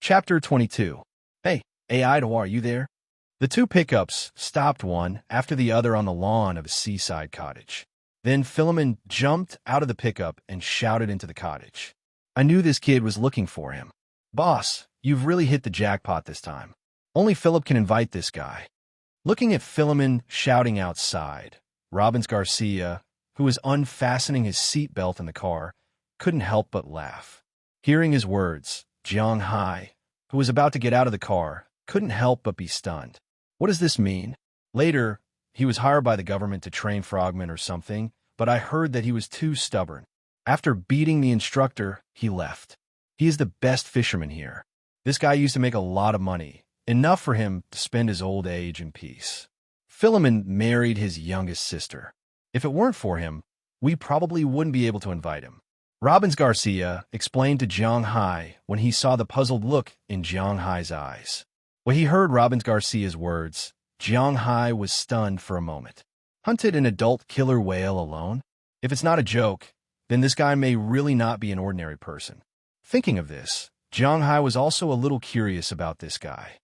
Chapter 22. Hey, AI, are you there? The two pickups stopped one after the other on the lawn of a seaside cottage. Then Philemon jumped out of the pickup and shouted into the cottage. I knew this kid was looking for him. Boss, you've really hit the jackpot this time. Only Philip can invite this guy. Looking at Philemon shouting outside, Robbins Garcia, who was unfastening his seatbelt in the car, couldn't help but laugh. Hearing his words, Jiang Hai, who was about to get out of the car, couldn't help but be stunned. What does this mean? Later, he was hired by the government to train frogmen or something, but I heard that he was too stubborn. After beating the instructor, he left. He is the best fisherman here. This guy used to make a lot of money, enough for him to spend his old age in peace. Philemon married his youngest sister. If it weren't for him, we probably wouldn't be able to invite him. Robbins Garcia explained to Jiang Hai when he saw the puzzled look in Jiang Hai's eyes. When he heard Robbins Garcia's words, Jiang Hai was stunned for a moment. Hunted an adult killer whale alone? If it's not a joke, then this guy may really not be an ordinary person. Thinking of this, Jiang Hai was also a little curious about this guy.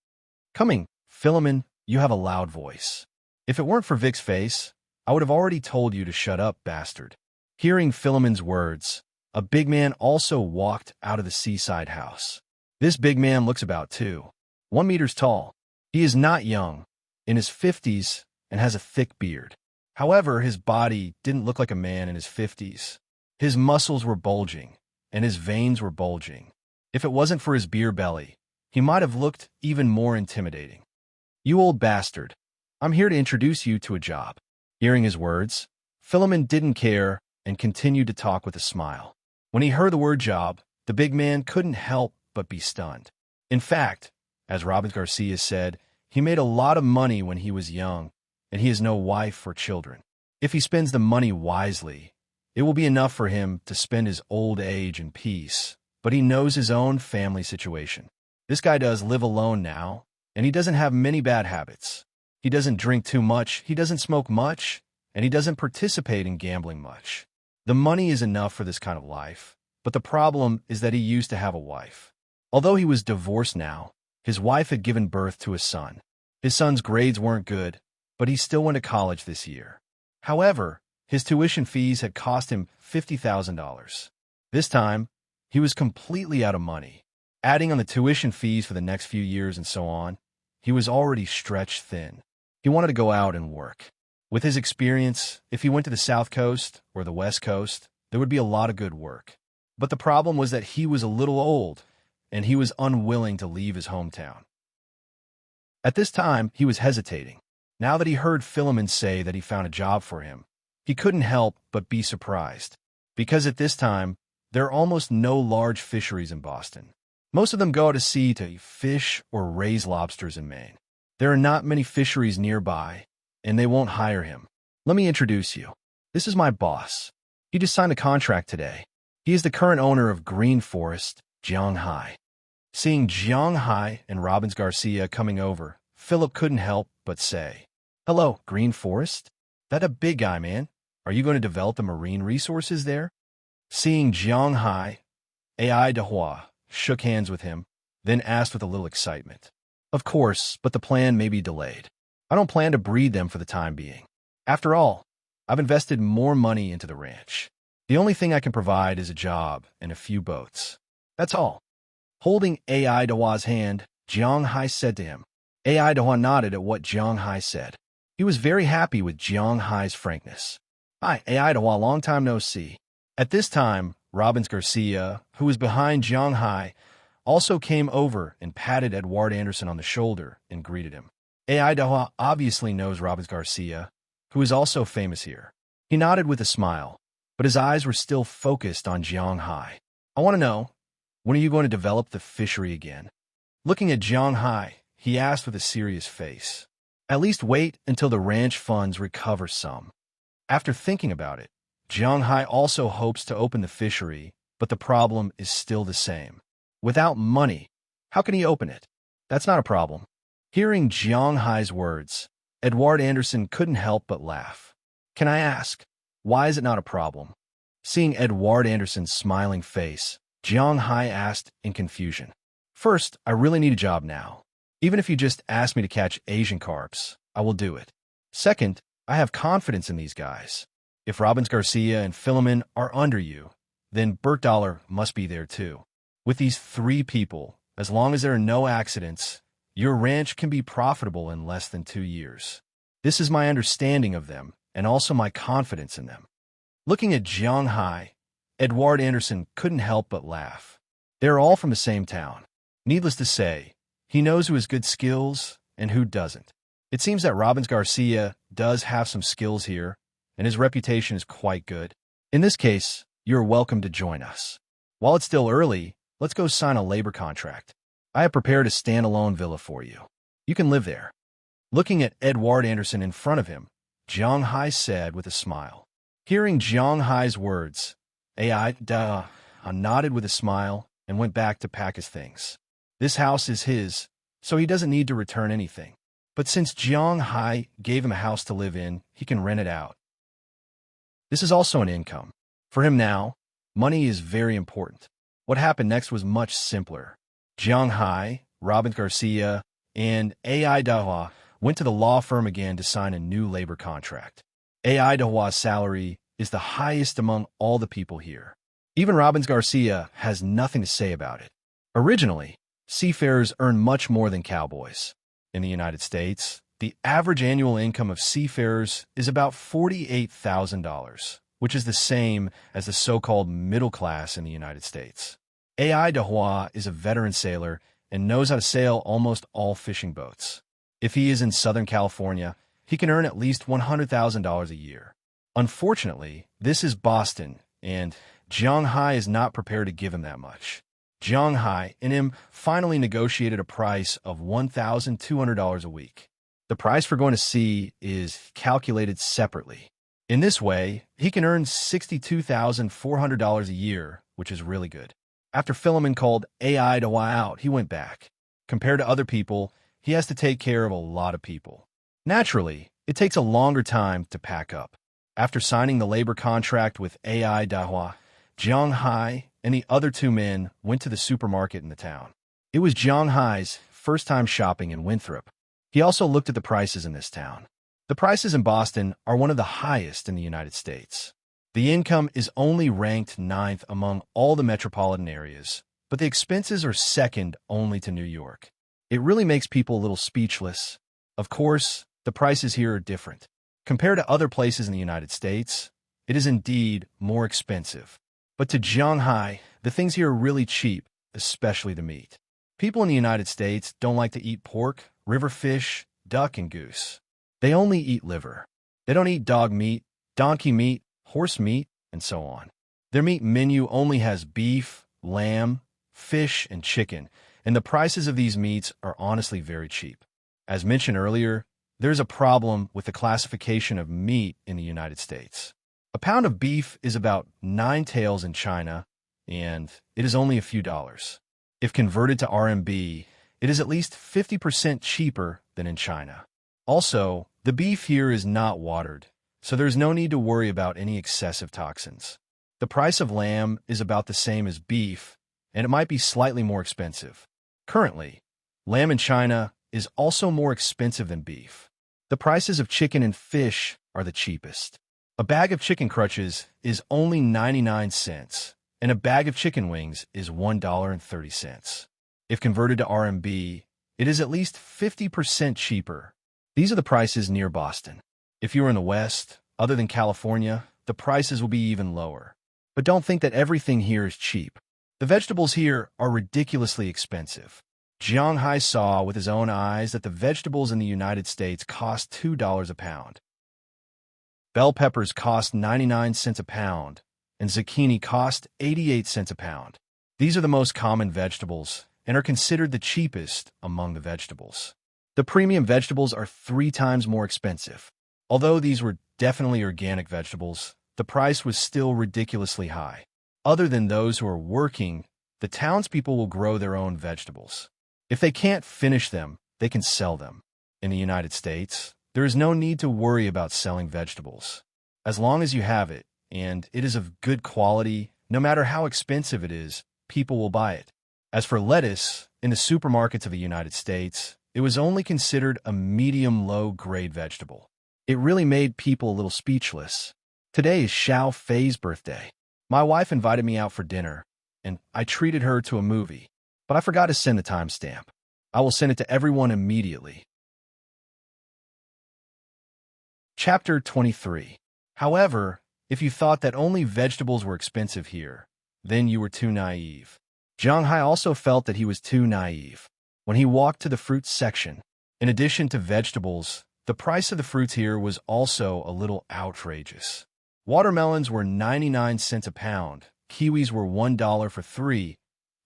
Coming, Philemon, you have a loud voice. If it weren't for Vic's face, I would have already told you to shut up, bastard. Hearing Philemon's words, a big man also walked out of the seaside house. This big man looks about 1 meter tall. He is not young, in his 50s, and has a thick beard. However, his body didn't look like a man in his 50s. His muscles were bulging, and his veins were bulging. If it wasn't for his beer belly, he might have looked even more intimidating. You old bastard, I'm here to introduce you to a job. Hearing his words, Philemon didn't care and continued to talk with a smile. When he heard the word job, the big man couldn't help but be stunned. In fact, as Robbins Garcia said, he made a lot of money when he was young, and he has no wife or children. If he spends the money wisely, it will be enough for him to spend his old age in peace, but he knows his own family situation. This guy does live alone now, and he doesn't have many bad habits. He doesn't drink too much, he doesn't smoke much, and he doesn't participate in gambling much. The money is enough for this kind of life, but the problem is that he used to have a wife. Although he was divorced now, his wife had given birth to a son. His son's grades weren't good, but he still went to college this year. However, his tuition fees had cost him $50,000. This time, he was completely out of money. Adding on the tuition fees for the next few years and so on, he was already stretched thin. He wanted to go out and work. With his experience, if he went to the South Coast or the West Coast, there would be a lot of good work. But the problem was that he was a little old, and he was unwilling to leave his hometown. At this time, he was hesitating. Now that he heard Philemon say that he found a job for him, he couldn't help but be surprised. Because at this time, there are almost no large fisheries in Boston. Most of them go out to sea to fish or raise lobsters in Maine. There are not many fisheries nearby, and they won't hire him. Let me introduce you. This is my boss. He just signed a contract today. He is the current owner of Green Forest, Jiang Hai. Seeing Jiang Hai and Robbins Garcia coming over, Philip couldn't help but say, Hello, Green Forest? That a big guy, man. Are you going to develop the marine resources there? Seeing Jiang Hai, AI Dehua shook hands with him, then asked with a little excitement. Of course, but the plan may be delayed. I don't plan to breed them for the time being. After all, I've invested more money into the ranch. The only thing I can provide is a job and a few boats. That's all. Holding AI Dehua's hand, Jiang Hai said to him. AI Dehua nodded at what Jiang Hai said. He was very happy with Jiang Hai's frankness. Hi, AI Dehua, long time no see. At this time, Robbins Garcia, who was behind Jiang Hai, also came over and patted Edward Anderson on the shoulder and greeted him. AI Dehua obviously knows Robbins Garcia, who is also famous here. He nodded with a smile, but his eyes were still focused on Jiang Hai. I want to know, when are you going to develop the fishery again? Looking at Jiang Hai, he asked with a serious face. At least wait until the ranch funds recover some. After thinking about it, Jiang Hai also hopes to open the fishery, but the problem is still the same. Without money, how can he open it? That's not a problem. Hearing Jiang Hai's words, Edward Anderson couldn't help but laugh. Can I ask, why is it not a problem? Seeing Edward Anderson's smiling face, Jiang Hai asked in confusion. First, I really need a job now. Even if you just ask me to catch Asian carps, I will do it. Second, I have confidence in these guys. If Robbins Garcia and Philemon are under you, then Bert Dollar must be there too. With these three people, as long as there are no accidents, your ranch can be profitable in less than 2 years. This is my understanding of them, and also my confidence in them. Looking at Jiang Hai, Edward Anderson couldn't help but laugh. They're all from the same town. Needless to say, he knows who has good skills and who doesn't. It seems that Robbins Garcia does have some skills here, and his reputation is quite good. In this case, you're welcome to join us. While it's still early, let's go sign a labor contract. I have prepared a standalone villa for you. You can live there. Looking at Edward Anderson in front of him, Jiang Hai said with a smile. Hearing Jiang Hai's words, AI nodded with a smile and went back to pack his things. This house is his, so he doesn't need to return anything. But since Jiang Hai gave him a house to live in, he can rent it out. This is also an income. For him now, money is very important. What happened next was much simpler. Jiang Hai, Robbins Garcia, and AI Dahua went to the law firm again to sign a new labor contract. AI Dahua's salary is the highest among all the people here. Even Robbins Garcia has nothing to say about it. Originally, seafarers earn much more than cowboys. In the United States, the average annual income of seafarers is about $48,000, which is the same as the so-called middle class in the United States. AI Dahua is a veteran sailor and knows how to sail almost all fishing boats. If he is in Southern California, he can earn at least $100,000 a year. Unfortunately, this is Boston, and Jiang Hai is not prepared to give him that much. Jiang Hai and him finally negotiated a price of $1,200 a week. The price for going to sea is calculated separately. In this way, he can earn $62,400 a year, which is really good. After Philemon called AI Dahua out, he went back. Compared to other people, he has to take care of a lot of people. Naturally, it takes a longer time to pack up. After signing the labor contract with AI Dahua, Jiang Hai and the other two men went to the supermarket in the town. It was Jiang Hai's first time shopping in Winthrop. He also looked at the prices in this town. The prices in Boston are one of the highest in the United States. The income is only ranked 9th among all the metropolitan areas, but the expenses are second only to New York. It really makes people a little speechless. Of course, the prices here are different. Compared to other places in the United States, it is indeed more expensive. But to Jiang Hai, the things here are really cheap, especially the meat. People in the United States don't like to eat pork, river fish, duck, and goose. They only eat liver. They don't eat dog meat, donkey meat, horse meat, and so on. Their meat menu only has beef, lamb, fish, and chicken, and the prices of these meats are honestly very cheap. As mentioned earlier, there's a problem with the classification of meat in the United States. A pound of beef is about 9 taels in China, and it is only a few dollars. If converted to RMB, it is at least 50% cheaper than in China. Also, the beef here is not watered, so there's no need to worry about any excessive toxins. The price of lamb is about the same as beef, and it might be slightly more expensive. Currently, lamb in China is also more expensive than beef. The prices of chicken and fish are the cheapest. A bag of chicken crutches is only 99 cents, and a bag of chicken wings is $1.30. If converted to RMB, it is at least 50% cheaper. These are the prices near Boston. If you are in the West, other than California, the prices will be even lower. But don't think that everything here is cheap. The vegetables here are ridiculously expensive. Jiang Hai saw with his own eyes that the vegetables in the United States cost $2 a pound. Bell peppers cost 99 cents a pound, and zucchini cost 88 cents a pound. These are the most common vegetables and are considered the cheapest among the vegetables. The premium vegetables are 3 times more expensive. Although these were definitely organic vegetables, the price was still ridiculously high. Other than those who are working, the townspeople will grow their own vegetables. If they can't finish them, they can sell them. In the United States, there is no need to worry about selling vegetables. As long as you have it, and it is of good quality, no matter how expensive it is, people will buy it. As for lettuce, in the supermarkets of the United States, it was only considered a medium low-grade vegetable. It really made people a little speechless. Today is Xiao Fei's birthday. My wife invited me out for dinner, and I treated her to a movie, but I forgot to send the timestamp. I will send it to everyone immediately. Chapter 23. However, if you thought that only vegetables were expensive here, then you were too naive. Jiang Hai also felt that he was too naive. When he walked to the fruits section, in addition to vegetables, the price of the fruits here was also a little outrageous. Watermelons were 99 cents a pound, kiwis were $1 for 3,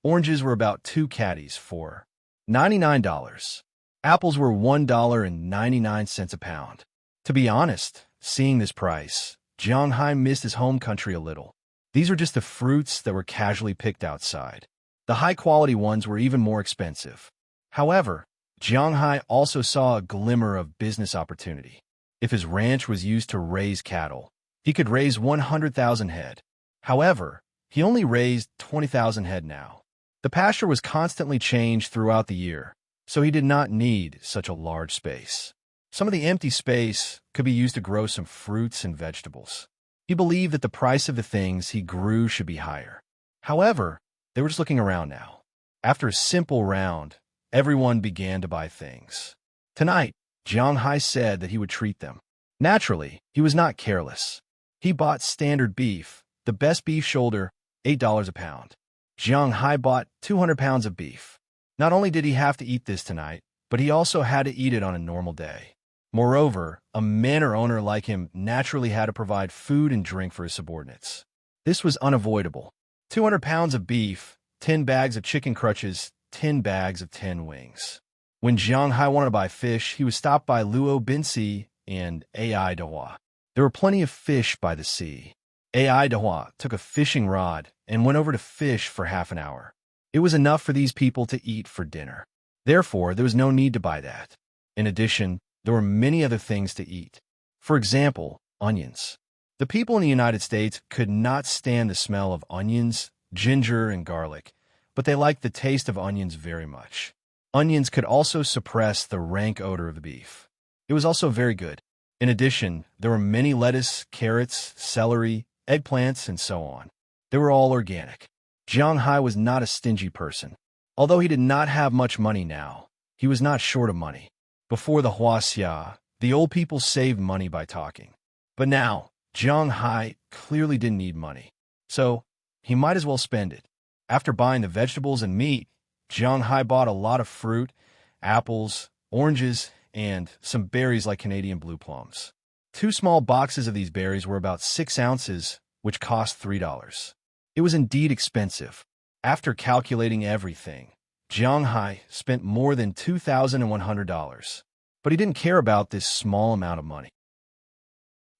oranges were about 2 caddies for $99. Apples were $1.99 a pound. To be honest, seeing this price, Jiang Hai missed his home country a little. These were just the fruits that were casually picked outside. The high-quality ones were even more expensive. However, Jiang Hai also saw a glimmer of business opportunity. If his ranch was used to raise cattle, he could raise 100,000 head. However, he only raised 20,000 head now. The pasture was constantly changed throughout the year, so he did not need such a large space. Some of the empty space could be used to grow some fruits and vegetables. He believed that the price of the things he grew should be higher. However, they were just looking around now. After a simple round, everyone began to buy things. Tonight, Jiang Hai said that he would treat them. Naturally, he was not careless. He bought standard beef, the best beef shoulder, $8 a pound. Jiang Hai bought 200 pounds of beef. Not only did he have to eat this tonight, but he also had to eat it on a normal day. Moreover, a manor owner like him naturally had to provide food and drink for his subordinates. This was unavoidable. 200 pounds of beef, 10 bags of chicken crutches, 10 bags of 10 wings. When Jiang Hai wanted to buy fish, he was stopped by Luo Binsi and Ai Dehua. There were plenty of fish by the sea. Ai Dehua took a fishing rod and went over to fish for half an hour. It was enough for these people to eat for dinner. Therefore, there was no need to buy that. In addition, there were many other things to eat. For example, onions. The people in the United States could not stand the smell of onions, ginger, and garlic, but they liked the taste of onions very much. Onions could also suppress the rank odor of the beef. It was also very good. In addition, there were many lettuce, carrots, celery, eggplants, and so on. They were all organic. Jiang Hai was not a stingy person. Although he did not have much money now, he was not short of money. Before the Huaxia, the old people saved money by talking. But now, Jiang Hai clearly didn't need money, so he might as well spend it. After buying the vegetables and meat, Jiang Hai bought a lot of fruit, apples, oranges, and some berries like Canadian blue plums. 2 small boxes of these berries were about 6 ounces, which cost $3. It was indeed expensive. After calculating everything, Jiang Hai spent more than $2,100, but he didn't care about this small amount of money.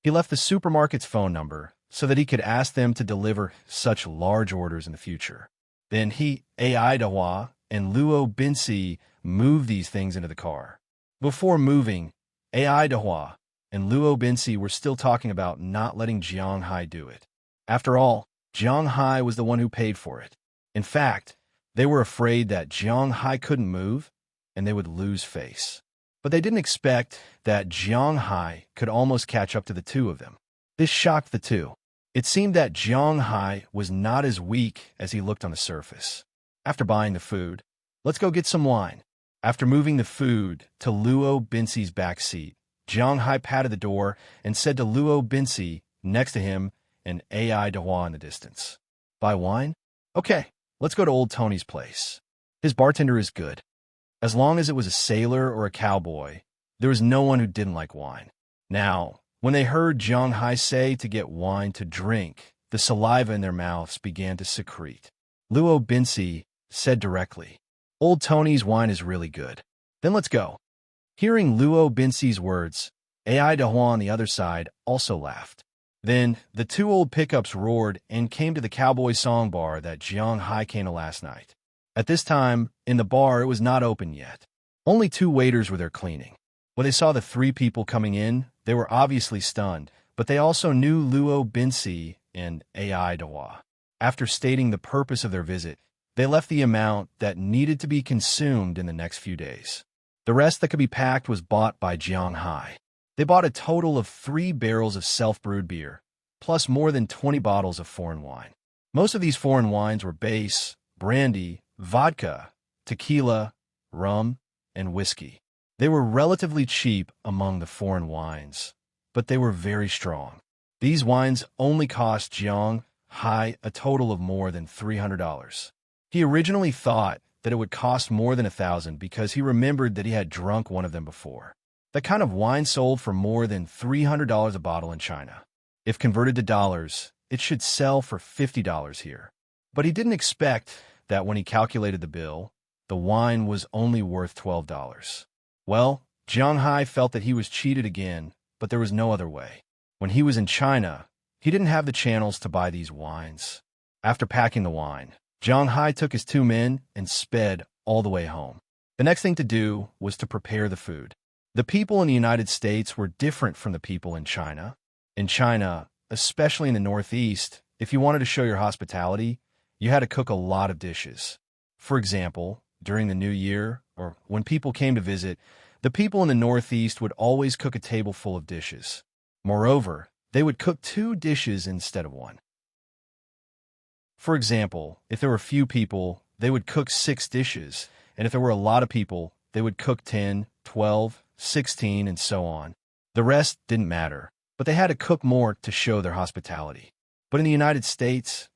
He left the supermarket's phone number so that he could ask them to deliver such large orders in the future. Then he, Ai Dehua, and Luo Binsi moved these things into the car. Before moving, Ai Dehua and Luo Binsi were still talking about not letting Jiang Hai do it. After all, Jiang Hai was the one who paid for it. In fact, they were afraid that Jiang Hai couldn't move and they would lose face. But they didn't expect that Jiang Hai could almost catch up to the two of them. This shocked the two. It seemed that Jiang Hai was not as weak as he looked on the surface. After buying the food, let's go get some wine. After moving the food to Luo Binsi's back seat, Jiang Hai patted the door and said to Luo Binsi next to him and Ai Dehua in the distance, "Buy wine? Okay, let's go to Old Tony's place. His bartender is good." As long as it was a sailor or a cowboy, there was no one who didn't like wine. Now, when they heard Jiang Hai say to get wine to drink, the saliva in their mouths began to secrete. Luo Binsi said directly, "Old Tony's wine is really good. Then let's go." Hearing Luo Binsi's words, Ai Dehua on the other side also laughed. Then the 2 old pickups roared and came to the cowboy song bar that Jiang Hai came to last night. At this time, in the bar, it was not open yet. Only 2 waiters were there cleaning. When they saw the 3 people coming in, they were obviously stunned, but they also knew Luo Binsi and Ai Dehua. After stating the purpose of their visit, They left the amount that needed to be consumed in the next few days. The rest that could be packed was bought by Jiang Hai. They bought a total of 3 barrels of self-brewed beer, plus more than 20 bottles of foreign wine. Most of these foreign wines were base, brandy, vodka, tequila, rum, and whiskey. They were relatively cheap among the foreign wines, but they were very strong. These wines only cost Jiang Hai a total of more than $300. He originally thought that it would cost more than $1,000 because he remembered that he had drunk one of them before. That kind of wine sold for more than $300 a bottle in China. If converted to dollars, it should sell for $50 here. But he didn't expect that when he calculated the bill, the wine was only worth $12. Well, Jiang Hai felt that he was cheated again, but there was no other way. When he was in China, he didn't have the channels to buy these wines. After packing the wine, Jiang Hai took his 2 men and sped all the way home. The next thing to do was to prepare the food. The people in the United States were different from the people in China. In China, especially in the Northeast, if you wanted to show your hospitality, you had to cook a lot of dishes. For example, during the New Year, or when people came to visit, the people in the Northeast would always cook a table full of dishes. Moreover, they would cook 2 dishes instead of 1. For example, if there were few people, they would cook 6 dishes, and if there were a lot of people, they would cook 10, 12, 16, and so on. The rest didn't matter, but they had to cook more to show their hospitality. But in the United States,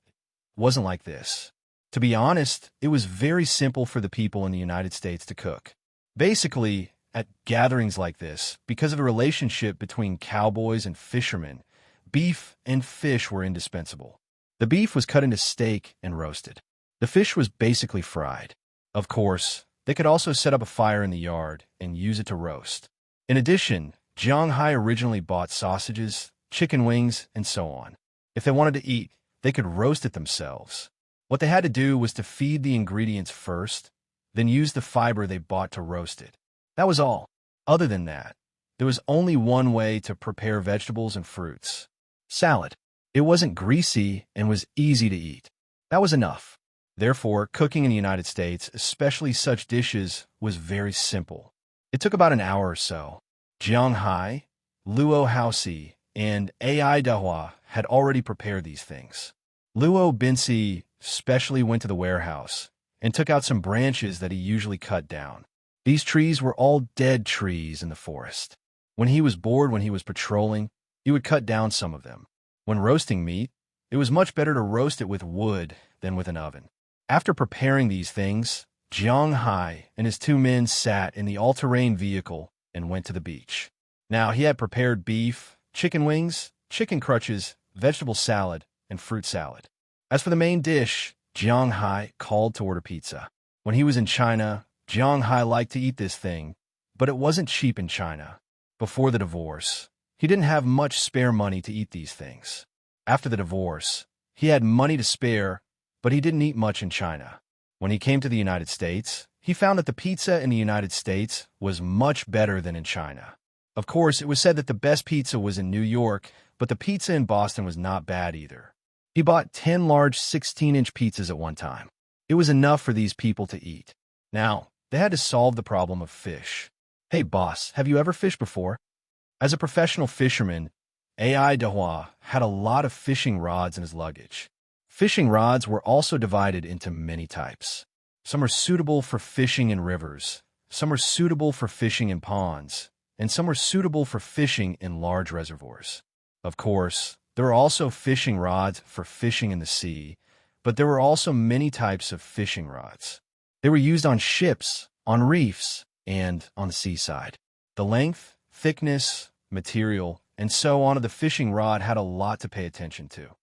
it wasn't like this. To be honest, it was very simple for the people in the United States to cook. Basically, at gatherings like this, because of the relationship between cowboys and fishermen, beef and fish were indispensable. The beef was cut into steak and roasted. The fish was basically fried. Of course, they could also set up a fire in the yard and use it to roast. In addition, Jiang Hai originally bought sausages, chicken wings, and so on. If they wanted to eat, they could roast it themselves. What they had to do was to feed the ingredients first, then use the fiber they bought to roast it. That was all. Other than that, there was only one way to prepare vegetables and fruits: salad. It wasn't greasy and was easy to eat. That was enough. Therefore, cooking in the United States, especially such dishes, was very simple. It took about an hour or so. Jiang Hai, Luo Haoxi, and Ai Dahua had already prepared these things. Luo Binsi specially went to the warehouse and took out some branches that he usually cut down. These trees were all dead trees in the forest. When he was bored when he was patrolling, he would cut down some of them. When roasting meat, it was much better to roast it with wood than with an oven. After preparing these things, Jiang Hai and his 2 men sat in the all-terrain vehicle and went to the beach. Now, he had prepared beef, chicken wings, chicken crutches, vegetable salad, and fruit salad. As for the main dish, Jiang Hai called to order pizza. When he was in China, Jiang Hai liked to eat this thing, but it wasn't cheap in China. Before the divorce, he didn't have much spare money to eat these things. After the divorce, he had money to spare, but he didn't eat much in China. When he came to the United States, he found that the pizza in the United States was much better than in China. Of course, it was said that the best pizza was in New York, but the pizza in Boston was not bad either. He bought 10 large 16-inch pizzas at one time. It was enough for these people to eat. Now, they had to solve the problem of fish. Hey, boss, have you ever fished before? As a professional fisherman, Ai Dahua had a lot of fishing rods in his luggage. Fishing rods were also divided into many types. Some are suitable for fishing in rivers, some are suitable for fishing in ponds, and some are suitable for fishing in large reservoirs. Of course, there are also fishing rods for fishing in the sea, but there were also many types of fishing rods. They were used on ships, on reefs, and on the seaside. The length, thickness, material, and so on of the fishing rod had a lot to pay attention to.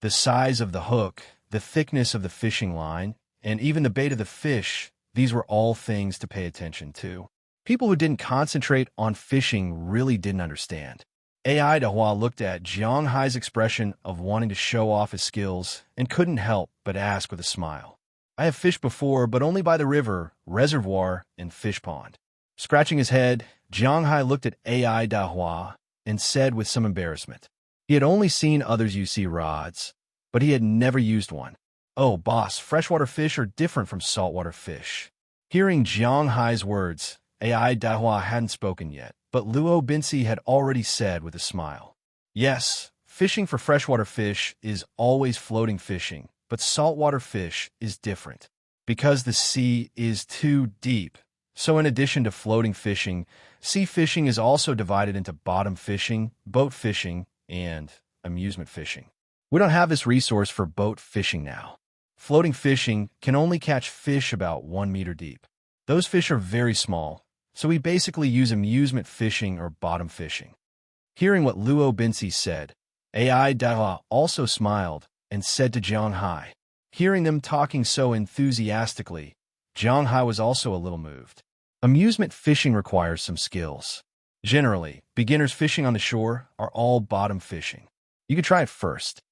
The size of the hook, the thickness of the fishing line, and even the bait of the fish, these were all things to pay attention to. People who didn't concentrate on fishing really didn't understand. Ai Dahua looked at Jiang Hai's expression of wanting to show off his skills and couldn't help but ask with a smile, "I have fished before, but only by the river, reservoir, and fish pond." Scratching his head, Jiang Hai looked at Ai Dahua and said with some embarrassment, he had only seen others use rods, but he had never used one. "Oh, boss, freshwater fish are different from saltwater fish." Hearing Jiang Hai's words, AI Dahua hadn't spoken yet, but Luo Binsi had already said with a smile. "Yes, fishing for freshwater fish is always floating fishing, but saltwater fish is different. Because the sea is too deep. So in addition to floating fishing, sea fishing is also divided into bottom fishing, boat fishing, and amusement fishing. We don't have this resource for boat fishing now. Floating fishing can only catch fish about 1 meter deep. Those fish are very small, so we basically use amusement fishing or bottom fishing." Hearing what Luo Binsi said, AI Dahua also smiled and said to Jiang Hai. Hearing them talking so enthusiastically, Jiang Hai was also a little moved. Amusement fishing requires some skills. Generally, beginners fishing on the shore are all bottom fishing. You could try it first.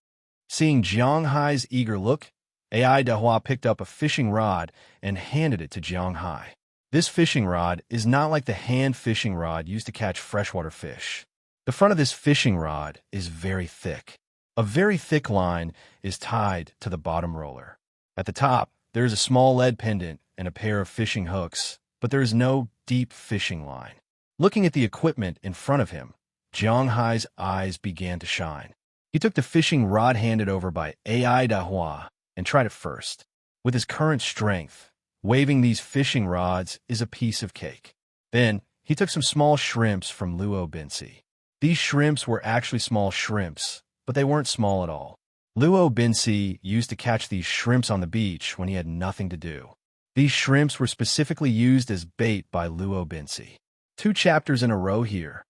Seeing Jiang Hai's eager look, AI Dahua picked up a fishing rod and handed it to Jiang Hai. This fishing rod is not like the hand fishing rod used to catch freshwater fish. The front of this fishing rod is very thick. A very thick line is tied to the bottom roller. At the top, there is a small lead pendant and a pair of fishing hooks, but there is no deep fishing line. Looking at the equipment in front of him, Jiang Hai's eyes began to shine. He took the fishing rod handed over by AI Dahua and tried it first. With his current strength, waving these fishing rods is a piece of cake. Then, he took some small shrimps from Luo Binsi. These shrimps were actually small shrimps, but they weren't small at all. Luo Binsi used to catch these shrimps on the beach when he had nothing to do. These shrimps were specifically used as bait by Luo Binsi. 2 chapters in a row here.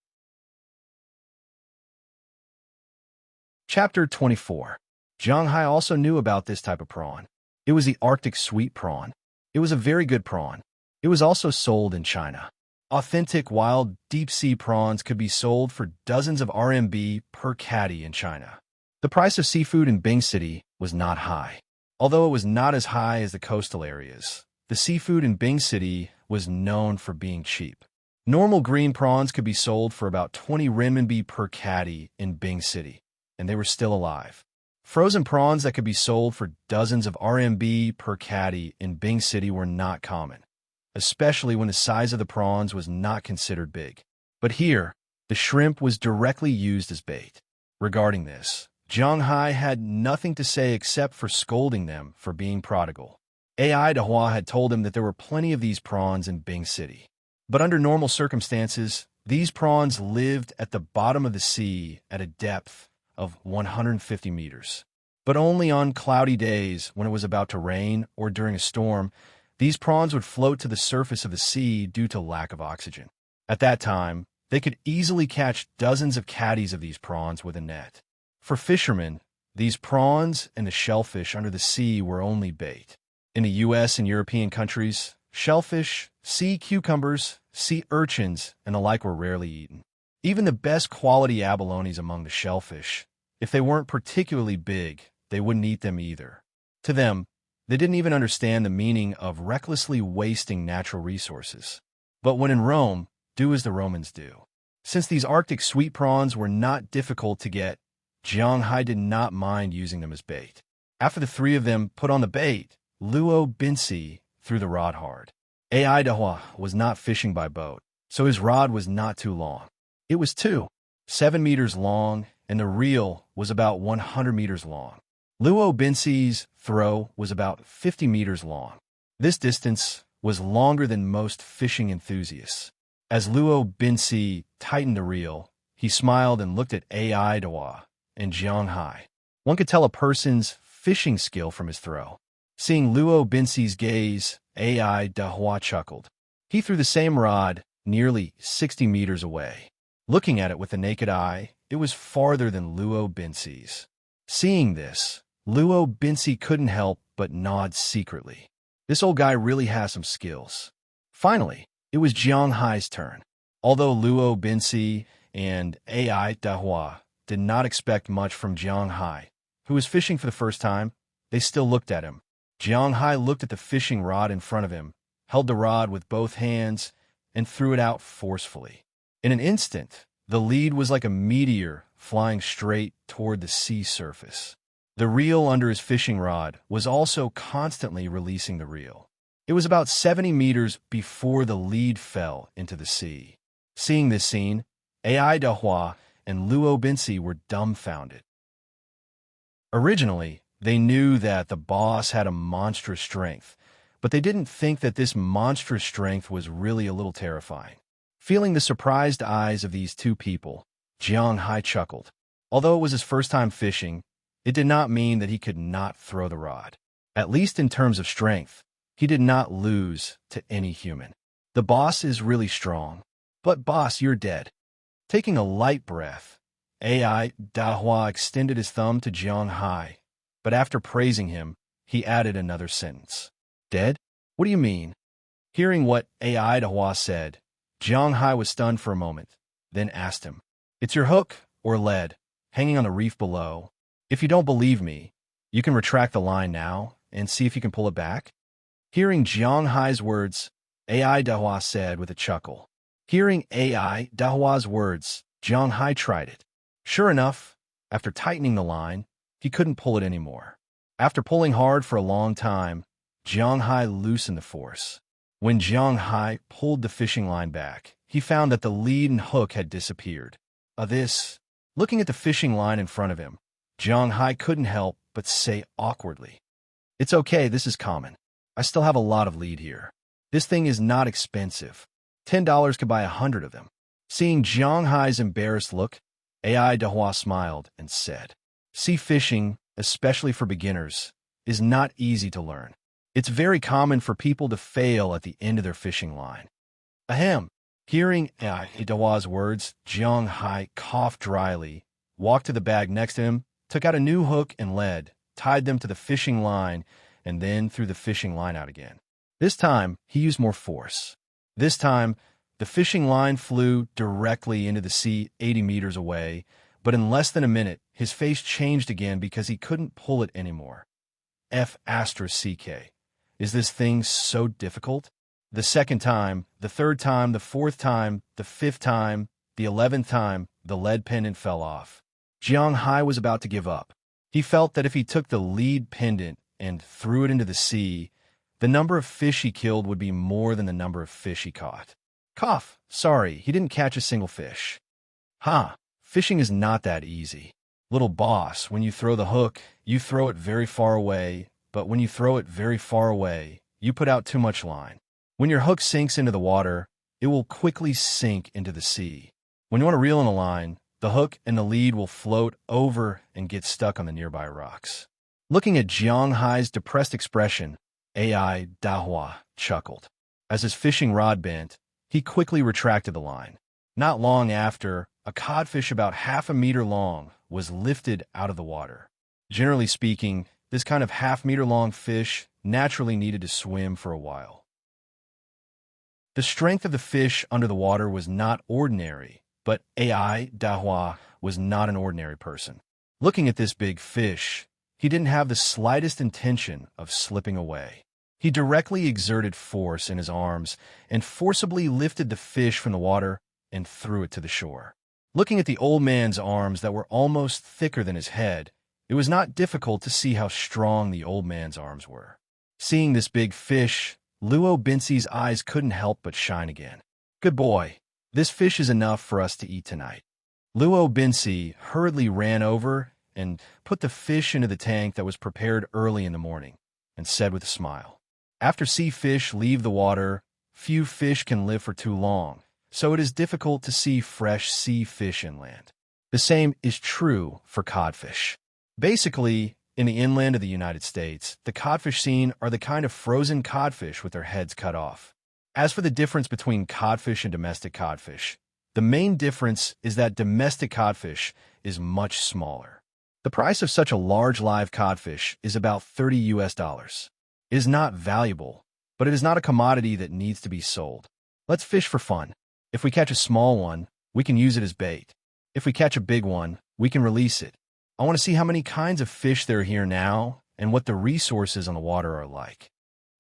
Chapter 24. Jiang Hai also knew about this type of prawn. It was the Arctic sweet prawn. It was a very good prawn. It was also sold in China. Authentic wild deep-sea prawns could be sold for dozens of RMB per catty in China. The price of seafood in Bing City was not high. Although it was not as high as the coastal areas, the seafood in Bing City was known for being cheap. Normal green prawns could be sold for about 20 renminbi per catty in Bing City, and they were still alive. Frozen prawns that could be sold for dozens of RMB per catty in Bing City were not common, especially when the size of the prawns was not considered big. But here, the shrimp was directly used as bait. Regarding this, Jiang Hai had nothing to say except for scolding them for being prodigal. AI Dahua had told him that there were plenty of these prawns in Bing City. But under normal circumstances, these prawns lived at the bottom of the sea at a depth of 150 meters. But only on cloudy days when it was about to rain or during a storm, these prawns would float to the surface of the sea due to lack of oxygen. At that time, they could easily catch dozens of catties of these prawns with a net. For fishermen, these prawns and the shellfish under the sea were only bait. In the US and European countries, shellfish, sea cucumbers, sea urchins, and the like were rarely eaten. Even the best quality abalones among the shellfish, if they weren't particularly big, they wouldn't eat them either. To them, they didn't even understand the meaning of recklessly wasting natural resources. But when in Rome, do as the Romans do. Since these Arctic sweet prawns were not difficult to get, Jiang Hai did not mind using them as bait. After the 3 of them put on the bait, Luo Binsi threw the rod hard. AI Dahua was not fishing by boat, so his rod was not too long. It was 7 meters long, and the reel was about 100 meters long. Luo Binsi's throw was about 50 meters long. This distance was longer than most fishing enthusiasts. As Luo Binsi tightened the reel, he smiled and looked at AI Dahua and Jiang Hai. One could tell a person's fishing skill from his throw. Seeing Luo Binsi's gaze, AI Dahua chuckled. He threw the same rod nearly 60 meters away. Looking at it with the naked eye, it was farther than Luo Binsi's. Seeing this, Luo Binsi couldn't help but nod secretly. This old guy really has some skills. Finally, it was Jiang Hai's turn. Although Luo Binsi and AI Dahua did not expect much from Jiang Hai, who was fishing for the first time, they still looked at him. Jiang Hai looked at the fishing rod in front of him, held the rod with both hands, and threw it out forcefully. In an instant, the lead was like a meteor flying straight toward the sea surface. The reel under his fishing rod was also constantly releasing the reel. It was about 70 meters before the lead fell into the sea. Seeing this scene, Ai Dahua and Luo Binsi were dumbfounded. Originally, they knew that the boss had a monstrous strength, but they didn't think that this monstrous strength was really a little terrifying. Feeling the surprised eyes of these two people, Jiang Hai chuckled. Although it was his first time fishing, it did not mean that he could not throw the rod. At least in terms of strength, he did not lose to any human. The boss is really strong. But boss, you're dead. Taking a light breath, Ai Dahua extended his thumb to Jiang Hai, but after praising him, he added another sentence. Dead? What do you mean? Hearing what Ai Dahua said, Jiang Hai was stunned for a moment, then asked him, It's your hook, or lead, hanging on the reef below. If you don't believe me, you can retract the line now and see if you can pull it back. Hearing Jiang Hai's words, Ai Dahua said with a chuckle. Hearing Ai Dahua's words, Jiang Hai tried it. Sure enough, after tightening the line, he couldn't pull it anymore. After pulling hard for a long time, Jiang Hai loosened the force. When Jiang Hai pulled the fishing line back, he found that the lead and hook had disappeared. Looking at the fishing line in front of him, Jiang Hai couldn't help but say awkwardly, It's okay, this is common. I still have a lot of lead here. This thing is not expensive. $10 could buy 100 of them. Seeing Jiang Hai's embarrassed look, Ai Dahua smiled and said, Sea fishing, especially for beginners, is not easy to learn. It's very common for people to fail at the end of their fishing line. Ahem. Hearing Ai Dahua's words, Jiang Hai coughed dryly, walked to the bag next to him, took out a new hook and lead, tied them to the fishing line, and then threw the fishing line out again. This time, he used more force. This time, the fishing line flew directly into the sea 80 meters away, but in less than a minute, his face changed again because he couldn't pull it anymore. F***CK. Is this thing so difficult? The second time, the third time, the fourth time, the fifth time, the 11th time, the lead pendant fell off. Jiang Hai was about to give up. He felt that if he took the lead pendant and threw it into the sea, the number of fish he killed would be more than the number of fish he caught. Cough. Sorry, he didn't catch a single fish. Fishing is not that easy. Little boss, when you throw the hook, you throw it very far away, but when you throw it very far away, you put out too much line. When your hook sinks into the water, it will quickly sink into the sea. When you want to reel in a line, the hook and the lead will float over and get stuck on the nearby rocks. Looking at Jiang Hai's depressed expression, Ai Dahua chuckled. As his fishing rod bent, he quickly retracted the line. Not long after, a codfish about half a meter long was lifted out of the water. Generally speaking, this kind of half-meter-long fish naturally needed to swim for a while. The strength of the fish under the water was not ordinary, but Ai Dahua was not an ordinary person. Looking at this big fish, he didn't have the slightest intention of slipping away. He directly exerted force in his arms and forcibly lifted the fish from the water and threw it to the shore. Looking at the old man's arms that were almost thicker than his head, it was not difficult to see how strong the old man's arms were. Seeing this big fish, Luo Binsi's eyes couldn't help but shine again. Good boy. This fish is enough for us to eat tonight. Luo Binsi hurriedly ran over and put the fish into the tank that was prepared early in the morning, and said with a smile, After sea fish leave the water, few fish can live for too long, so it is difficult to see fresh sea fish inland. The same is true for codfish. Basically, in the inland of the United States, the codfish seen are the kind of frozen codfish with their heads cut off. As for the difference between codfish and domestic codfish, the main difference is that domestic codfish is much smaller. The price of such a large live codfish is about $30. It is not valuable, but it is not a commodity that needs to be sold. Let's fish for fun. If we catch a small one, we can use it as bait. If we catch a big one, we can release it. I want to see how many kinds of fish there are here now and what the resources on the water are like.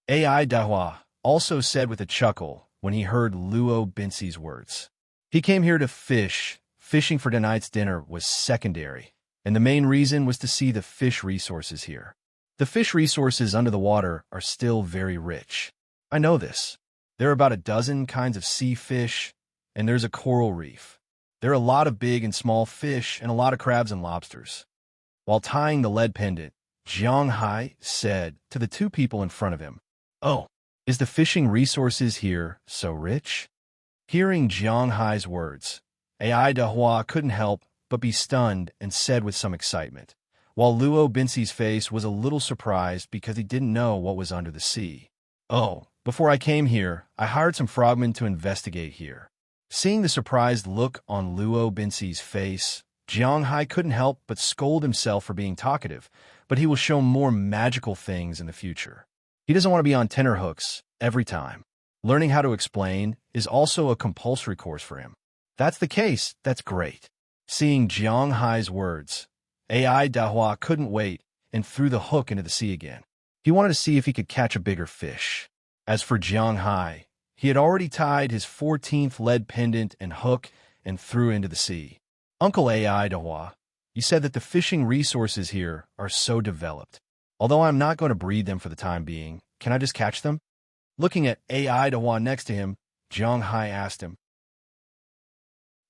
Ai Dahua also said with a chuckle when he heard Luo Binsi's words. He came here to fish. Fishing for tonight's dinner was secondary. and the main reason was to see the fish resources here. The fish resources under the water are still very rich. I know this. There are about a dozen kinds of sea fish, and there's a coral reef. There are a lot of big and small fish and a lot of crabs and lobsters. While tying the lead pendant, Jiang Hai said to the two people in front of him, "Oh, is the fishing resources here so rich?" Hearing Jiang Hai's words, Ai Dahua couldn't help but be stunned and said with some excitement, while Luo Binsi's face was a little surprised because he didn't know what was under the sea. "Oh, before I came here, I hired some frogmen to investigate here." Seeing the surprised look on Luo Binsi's face, Jiang Hai couldn't help but scold himself for being talkative, but he will show more magical things in the future. He doesn't want to be on tenterhooks every time. Learning how to explain is also a compulsory course for him. That's the case, that's great. Seeing Jiang Hai's words, Ai Dahua couldn't wait and threw the hook into the sea again. He wanted to see if he could catch a bigger fish. As for Jiang Hai, he had already tied his 14th lead pendant and hook and threw into the sea. "Uncle Ai Dahua, you said that the fishing resources here are so developed. Although I'm not going to breed them for the time being, can I just catch them?" Looking at Ai Dahua next to him, Jiang Hai asked him,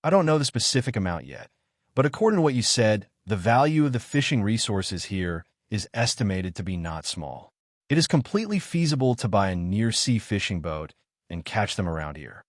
"I don't know the specific amount yet, but according to what you said, the value of the fishing resources here is estimated to be not small. It is completely feasible to buy a near-sea fishing boat and catch them around here."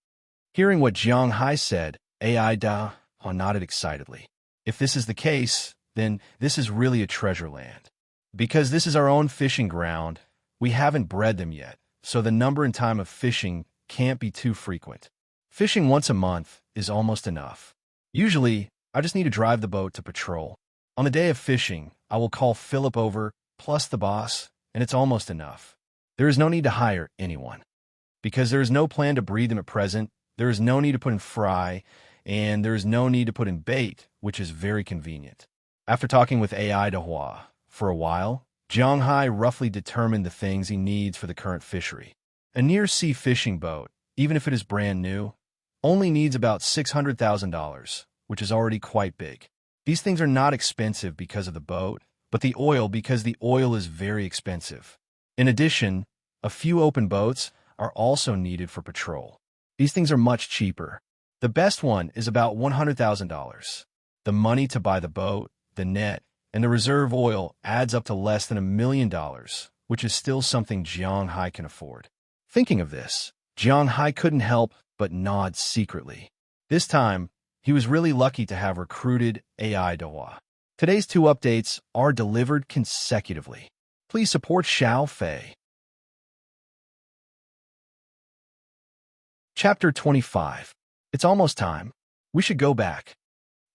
Hearing what Jiang Hai said, Ai Dahua nodded excitedly. "If this is the case, then this is really a treasure land. Because this is our own fishing ground, we haven't bred them yet, so the number and time of fishing can't be too frequent. Fishing once a month is almost enough. Usually, I just need to drive the boat to patrol. On the day of fishing, I will call Philip over, plus the boss, and it's almost enough. There is no need to hire anyone. Because there is no plan to breed them at present, there is no need to put in fry, and there is no need to put in bait, which is very convenient." After talking with Ai Dahua for a while, Jiang Hai roughly determined the things he needs for the current fishery. A near-sea fishing boat, even if it is brand new, only needs about $600,000, which is already quite big. These things are not expensive because of the boat, but the oil because the oil is very expensive. In addition, a few open boats are also needed for patrol. These things are much cheaper. The best one is about $100,000. The money to buy the boat, the net, and the reserve oil adds up to less than $1 million, which is still something Jiang Hai can afford. Thinking of this, Jiang Hai couldn't help but nod secretly. This time, he was really lucky to have recruited Ai Dahua. Today's 2 updates are delivered consecutively. Please support Xiao Fei. Chapter 25. It's almost time. We should go back.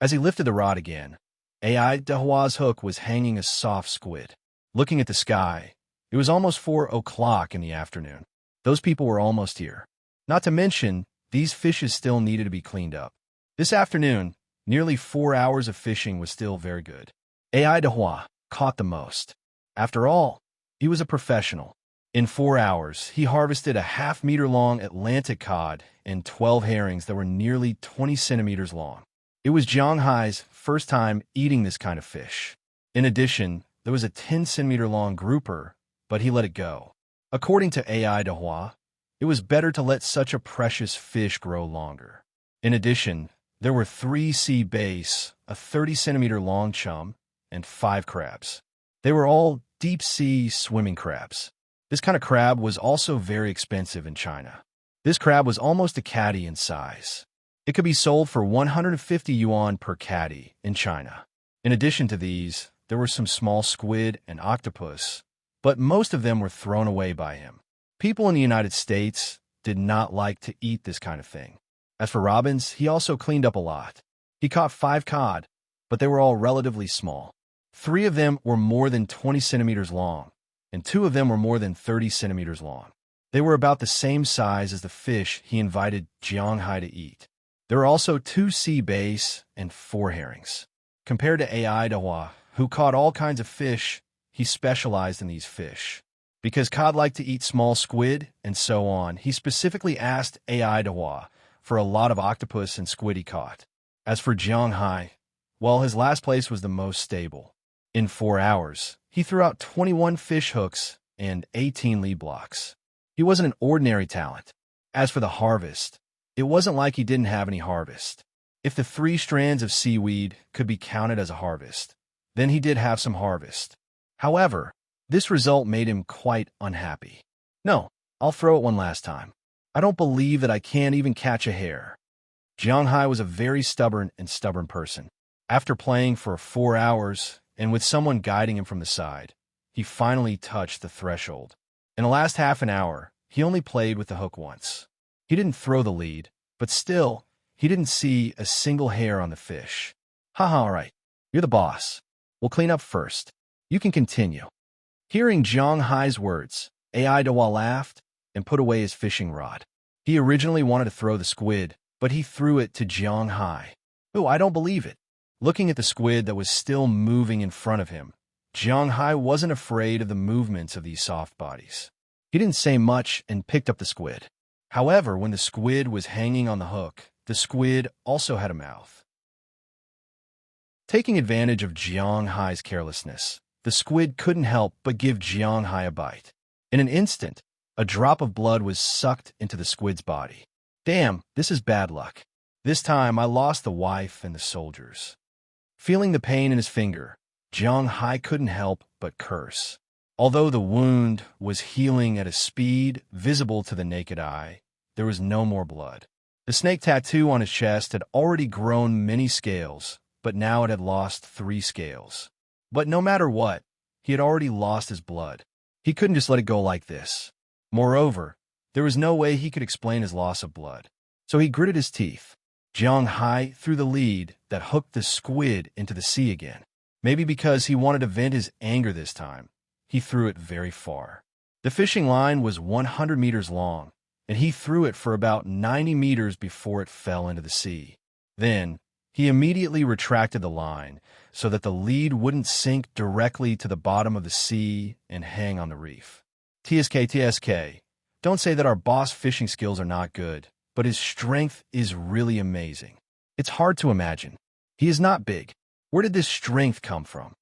As he lifted the rod again, Ai Dahua's hook was hanging a soft squid. Looking at the sky, it was almost 4 o'clock in the afternoon. Those people were almost here. Not to mention, these fishes still needed to be cleaned up. This afternoon, nearly 4 hours of fishing was still very good. Ai Dahua caught the most. After all, he was a professional. In 4 hours, he harvested a half-meter-long Atlantic cod and 12 herrings that were nearly 20 centimeters long. It was Jiang Hai's first time eating this kind of fish. In addition, there was a 10-centimeter-long grouper, but he let it go. According to Ai Dahua, it was better to let such a precious fish grow longer. In addition, there were 3 sea bass, a 30-centimeter-long chum, and 5 crabs. They were all deep-sea swimming crabs. This kind of crab was also very expensive in China. This crab was almost a catty in size. It could be sold for 150 yuan per catty in China. In addition to these, there were some small squid and octopus, but most of them were thrown away by him. People in the United States did not like to eat this kind of thing. As for robins, he also cleaned up a lot. He caught 5 cod, but they were all relatively small. 3 of them were more than 20 centimeters long, and 2 of them were more than 30 centimeters long. They were about the same size as the fish he invited Jiang Hai to eat. There were also 2 sea bass and 4 herrings. Compared to Ai Dahua, who caught all kinds of fish, he specialized in these fish. Because cod liked to eat small squid and so on, he specifically asked Ai Dahua for a lot of octopus and squid he caught. As for Jiang Hai, Well, his last place was the most stable. In 4 hours, he threw out 21 fish hooks and 18 lead blocks. He wasn't an ordinary talent. As for the harvest, it wasn't like he didn't have any harvest. If the 3 strands of seaweed could be counted as a harvest, then he did have some harvest. However, this result made him quite unhappy. No, I'll throw it one last time. I don't believe that I can't even catch a hare. Jianghai was a very stubborn person. After playing for 4 hours and with someone guiding him from the side, he finally touched the threshold. In the last half an hour, he only played with the hook once. He didn't throw the lead, but still, he didn't see a single hair on the fish. Haha, all right. You're the boss. We'll clean up first. You can continue. Hearing Jianghai's words, AI Dehua laughed and put away his fishing rod. He originally wanted to throw the squid, but he threw it to Jianghai. Oh, I don't believe it. Looking at the squid that was still moving in front of him, Jianghai wasn't afraid of the movements of these soft bodies. He didn't say much and picked up the squid. However, when the squid was hanging on the hook, the squid also had a mouth. Taking advantage of Jianghai's carelessness, the squid couldn't help but give Jianghai a bite. In an instant, a drop of blood was sucked into the squid's body. Damn, this is bad luck. This time I lost the wife and the soldiers. Feeling the pain in his finger, Jianghai couldn't help but curse. Although the wound was healing at a speed visible to the naked eye, there was no more blood. The snake tattoo on his chest had already grown many scales, but now it had lost 3 scales. But no matter what, he had already lost his blood. He couldn't just let it go like this. Moreover, there was no way he could explain his loss of blood. So he gritted his teeth. Jianghai threw the lead that hooked the squid into the sea again. Maybe because he wanted to vent his anger this time, he threw it very far. The fishing line was 100 meters long, and he threw it for about 90 meters before it fell into the sea. Then, he immediately retracted the line so that the lead wouldn't sink directly to the bottom of the sea and hang on the reef. TSK, don't say that our boss fishing skills are not good, but his strength is really amazing. It's hard to imagine. He is not big. Where did this strength come from?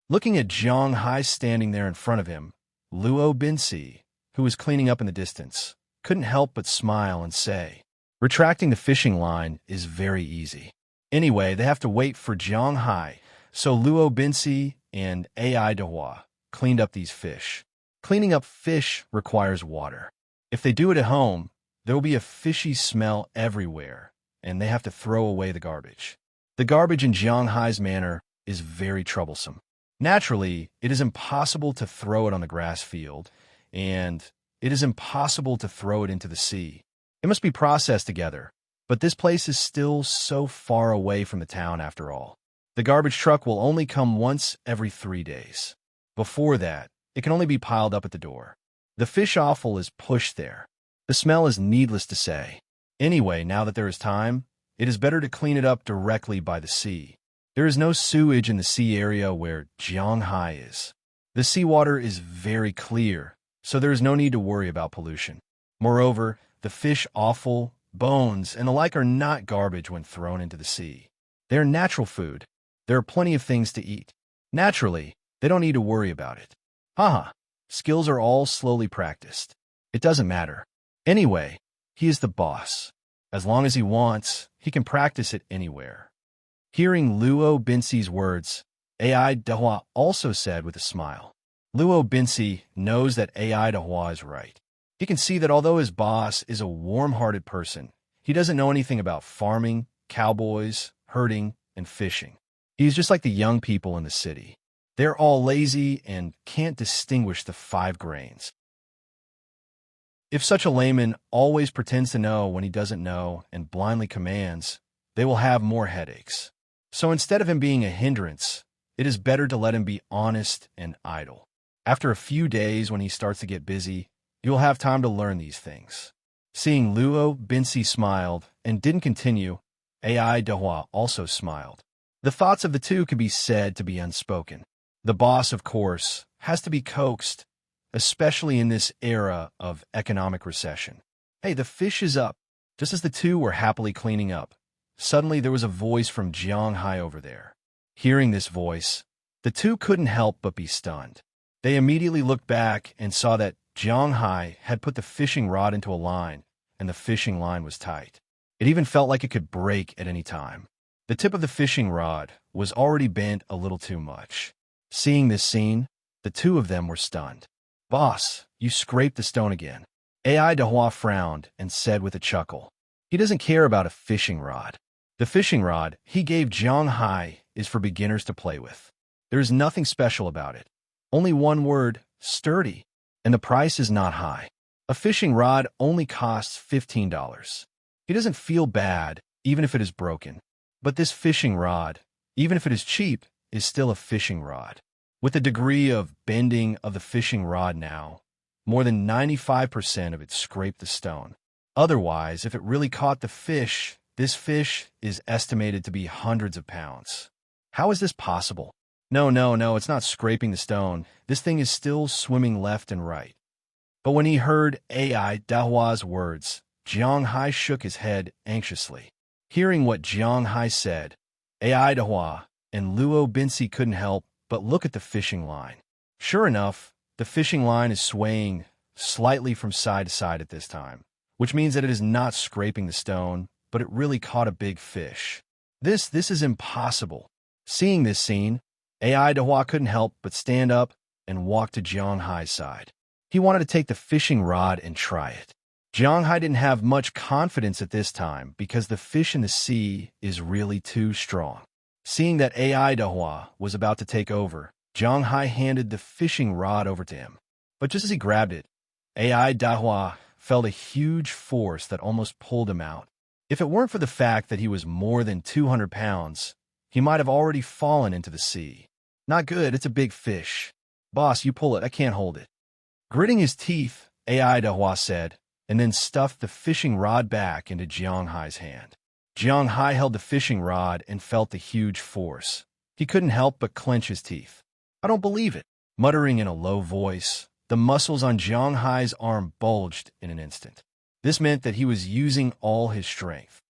Looking at Jianghai standing there in front of him, Luo Binsi, who was cleaning up in the distance, couldn't help but smile and say, retracting the fishing line is very easy. Anyway, they have to wait for Jianghai, so Luo Binsi and AI Dehua cleaned up these fish. Cleaning up fish requires water. If they do it at home, there will be a fishy smell everywhere, and they have to throw away the garbage. The garbage in Jianghai's manor is very troublesome. Naturally, it is impossible to throw it on the grass field, and it is impossible to throw it into the sea. It must be processed together, but this place is still so far away from the town after all. The garbage truck will only come once every 3 days. Before that, it can only be piled up at the door. The fish offal is pushed there. The smell is needless to say. Anyway, now that there is time, it is better to clean it up directly by the sea. There is no sewage in the sea area where Jianghai is. The seawater is very clear, so there is no need to worry about pollution. Moreover, the fish offal, bones, and the like are not garbage when thrown into the sea. They are natural food. There are plenty of things to eat. Naturally, they don't need to worry about it. Haha, skills are all slowly practiced. It doesn't matter. Anyway, he is the boss. As long as he wants, he can practice it anywhere. Hearing Luo Binsi's words, AI Dehua also said with a smile. Luo Binsi knows that AI Dehua is right. He can see that although his boss is a warm-hearted person, he doesn't know anything about farming, cowboys, herding, and fishing. He is just like the young people in the city. They're all lazy and can't distinguish the 5 grains. If such a layman always pretends to know when he doesn't know and blindly commands, they will have more headaches. So instead of him being a hindrance, it is better to let him be honest and idle. After a few days when he starts to get busy, you will have time to learn these things. Seeing Luo Binsi smiled and didn't continue, AI Dehua also smiled. The thoughts of the two could be said to be unspoken. The boss, of course, has to be coaxed, especially in this era of economic recession. Hey, the fish is up. Just as the two were happily cleaning up, suddenly there was a voice from Jianghai over there. Hearing this voice, the two couldn't help but be stunned. They immediately looked back and saw that Jiang Hai had put the fishing rod into a line, and the fishing line was tight. It even felt like it could break at any time. The tip of the fishing rod was already bent a little too much. Seeing this scene, the two of them were stunned. "Boss, you scraped the stone again." AI Dahua frowned and said with a chuckle, "He doesn't care about a fishing rod. The fishing rod he gave Jiang Hai is for beginners to play with. There is nothing special about it. Only one word, sturdy, and the price is not high. A fishing rod only costs $15. He doesn't feel bad, even if it is broken. But this fishing rod, even if it is cheap, is still a fishing rod. With the degree of bending of the fishing rod now, more than 95% of it scraped the stone. Otherwise, if it really caught the fish, this fish is estimated to be hundreds of pounds. How is this possible? No, it's not scraping the stone. This thing is still swimming left and right." But when he heard AI Dahua's words, Jiang Hai shook his head anxiously. Hearing what Jiang Hai said, AI Dahua and Luo Binsi couldn't help but look at the fishing line. Sure enough, the fishing line is swaying slightly from side to side at this time, which means that it is not scraping the stone, but it really caught a big fish. This is impossible. Seeing this scene, AI Dahua couldn't help but stand up and walk to Jiang Hai's side. He wanted to take the fishing rod and try it. Jiang Hai didn't have much confidence at this time because the fish in the sea is really too strong. Seeing that AI Dahua was about to take over, Jiang Hai handed the fishing rod over to him. But just as he grabbed it, AI Dahua felt a huge force that almost pulled him out. If it weren't for the fact that he was more than 200 pounds, he might have already fallen into the sea. "Not good, it's a big fish. Boss, you pull it, I can't hold it." Gritting his teeth, AI Dahua said, and then stuffed the fishing rod back into Jiang Hai's hand. Jiang Hai held the fishing rod and felt the huge force. He couldn't help but clench his teeth. "I don't believe it." Muttering in a low voice, the muscles on Jiang Hai's arm bulged in an instant. This meant that he was using all his strength.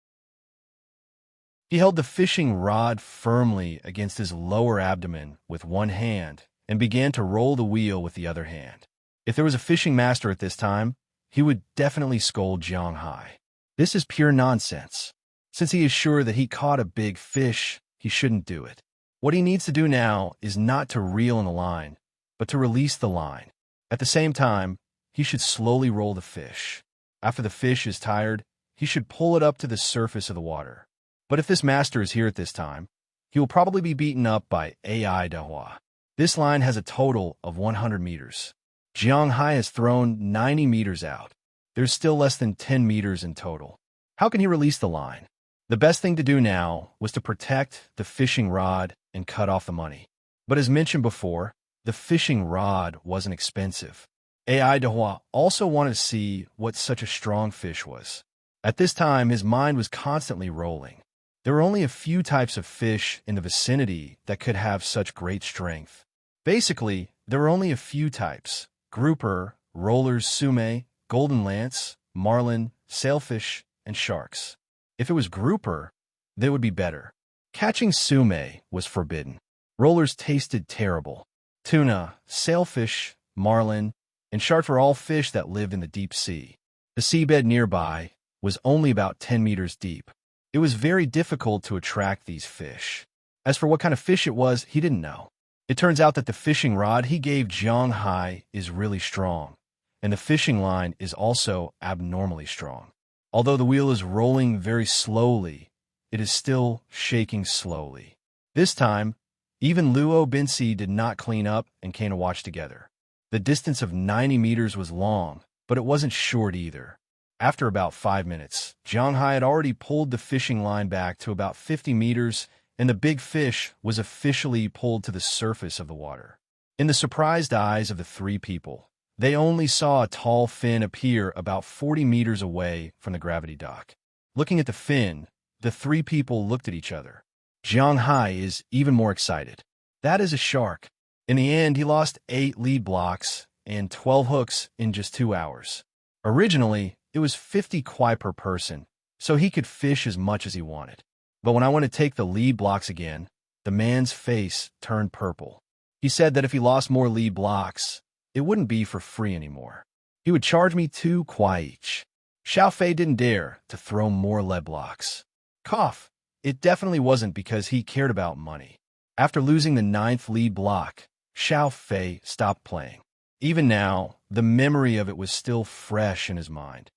He held the fishing rod firmly against his lower abdomen with one hand and began to roll the wheel with the other hand. If there was a fishing master at this time, he would definitely scold Jiang Hai. This is pure nonsense. Since he is sure that he caught a big fish, he shouldn't do it. What he needs to do now is not to reel in the line, but to release the line. At the same time, he should slowly roll the fish. After the fish is tired, he should pull it up to the surface of the water. But if this master is here at this time, he will probably be beaten up by AI Dahua. This line has a total of 100 meters. Jiang Hai has thrown 90 meters out. There's still less than 10 meters in total. How can he release the line? The best thing to do now was to protect the fishing rod and cut off the money. But as mentioned before, the fishing rod wasn't expensive. AI Dahua also wanted to see what such a strong fish was. At this time, his mind was constantly rolling. There were only a few types of fish in the vicinity that could have such great strength. Basically, there were only a few types: grouper, rollers, sume, golden lance, marlin, sailfish, and sharks. If it was grouper, they would be better. Catching sume was forbidden. Rollers tasted terrible. Tuna, sailfish, marlin, and shark were all fish that lived in the deep sea. The seabed nearby was only about 10 meters deep. It was very difficult to attract these fish. As for what kind of fish it was, he didn't know. It turns out that the fishing rod he gave Jiang Hai is really strong, and the fishing line is also abnormally strong. Although the wheel is rolling very slowly, it is still shaking slowly. This time, even Luo Binsi did not clean up and came to watch together. The distance of 90 meters was long, but it wasn't short either. After about 5 minutes, Jiang Hai had already pulled the fishing line back to about 50 meters, and the big fish was officially pulled to the surface of the water. In the surprised eyes of the three people, they only saw a tall fin appear about 40 meters away from the gravity dock. Looking at the fin, the three people looked at each other. Jiang Hai is even more excited. That is a shark. In the end, he lost 8 lead blocks and 12 hooks in just 2 hours. Originally, it was 50 kwai per person, so he could fish as much as he wanted. But when I went to take the lead blocks again, the man's face turned purple. He said that if he lost more lead blocks, it wouldn't be for free anymore. He would charge me 2 kwai each. Xiao Fei didn't dare to throw more lead blocks. Cough. It definitely wasn't because he cared about money. After losing the 9th lead block, Xiao Fei stopped playing. Even now, the memory of it was still fresh in his mind.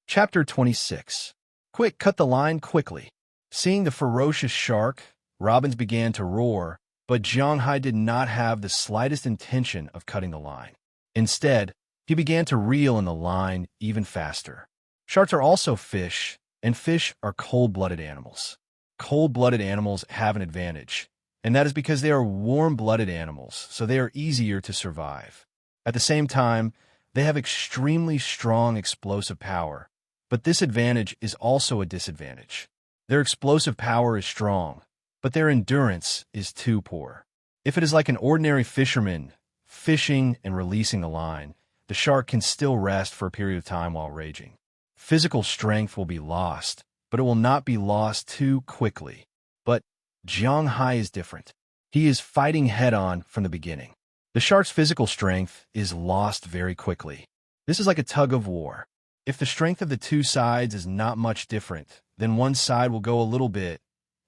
Chapter 26. Quick, cut the line quickly. Seeing the ferocious shark, Robbins began to roar, but Jiang Hai did not have the slightest intention of cutting the line. Instead, he began to reel in the line even faster. Sharks are also fish, and fish are cold-blooded animals. Cold-blooded animals have an advantage, and that is because they are warm-blooded animals, so they are easier to survive. At the same time, they have extremely strong explosive power, but this advantage is also a disadvantage. Their explosive power is strong, but their endurance is too poor. If it is like an ordinary fisherman fishing and releasing the line, the shark can still rest for a period of time while raging. Physical strength will be lost, but it will not be lost too quickly. But Jiang Hai is different. He is fighting head-on from the beginning. The shark's physical strength is lost very quickly. This is like a tug of war. If the strength of the two sides is not much different, then one side will go a little bit,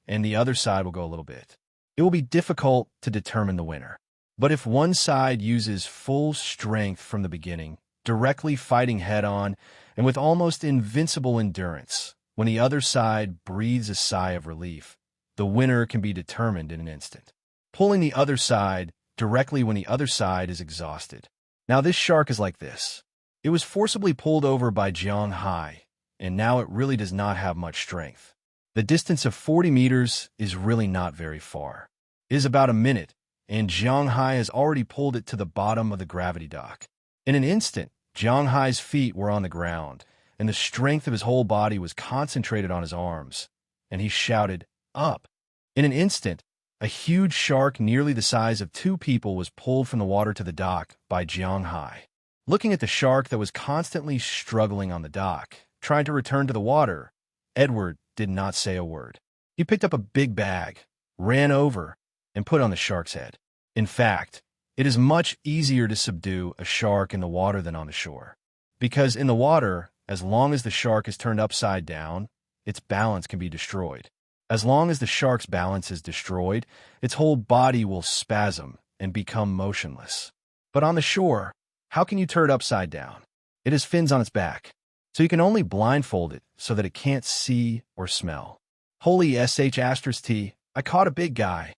and the other side will go a little bit. It will be difficult to determine the winner. But if one side uses full strength from the beginning, directly fighting head-on, and with almost invincible endurance, when the other side breathes a sigh of relief, the winner can be determined in an instant. Pulling the other side directly when the other side is exhausted. Now this shark is like this. It was forcibly pulled over by Jiang Hai, and now it really does not have much strength. The distance of 40 meters is really not very far. It is about a minute, and Jiang Hai has already pulled it to the bottom of the gravity dock. In an instant, Jiang Hai's feet were on the ground, and the strength of his whole body was concentrated on his arms, and he shouted, "Up!" In an instant, a huge shark nearly the size of 2 people was pulled from the water to the dock by Jiang Hai. Looking at the shark that was constantly struggling on the dock, trying to return to the water, Edward did not say a word. He picked up a big bag, ran over, and put on the shark's head. In fact, it is much easier to subdue a shark in the water than on the shore. Because in the water, as long as the shark is turned upside down, its balance can be destroyed. As long as the shark's balance is destroyed, its whole body will spasm and become motionless. But on the shore, how can you turn it upside down? It has fins on its back, so you can only blindfold it so that it can't see or smell. Holy sh*t, I caught a big guy.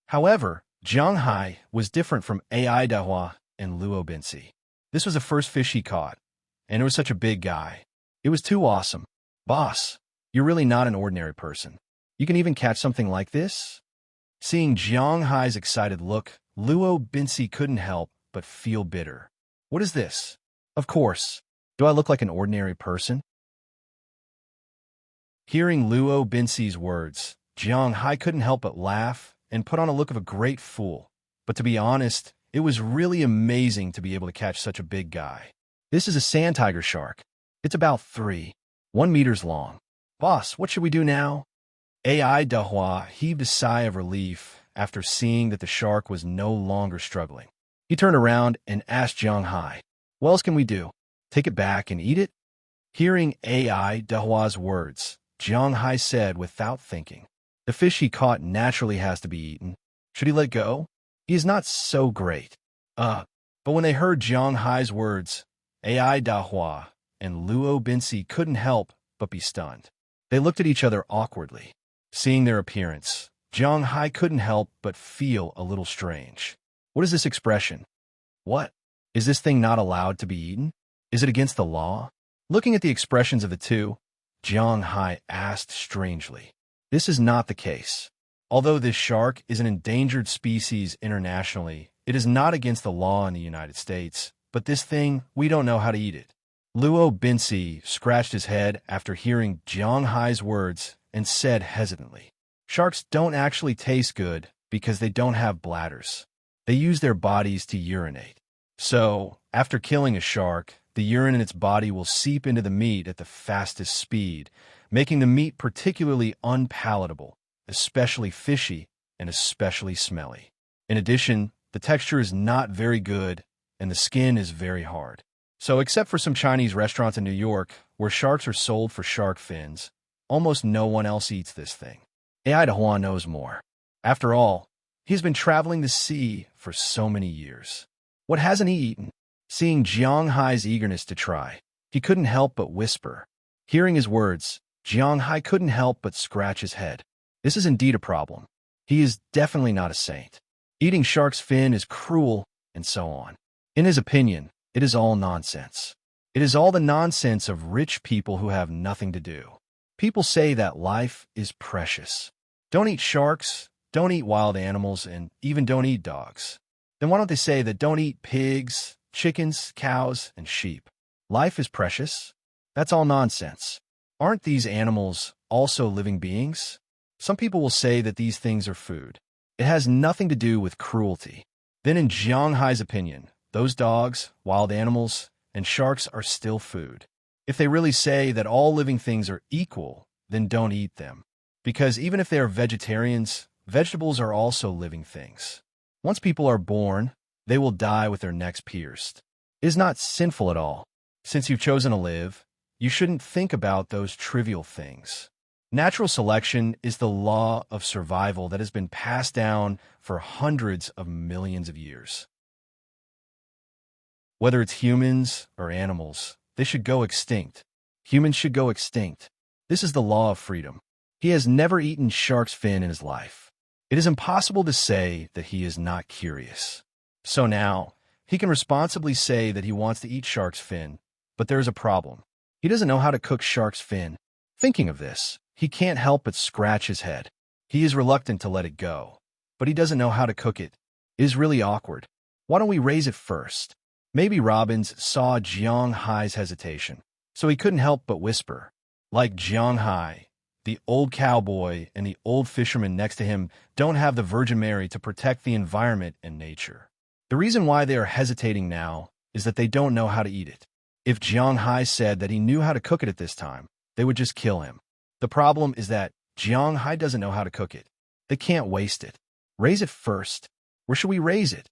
However, Jiang Hai was different from Ai Dahua and Luo Binci. This was the first fish he caught, and it was such a big guy. It was too awesome. Boss, you're really not an ordinary person. You can even catch something like this? Seeing Jiang Hai's excited look, Luo Binci couldn't help but feel bitter. What is this? Of course. Do I look like an ordinary person? Hearing Luo Binci's words, Jiang Hai couldn't help but laugh and put on a look of a great fool. But to be honest, it was really amazing to be able to catch such a big guy. This is a sand tiger shark. It's about 1 meters long. Boss, what should we do now? Ai Dahua heaved a sigh of relief after seeing that the shark was no longer struggling. He turned around and asked Jiang Hai, "What else can we do? Take it back and eat it?" Hearing Ai Dahua's words, Jiang Hai said without thinking, "The fish he caught naturally has to be eaten. Should he let go? He is not so great." But when they heard Jiang Hai's words, Ai Dahua and Luo Binci couldn't help but be stunned. They looked at each other awkwardly. Seeing their appearance, Jiang Hai couldn't help but feel a little strange. What is this expression? What? Is this thing not allowed to be eaten? Is it against the law? Looking at the expressions of the two, Jiang Hai asked strangely. This is not the case. Although this shark is an endangered species internationally, it is not against the law in the United States, but this thing, we don't know how to eat it. Luo Binci scratched his head after hearing Jiang Hai's words and said hesitantly, "Sharks don't actually taste good because they don't have bladders. They use their bodies to urinate. So, after killing a shark, the urine in its body will seep into the meat at the fastest speed, making the meat particularly unpalatable, especially fishy and especially smelly. In addition, the texture is not very good and the skin is very hard. So except for some Chinese restaurants in New York where sharks are sold for shark fins, almost no one else eats this thing. AI Dahua knows more. After all, he's been traveling the sea for so many years. What hasn't he eaten? Seeing Jiang Hai's eagerness to try, he couldn't help but whisper. Hearing his words, Jiang Hai couldn't help but scratch his head. This is indeed a problem. He is definitely not a saint. Eating shark's fin is cruel, and so on. In his opinion, it is all nonsense. It is all the nonsense of rich people who have nothing to do. People say that life is precious. Don't eat sharks, don't eat wild animals, and even don't eat dogs. Then why don't they say that don't eat pigs, chickens, cows, and sheep? Life is precious? That's all nonsense. Aren't these animals also living beings? Some people will say that these things are food. It has nothing to do with cruelty. Then in Jiang Hai's opinion, those dogs, wild animals, and sharks are still food. If they really say that all living things are equal, then don't eat them. Because even if they are vegetarians, vegetables are also living things. Once people are born, they will die with their necks pierced. It is not sinful at all. Since you've chosen to live, you shouldn't think about those trivial things. Natural selection is the law of survival that has been passed down for hundreds of millions of years. Whether it's humans or animals, they should go extinct. Humans should go extinct. This is the law of freedom. He has never eaten shark's fin in his life. It is impossible to say that he is not curious. So now, he can responsibly say that he wants to eat shark's fin, but there is a problem. He doesn't know how to cook shark's fin. Thinking of this, he can't help but scratch his head. He is reluctant to let it go, but he doesn't know how to cook it. It is really awkward. Why don't we raise it first? Maybe Robbins saw Jiang Hai's hesitation, so he couldn't help but whisper. Like Jiang Hai, the old cowboy and the old fisherman next to him don't have the Virgin Mary to protect the environment and nature. The reason why they are hesitating now is that they don't know how to eat it. If Jiang Hai said that he knew how to cook it at this time, they would just kill him. The problem is that Jiang Hai doesn't know how to cook it. They can't waste it. Raise it first. Where should we raise it?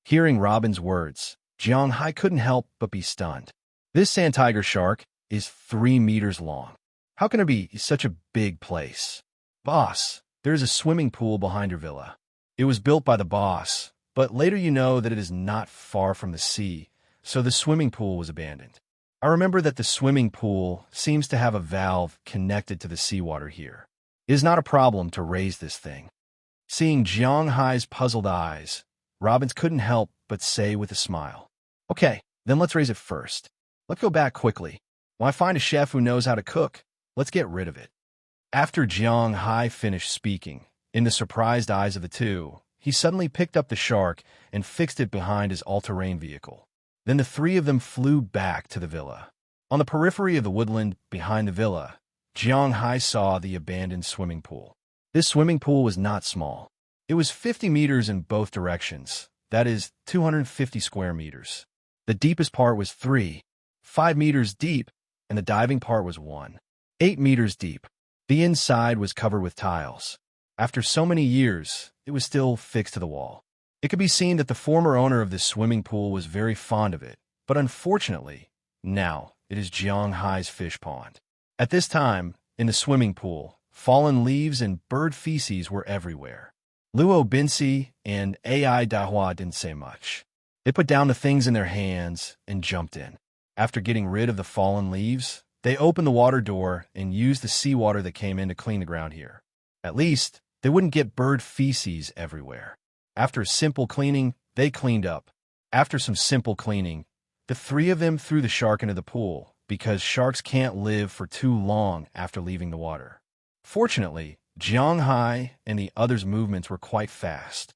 Hearing Robin's words, Jiang Hai couldn't help but be stunned. This sand tiger shark is 3 meters long. How can it be such a big place? Boss, there's a swimming pool behind your villa. It was built by the boss, but later you know that it is not far from the sea, so the swimming pool was abandoned. I remember that the swimming pool seems to have a valve connected to the seawater here. It is not a problem to raise this thing. Seeing Jiang Hai's puzzled eyes, Robbins couldn't help but say with a smile, Okay, then let's raise it first. Let's go back quickly. When I find a chef who knows how to cook, let's get rid of it. After Jiang Hai finished speaking, in the surprised eyes of the two, he suddenly picked up the shark and fixed it behind his all-terrain vehicle. Then the three of them flew back to the villa. On the periphery of the woodland behind the villa, Jiang Hai saw the abandoned swimming pool. This swimming pool was not small. It was 50 meters in both directions, that is, 250 square meters. The deepest part was 5 meters deep, and the diving part was 8 meters deep. The inside was covered with tiles. After so many years, it was still fixed to the wall. It could be seen that the former owner of this swimming pool was very fond of it, but unfortunately, now it is Jiang Hai's fish pond. At this time, in the swimming pool, fallen leaves and bird feces were everywhere. Luo Binsi and AI Dahua didn't say much. They put down the things in their hands and jumped in. After getting rid of the fallen leaves, they opened the water door and used the seawater that came in to clean the ground here. At least, they wouldn't get bird feces everywhere. After a simple cleaning, they cleaned up. After some simple cleaning, the three of them threw the shark into the pool because sharks can't live for too long after leaving the water. Fortunately, Jiang Hai and the others' movements were quite fast.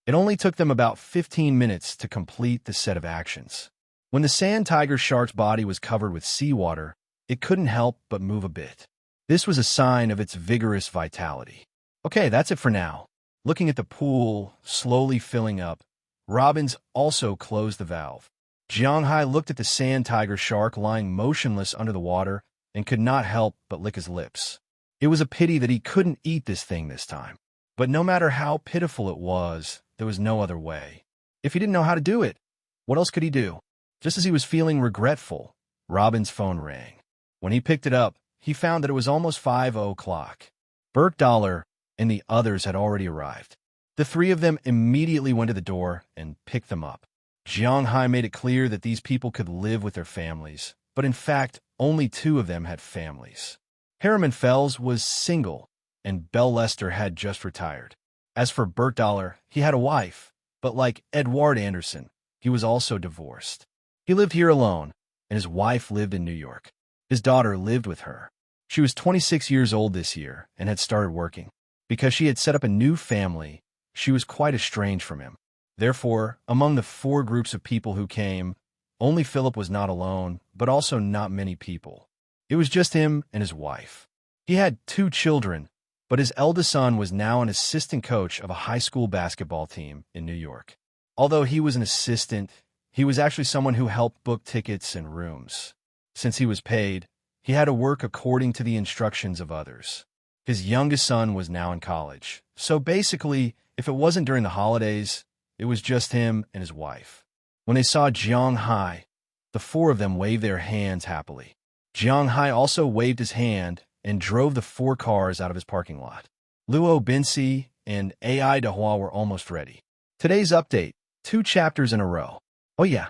It only took them about 15 minutes to complete the set of actions. When the sand tiger shark's body was covered with seawater, it couldn't help but move a bit. This was a sign of its vigorous vitality. Okay, that's it for now. Looking at the pool slowly filling up, Robbins also closed the valve. Jiang Hai looked at the sand tiger shark lying motionless under the water and could not help but lick his lips. It was a pity that he couldn't eat this thing this time. But no matter how pitiful it was, there was no other way. If he didn't know how to do it, what else could he do? Just as he was feeling regretful, Robin's phone rang. When he picked it up, he found that it was almost 5 o'clock. Bert Dollar and the others had already arrived. The three of them immediately went to the door and picked them up. Jiang Hai made it clear that these people could live with their families, but in fact, only two of them had families. Harriman Fells was single, and Belle Lester had just retired. As for Bert Dollar, he had a wife, but like Edward Anderson, he was also divorced. He lived here alone, and his wife lived in New York. His daughter lived with her. She was 26 years old this year and had started working. Because she had set up a new family, she was quite estranged from him. Therefore, among the four groups of people who came, only Philip was not alone, but also not many people. It was just him and his wife. He had 2 children, but his eldest son was now an assistant coach of a high school basketball team in New York. Although he was an assistant, he was actually someone who helped book tickets and rooms. Since he was paid, he had to work according to the instructions of others. His youngest son was now in college, so basically, if it wasn't during the holidays, it was just him and his wife. When they saw Jiang Hai, the 4 of them waved their hands happily. Jiang Hai also waved his hand and drove the 4 cars out of his parking lot. Luo Binsi and AI Dahua were almost ready. Today's update, 2 chapters in a row. Oh yeah.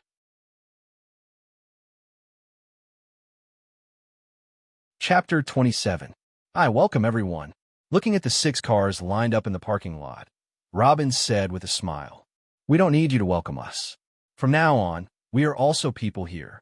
Chapter 27. Hi, welcome everyone. Looking at the 6 cars lined up in the parking lot, Robin said with a smile, "We don't need you to welcome us. From now on, we are also people here."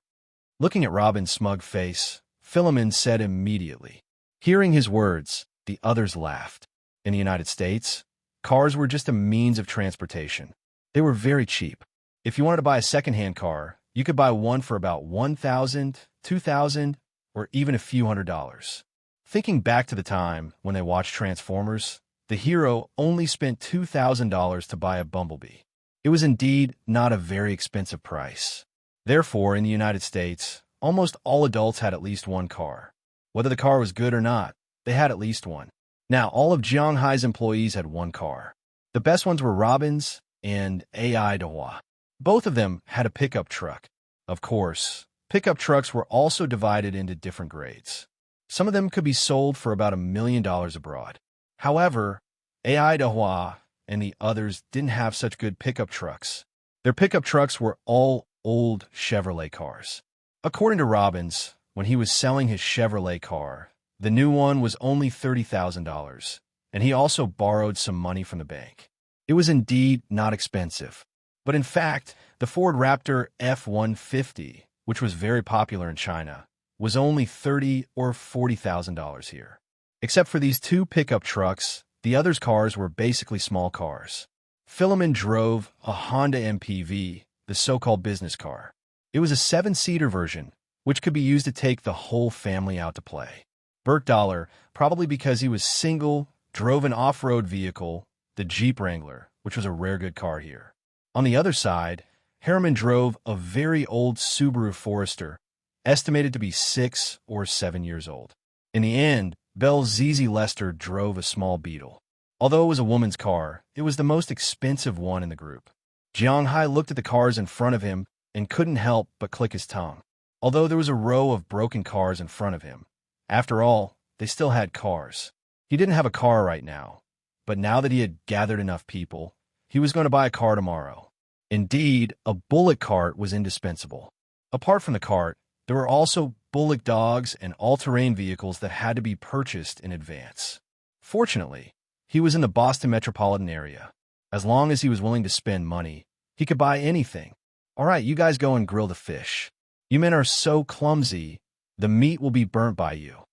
Looking at Robin's smug face, Philemon said immediately. Hearing his words, the others laughed. In the United States, cars were just a means of transportation. They were very cheap. If you wanted to buy a second-hand car, you could buy one for about $1,000, $2,000, or even a few $100s. Thinking back to the time when they watched Transformers, the hero only spent $2,000 to buy a Bumblebee. It was indeed not a very expensive price. Therefore, in the United States, almost all adults had at least one car. Whether the car was good or not, they had at least one. Now, all of Jiang Hai's employees had one car. The best ones were Robin's and AI Dahua. Both of them had a pickup truck. Of course, pickup trucks were also divided into different grades. Some of them could be sold for about $1 million abroad. However, AI Dahua and the others didn't have such good pickup trucks. Their pickup trucks were all old Chevrolet cars. According to Robbins, when he was selling his Chevrolet car, the new one was only $30,000, and he also borrowed some money from the bank. It was indeed not expensive. But in fact, the Ford Raptor F-150, which was very popular in China, was only $30,000 or $40,000 here. Except for these 2 pickup trucks, the others' cars were basically small cars. Philemon drove a Honda MPV, the so-called business car. It was a 7-seater version, which could be used to take the whole family out to play. Bert Dollar, probably because he was single, drove an off-road vehicle, the Jeep Wrangler, which was a rare good car here. On the other side, Harriman drove a very old Subaru Forester, estimated to be 6 or 7 years old. In the end, Belle Zizi Lester drove a small Beetle. Although it was a woman's car, it was the most expensive one in the group. Jiang Hai looked at the cars in front of him and couldn't help but click his tongue. Although there was a row of broken cars in front of him, after all, they still had cars. He didn't have a car right now, but now that he had gathered enough people, he was going to buy a car tomorrow. Indeed, a bullock cart was indispensable. Apart from the cart, there were also bullock dogs and all-terrain vehicles that had to be purchased in advance. Fortunately, he was in the Boston metropolitan area. As long as he was willing to spend money, he could buy anything. All right, you guys go and grill the fish. You men are so clumsy, the meat will be burnt by you.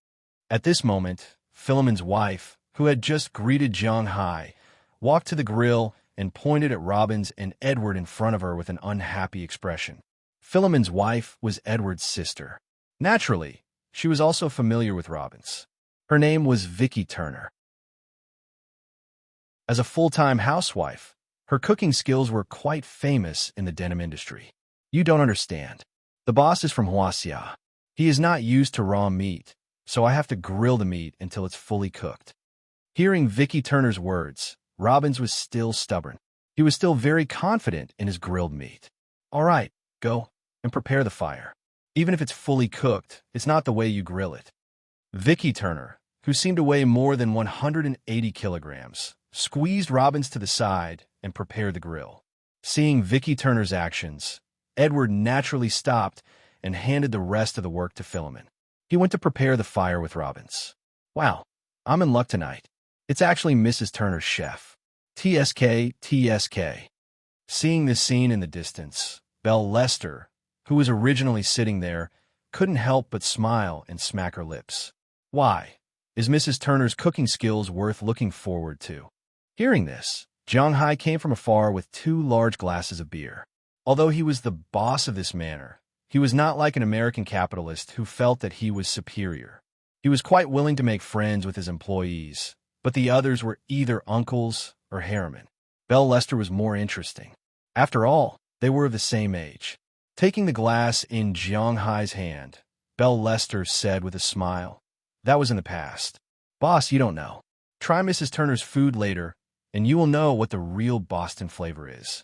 At this moment, Philemon's wife, who had just greeted Jiang Hai, walked to the grill and pointed at Robbins and Edward in front of her with an unhappy expression. Philemon's wife was Edward's sister. Naturally, she was also familiar with Robbins. Her name was Vicky Turner. As a full-time housewife, her cooking skills were quite famous in the denim industry. You don't understand. The boss is from Huaxia. He is not used to raw meat, so I have to grill the meat until it's fully cooked. Hearing Vicky Turner's words, Robbins was still stubborn. He was still very confident in his grilled meat. All right, go and prepare the fire. Even if it's fully cooked, it's not the way you grill it. Vicky Turner, who seemed to weigh more than 180 kilograms, squeezed Robbins to the side and prepared the grill. Seeing Vicky Turner's actions, Edward naturally stopped and handed the rest of the work to Philemon. He went to prepare the fire with Robbins. Wow, I'm in luck tonight. It's actually Mrs. Turner's chef. TSK, TSK. Seeing this scene in the distance, Belle Lester, who was originally sitting there, couldn't help but smile and smack her lips. Why? Is Mrs. Turner's cooking skills worth looking forward to? Hearing this, Jiang Hai came from afar with 2 large glasses of beer. Although he was the boss of this manor, he was not like an American capitalist who felt that he was superior. He was quite willing to make friends with his employees, but the others were either uncles or Harriman. Belle Lester was more interesting. After all, they were of the same age. Taking the glass in Jiang Hai's hand, Belle Lester said with a smile, "That was in the past. Boss, you don't know. Try Mrs. Turner's food later, and you will know what the real Boston flavor is."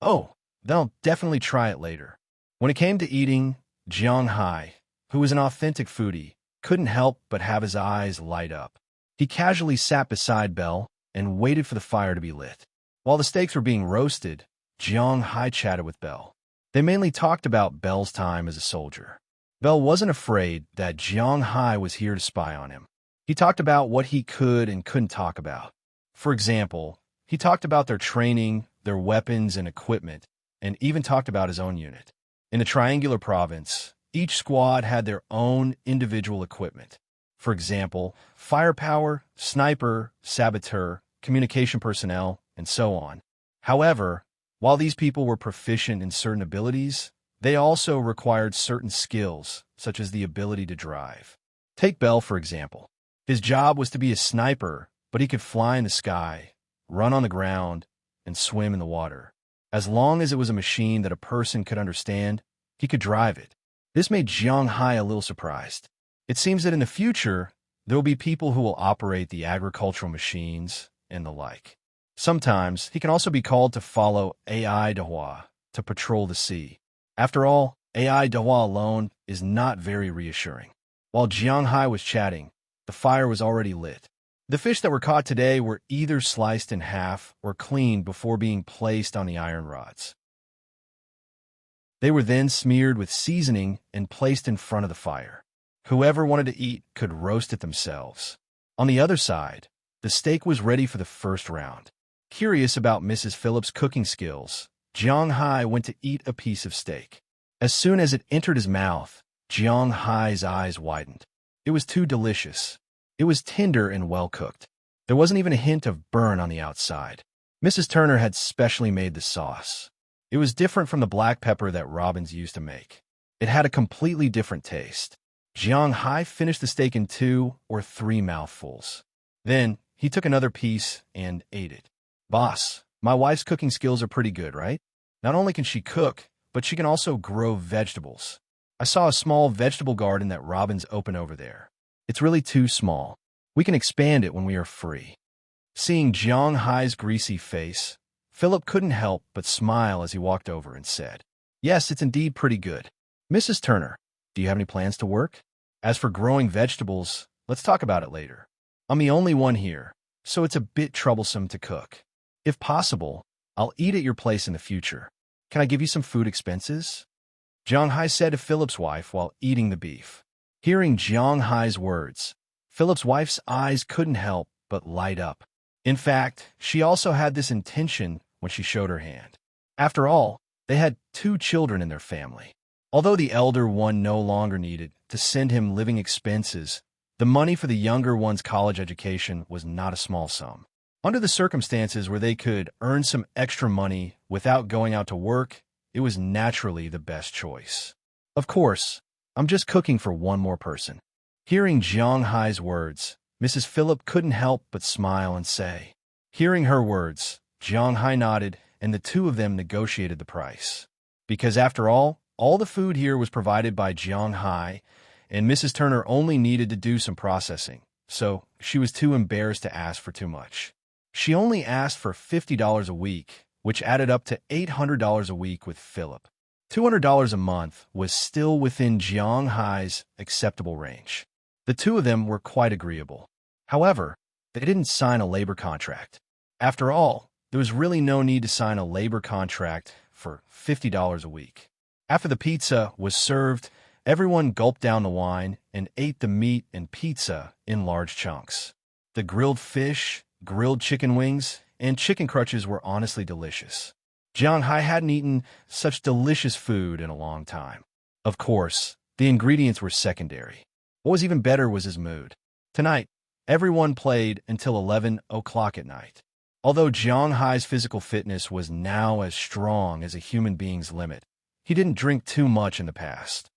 Oh, then I'll definitely try it later. When it came to eating, Jiang Hai, who was an authentic foodie, couldn't help but have his eyes light up. He casually sat beside Belle and waited for the fire to be lit. While the steaks were being roasted, Jiang Hai chatted with Belle. They mainly talked about Belle's time as a soldier. Belle wasn't afraid that Jiang Hai was here to spy on him. He talked about what he could and couldn't talk about. For example, he talked about their training, their weapons and equipment, and even talked about his own unit. In the Triangular Province, each squad had their own individual equipment. For example, firepower, sniper, saboteur, communication personnel, and so on. However, while these people were proficient in certain abilities, they also required certain skills, such as the ability to drive. Take Belle, for example. His job was to be a sniper, but he could fly in the sky, run on the ground, and swim in the water. As long as it was a machine that a person could understand, he could drive it. This made Jiang Hai a little surprised. It seems that in the future, there will be people who will operate the agricultural machines and the like. Sometimes, he can also be called to follow AI Dehua to patrol the sea. After all, AI Dehua alone is not very reassuring. While Jiang Hai was chatting, the fire was already lit. The fish that were caught today were either sliced in half or cleaned before being placed on the iron rods. They were then smeared with seasoning and placed in front of the fire. Whoever wanted to eat could roast it themselves. On the other side, the steak was ready for the first round. Curious about Mrs. Phillips' cooking skills, Jiang Hai went to eat a piece of steak. As soon as it entered his mouth, Jiang Hai's eyes widened. It was too delicious. It was tender and well-cooked. There wasn't even a hint of burn on the outside. Mrs. Turner had specially made the sauce. It was different from the black pepper that Robbins used to make. It had a completely different taste. Jiang Hai finished the steak in 2 or 3 mouthfuls. Then, he took another piece and ate it. Boss, my wife's cooking skills are pretty good, right? Not only can she cook, but she can also grow vegetables. I saw a small vegetable garden that Robbins opened over there. It's really too small. We can expand it when we are free. Seeing Jiang Hai's greasy face, Philip couldn't help but smile as he walked over and said, "Yes, it's indeed pretty good. Mrs. Turner, do you have any plans to work? As for growing vegetables, let's talk about it later. I'm the only one here, so it's a bit troublesome to cook. If possible, I'll eat at your place in the future. Can I give you some food expenses?" Jiang Hai said to Philip's wife while eating the beef. Hearing Jiang Hai's words, Philip's wife's eyes couldn't help but light up. In fact, she also had this intention when she showed her hand. After all, they had 2 children in their family. Although the elder one no longer needed to send him living expenses, the money for the younger one's college education was not a small sum. Under the circumstances where they could earn some extra money without going out to work, it was naturally the best choice. Of course, I'm just cooking for one more person. Hearing Jiang Hai's words, Mrs. Phillip couldn't help but smile and say. Hearing her words, Jiang Hai nodded, and the 2 of them negotiated the price. Because after all the food here was provided by Jiang Hai, and Mrs. Turner only needed to do some processing, so she was too embarrassed to ask for too much. She only asked for $50 a week, which added up to $800 a week with Philip. $200 a month was still within Jiang Hai's acceptable range. The two of them were quite agreeable. However, they didn't sign a labor contract. After all, there was really no need to sign a labor contract for $50 a week. After the pizza was served, everyone gulped down the wine and ate the meat and pizza in large chunks. The grilled fish, grilled chicken wings, and chicken crutches were honestly delicious. Jiang Hai hadn't eaten such delicious food in a long time. Of course, the ingredients were secondary. What was even better was his mood. Tonight, everyone played until 11 o'clock at night. Although Jiang Hai's physical fitness was now as strong as a human being's limit, he didn't drink too much in the past.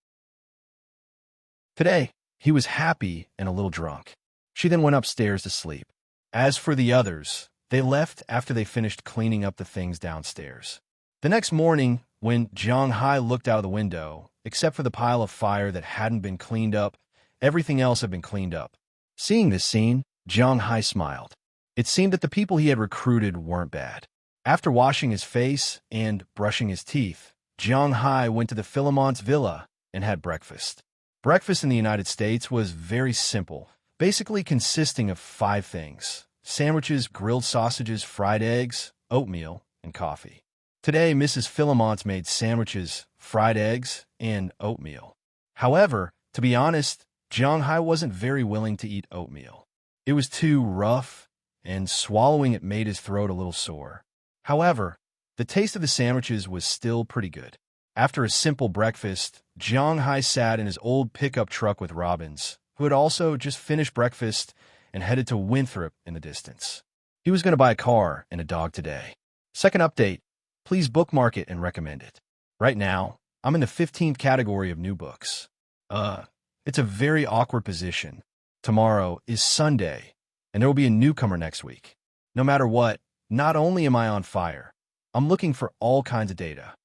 Today, he was happy and a little drunk. She then went upstairs to sleep. As for the others, they left after they finished cleaning up the things downstairs. The next morning, when Jiang Hai looked out of the window, except for the pile of fire that hadn't been cleaned up, everything else had been cleaned up. Seeing this scene, Jiang Hai smiled. It seemed that the people he had recruited weren't bad. After washing his face and brushing his teeth, Jiang Hai went to the Philemon's villa and had breakfast. Breakfast in the United States was very simple, basically consisting of 5 things: sandwiches, grilled sausages, fried eggs, oatmeal, and coffee. Today, Mrs. Philemon's made sandwiches, fried eggs, and oatmeal. However, to be honest, Jiang Hai wasn't very willing to eat oatmeal. It was too rough, and swallowing it made his throat a little sore. However, the taste of the sandwiches was still pretty good. After a simple breakfast, Jiang Hai sat in his old pickup truck with Robbins, who had also just finished breakfast and headed to Winthrop in the distance. He was going to buy a car and a dog today. Second update, please bookmark it and recommend it. Right now, I'm in the 15th category of new books. It's a very awkward position. Tomorrow is Sunday, and there will be a newcomer next week. No matter what, not only am I on fire, I'm looking for all kinds of data.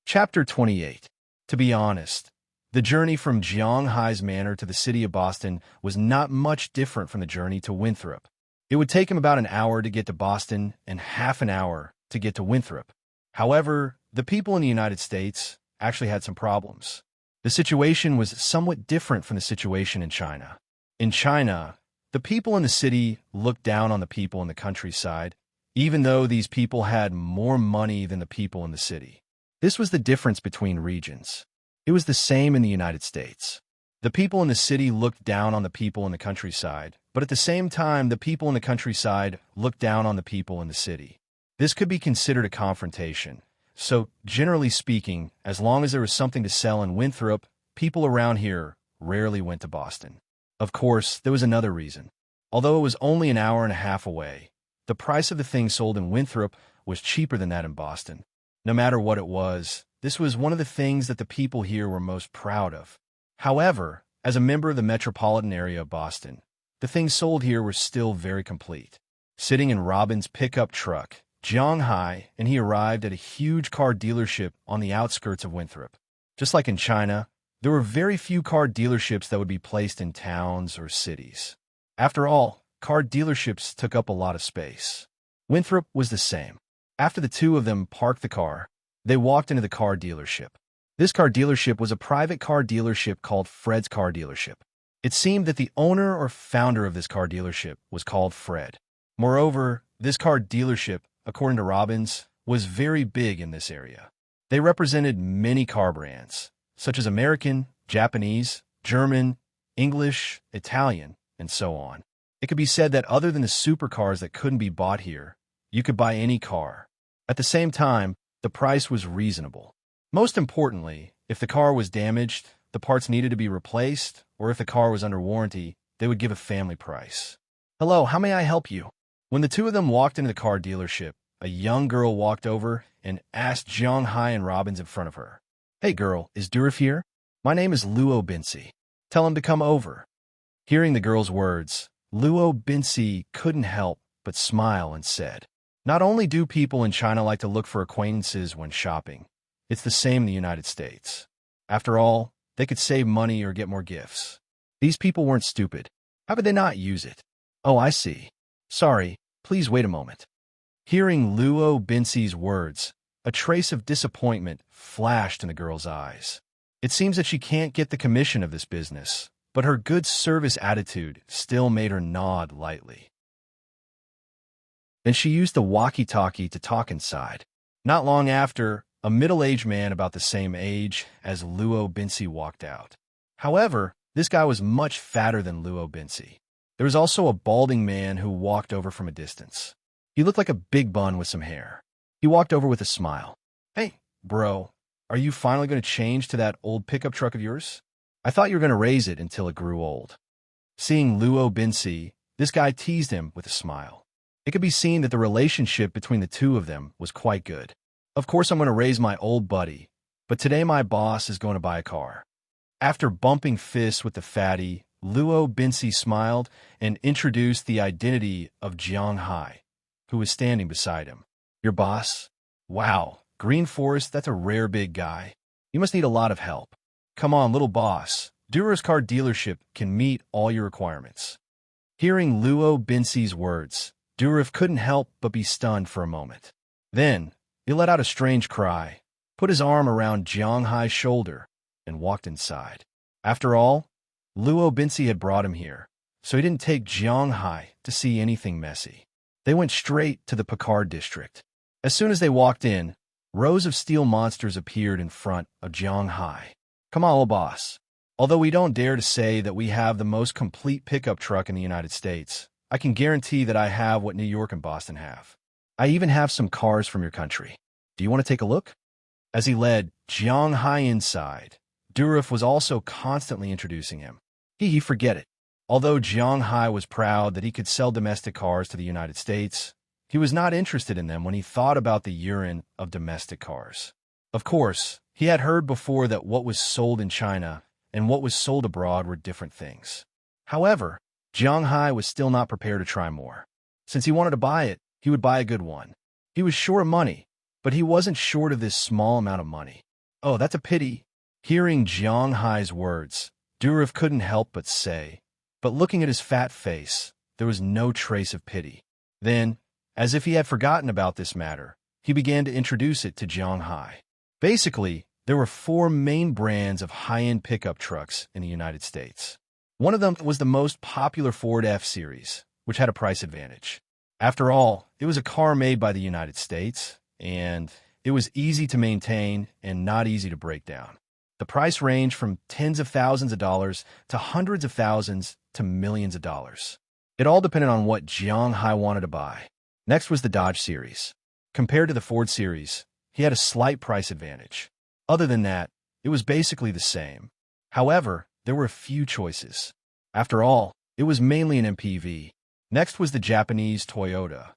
Chapter 28. To be honest, the journey from Jiang Hai's manor to the city of Boston was not much different from the journey to Winthrop. It would take him about an hour to get to Boston and half an hour to get to Winthrop. However, the people in the United States actually had some problems. The situation was somewhat different from the situation in China. In China, the people in the city looked down on the people in the countryside, even though these people had more money than the people in the city. This was the difference between regions. It was the same in the United States. The people in the city looked down on the people in the countryside, but at the same time, the people in the countryside looked down on the people in the city. This could be considered a confrontation. So, generally speaking, as long as there was something to sell in Winthrop, people around here rarely went to Boston. Of course, there was another reason. Although it was only an hour and a half away, the price of the things sold in Winthrop was cheaper than that in Boston. No matter what it was, this was one of the things that the people here were most proud of. However, as a member of the metropolitan area of Boston, the things sold here were still very complete. Sitting in Robin's pickup truck, Jiang Hai and he arrived at a huge car dealership on the outskirts of Winthrop. Just like in China, there were very few car dealerships that would be placed in towns or cities. After all, car dealerships took up a lot of space. Winthrop was the same. After the two of them parked the car, they walked into the car dealership. This car dealership was a private car dealership called Fred's Car Dealership. It seemed that the owner or founder of this car dealership was called Fred. Moreover, this car dealership, according to Robbins, was very big in this area. They represented many car brands, such as American, Japanese, German, English, Italian, and so on. It could be said that other than the supercars that couldn't be bought here, you could buy any car. At the same time, the price was reasonable. Most importantly, if the car was damaged, the parts needed to be replaced, or if the car was under warranty, they would give a family price. "Hello, how may I help you?" When the two of them walked into the car dealership, a young girl walked over and asked Jiang Hai and Robbins in front of her, "Hey girl, is Durif here? My name is Luo Binsi. Tell him to come over." Hearing the girl's words, Luo Binsi couldn't help but smile and said, "Not only do people in China like to look for acquaintances when shopping, It's the same in the United States. After all, they could save money or get more gifts. These people weren't stupid. How could they not use it? Oh, I see. Sorry, please wait a moment. Hearing Luo Binsi's words, a trace of disappointment flashed in the girl's eyes. It seems that she can't get the commission of this business, but her good service attitude still made her nod lightly. Then she used the walkie-talkie to talk inside. Not long after, a middle-aged man about the same age as Luo Binsi walked out. However, this guy was much fatter than Luo Binsi. There was also a balding man who walked over from a distance. He looked like a big bun with some hair. He walked over with a smile. Hey, bro, are you finally going to change to that old pickup truck of yours? I thought you were going to raise it until it grew old. Seeing Luo Binsi, this guy teased him with a smile. It could be seen that the relationship between the two of them was quite good. Of course, I'm going to raise my old buddy, but today my boss is going to buy a car. After bumping fists with the fatty, Luo Binsi smiled and introduced the identity of Jiang Hai, who was standing beside him. Your boss? Wow, Green Forest, that's a rare big guy. You must need a lot of help. Come on, little boss. Dura's car dealership can meet all your requirements. Hearing Luo Binsi's words, Durif couldn't help but be stunned for a moment. Then, he let out a strange cry, put his arm around Jiang Hai's shoulder, and walked inside. After all, Luo Binsi had brought him here, so he didn't take Jiang Hai to see anything messy. They went straight to the Picard district. As soon as they walked in, rows of steel monsters appeared in front of Jiang Hai. Come on, old boss. Although we don't dare to say that we have the most complete pickup truck in the United States, I can guarantee that I have what New York and Boston have. I even have some cars from your country. Do you want to take a look? As he led Jiang Hai inside, Durif was also constantly introducing him. Forget it. Although Jiang Hai was proud that he could sell domestic cars to the United States, he was not interested in them when he thought about the urine of domestic cars. Of course, he had heard before that what was sold in China and what was sold abroad were different things. However, Jiang Hai was still not prepared to try more. Since he wanted to buy it, he would buy a good one. He was short of money, but he wasn't short of this small amount of money. Oh, that's a pity. Hearing Jiang Hai's words, Durif couldn't help but say, but looking at his fat face, there was no trace of pity. Then, as if he had forgotten about this matter, he began to introduce it to Jiang Hai. Basically, there were 4 main brands of high-end pickup trucks in the United States. One of them was the most popular Ford F-Series, which had a price advantage. After all, it was a car made by the United States, and it was easy to maintain and not easy to break down. The price ranged from tens of thousands of dollars to hundreds of thousands to millions of dollars. It all depended on what Jiang Hai wanted to buy. Next was the Dodge series. Compared to the Ford series, he had a slight price advantage. Other than that, it was basically the same. However, there were a few choices. After all, it was mainly an MPV. Next was the Japanese Toyota.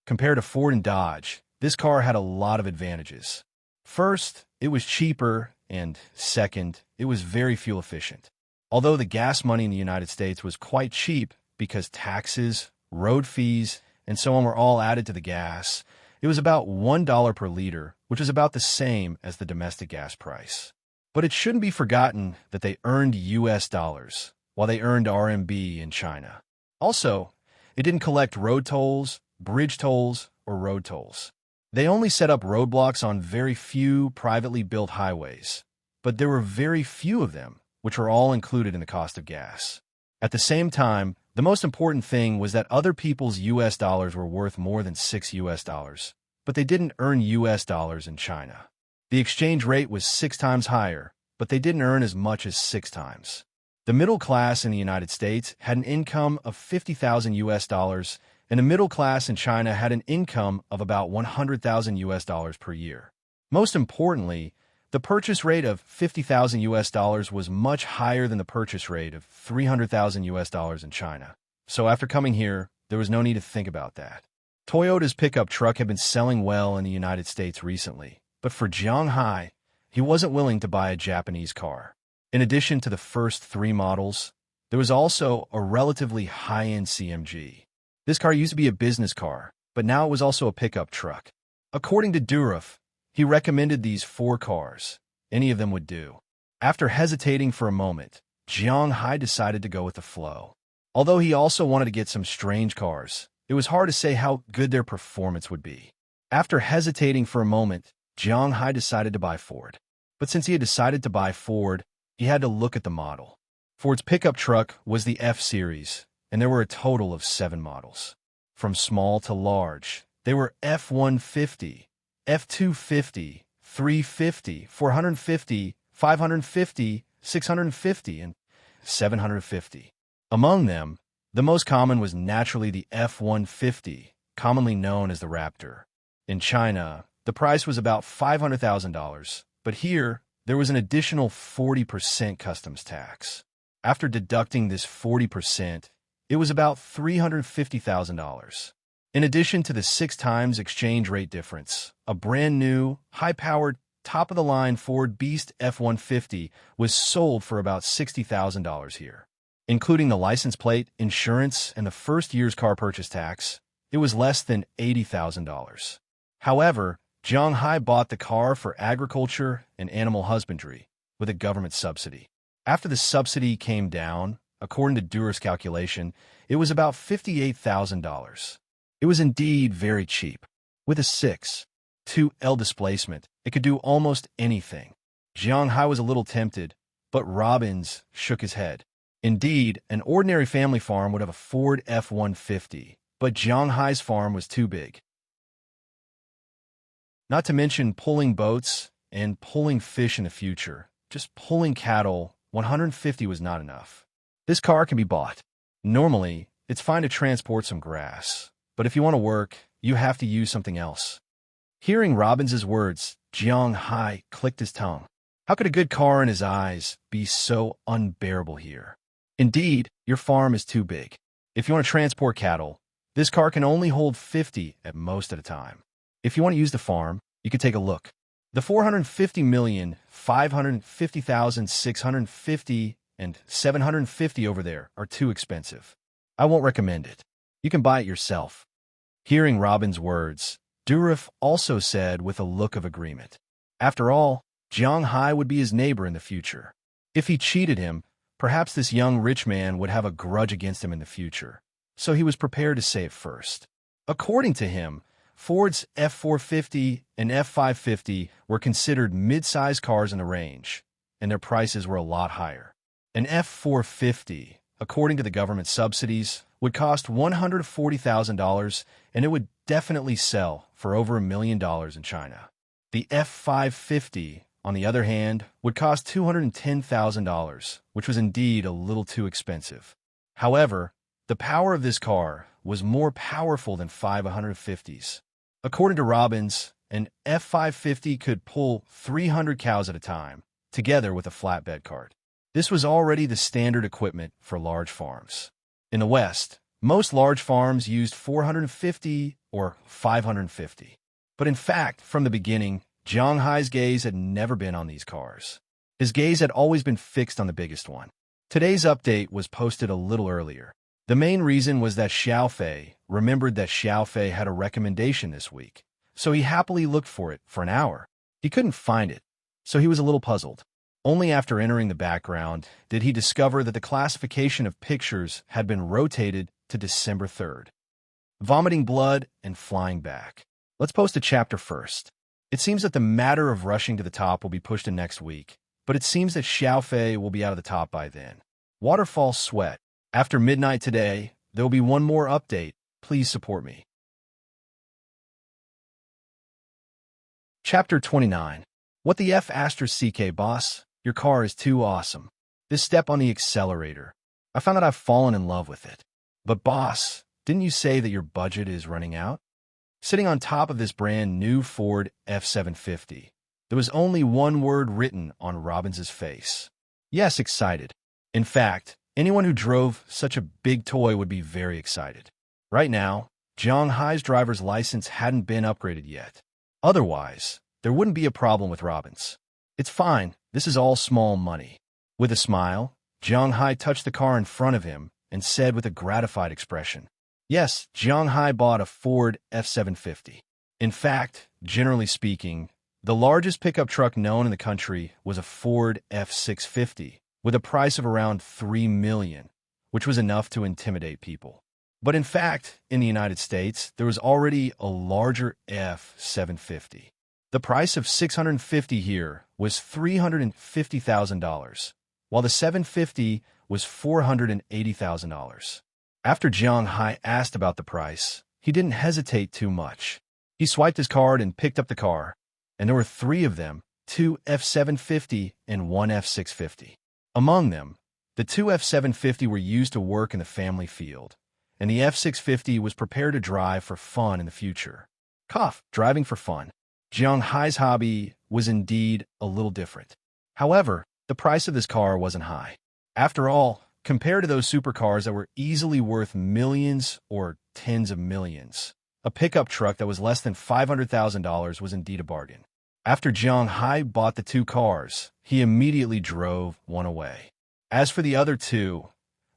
Compared to Ford and Dodge, this car had a lot of advantages. First, it was cheaper, and second, it was very fuel efficient. Although the gas money in the United States was quite cheap because taxes, road fees, and so on were all added to the gas, it was about $1 per liter, which was about the same as the domestic gas price. But it shouldn't be forgotten that they earned US dollars, while they earned RMB in China. Also, it didn't collect road tolls, bridge tolls, or road tolls. They only set up roadblocks on very few privately built highways, but there were very few of them, which were all included in the cost of gas. At the same time, the most important thing was that other people's US dollars were worth more than $6, but they didn't earn US dollars in China. The exchange rate was 6 times higher, but they didn't earn as much as 6 times. The middle class in the United States had an income of $50,000, and the middle class in China had an income of about $100,000 per year. Most importantly, the purchase rate of $50,000 was much higher than the purchase rate of $300,000 in China. So after coming here, there was no need to think about that. Toyota's pickup truck had been selling well in the United States recently, but for Jiang Hai, he wasn't willing to buy a Japanese car. In addition to the first 3 models, there was also a relatively high-end CMG. This car used to be a business car, but now it was also a pickup truck. According to Durif, He recommended these 4 cars. Any of them would do. After hesitating for a moment, Jiang Hai decided to go with the flow. Although he also wanted to get some strange cars, it was hard to say how good their performance would be. After hesitating for a moment, Jiang Hai decided to buy Ford. But since he had decided to buy Ford, he had to look at the model. Ford's pickup truck was the F-Series, and there were a total of 7 models. From small to large, they were F-150, F-250, 350, 450, 550, 650, and 750. Among them, the most common was naturally the F-150, commonly known as the Raptor. In China, the price was about $500,000, but here, there was an additional 40% customs tax. After deducting this 40%, it was about $350,000. In addition to the 6 times exchange rate difference, a brand new, high-powered, top-of-the-line Ford Beast F-150 was sold for about $60,000 here. Including the license plate, insurance, and the first year's car purchase tax, it was less than $80,000. However, Jiang Hai bought the car for agriculture and animal husbandry with a government subsidy. After the subsidy came down, according to Dura's calculation, it was about $58,000. It was indeed very cheap. With a 6.2L displacement, it could do almost anything. Jiang Hai was a little tempted, but Robbins shook his head. Indeed, an ordinary family farm would have a Ford F-150, but Jiang Hai's farm was too big. Not to mention pulling boats and pulling fish in the future. Just pulling cattle, 150 was not enough. This car can be bought. Normally, it's fine to transport some grass, but if you want to work, you have to use something else. Hearing Robbins's words, Jiang Hai clicked his tongue. How could a good car in his eyes be so unbearable here? Indeed, your farm is too big. If you want to transport cattle, this car can only hold 50 at most at a time. If you want to use the farm, you can take a look. The 450,550,650 and 750 over there are too expensive. I won't recommend it. You can buy it yourself. Hearing Robin's words, Durif also said with a look of agreement. After all, Jiang Hai would be his neighbor in the future. If he cheated him, perhaps this young rich man would have a grudge against him in the future, so he was prepared to say it first. According to him, Ford's F-450 and F-550 were considered mid-size cars in the range, and their prices were a lot higher. An F-450, according to the government subsidies, would cost $140,000, and it would definitely sell for over $1 million in China. The F-550, on the other hand, would cost $210,000, which was indeed a little too expensive. However, the power of this car was more powerful than 550s. According to Robbins, an F-550 could pull 300 cows at a time, together with a flatbed cart. This was already the standard equipment for large farms. In the West, most large farms used 450 or 550. But in fact, from the beginning, Jiang Hai's gaze had never been on these cars. His gaze had always been fixed on the biggest one. Today's update was posted a little earlier. The main reason was that Xiaofei remembered that Xiaofei had a recommendation this week, so he happily looked for it for an hour. He couldn't find it, so he was a little puzzled. Only after entering the background did he discover that the classification of pictures had been rotated to December 3rd. Vomiting blood and flying back. Let's post a chapter first. It seems that the matter of rushing to the top will be pushed to next week, but it seems that Xiaofei will be out of the top by then. Waterfall sweat. After midnight today, there will be one more update. Please support me. Chapter 29. What the F*** CK boss? Your car is too awesome. This step on the accelerator. I found that I've fallen in love with it. But boss, didn't you say that your budget is running out? Sitting on top of this brand new Ford F-750, there was only one word written on Robbins's face. Yes, excited. In fact, anyone who drove such a big toy would be very excited. Right now, Jiang Hai's driver's license hadn't been upgraded yet. Otherwise, there wouldn't be a problem with Robbins. It's fine, this is all small money. With a smile, Jiang Hai touched the car in front of him and said with a gratified expression, yes, Jiang Hai bought a Ford F-750. In fact, generally speaking, The largest pickup truck known in the country was a Ford F-650 with a price of around $3 million, which was enough to intimidate people. But in fact, in the United States, there was already a larger F-750. The price of $650 here was $350,000, while the 750 was $480,000. After Jiang Hai asked about the price, he didn't hesitate too much. He swiped his card and picked up the car, and there were three of them, two F-750 and one F-650. Among them, the two F-750 were used to work in the family field, and the F-650 was prepared to drive for fun in the future. Driving for fun. Jiang Hai's hobby was indeed a little different. However, the price of this car wasn't high. After all, compared to those supercars that were easily worth millions or tens of millions, a pickup truck that was less than $500,000 was indeed a bargain. After Jiang Hai bought the two cars, he immediately drove one away. As for the other two,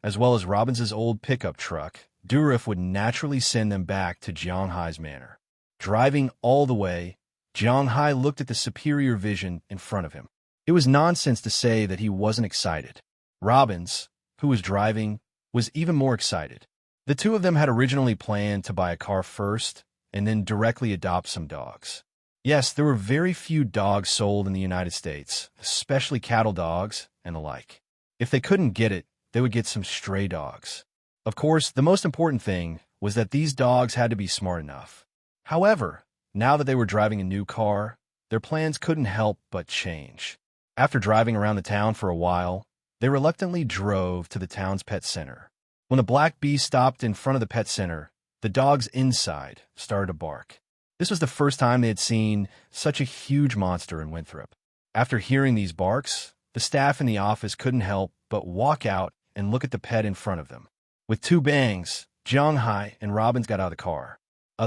as well as Robins's old pickup truck, Durif would naturally send them back to Jiang Hai's manor. Driving all the way, Jiang Hai looked at the superior vision in front of him. It was nonsense to say that he wasn't excited. Robbins, who was driving, was even more excited. The two of them had originally planned to buy a car first and then directly adopt some dogs. Yes, there were very few dogs sold in the United States, especially cattle dogs and the like. If they couldn't get it, they would get some stray dogs. Of course, the most important thing was that these dogs had to be smart enough. However, now that they were driving a new car, their plans couldn't help but change. After driving around the town for a while, they reluctantly drove to the town's pet center. When the black bee stopped in front of the pet center, the dogs inside started to bark. This was the first time they had seen such a huge monster in Winthrop. After hearing these barks, the staff in the office couldn't help but walk out and look at the pet in front of them. With two bangs, Jiang Hai and Robbins got out of the car.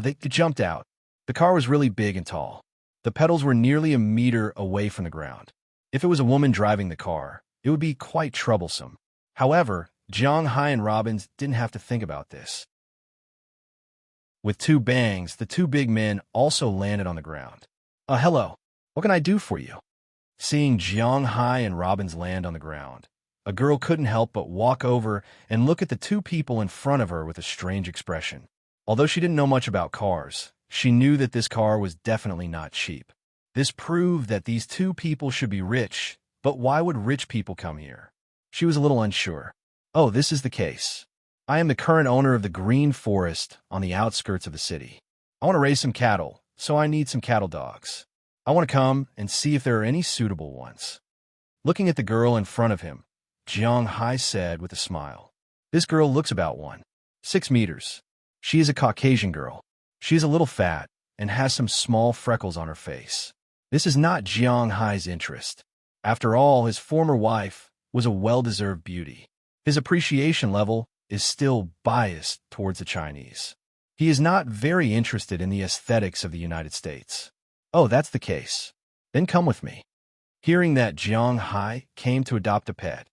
They jumped out. The car was really big and tall. The pedals were nearly a meter away from the ground. If it was a woman driving the car, it would be quite troublesome. However, Jiang Hai and Robbins didn't have to think about this. With two bangs, the two big men also landed on the ground. Hello. What can I do for you? Seeing Jiang Hai and Robbins land on the ground, a girl couldn't help but walk over and look at the two people in front of her with a strange expression. Although she didn't know much about cars, she knew that this car was definitely not cheap. This proved that these two people should be rich, but why would rich people come here? She was a little unsure. Oh, this is the case. I am the current owner of the green forest on the outskirts of the city. I want to raise some cattle, so I need some cattle dogs. I want to come and see if there are any suitable ones. Looking at the girl in front of him, Jiang Hai said with a smile, "This girl looks about 1.6 meters. She is a Caucasian girl. She is a little fat and has some small freckles on her face. This is not Jiang Hai's interest. After all, his former wife was a well-deserved beauty. His appreciation level is still biased towards the Chinese. He is not very interested in the aesthetics of the United States. Oh, that's the case. Then come with me." Hearing that Jiang Hai came to adopt a pet,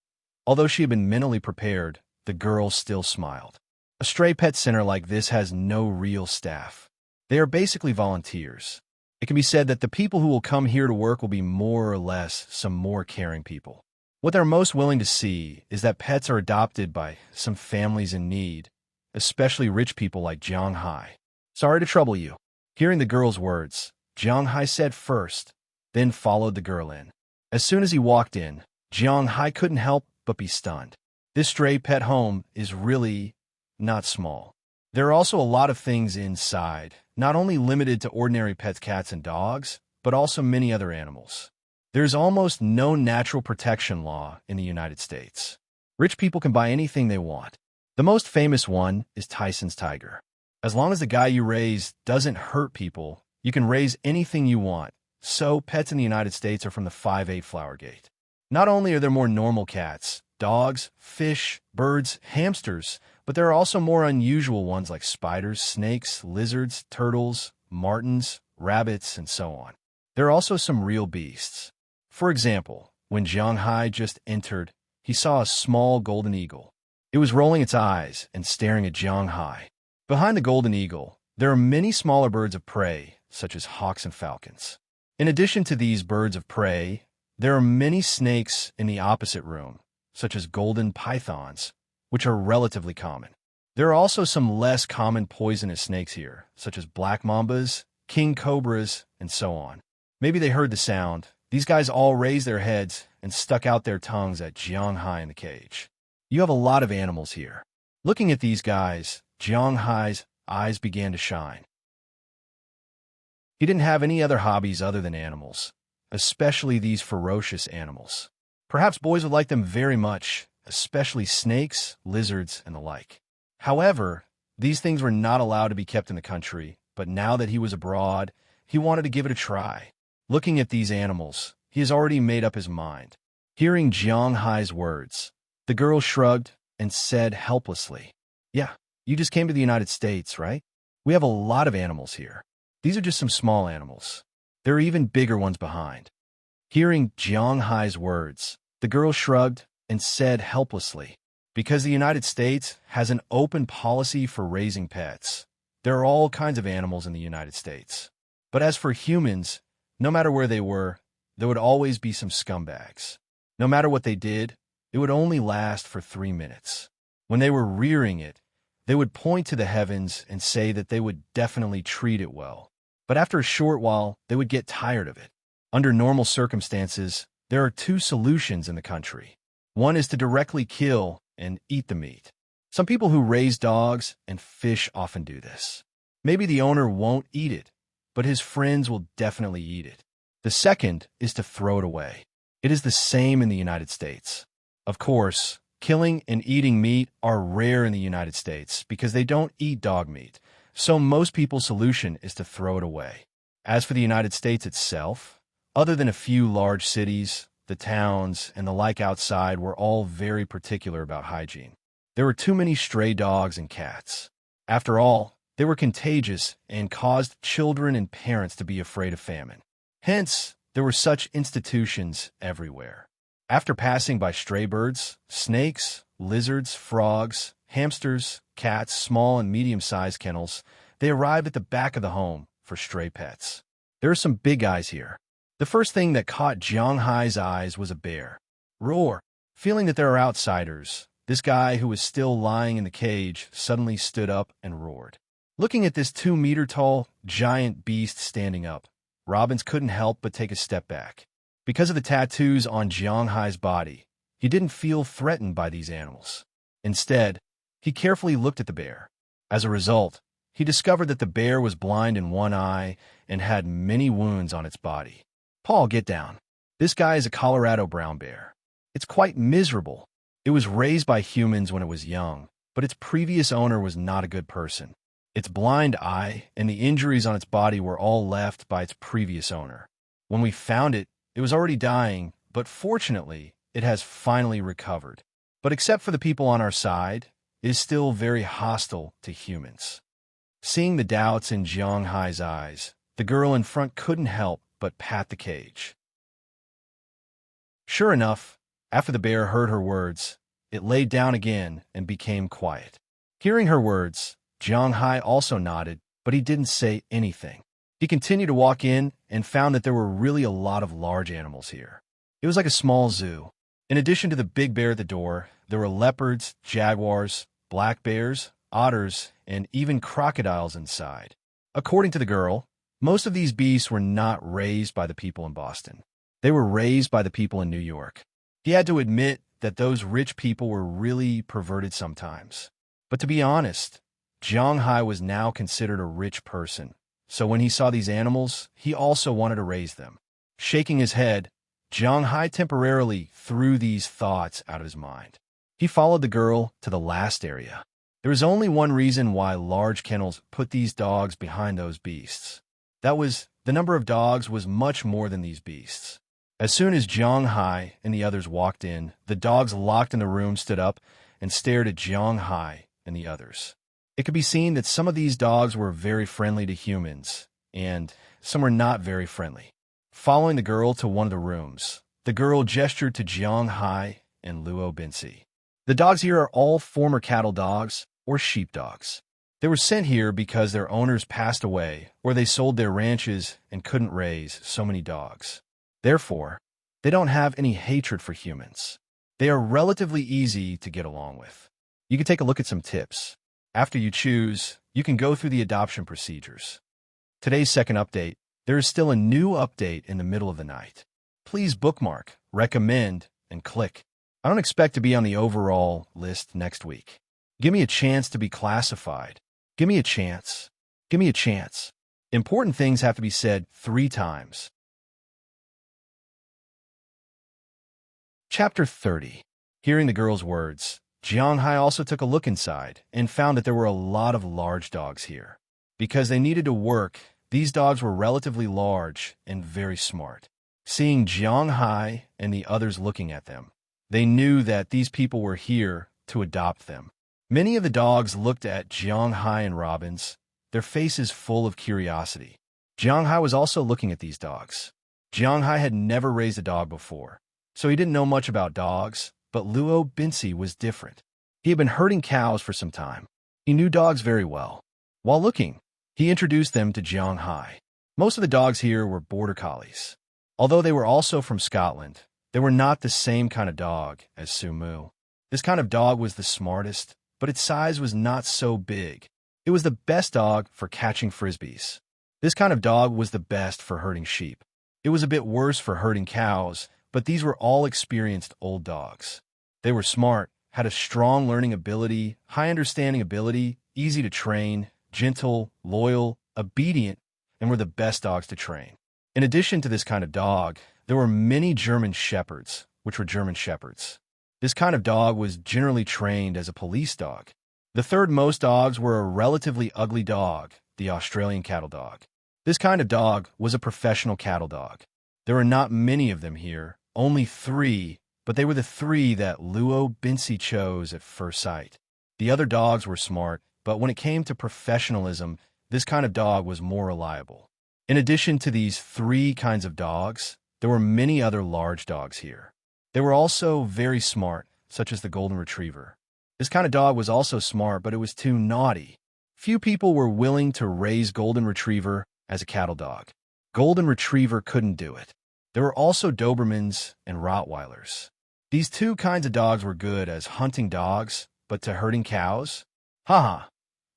although she had been mentally prepared, the girl still smiled. A stray pet center like this has no real staff. They are basically volunteers. It can be said that the people who will come here to work will be more or less some more caring people. What they're most willing to see is that pets are adopted by some families in need, especially rich people like Jiang Hai. "Sorry to trouble you." Hearing the girl's words, Jiang Hai said first, then followed the girl in. As soon as he walked in, Jiang Hai couldn't help but be stunned. This stray pet home is really not small. There are also a lot of things inside, not only limited to ordinary pets, cats, and dogs, but also many other animals. There's almost no natural protection law in the United States. Rich people can buy anything they want. The most famous one is Tyson's tiger. As long as the guy you raise doesn't hurt people, you can raise anything you want. So, pets in the United States are from the 5'8" flower gate. Not only are there more normal cats, dogs, fish, birds, hamsters, but there are also more unusual ones like spiders, snakes, lizards, turtles, martins, rabbits, and so on. There are also some real beasts. For example, when Jiang Hai just entered, he saw a small golden eagle. It was rolling its eyes and staring at Jiang Hai. Behind the golden eagle, there are many smaller birds of prey, such as hawks and falcons. In addition to these birds of prey, there are many snakes in the opposite room, such as golden pythons, which are relatively common. There are also some less common poisonous snakes here, such as black mambas, king cobras, and so on. Maybe they heard the sound. These guys all raised their heads and stuck out their tongues at Jiang Hai in the cage. You have a lot of animals here. Looking at these guys, Jiang Hai's eyes began to shine. He didn't have any other hobbies other than animals, especially these ferocious animals. Perhaps boys would like them very much, especially snakes, lizards, and the like. However, these things were not allowed to be kept in the country, but now that he was abroad, he wanted to give it a try. Looking at these animals, he has already made up his mind. Hearing Jiang Hai's words, the girl shrugged and said helplessly, "Yeah, you just came to the United States, right? We have a lot of animals here. These are just some small animals. There are even bigger ones behind." Hearing Jiang Hai's words, the girl shrugged and said helplessly, "Because the United States has an open policy for raising pets. There are all kinds of animals in the United States. But as for humans, no matter where they were, there would always be some scumbags. No matter what they did, it would only last for 3 minutes. When they were rearing it, they would point to the heavens and say that they would definitely treat it well. But after a short while, they would get tired of it. Under normal circumstances, there are 2 solutions in the country. One is to directly kill and eat the meat. Some people who raise dogs and fish often do this. Maybe the owner won't eat it, but his friends will definitely eat it. The second is to throw it away. It is the same in the United States. Of course, killing and eating meat are rare in the United States because they don't eat dog meat, so most people's solution is to throw it away. As for the United States itself, other than a few large cities, the towns, and the like outside were all very particular about hygiene. There were too many stray dogs and cats. After all, they were contagious and caused children and parents to be afraid of famine. Hence, there were such institutions everywhere. After passing by stray birds, snakes, lizards, frogs, hamsters, cats, small and medium-sized kennels, they arrived at the back of the home for stray pets. There are some big guys here. The first thing that caught Jiang Hai's eyes was a bear. Roar! Feeling that there are outsiders, this guy who was still lying in the cage suddenly stood up and roared. Looking at this 2-meter-tall, giant beast standing up, Robbins couldn't help but take a step back. Because of the tattoos on Jiang Hai's body, he didn't feel threatened by these animals. Instead, he carefully looked at the bear. As a result, he discovered that the bear was blind in one eye and had many wounds on its body. "Paul, get down. This guy is a Colorado brown bear. It's quite miserable. It was raised by humans when it was young, but its previous owner was not a good person. Its blind eye and the injuries on its body were all left by its previous owner. When we found it, it was already dying, but fortunately, it has finally recovered. But except for the people on our side, it is still very hostile to humans." Seeing the doubts in Jiang Hai's eyes, the girl in front couldn't help but pat the cage. Sure enough, after the bear heard her words, it laid down again and became quiet. Hearing her words, Jiang Hai also nodded, but he didn't say anything. He continued to walk in and found that there were really a lot of large animals here. It was like a small zoo. In addition to the big bear at the door, there were leopards, jaguars, black bears, otters, and even crocodiles inside. According to the girl, most of these beasts were not raised by the people in Boston. They were raised by the people in New York. He had to admit that those rich people were really perverted sometimes. But to be honest, Jiang Hai was now considered a rich person. So when he saw these animals, he also wanted to raise them. Shaking his head, Jiang Hai temporarily threw these thoughts out of his mind. He followed the girl to the last area. There was only one reason why large kennels put these dogs behind those beasts. That was, the number of dogs was much more than these beasts. As soon as Jiang Hai and the others walked in, the dogs locked in the room stood up and stared at Jiang Hai and the others. It could be seen that some of these dogs were very friendly to humans, and some were not very friendly. Following the girl to one of the rooms, the girl gestured to Jiang Hai and Luo Binsi. The dogs here are all former cattle dogs or sheep dogs. They were sent here because their owners passed away or they sold their ranches and couldn't raise so many dogs. Therefore, they don't have any hatred for humans. They are relatively easy to get along with. You can take a look at some tips. After you choose, you can go through the adoption procedures. Today's second update, there is still a new update in the middle of the night. Please bookmark, recommend, and click. I don't expect to be on the overall list next week. Give me a chance to be classified. Give me a chance. Give me a chance. Important things have to be said 3 times. Chapter 30. Hearing the girl's words, Jianghai also took a look inside and found that there were a lot of large dogs here. Because they needed to work, these dogs were relatively large and very smart. Seeing Jianghai and the others looking at them, they knew that these people were here to adopt them. Many of the dogs looked at Jianghai and Robin's, their faces full of curiosity. Jianghai was also looking at these dogs. Jianghai had never raised a dog before, so he didn't know much about dogs, but Luo Binsi was different. He had been herding cows for some time. He knew dogs very well. While looking, he introduced them to Jianghai. Most of the dogs here were border collies. Although they were also from Scotland, they were not the same kind of dog as Sumu. This kind of dog was the smartest, but its size was not so big. It was the best dog for catching frisbees. This kind of dog was the best for herding sheep. It was a bit worse for herding cows, but these were all experienced old dogs. They were smart, had a strong learning ability, high understanding ability, easy to train, gentle, loyal, obedient, and were the best dogs to train. In addition to this kind of dog, there were many German shepherds, which were German shepherds. This kind of dog was generally trained as a police dog. The third most dogs were a relatively ugly dog, the Australian cattle dog. This kind of dog was a professional cattle dog. There were not many of them here, only 3, but they were the 3 that Luo Binsi chose at first sight. The other dogs were smart, but when it came to professionalism, this kind of dog was more reliable. In addition to these 3 kinds of dogs, there were many other large dogs here. They were also very smart, such as the golden retriever. This kind of dog was also smart, but it was too naughty. Few people were willing to raise golden retriever as a cattle dog. Golden retriever couldn't do it. There were also Dobermans and Rottweilers. These 2 kinds of dogs were good as hunting dogs, but to herding cows? Haha.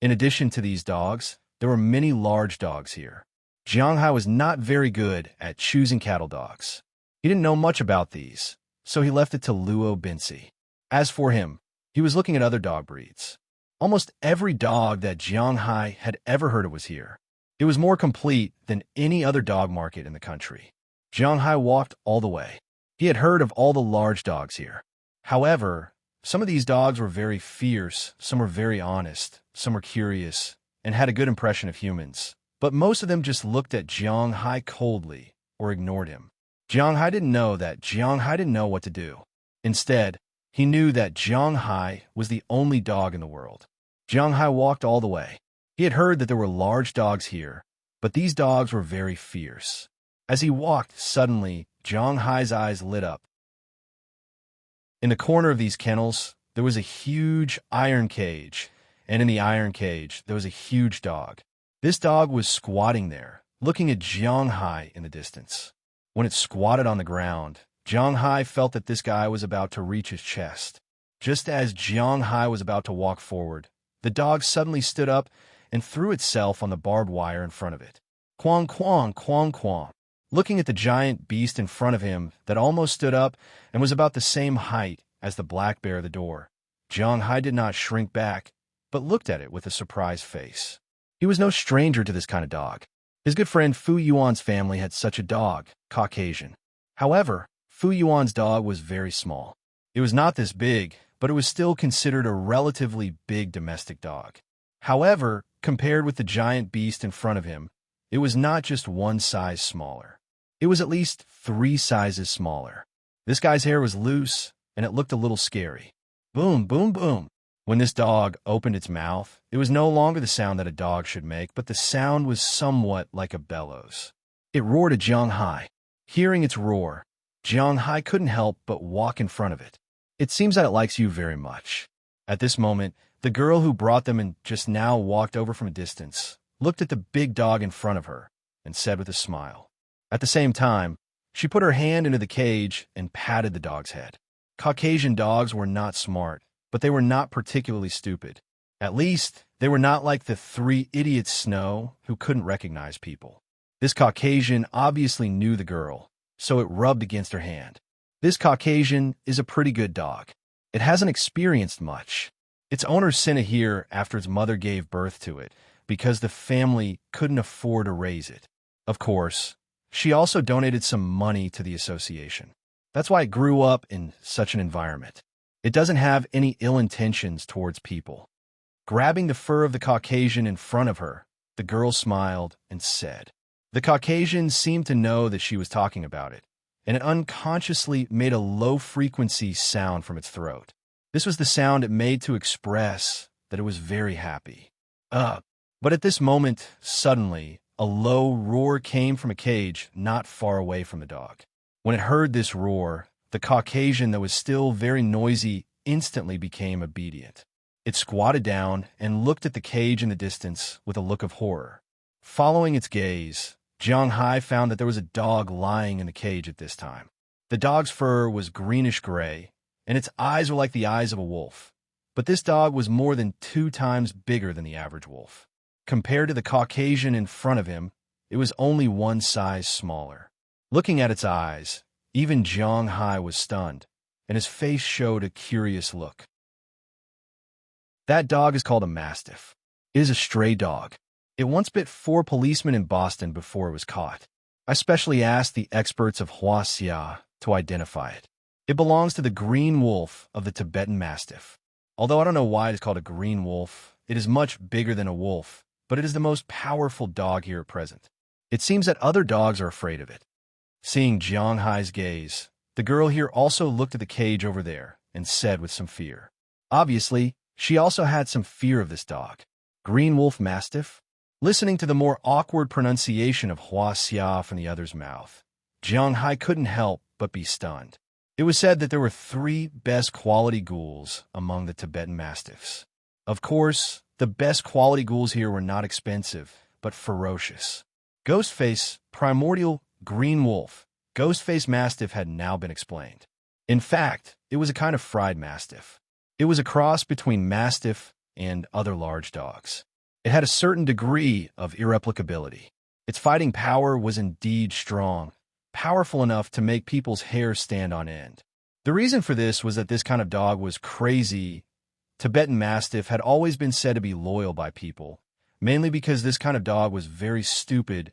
In addition to these dogs, there were many large dogs here. Jianghai was not very good at choosing cattle dogs. He didn't know much about these, so he left it to Luo Binsi. As for him, he was looking at other dog breeds. Almost every dog that Jianghai had ever heard of was here. It was more complete than any other dog market in the country. Jianghai walked all the way. He had heard of all the large dogs here. However, some of these dogs were very fierce, some were very honest, some were curious, and had a good impression of humans. But most of them just looked at Jianghai coldly or ignored him. Jianghai didn't know what to do. Instead, he knew that Jianghai was the only dog in the world. Jianghai walked all the way. He had heard that there were large dogs here, but these dogs were very fierce. As he walked, suddenly, Jianghai's eyes lit up. In the corner of these kennels, there was a huge iron cage, and in the iron cage, there was a huge dog. This dog was squatting there, looking at Jianghai in the distance. When it squatted on the ground, Jianghai felt that this guy was about to reach his chest. Just as Jianghai was about to walk forward, the dog suddenly stood up and threw itself on the barbed wire in front of it. Quang, quang, quang, quang. Looking at the giant beast in front of him that almost stood up and was about the same height as the black bear at the door, Jianghai did not shrink back, but looked at it with a surprised face. He was no stranger to this kind of dog. His good friend Fu Yuan's family had such a dog, Caucasian. However, Fu Yuan's dog was very small. It was not this big, but it was still considered a relatively big domestic dog. However, compared with the giant beast in front of him, it was not just 1 size smaller. It was at least 3 sizes smaller. This guy's hair was loose, and it looked a little scary. Boom, boom, boom. When this dog opened its mouth, it was no longer the sound that a dog should make, but the sound was somewhat like a bellows. It roared at Jianghai. Hearing its roar, Jianghai couldn't help but walk in front of it. It seems that it likes you very much. At this moment, The girl who brought them and just now walked over from a distance, looked at the big dog in front of her, and said with a smile. At the same time, she put her hand into the cage and patted the dog's head. Caucasian dogs were not smart, but they were not particularly stupid. At least, they were not like the 3 idiots Snow who couldn't recognize people. This Caucasian obviously knew the girl, so it rubbed against her hand. This Caucasian is a pretty good dog. It hasn't experienced much. Its owner sent it here after its mother gave birth to it, because the family couldn't afford to raise it. Of course, she also donated some money to the association. That's why it grew up in such an environment. It doesn't have any ill intentions towards people. Grabbing the fur of the Caucasian in front of her, the girl smiled and said. The Caucasian seemed to know that she was talking about it, and it unconsciously made a low-frequency sound from its throat. This was the sound it made to express that it was very happy. But at this moment, suddenly, a low roar came from a cage not far away from the dog. When it heard this roar, the Caucasian that was still very noisy instantly became obedient. It squatted down and looked at the cage in the distance with a look of horror. Following its gaze, Jiang Hai found that there was a dog lying in the cage at this time. The dog's fur was greenish-gray, and its eyes were like the eyes of a wolf. But this dog was more than 2 times bigger than the average wolf. Compared to the Caucasian in front of him, it was only 1 size smaller. Looking at its eyes, even Jiang Hai was stunned, and his face showed a curious look. That dog is called a Mastiff. It is a stray dog. It once bit 4 policemen in Boston before it was caught. I specially asked the experts of Huaxia to identify it. It belongs to the green wolf of the Tibetan Mastiff. Although I don't know why it is called a green wolf, it is much bigger than a wolf, but it is the most powerful dog here at present. It seems that other dogs are afraid of it. Seeing Jiang Hai's gaze, the girl here also looked at the cage over there and said with some fear. Obviously, she also had some fear of this dog. Green wolf mastiff? Listening to the more awkward pronunciation of Huaxia from the other's mouth, Jiang Hai couldn't help but be stunned. It was said that there were 3 best quality ghouls among the Tibetan Mastiffs. Of course, the best quality ghouls here were not expensive, but ferocious. Ghostface, primordial, green wolf, Ghostface Mastiff had now been explained. In fact, it was a kind of fried Mastiff. It was a cross between Mastiff and other large dogs. It had a certain degree of irreplicability. Its fighting power was indeed strong, powerful enough to make people's hair stand on end. The reason for this was that this kind of dog was crazy. Tibetan Mastiff had always been said to be loyal by people, mainly because this kind of dog was very stupid,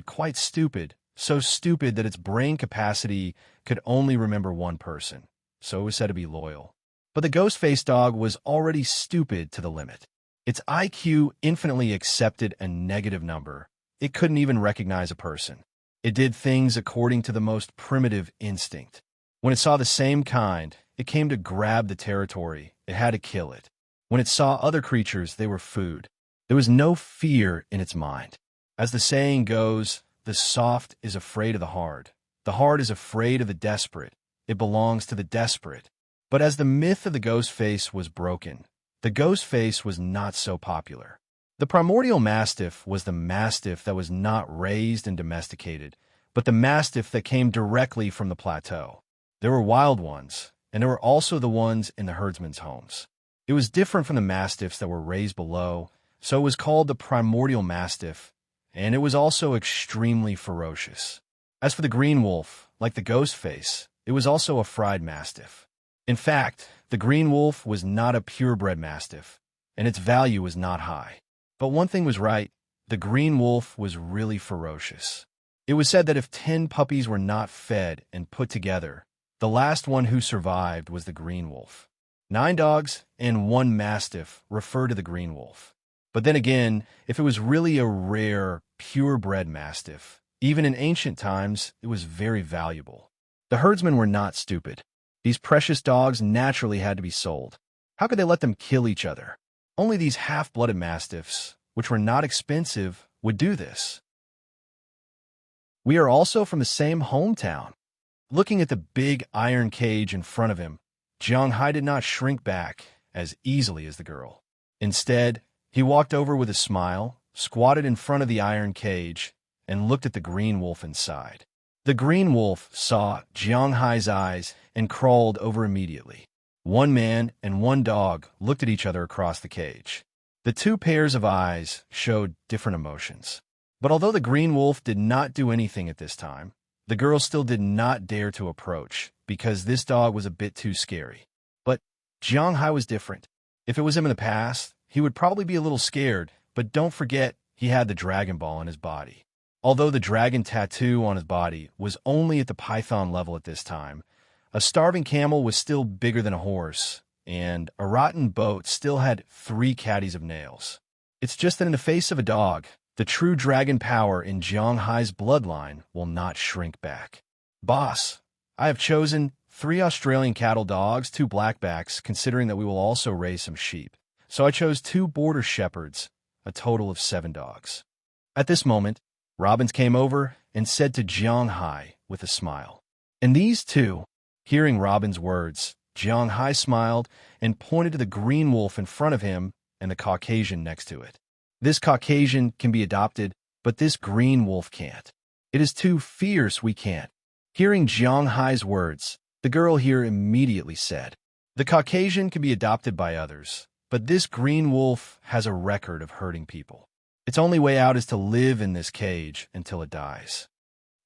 quite stupid, so stupid that its brain capacity could only remember one person, so it was said to be loyal. But the Ghostface dog was already stupid to the limit. Its IQ infinitely accepted a negative number. It couldn't even recognize a person. It did things according to the most primitive instinct. When it saw the same kind, it came to grab the territory. It had to kill it. When it saw other creatures, they were food. There was no fear in its mind. As the saying goes, the soft is afraid of the hard. The hard is afraid of the desperate. It belongs to the desperate. But as the myth of the Ghostface was broken, the Ghostface was not so popular. The primordial Mastiff was the Mastiff that was not raised and domesticated, but the Mastiff that came directly from the plateau. There were wild ones, and there were also the ones in the herdsmen's homes. It was different from the Mastiffs that were raised below, so it was called the primordial Mastiff, and it was also extremely ferocious. As for the green wolf, like the Ghostface, it was also a fried Mastiff. In fact, the green wolf was not a purebred Mastiff, and its value was not high. But one thing was right, the green wolf was really ferocious. It was said that if 10 puppies were not fed and put together, the last one who survived was the green wolf. 9 dogs and 1 Mastiff refer to the green wolf. But then again, if it was really a rare, purebred Mastiff, even in ancient times, it was very valuable. The herdsmen were not stupid. These precious dogs naturally had to be sold. How could they let them kill each other? Only these half-blooded Mastiffs, which were not expensive, would do this. We are also from the same hometown. Looking at the big iron cage in front of him, Jiang Hai did not shrink back, as easily as the girl. Instead, he walked over with a smile, squatted in front of the iron cage, and looked at the green wolf inside. The green wolf saw Jiang Hai's eyes and crawled over immediately. One man and one dog looked at each other across the cage. The two pairs of eyes showed different emotions. But although the green wolf did not do anything at this time, the girl still did not dare to approach because this dog was a bit too scary. But Jiang Hai was different. If it was him in the past, he would probably be a little scared, but don't forget he had the Dragon Ball in his body. Although the dragon tattoo on his body was only at the python level at this time, a starving camel was still bigger than a horse, and a rotten boat still had 3 caddies of nails. It's just that in the face of a dog, the true dragon power in Jiang Hai's bloodline will not shrink back. Boss, I have chosen 3 Australian cattle dogs, 2 blackbacks, considering that we will also raise some sheep. So I chose 2 border shepherds, a total of 7 dogs. At this moment, Robbins came over and said to Jiang Hai with a smile. And these 2, hearing Robin's words, Jiang Hai smiled and pointed to the green wolf in front of him and the Caucasian next to it. This Caucasian can be adopted, but this green wolf can't. It is too fierce, we can't. Hearing Jiang Hai's words, the girl here immediately said, the Caucasian can be adopted by others, but this green wolf has a record of hurting people. Its only way out is to live in this cage until it dies.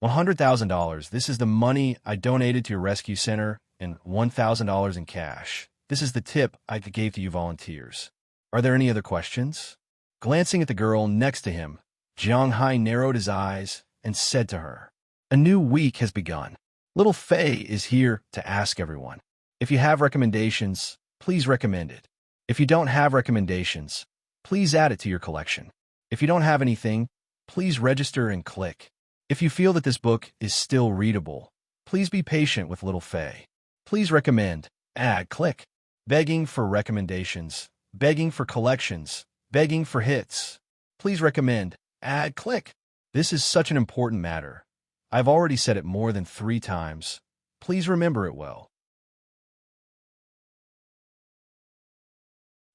$100,000. This is the money I donated to your rescue center, and $1,000 in cash. This is the tip I gave to you volunteers. Are there any other questions? Glancing at the girl next to him, Jiang Hai narrowed his eyes and said to her, a new week has begun. Little Fei is here to ask everyone. If you have recommendations, please recommend it. If you don't have recommendations, please add it to your collection. If you don't have anything, please register and click. If you feel that this book is still readable, please be patient with Little Fei. Please recommend, add, click. Begging for recommendations, begging for collections, begging for hits. Please recommend, add, click. This is such an important matter. I've already said it more than 3 times. Please remember it well.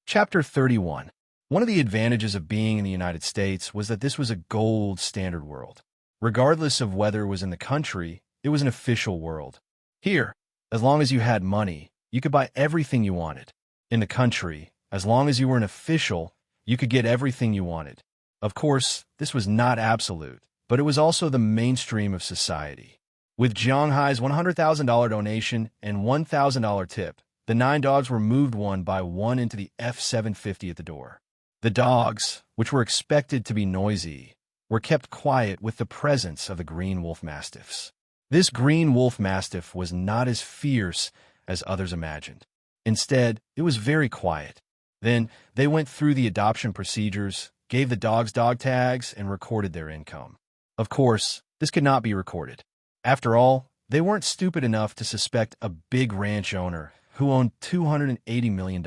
Chapter 31. One of the advantages of being in the United States was that this was a gold standard world. Regardless of whether it was in the country, it was an official world. Here, as long as you had money, you could buy everything you wanted. In the country, as long as you were an official, you could get everything you wanted. Of course, this was not absolute, but it was also the mainstream of society. With Jiang Hai's $100,000 donation and $1,000 tip, the 9 dogs were moved one by one into the F-750 at the door. The dogs, which were expected to be noisy, were kept quiet with the presence of the green wolf mastiffs. This green wolf mastiff was not as fierce as others imagined. Instead, it was very quiet. Then, they went through the adoption procedures, gave the dogs dog tags, and recorded their income. Of course, this could not be recorded. After all, they weren't stupid enough to suspect a big ranch owner who owned $280 million.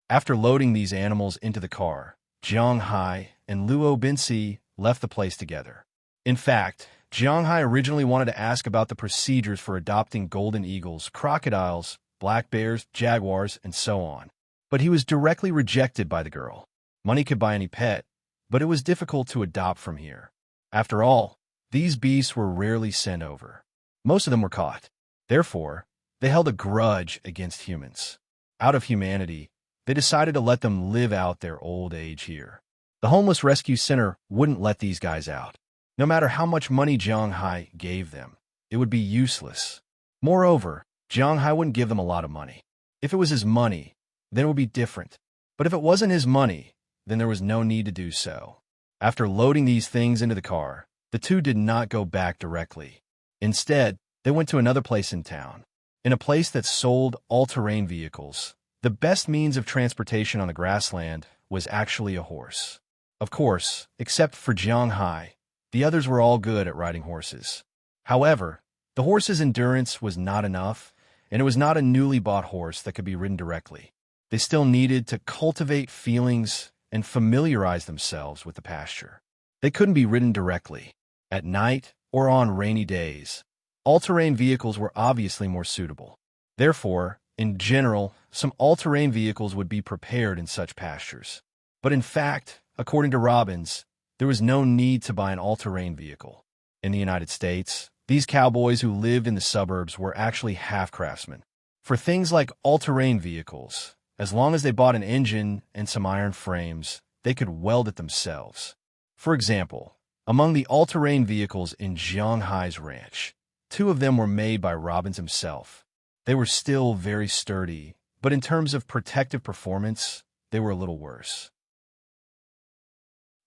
After loading these animals into the car, Jiang Hai and Luo Binci left the place together. In fact, Jiang Hai originally wanted to ask about the procedures for adopting golden eagles, crocodiles, black bears, jaguars, and so on. But he was directly rejected by the girl. Money could buy any pet, but it was difficult to adopt from here. After all, these beasts were rarely sent over. Most of them were caught. Therefore, they held a grudge against humans. Out of humanity, they decided to let them live out their old age here. The homeless rescue center wouldn't let these guys out. No matter how much money Jiang Hai gave them, it would be useless. Moreover, Jiang Hai wouldn't give them a lot of money. If it was his money, then it would be different. But if it wasn't his money, then there was no need to do so. After loading these things into the car, the 2 did not go back directly. Instead, they went to another place in town. In a place that sold all-terrain vehicles, the best means of transportation on the grassland was actually a horse. Of course, except for Jiang Hai, the others were all good at riding horses. However, the horse's endurance was not enough, and it was not a newly bought horse that could be ridden directly. They still needed to cultivate feelings and familiarize themselves with the pasture. They couldn't be ridden directly, at night or on rainy days. All-terrain vehicles were obviously more suitable. Therefore, In general, some all-terrain vehicles would be prepared in such pastures. But in fact, according to Robbins, there was no need to buy an all-terrain vehicle. In the United States, these cowboys who lived in the suburbs were actually half-craftsmen. For things like all-terrain vehicles, as long as they bought an engine and some iron frames, they could weld it themselves. For example, among the all-terrain vehicles in Jiang Hai's ranch, 2 of them were made by Robbins himself. They were still very sturdy, but in terms of protective performance, they were a little worse.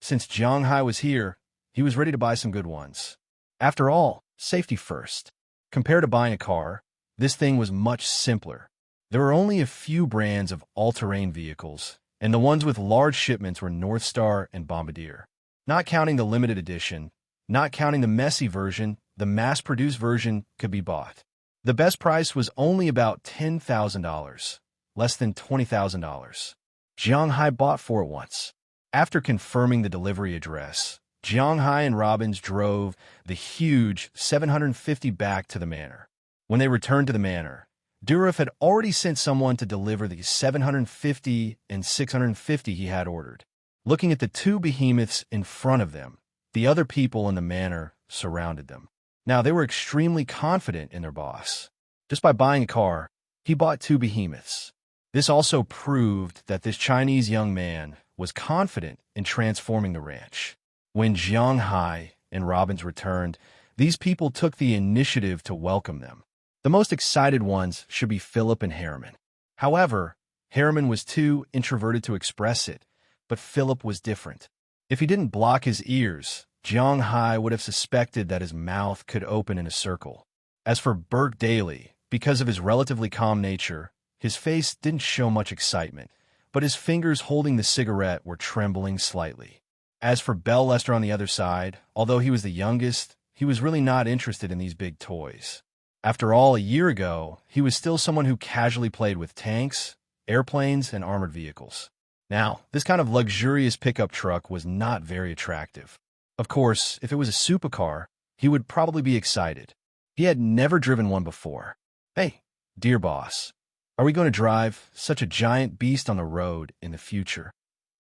Since Jiang Hai was here, he was ready to buy some good ones. After all, safety first. Compared to buying a car, this thing was much simpler. There were only a few brands of all-terrain vehicles, and the ones with large shipments were North Star and Bombardier. Not counting the limited edition, not counting the messy version, the mass-produced version could be bought. The best price was only about $10,000, less than $20,000. Jiang Hai bought 4 at once. After confirming the delivery address, Jiang Hai and Robbins drove the huge 750 back to the manor. When they returned to the manor, Durov had already sent someone to deliver the 750 and 650 he had ordered. Looking at the 2 behemoths in front of them, the other people in the manor surrounded them. Now, they were extremely confident in their boss. Just by buying a car, he bought 2 behemoths. This also proved that this Chinese young man was confident in transforming the ranch. When Jiang Hai and Robbins returned, these people took the initiative to welcome them. The most excited ones should be Philip and Harriman. However, Harriman was too introverted to express it, but Philip was different. If he didn't block his ears, Jiang Hai would have suspected that his mouth could open in a circle. As for Burke Daly, because of his relatively calm nature, his face didn't show much excitement, but his fingers holding the cigarette were trembling slightly. As for Bell Lester on the other side, although he was the youngest, he was really not interested in these big toys. After all, a year ago, he was still someone who casually played with tanks, airplanes, and armored vehicles. Now, this kind of luxurious pickup truck was not very attractive. Of course, if it was a supercar, he would probably be excited. He had never driven one before. Hey, dear boss, are we going to drive such a giant beast on the road in the future?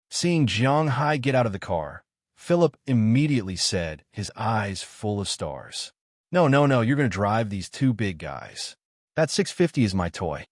Seeing Jiang Hai get out of the car, Philip immediately said, his eyes full of stars. No, you're going to drive these 2 big guys. That 650 is my toy.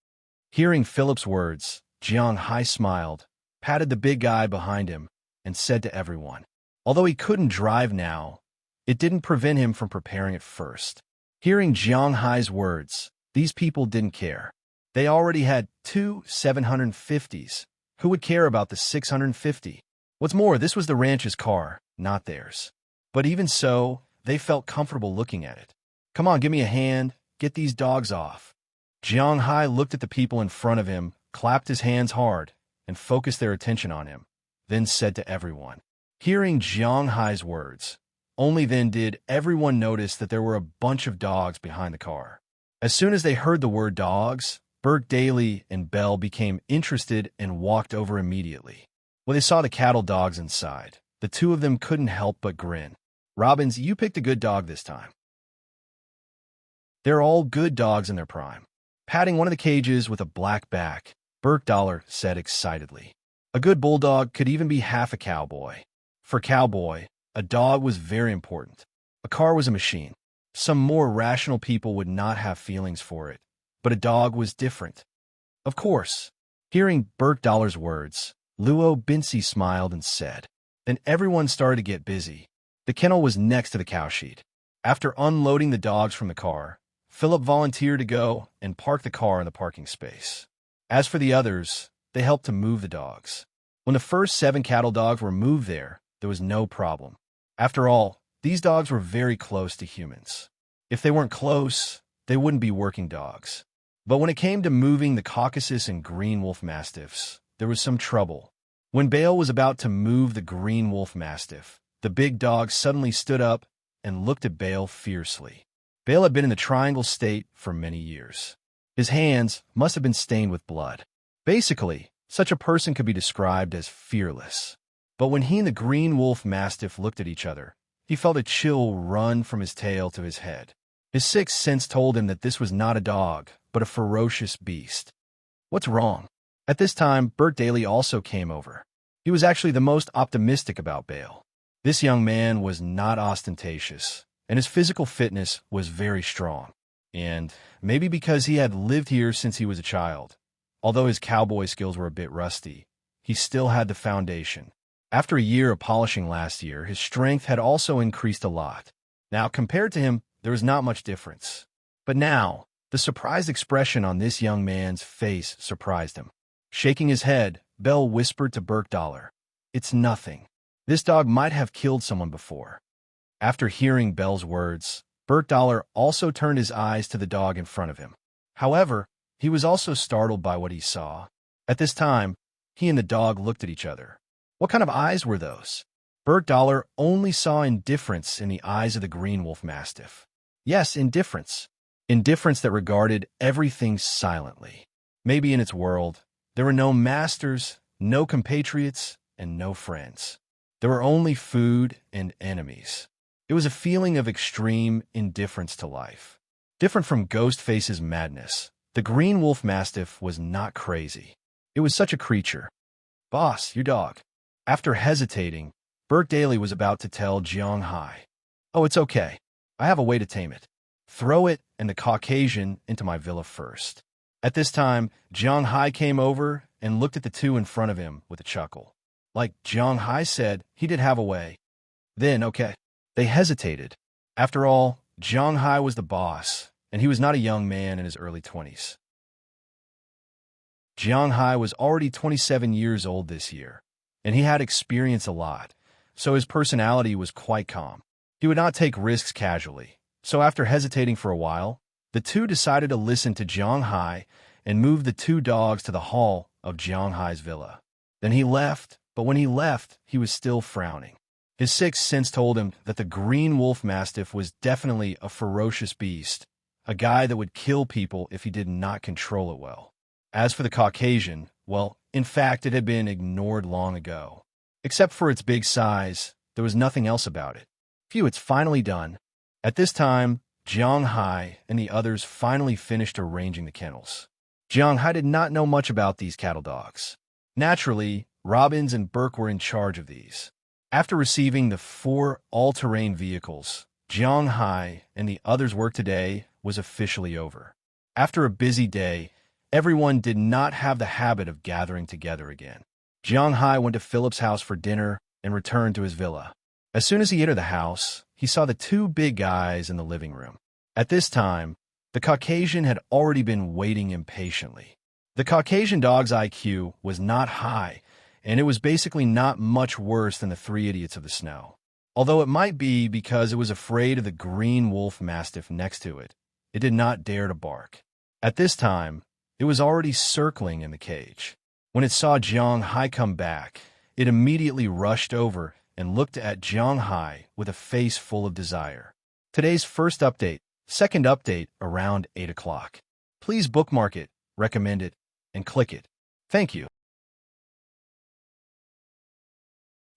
Hearing Philip's words, Jiang Hai smiled, patted the big guy behind him, and said to everyone, although he couldn't drive now, it didn't prevent him from preparing it first. Hearing Jiang Hai's words, these people didn't care. They already had 2 750s. Who would care about the 650? What's more, this was the ranch's car, not theirs. But even so, they felt comfortable looking at it. Come on, give me a hand. Get these dogs off. Jiang Hai looked at the people in front of him, clapped his hands hard, and focused their attention on him, then said to everyone. Hearing Jiang Hai's words, only then did everyone notice that there were a bunch of dogs behind the car. As soon as they heard the word dogs, Burke Daly and Bell became interested and walked over immediately. When they saw the cattle dogs inside, the 2 of them couldn't help but grin. Robbins, you picked a good dog this time. They're all good dogs in their prime. Patting one of the cages with a black back, Burke Dollar said excitedly. A good bulldog could even be half a cowboy. For Cowboy, a dog was very important. A car was a machine. Some more rational people would not have feelings for it, but a dog was different. Of course. Hearing Burke Dollar's words, Luo Bincy smiled and said. Then everyone started to get busy. The kennel was next to the cowshed. After unloading the dogs from the car, Philip volunteered to go and park the car in the parking space. As for the others, they helped to move the dogs. When the first 7 cattle dogs were moved there was no problem. After all, these dogs were very close to humans. If they weren't close, they wouldn't be working dogs. But when it came to moving the Caucasus and Green Wolf Mastiffs, there was some trouble. When Bale was about to move the Green Wolf Mastiff, the big dog suddenly stood up and looked at Bale fiercely. Bale had been in the Triangle State for many years. His hands must have been stained with blood. Basically, such a person could be described as fearless. But when he and the Green Wolf Mastiff looked at each other, he felt a chill run from his tail to his head. His sixth sense told him that this was not a dog, but a ferocious beast. What's wrong? At this time, Bert Daly also came over. He was actually the most optimistic about Bale. This young man was not ostentatious, and his physical fitness was very strong. And maybe because he had lived here since he was a child, although his cowboy skills were a bit rusty, he still had the foundation. After a year of polishing last year, his strength had also increased a lot. Now, compared to him, there was not much difference. But now, the surprised expression on this young man's face surprised him. Shaking his head, Bell whispered to Burkdollar, "It's nothing. This dog might have killed someone before." After hearing Bell's words, Burkdollar also turned his eyes to the dog in front of him. However, he was also startled by what he saw. At this time, he and the dog looked at each other. What kind of eyes were those? Burkdollar only saw indifference in the eyes of the Green Wolf Mastiff. Yes, indifference. Indifference that regarded everything silently. Maybe in its world, there were no masters, no compatriots, and no friends. There were only food and enemies. It was a feeling of extreme indifference to life. Different from Ghostface's madness, the Green Wolf Mastiff was not crazy. It was such a creature. "Boss, your dog." After hesitating, Bert Daly was about to tell Jiang Hai, "Oh, it's okay. I have a way to tame it. Throw it and the Caucasian into my villa first." At this time, Jiang Hai came over and looked at the two in front of him with a chuckle. Like Jiang Hai said, he did have a way. Then, okay. They hesitated. After all, Jiang Hai was the boss, and he was not a young man in his early 20s. Jiang Hai was already 27 years old this year, and he had experienced a lot, so his personality was quite calm. He would not take risks casually, so after hesitating for a while, the two decided to listen to Jiang Hai and move the two dogs to the hall of Jiang Hai's villa. Then he left, but when he left, he was still frowning. His sixth sense told him that the Green Wolf Mastiff was definitely a ferocious beast, a guy that would kill people if he did not control it well. As for the Caucasian, well, in fact, it had been ignored long ago. Except for its big size, there was nothing else about it. Phew, it's finally done. At this time, Jiang Hai and the others finally finished arranging the kennels. Jiang Hai did not know much about these cattle dogs. Naturally, Robbins and Burke were in charge of these. After receiving the 4 all-terrain vehicles, Jiang Hai and the others' work today was officially over. After a busy day, everyone did not have the habit of gathering together again. Jiang Hai went to Philip's house for dinner and returned to his villa. As soon as he entered the house, he saw the two big guys in the living room. At this time, the Caucasian had already been waiting impatiently. The Caucasian dog's IQ was not high, and it was basically not much worse than the 3 idiots of the snow. Although it might be because it was afraid of the Green Wolf Mastiff next to it, it did not dare to bark. At this time, it was already circling in the cage. When it saw Jiang Hai come back, it immediately rushed over and looked at Jiang Hai with a face full of desire. Today's first update, second update around 8 o'clock. Please bookmark it, recommend it, and click it. Thank you.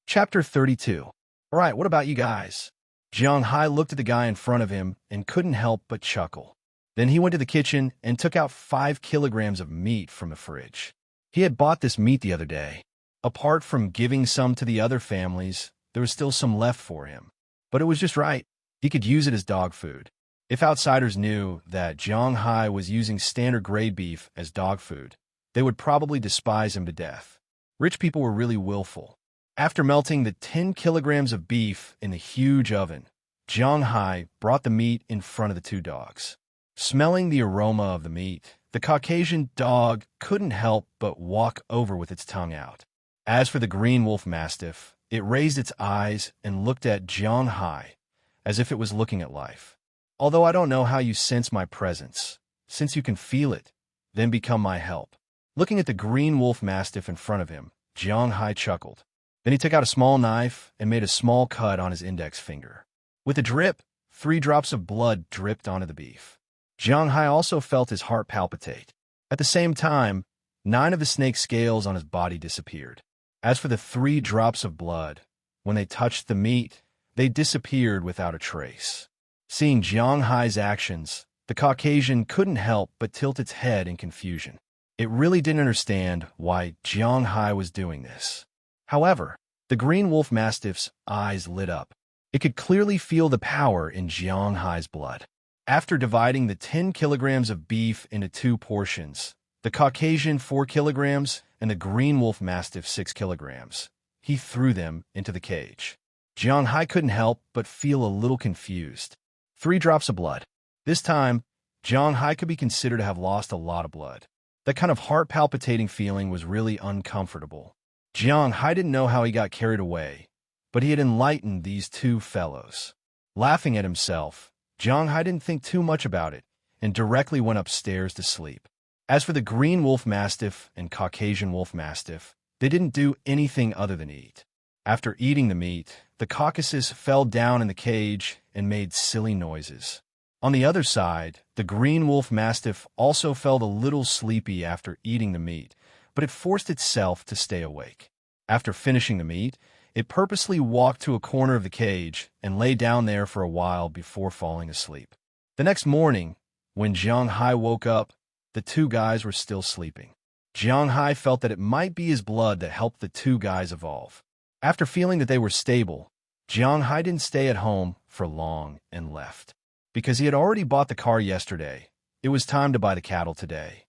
Chapter 32. Alright, what about you guys? Jiang Hai looked at the guy in front of him and couldn't help but chuckle. Then he went to the kitchen and took out 5 kilograms of meat from the fridge. He had bought this meat the other day. Apart from giving some to the other families, there was still some left for him. But it was just right. He could use it as dog food. If outsiders knew that Jiang Hai was using standard grade beef as dog food, they would probably despise him to death. Rich people were really willful. After melting the 10 kilograms of beef in the huge oven, Jiang Hai brought the meat in front of the two dogs. Smelling the aroma of the meat, the Caucasian dog couldn't help but walk over with its tongue out. As for the Green Wolf Mastiff, it raised its eyes and looked at Jiang Hai as if it was looking at life. Although I don't know how you sense my presence, since you can feel it, then become my help. Looking at the Green Wolf Mastiff in front of him, Jiang Hai chuckled. Then he took out a small knife and made a small cut on his index finger. With a drip, 3 drops of blood dripped onto the beef. Jiang Hai also felt his heart palpitate. At the same time, 9 of the snake's scales on his body disappeared. As for the 3 drops of blood, when they touched the meat, they disappeared without a trace. Seeing Jiang Hai's actions, The Caucasian couldn't help but tilt its head in confusion. It really didn't understand why Jiang Hai was doing this. However, the green wolf mastiff's eyes lit up. It could clearly feel the power in Jiang Hai's blood. After dividing the 10 kilograms of beef into 2 portions, the Caucasian 4 kilograms and the green wolf mastiff 6 kilograms, he threw them into the cage. Jiang Hai couldn't help but feel a little confused. 3 drops of blood. This time, Jiang Hai could be considered to have lost a lot of blood. That kind of heart-palpitating feeling was really uncomfortable. Jiang Hai didn't know how he got carried away, but he had enlightened these 2 fellows. Laughing at himself, Jiang Hai didn't think too much about it and directly went upstairs to sleep. As for the green wolf mastiff and Caucasian wolf mastiff, they didn't do anything other than eat. After eating the meat, the Caucasus fell down in the cage and made silly noises. On the other side, the green wolf mastiff also felt a little sleepy after eating the meat, but it forced itself to stay awake. After finishing the meat, it purposely walked to a corner of the cage and lay down there for a while before falling asleep. The next morning, when Jiang Hai woke up, the 2 guys were still sleeping. Jiang Hai felt that it might be his blood that helped the 2 guys evolve. After feeling that they were stable, Jiang Hai didn't stay at home for long and left. Because he had already bought the car yesterday, it was time to buy the cattle today.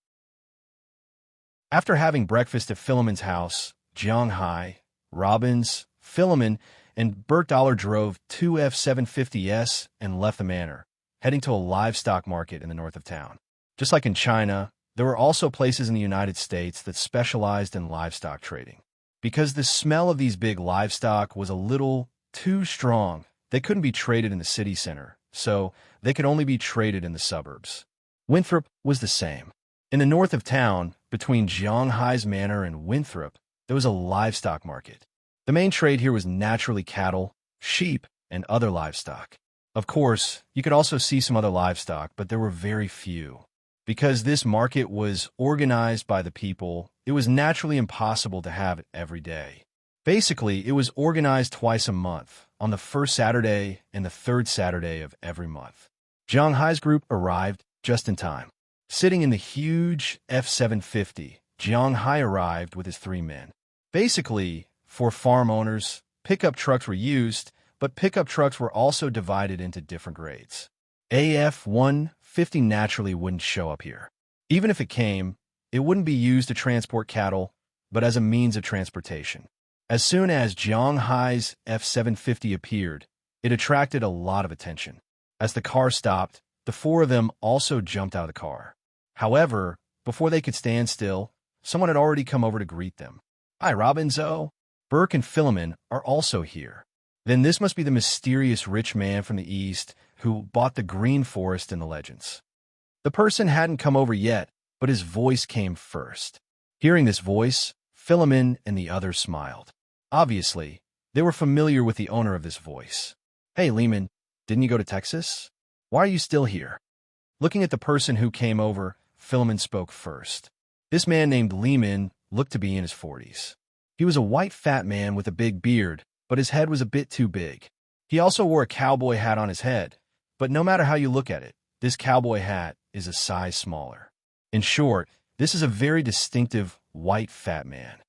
After having breakfast at Philemon's house, Jiang Hai, Robbins, Philemon, and Bert Dollar drove 2 F-750s and left the manor, heading to a livestock market in the north of town. Just like in China, there were also places in the United States that specialized in livestock trading. Because the smell of these big livestock was a little too strong, they couldn't be traded in the city center, so they could only be traded in the suburbs. Winthrop was the same. In the north of town, between Jiang Hai's manor and Winthrop, there was a livestock market. The main trade here was naturally cattle, sheep, and other livestock. Of course, you could also see some other livestock, but there were very few. Because this market was organized by the people, it was naturally impossible to have it every day. Basically, it was organized twice a month, on the first Saturday and the third Saturday of every month. Jiang Hai's group arrived just in time. Sitting in the huge F-750, Jiang Hai arrived with his 3 men. Basically, for farm owners, pickup trucks were used, but pickup trucks were also divided into different grades. AF-150 naturally wouldn't show up here. Even if it came, it wouldn't be used to transport cattle, but as a means of transportation. As soon as Jiang Hai's F-750 appeared, it attracted a lot of attention. As the car stopped, the 4 of them also jumped out of the car. However, before they could stand still, someone had already come over to greet them. "Hi, Robinzo. Burke and Philemon are also here." Then this must be the mysterious rich man from the east who bought the green forest in the legends. The person hadn't come over yet, but his voice came first. Hearing this voice, Philemon and the others smiled. Obviously, they were familiar with the owner of this voice. "Hey, Lehman, didn't you go to Texas? Why are you still here?" Looking at the person who came over, Philemon spoke first. This man named Lehman looked to be in his 40s. He was a white fat man with a big beard, but his head was a bit too big. He also wore a cowboy hat on his head, but no matter how you look at it, this cowboy hat is a size smaller. In short, this is a very distinctive white fat man.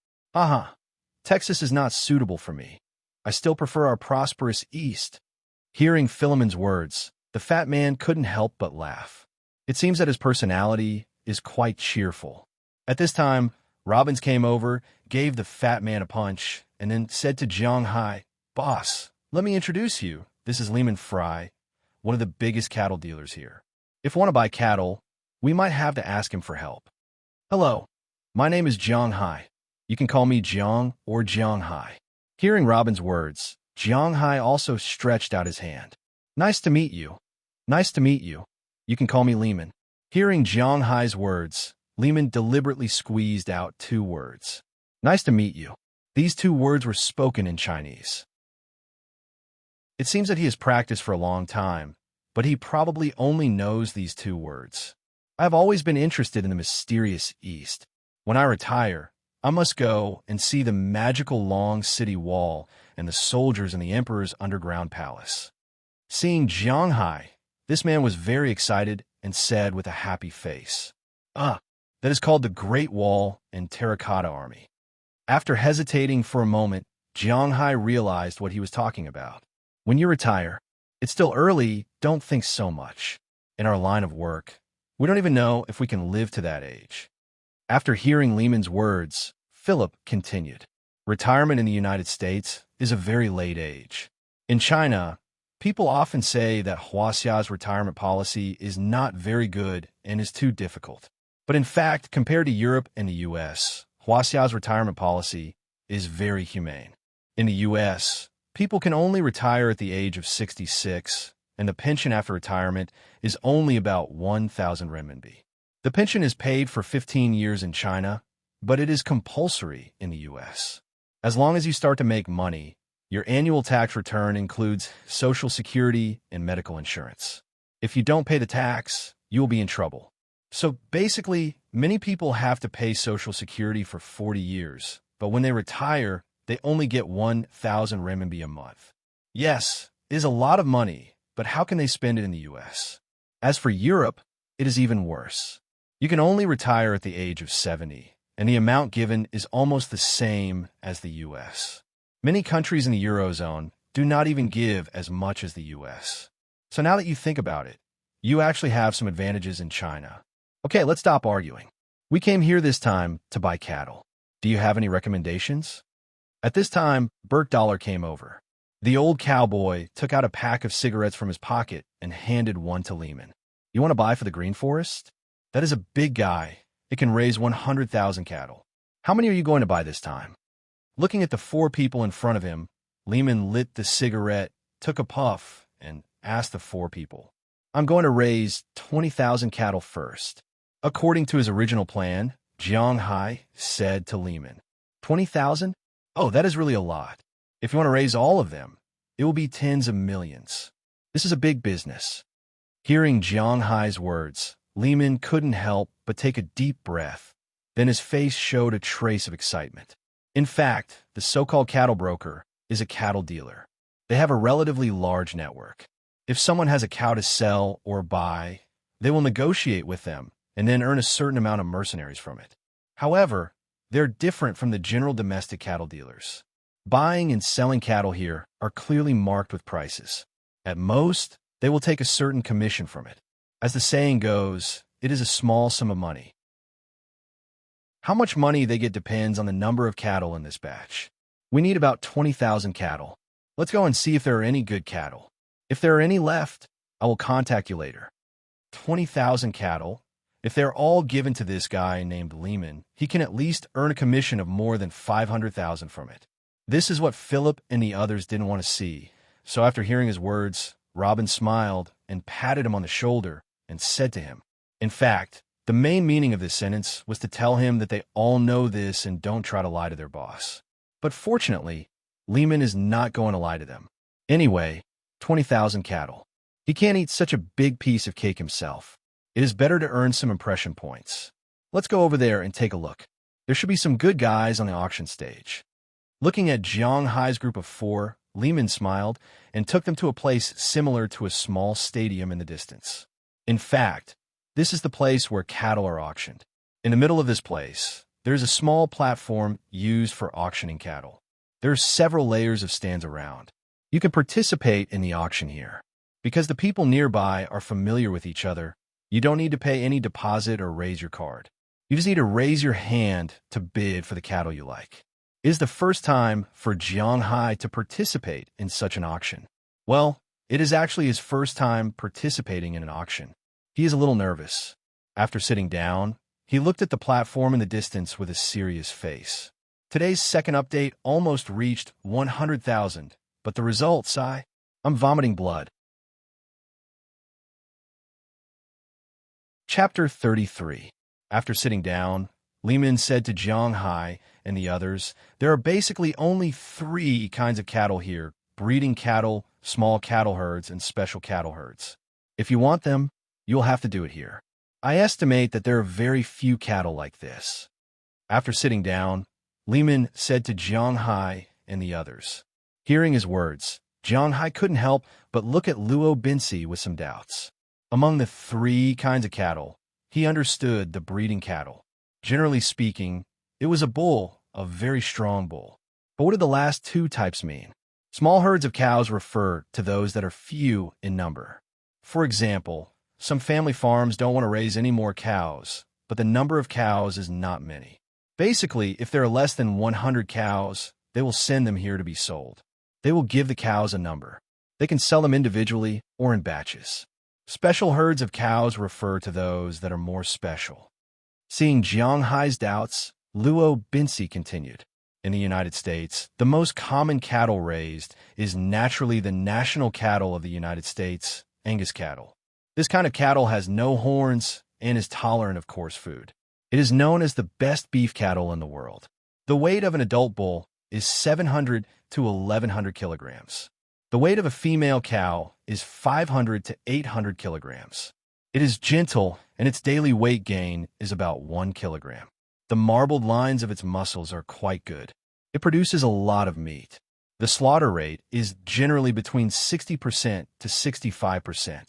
Texas is not suitable for me. I still prefer our prosperous East." Hearing Philemon's words, the fat man couldn't help but laugh. It seems that his personality is quite cheerful. At this time, Robbins came over, gave the fat man a punch, and then said to Jiang Hai, "Boss, let me introduce you. This is Lehman Fry, one of the biggest cattle dealers here. If we want to buy cattle, we might have to ask him for help." "Hello, my name is Jiang Hai. You can call me Jiang or Jiang Hai." Hearing Robin's words, Jiang Hai also stretched out his hand. "Nice to meet you. Nice to meet you. You can call me Lehman." Hearing Jiang Hai's words, Lehman deliberately squeezed out 2 words. "Nice to meet you." These 2 words were spoken in Chinese. It seems that he has practiced for a long time, but he probably only knows these 2 words. "I have always been interested in the mysterious East. When I retire, I must go and see the magical long city wall and the soldiers in the emperor's underground palace." Seeing Jiang Hai, this man was very excited and said with a happy face, "Ah, that is called the Great Wall and Terracotta Army." After hesitating for a moment, Jiang Hai realized what he was talking about. When you retire, it's still early, don't think so much. In our line of work, we don't even know if we can live to that age. After hearing Lehman's words, Philip continued. Retirement in the United States is a very late age. In China, people often say that Huaxia's retirement policy is not very good and is too difficult. But in fact, compared to Europe and the US, Huaxia's retirement policy is very humane. In the US, people can only retire at the age of 66, and the pension after retirement is only about 1,000 renminbi. The pension is paid for 15 years in China, but it is compulsory in the US. As long as you start to make money, your annual tax return includes Social Security and medical insurance. If you don't pay the tax, you will be in trouble. So basically, many people have to pay Social Security for 40 years, but when they retire, they only get 1,000 renminbi a month. Yes, it is a lot of money, but how can they spend it in the US? As for Europe, it is even worse. You can only retire at the age of 70, and the amount given is almost the same as the US. Many countries in the Eurozone do not even give as much as the US. So now that you think about it, you actually have some advantages in China. Okay, let's stop arguing. We came here this time to buy cattle. Do you have any recommendations? At this time, Bert Dollar came over. The old cowboy took out a pack of cigarettes from his pocket and handed one to Lehman. You want to buy for the green forest? That is a big guy. It can raise 100,000 cattle. How many are you going to buy this time? Looking at the four people in front of him, Lehman lit the cigarette, took a puff, and asked the four people, I'm going to raise 20,000 cattle first. According to his original plan, Jiang Hai said to Lehman, 20,000? Oh, that is really a lot. If you want to raise all of them, it will be tens of millions. This is a big business. Hearing Jiang Hai's words, Lehman couldn't help but take a deep breath. Then his face showed a trace of excitement. In fact, the so-called cattle broker is a cattle dealer. They have a relatively large network. If someone has a cow to sell or buy, they will negotiate with them and then earn a certain amount of mercenaries from it. However, they're different from the general domestic cattle dealers. Buying and selling cattle here are clearly marked with prices. At most, they will take a certain commission from it. As the saying goes, it is a small sum of money. How much money they get depends on the number of cattle in this batch. We need about 20,000 cattle. Let's go and see if there are any good cattle. If there are any left, I will contact you later. 20,000 cattle? If they're all given to this guy named Lehman, he can at least earn a commission of more than 500,000 from it. This is what Philip and the others didn't want to see. So after hearing his words, Robin smiled and patted him on the shoulder and said to him, in fact, the main meaning of this sentence was to tell him that they all know this and don't try to lie to their boss. But fortunately, Lehman is not going to lie to them. Anyway, 20,000 cattle. He can't eat such a big piece of cake himself. It is better to earn some impression points. Let's go over there and take a look. There should be some good guys on the auction stage. Looking at Jiang Hai's group of four, Lehman smiled and took them to a place similar to a small stadium in the distance. In fact, this is the place where cattle are auctioned. In the middle of this place, there is a small platform used for auctioning cattle. There are several layers of stands around. You can participate in the auction here. Because the people nearby are familiar with each other, you don't need to pay any deposit or raise your card. You just need to raise your hand to bid for the cattle you like. It is the first time for Jiang Hai to participate in such an auction. Well, it is actually his first time participating in an auction. He is a little nervous. After sitting down, he looked at the platform in the distance with a serious face. Today's second update almost reached 100,000, but the results, I'm vomiting blood. Chapter 33. After sitting down, Lehman said to Jiang Hai and the others, there are basically only 3 kinds of cattle here: breeding cattle, small cattle herds, and special cattle herds. If you want them, you'll have to do it here. I estimate that there are very few cattle like this. After sitting down, Lehman said to Jiang Hai and the others. Hearing his words, Jiang Hai couldn't help but look at Luo Binsi with some doubts. Among the three kinds of cattle, he understood the breeding cattle. Generally speaking, it was a bull, a very strong bull. But what did the last two types mean? Small herds of cows refer to those that are few in number. For example, some family farms don't want to raise any more cows, but the number of cows is not many. Basically, if there are less than 100 cows, they will send them here to be sold. They will give the cows a number. They can sell them individually or in batches. Special herds of cows refer to those that are more special. Seeing Jiang Hai's doubts, Luo Binci continued. In the United States, the most common cattle raised is naturally the national cattle of the United States, Angus cattle. This kind of cattle has no horns and is tolerant of coarse food. It is known as the best beef cattle in the world. The weight of an adult bull is 700 to 1,100 kilograms. The weight of a female cow is 500 to 800 kilograms. It is gentle, and its daily weight gain is about 1 kilogram. The marbled lines of its muscles are quite good. It produces a lot of meat. The slaughter rate is generally between 60% to 65%.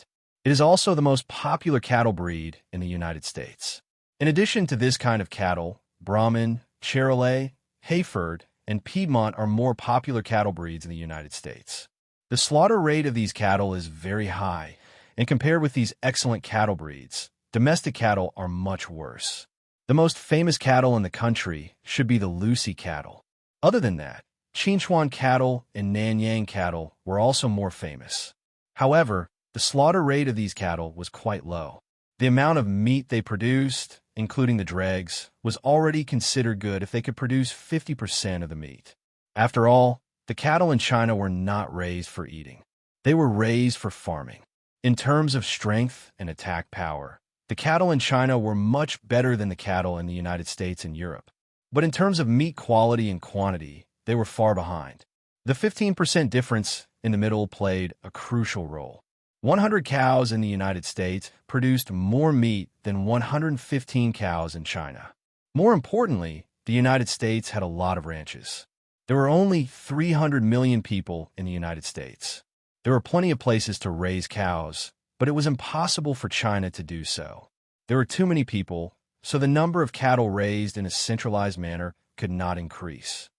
It is also the most popular cattle breed in the United States. In addition to this kind of cattle, Brahman, Charolais, Hereford, and Piedmont are more popular cattle breeds in the United States. The slaughter rate of these cattle is very high, and compared with these excellent cattle breeds, domestic cattle are much worse. The most famous cattle in the country should be the Lucy cattle. Other than that, Chinchuan cattle and Nanyang cattle were also more famous. However, the slaughter rate of these cattle was quite low. The amount of meat they produced, including the dregs, was already considered good if they could produce 50% of the meat. After all, the cattle in China were not raised for eating. They were raised for farming. In terms of strength and attack power, the cattle in China were much better than the cattle in the United States and Europe. But in terms of meat quality and quantity, they were far behind. The 15% difference in the middle played a crucial role. 100 cows in the United States produced more meat than 115 cows in China. More importantly, the United States had a lot of ranches. There were only 300 million people in the United States. There were plenty of places to raise cows, but it was impossible for China to do so. There were too many people, so the number of cattle raised in a centralized manner could not increase.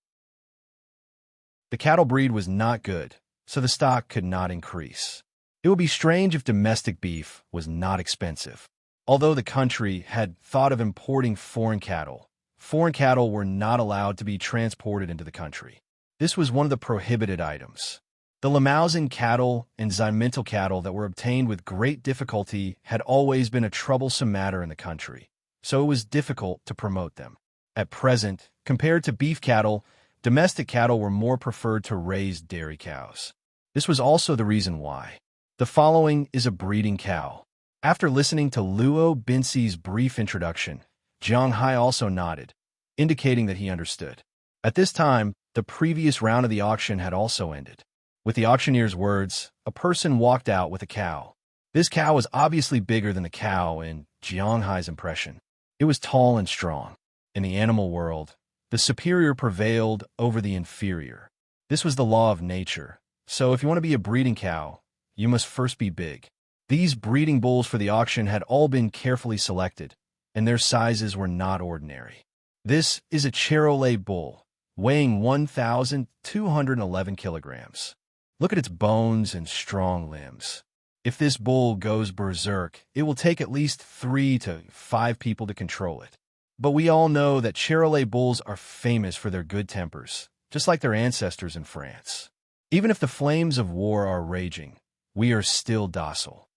The cattle breed was not good, so the stock could not increase. It would be strange if domestic beef was not expensive. Although the country had thought of importing foreign cattle were not allowed to be transported into the country. This was one of the prohibited items. The Limousin cattle and Zymental cattle that were obtained with great difficulty had always been a troublesome matter in the country, so it was difficult to promote them. At present, compared to beef cattle, domestic cattle were more preferred to raised dairy cows. This was also the reason why. The following is a breeding cow. After listening to Luo Binci's brief introduction, Jiang Hai also nodded, indicating that he understood. At this time, the previous round of the auction had also ended. With the auctioneer's words, a person walked out with a cow. This cow was obviously bigger than the cow in Jiang Hai's impression. It was tall and strong. In the animal world, the superior prevailed over the inferior. This was the law of nature. So if you want to be a breeding cow, you must first be big. These breeding bulls for the auction had all been carefully selected, and their sizes were not ordinary. This is a Charolais bull, weighing 1,211 kilograms. Look at its bones and strong limbs. If this bull goes berserk, it will take at least 3 to 5 people to control it. But we all know that Charolais bulls are famous for their good tempers, just like their ancestors in France. Even if the flames of war are raging, we are still docile.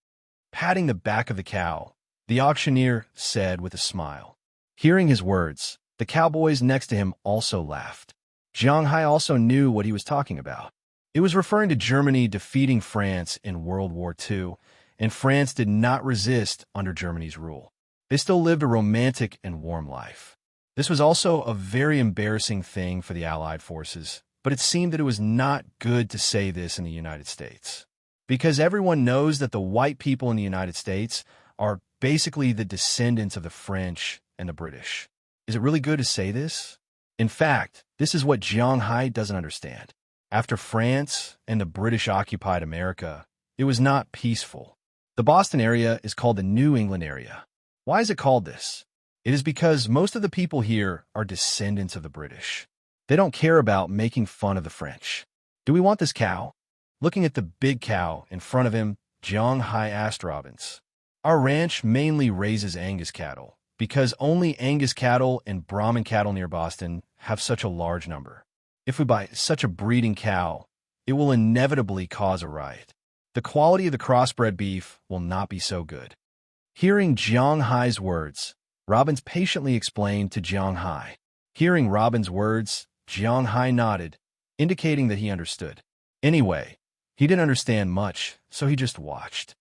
Patting the back of the cow, the auctioneer said with a smile. Hearing his words, the cowboys next to him also laughed. Jiang Hai also knew what he was talking about. It was referring to Germany defeating France in World War II, and France did not resist under Germany's rule. They still lived a romantic and warm life. This was also a very embarrassing thing for the Allied forces, but it seemed that it was not good to say this in the United States. Because everyone knows that the white people in the United States are basically the descendants of the French and the British. Is it really good to say this? In fact, this is what Jiang Hai doesn't understand. After France and the British occupied America, it was not peaceful. The Boston area is called the New England area. Why is it called this? It is because most of the people here are descendants of the British. They don't care about making fun of the French. Do we want this cow? Looking at the big cow in front of him, Jiang Hai asked Robbins. Our ranch mainly raises Angus cattle, because only Angus cattle and Brahman cattle near Boston have such a large number. If we buy such a breeding cow, it will inevitably cause a riot. The quality of the crossbred beef will not be so good. Hearing Jiang Hai's words, Robbins patiently explained to Jiang Hai. Hearing Robbins' words, Jiang Hai nodded, indicating that he understood. Anyway, he didn't understand much, so he just watched.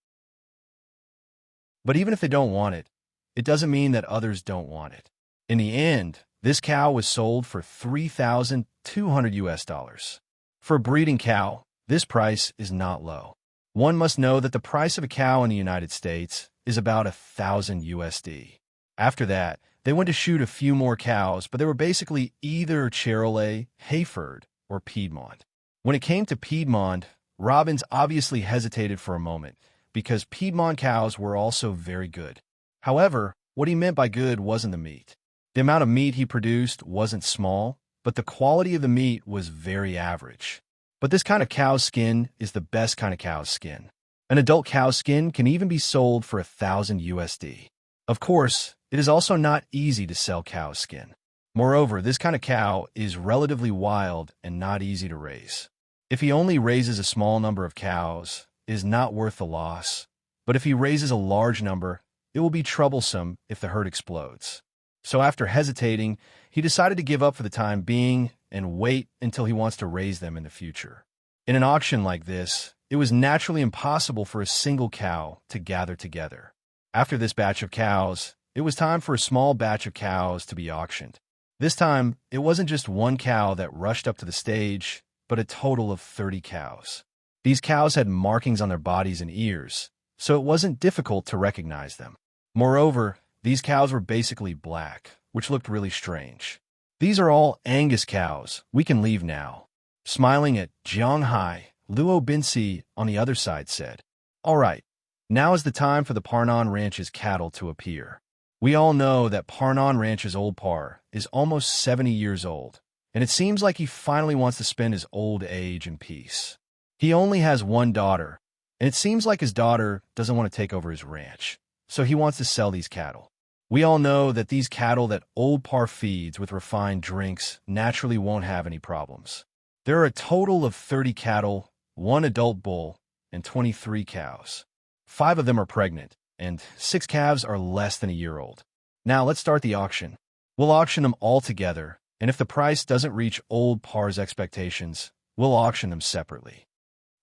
But even if they don't want it, it doesn't mean that others don't want it. In the end, this cow was sold for $3,200. For a breeding cow, this price is not low. One must know that the price of a cow in the United States is about $1,000. After that, they went to shoot a few more cows, but they were basically either Charolais, Hayford, or Piedmont. When it came to Piedmont, Robbins obviously hesitated for a moment, because Piedmont cows were also very good. However, what he meant by good wasn't the meat. The amount of meat he produced wasn't small, but the quality of the meat was very average. But this kind of cow's skin is the best kind of cow's skin. An adult cow's skin can even be sold for $1,000. Of course, it is also not easy to sell cow's skin. Moreover, this kind of cow is relatively wild and not easy to raise. If he only raises a small number of cows, it is not worth the loss. But if he raises a large number, it will be troublesome if the herd explodes. So after hesitating, he decided to give up for the time being and wait until he wants to raise them in the future. In an auction like this, it was naturally impossible for a single cow to gather together. After this batch of cows, it was time for a small batch of cows to be auctioned. This time, it wasn't just one cow that rushed up to the stage, but a total of 30 cows. These cows had markings on their bodies and ears, so it wasn't difficult to recognize them. Moreover, these cows were basically black, which looked really strange. These are all Angus cows. We can leave now. Smiling at Jiang Hai, Luo Binsi on the other side said, All right, now is the time for the Parnon Ranch's cattle to appear. We all know that Parnon Ranch's old par is almost 70 years old, and it seems like he finally wants to spend his old age in peace. He only has one daughter, and it seems like his daughter doesn't want to take over his ranch, so he wants to sell these cattle. We all know that these cattle that Old Par feeds with refined drinks naturally won't have any problems. There are a total of 30 cattle, 1 adult bull, and 23 cows. 5 of them are pregnant, and 6 calves are less than a year old. Now let's start the auction. We'll auction them all together, and if the price doesn't reach Old Par's expectations, we'll auction them separately.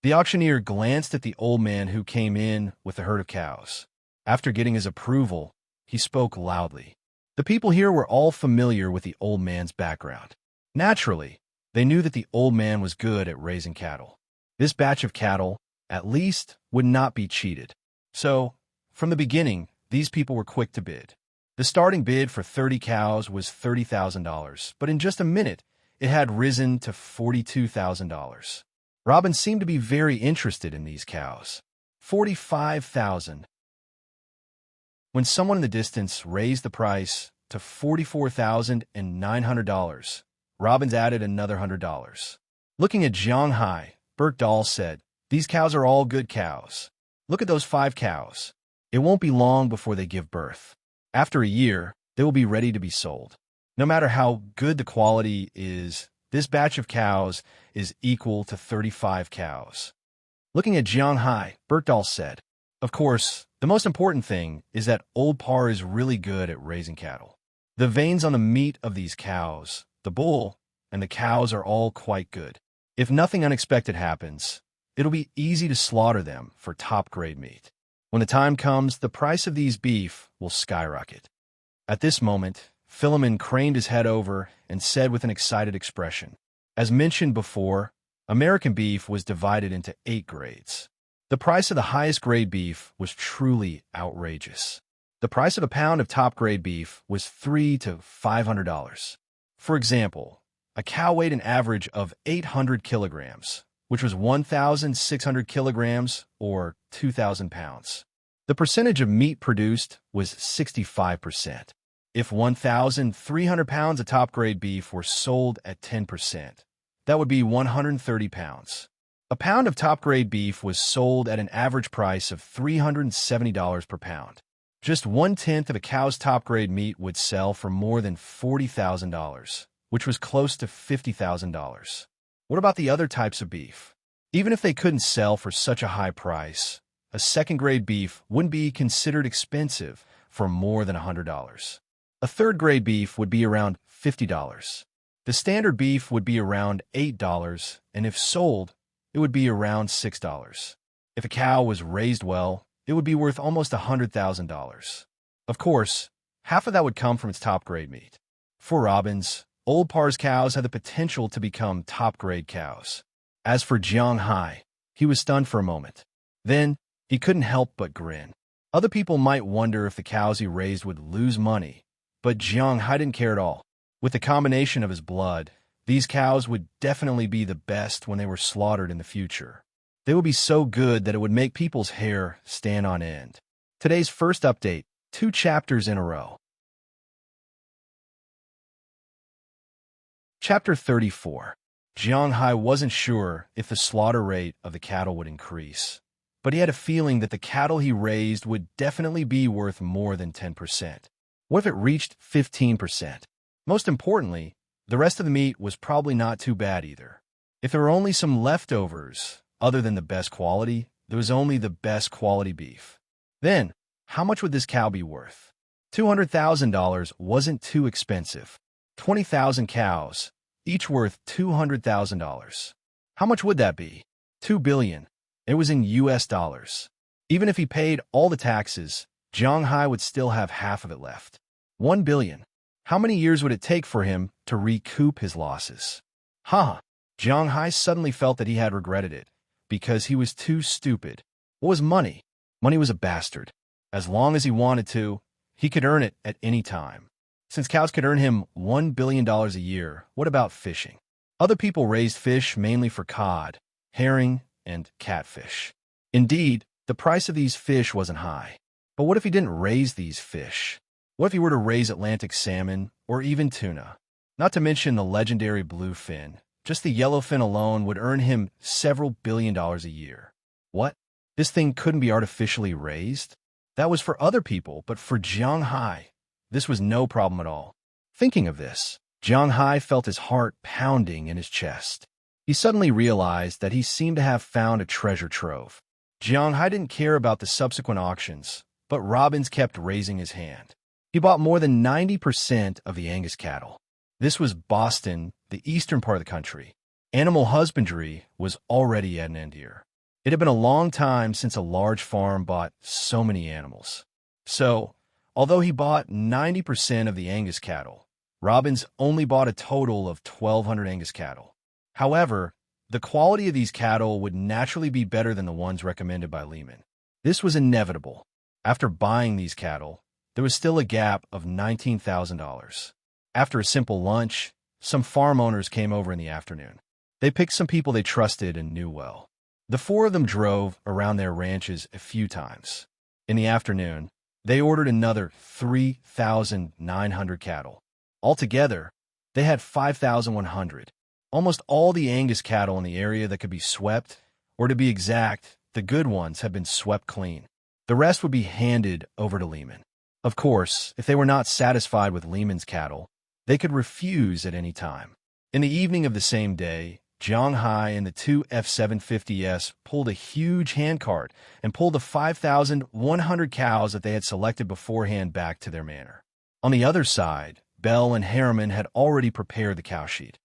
The auctioneer glanced at the old man who came in with a herd of cows. After getting his approval, he spoke loudly. The people here were all familiar with the old man's background. Naturally, they knew that the old man was good at raising cattle. This batch of cattle, at least, would not be cheated. So, from the beginning, these people were quick to bid. The starting bid for 30 cows was $30,000, but in just a minute, it had risen to $42,000. Robin seemed to be very interested in these cows. $45,000. When someone in the distance raised the price to $44,900, Robbins added another $100. Looking at Jiang Hai, Bert Dahl said, These cows are all good cows. Look at those 5 cows. It won't be long before they give birth. After a year, they will be ready to be sold. No matter how good the quality is, this batch of cows is equal to 35 cows. Looking at Jiang Hai, Bert Dahl said, Of course, the most important thing is that Old Par is really good at raising cattle. The veins on the meat of these cows, the bull, and the cows are all quite good. If nothing unexpected happens, it'll be easy to slaughter them for top-grade meat. When the time comes, the price of these beef will skyrocket. At this moment, Philemon craned his head over and said with an excited expression, As mentioned before, American beef was divided into 8 grades. The price of the highest grade beef was truly outrageous. The price of a pound of top-grade beef was $300 to $500. For example, a cow weighed an average of 800 kilograms, which was 1,600 kilograms or 2,000 pounds. The percentage of meat produced was 65%. If 1,300 pounds of top-grade beef were sold at 10%, that would be 130 pounds. A pound of top-grade beef was sold at an average price of $370 per pound. Just 1/10 of a cow's top-grade meat would sell for more than $40,000, which was close to $50,000. What about the other types of beef? Even if they couldn't sell for such a high price, a second-grade beef wouldn't be considered expensive for more than $100. A third-grade beef would be around $50. The standard beef would be around $8, and if sold, it would be around $6. If a cow was raised well, it would be worth almost $100,000. Of course, half of that would come from its top-grade meat. For Robbins, Old Parr's cows had the potential to become top-grade cows. As for Jiang Hai, he was stunned for a moment. Then, he couldn't help but grin. Other people might wonder if the cows he raised would lose money, but Jiang Hai didn't care at all. With the combination of his blood, these cows would definitely be the best when they were slaughtered in the future. They would be so good that it would make people's hair stand on end. Today's first update, 2 chapters in a row. Chapter 34. Jiang Hai wasn't sure if the slaughter rate of the cattle would increase, but he had a feeling that the cattle he raised would definitely be worth more than 10%. What if it reached 15%? Most importantly, the rest of the meat was probably not too bad either. If there were only some leftovers, other than the best quality, there was only the best quality beef. Then, how much would this cow be worth? $200,000 wasn't too expensive. 20,000 cows, each worth $200,000. How much would that be? $2 billion. It was in US dollars. Even if he paid all the taxes, Jiang Hai would still have half of it left. $1 billion. How many years would it take for him to recoup his losses? Jiang Hai suddenly felt that he had regretted it, because he was too stupid. What was money? Money was a bastard. As long as he wanted to, he could earn it at any time. Since cows could earn him $1 billion a year, what about fishing? Other people raised fish mainly for cod, herring, and catfish. Indeed, the price of these fish wasn't high. But what if he didn't raise these fish? What if he were to raise Atlantic salmon, or even tuna? Not to mention the legendary bluefin. Just the yellowfin alone would earn him several $billion a year. What? This thing couldn't be artificially raised? That was for other people, but for Jiang Hai, this was no problem at all. Thinking of this, Jiang Hai felt his heart pounding in his chest. He suddenly realized that he seemed to have found a treasure trove. Jiang Hai didn't care about the subsequent auctions, but Robbins kept raising his hand. He bought more than 90% of the Angus cattle. This was Boston, the eastern part of the country. Animal husbandry was already at an end here. It had been a long time since a large farm bought so many animals. So, although he bought 90% of the Angus cattle, Robbins only bought a total of 1,200 Angus cattle. However, the quality of these cattle would naturally be better than the ones recommended by Lehman. This was inevitable. After buying these cattle, there was still a gap of $19,000. After a simple lunch, some farm owners came over in the afternoon. They picked some people they trusted and knew well. The 4 of them drove around their ranches a few times. In the afternoon, they ordered another 3,900 cattle. Altogether, they had 5,100. Almost all the Angus cattle in the area that could be swept, or to be exact, the good ones had been swept clean. The rest would be handed over to Lehman. Of course, if they were not satisfied with Lehman's cattle, they could refuse at any time. In the evening of the same day, Jiang Hai and the 2 F-750s pulled a huge handcart and pulled the 5,100 cows that they had selected beforehand back to their manor. On the other side, Bell and Harriman had already prepared the cow sheet.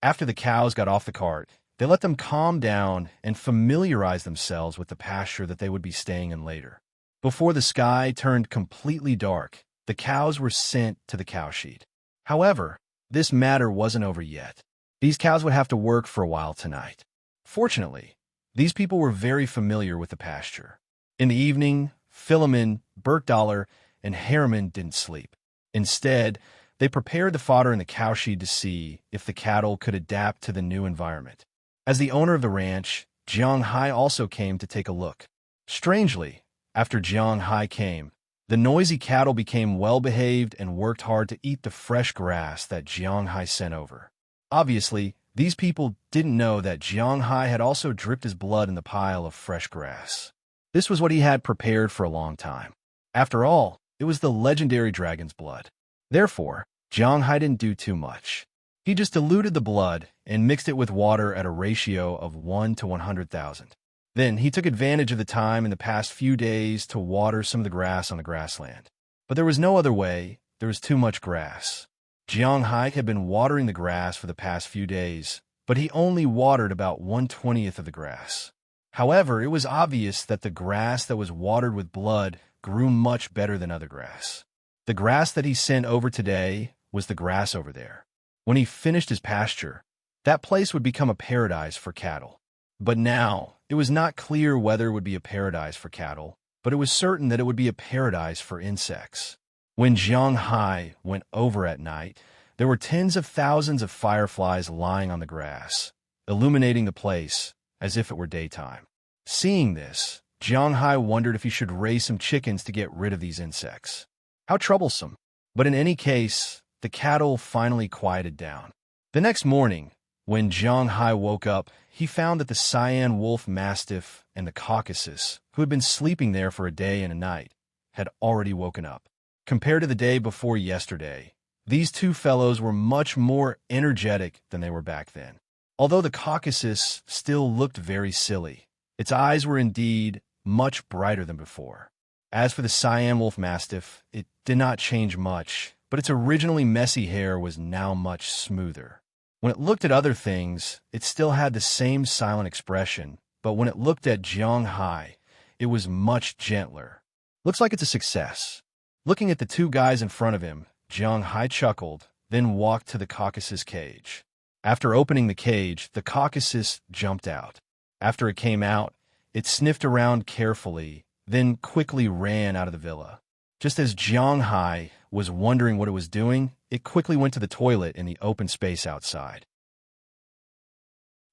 After the cows got off the cart, they let them calm down and familiarize themselves with the pasture that they would be staying in later. Before the sky turned completely dark, the cows were sent to the cow sheet. However, this matter wasn't over yet. These cows would have to work for a while tonight. Fortunately, these people were very familiar with the pasture. In the evening, Philemon, Burkdollar, and Harriman didn't sleep. Instead, they prepared the fodder in the cow sheet to see if the cattle could adapt to the new environment. As the owner of the ranch, Jiang Hai also came to take a look. Strangely, after Jiang Hai came, the noisy cattle became well-behaved and worked hard to eat the fresh grass that Jiang Hai sent over. Obviously, these people didn't know that Jiang Hai had also dripped his blood in the pile of fresh grass. This was what he had prepared for a long time. After all, it was the legendary dragon's blood. Therefore, Jiang Hai didn't do too much. He just diluted the blood and mixed it with water at a ratio of 1 to 100,000. Then he took advantage of the time in the past few days to water some of the grass on the grassland. But there was no other way. There was too much grass. Jiang Hai had been watering the grass for the past few days, but he only watered about 1/20th of the grass. However, it was obvious that the grass that was watered with blood grew much better than other grass. The grass that he sent over today was the grass over there. When he finished his pasture, that place would become a paradise for cattle. But now, it was not clear whether it would be a paradise for cattle, but it was certain that it would be a paradise for insects. When Jiang Hai went over at night, there were tens of thousands of fireflies lying on the grass, illuminating the place as if it were daytime. Seeing this, Jiang Hai wondered if he should raise some chickens to get rid of these insects. How troublesome. But in any case, the cattle finally quieted down. The next morning, when Jiang Hai woke up, he found that the Cyan wolf mastiff and the Caucasus, who had been sleeping there for a day and a night, had already woken up. Compared to the day before yesterday, these two fellows were much more energetic than they were back then. Although the Caucasus still looked very silly, its eyes were indeed much brighter than before. As for the Cyan wolf mastiff, it did not change much, but its originally messy hair was now much smoother. When it looked at other things, it still had the same silent expression, but when it looked at Jiang Hai, it was much gentler. Looks like it's a success. Looking at the two guys in front of him, Jiang Hai chuckled, then walked to the Caucasus cage. After opening the cage, the Caucasus jumped out. After it came out, it sniffed around carefully, then quickly ran out of the villa. Just as Jiang Hai was wondering what it was doing, it quickly went to the toilet in the open space outside.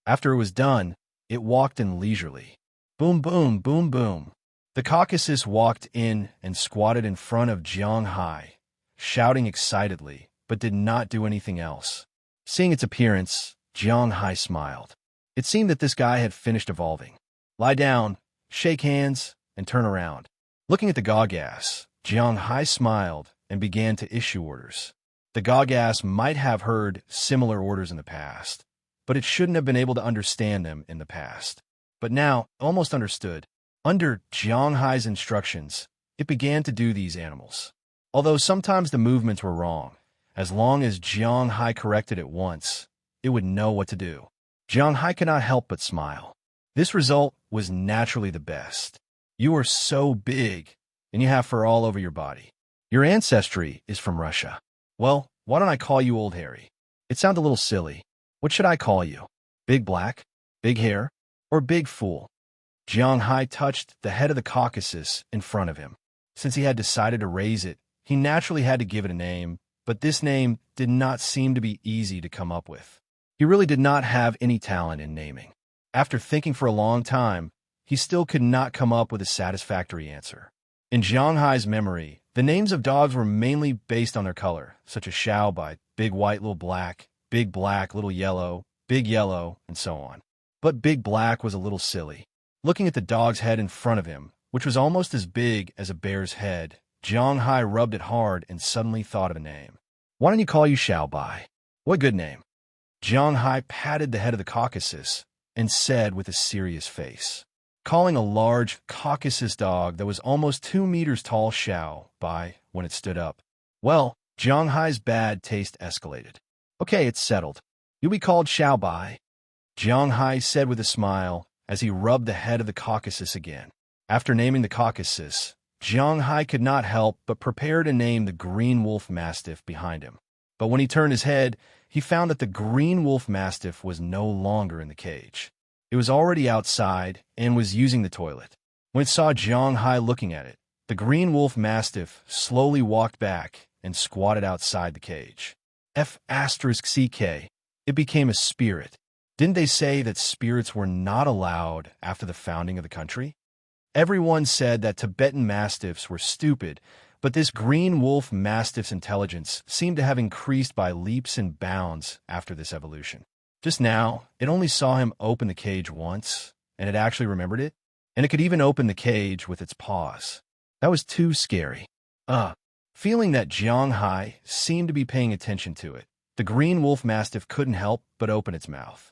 After it was done, it walked in leisurely. Boom, boom, boom, boom. The Caucasus walked in and squatted in front of Jiang Hai, shouting excitedly, but did not do anything else. Seeing its appearance, Jiang Hai smiled. It seemed that this guy had finished evolving. Lie down, shake hands, and turn around. Looking at the Gaugas, Jiang Hai smiled and began to issue orders. The Gaugas might have heard similar orders in the past, but it shouldn't have been able to understand them in the past. But now, almost understood. Under Jiang Hai's instructions, it began to do these animals. Although sometimes the movements were wrong, as long as Jiang Hai corrected it once, it would know what to do. Jiang Hai could not help but smile. This result was naturally the best. You are so big, and you have fur all over your body. Your ancestry is from Russia. Well, why don't I call you Old Harry? It sounds a little silly. What should I call you? Big Black? Big Hair? Or Big Fool? Jiang Hai touched the head of the Caucasus in front of him. Since he had decided to raise it, he naturally had to give it a name, but this name did not seem to be easy to come up with. He really did not have any talent in naming. After thinking for a long time, he still could not come up with a satisfactory answer. In Jiang Hai's memory, the names of dogs were mainly based on their color, such as Xiao by Big White Little Black, Big Black Little Yellow, Big Yellow, and so on. But Big Black was a little silly. Looking at the dog's head in front of him, which was almost as big as a bear's head, Jiang Hai rubbed it hard and suddenly thought of a name. Why don't you call you Xiao Bai? What good name? Jiang Hai patted the head of the Caucasus and said with a serious face. Calling a large Caucasus dog that was almost 2 meters tall Xiao Bai when it stood up. Well, Jiang Hai's bad taste escalated. Okay, it's settled. You'll be called Xiao Bai, Jiang Hai said with a smile as he rubbed the head of the Caucasus again. After naming the Caucasus, Jiang Hai could not help but prepare to name the green wolf mastiff behind him. But when he turned his head, he found that the green wolf mastiff was no longer in the cage. It was already outside and was using the toilet. When it saw Jiang Hai looking at it, the green wolf mastiff slowly walked back and squatted outside the cage. F***CK. It became a spirit. Didn't they say that spirits were not allowed after the founding of the country? Everyone said that Tibetan Mastiffs were stupid, but this green wolf Mastiff's intelligence seemed to have increased by leaps and bounds after this evolution. Just now, it only saw him open the cage once, and it actually remembered it, and it could even open the cage with its paws. That was too scary. Feeling that Jiang Hai seemed to be paying attention to it, the green wolf Mastiff couldn't help but open its mouth.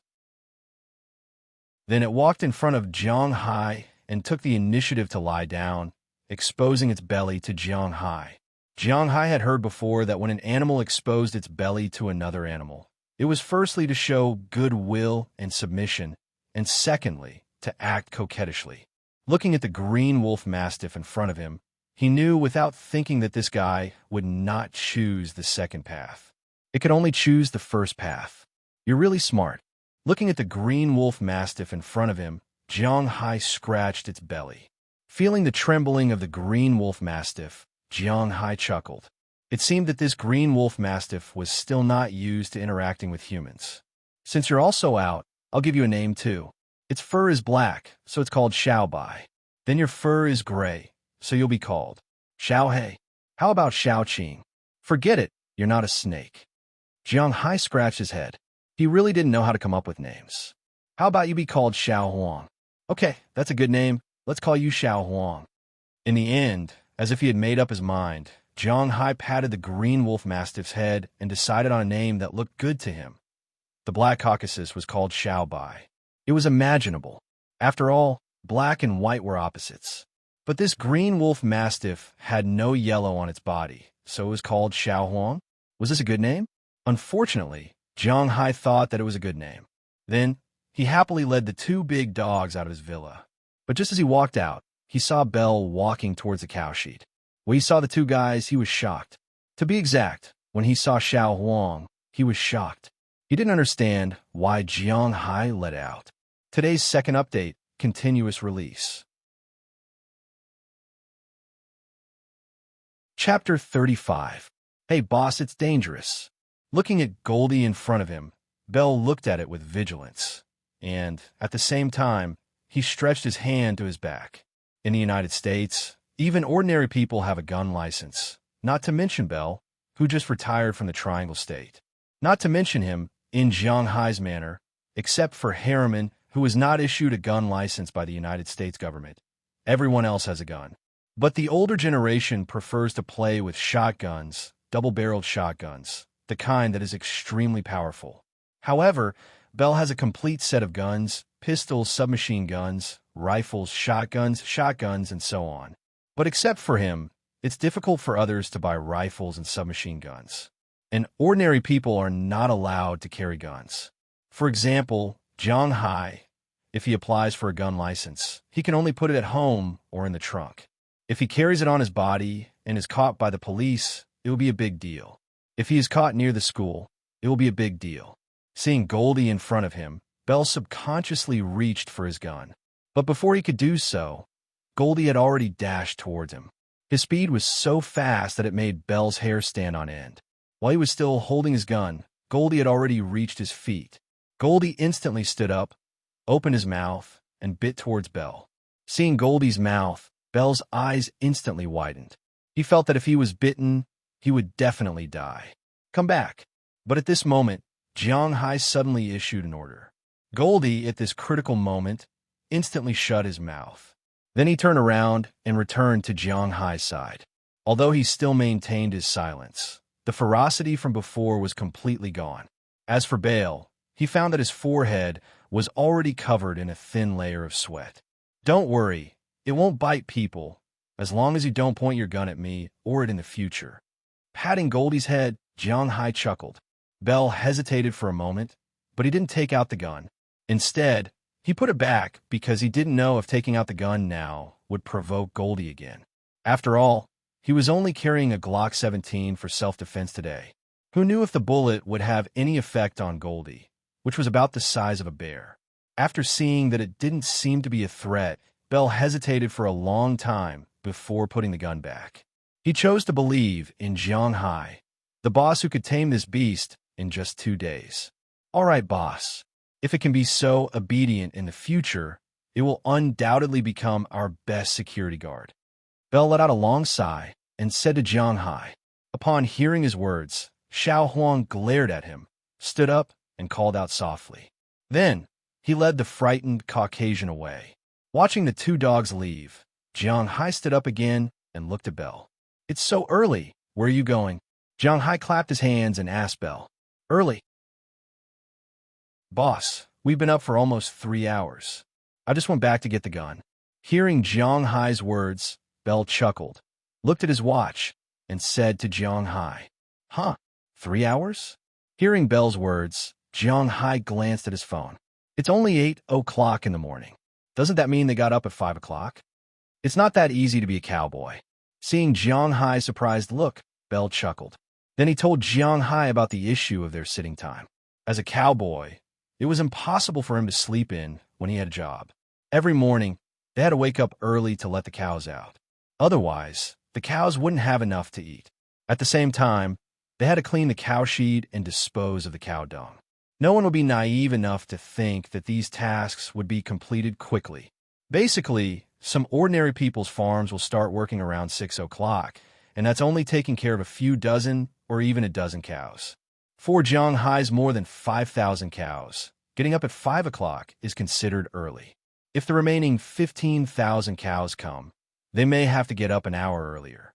Then it walked in front of Jiang Hai and took the initiative to lie down, exposing its belly to Jiang Hai. Jiang Hai had heard before that when an animal exposed its belly to another animal, it was firstly to show goodwill and submission, and secondly, to act coquettishly. Looking at the green wolf Mastiff in front of him, he knew without thinking that this guy would not choose the second path. It could only choose the first path. You're really smart. Looking at the green wolf Mastiff in front of him, Jiang Hai scratched its belly. Feeling the trembling of the green wolf Mastiff, Jiang Hai chuckled. It seemed that this green wolf Mastiff was still not used to interacting with humans. Since you're also out, I'll give you a name too. Its fur is black, so it's called Xiao Bai. Then your fur is gray, so you'll be called Xiao He. How about Xiao Qing? Forget it, you're not a snake. Jiang Hai scratched his head. He really didn't know how to come up with names. How about you be called Xiao Huang? Okay, that's a good name. Let's call you Xiao Huang. In the end, as if he had made up his mind, Jiang Hai patted the green wolf Mastiff's head and decided on a name that looked good to him. The Black Caucasus was called Xiao Bai. It was imaginable. After all, black and white were opposites. But this green wolf Mastiff had no yellow on its body, so it was called Xiao Huang. Was this a good name? Unfortunately, Jiang Hai thought that it was a good name. Then, he happily led the two big dogs out of his villa. But just as he walked out, he saw Belle walking towards the cowshed. When he saw the two guys, he was shocked. To be exact, when he saw Xiao Huang, he was shocked. He didn't understand why Jiang Hai let out. Today's second update, continuous release. Chapter 35. Hey boss, it's dangerous. Looking at Goldie in front of him, Belle looked at it with vigilance. And, at the same time, he stretched his hand to his back. In the United States, even ordinary people have a gun license, not to mention Belle, who just retired from the Triangle State. Not to mention him, in Jiang Hai's manner, except for Harriman, who was not issued a gun license by the United States government. Everyone else has a gun. But the older generation prefers to play with shotguns, double-barreled shotguns, the kind that is extremely powerful. However, Belle has a complete set of guns, pistols, submachine guns, rifles, shotguns, and so on. But except for him, it's difficult for others to buy rifles and submachine guns. And ordinary people are not allowed to carry guns. For example, Jiang Hai, if he applies for a gun license, he can only put it at home or in the trunk. If he carries it on his body and is caught by the police, it will be a big deal. If he is caught near the school, it will be a big deal. Seeing Goldie in front of him, Belle subconsciously reached for his gun. But before he could do so, Goldie had already dashed towards him. His speed was so fast that it made Belle's hair stand on end. While he was still holding his gun, Goldie had already reached his feet. Goldie instantly stood up, opened his mouth, and bit towards Belle. Seeing Goldie's mouth, Belle's eyes instantly widened. He felt that if he was bitten, he would definitely die. Come back. But at this moment, Jiang Hai suddenly issued an order. Goldie, at this critical moment, instantly shut his mouth. Then he turned around and returned to Jiang Hai's side. Although he still maintained his silence, the ferocity from before was completely gone. As for Belle, he found that his forehead was already covered in a thin layer of sweat. Don't worry, it won't bite people, as long as you don't point your gun at me or it in the future. Patting Goldie's head, Jiang Hai chuckled. Belle hesitated for a moment, but he didn't take out the gun. Instead, he put it back because he didn't know if taking out the gun now would provoke Goldie again. After all, he was only carrying a Glock 17 for self-defense today. Who knew if the bullet would have any effect on Goldie, which was about the size of a bear? After seeing that it didn't seem to be a threat, Belle hesitated for a long time before putting the gun back. He chose to believe in Jiang Hai, the boss who could tame this beast in just 2 days. All right, boss. If it can be so obedient in the future, It will undoubtedly become our best security guard. Belle let out a long sigh and said to Jiang Hai. Upon hearing his words, Xiao Huang glared at him, stood up, and called out softly. Then, he led the frightened Caucasian away. Watching the two dogs leave, Jiang Hai stood up again and looked at Belle. It's so early. Where are you going? Jiang Hai clapped his hands and asked Belle. Early. Boss, we've been up for almost 3 hours. I just went back to get the gun. Hearing Jiang Hai's words, Belle chuckled, looked at his watch, and said to Jiang Hai, Huh, 3 hours? Hearing Belle's words, Jiang Hai glanced at his phone. It's only 8 o'clock in the morning. Doesn't that mean they got up at 5 o'clock? It's not that easy to be a cowboy. Seeing Jiang Hai's surprised look, Belle chuckled. Then he told Jiang Hai about the issue of their sitting time. As a cowboy, it was impossible for him to sleep in when he had a job. Every morning, they had to wake up early to let the cows out. Otherwise, the cows wouldn't have enough to eat. At the same time, they had to clean the cow shed and dispose of the cow dung. No one would be naive enough to think that these tasks would be completed quickly. Basically, some ordinary people's farms will start working around 6 o'clock, and that's only taking care of a few dozen or even a dozen cows. For Jiang Hai's more than 5,000 cows, getting up at 5 o'clock is considered early. If the remaining 15,000 cows come, they may have to get up an hour earlier.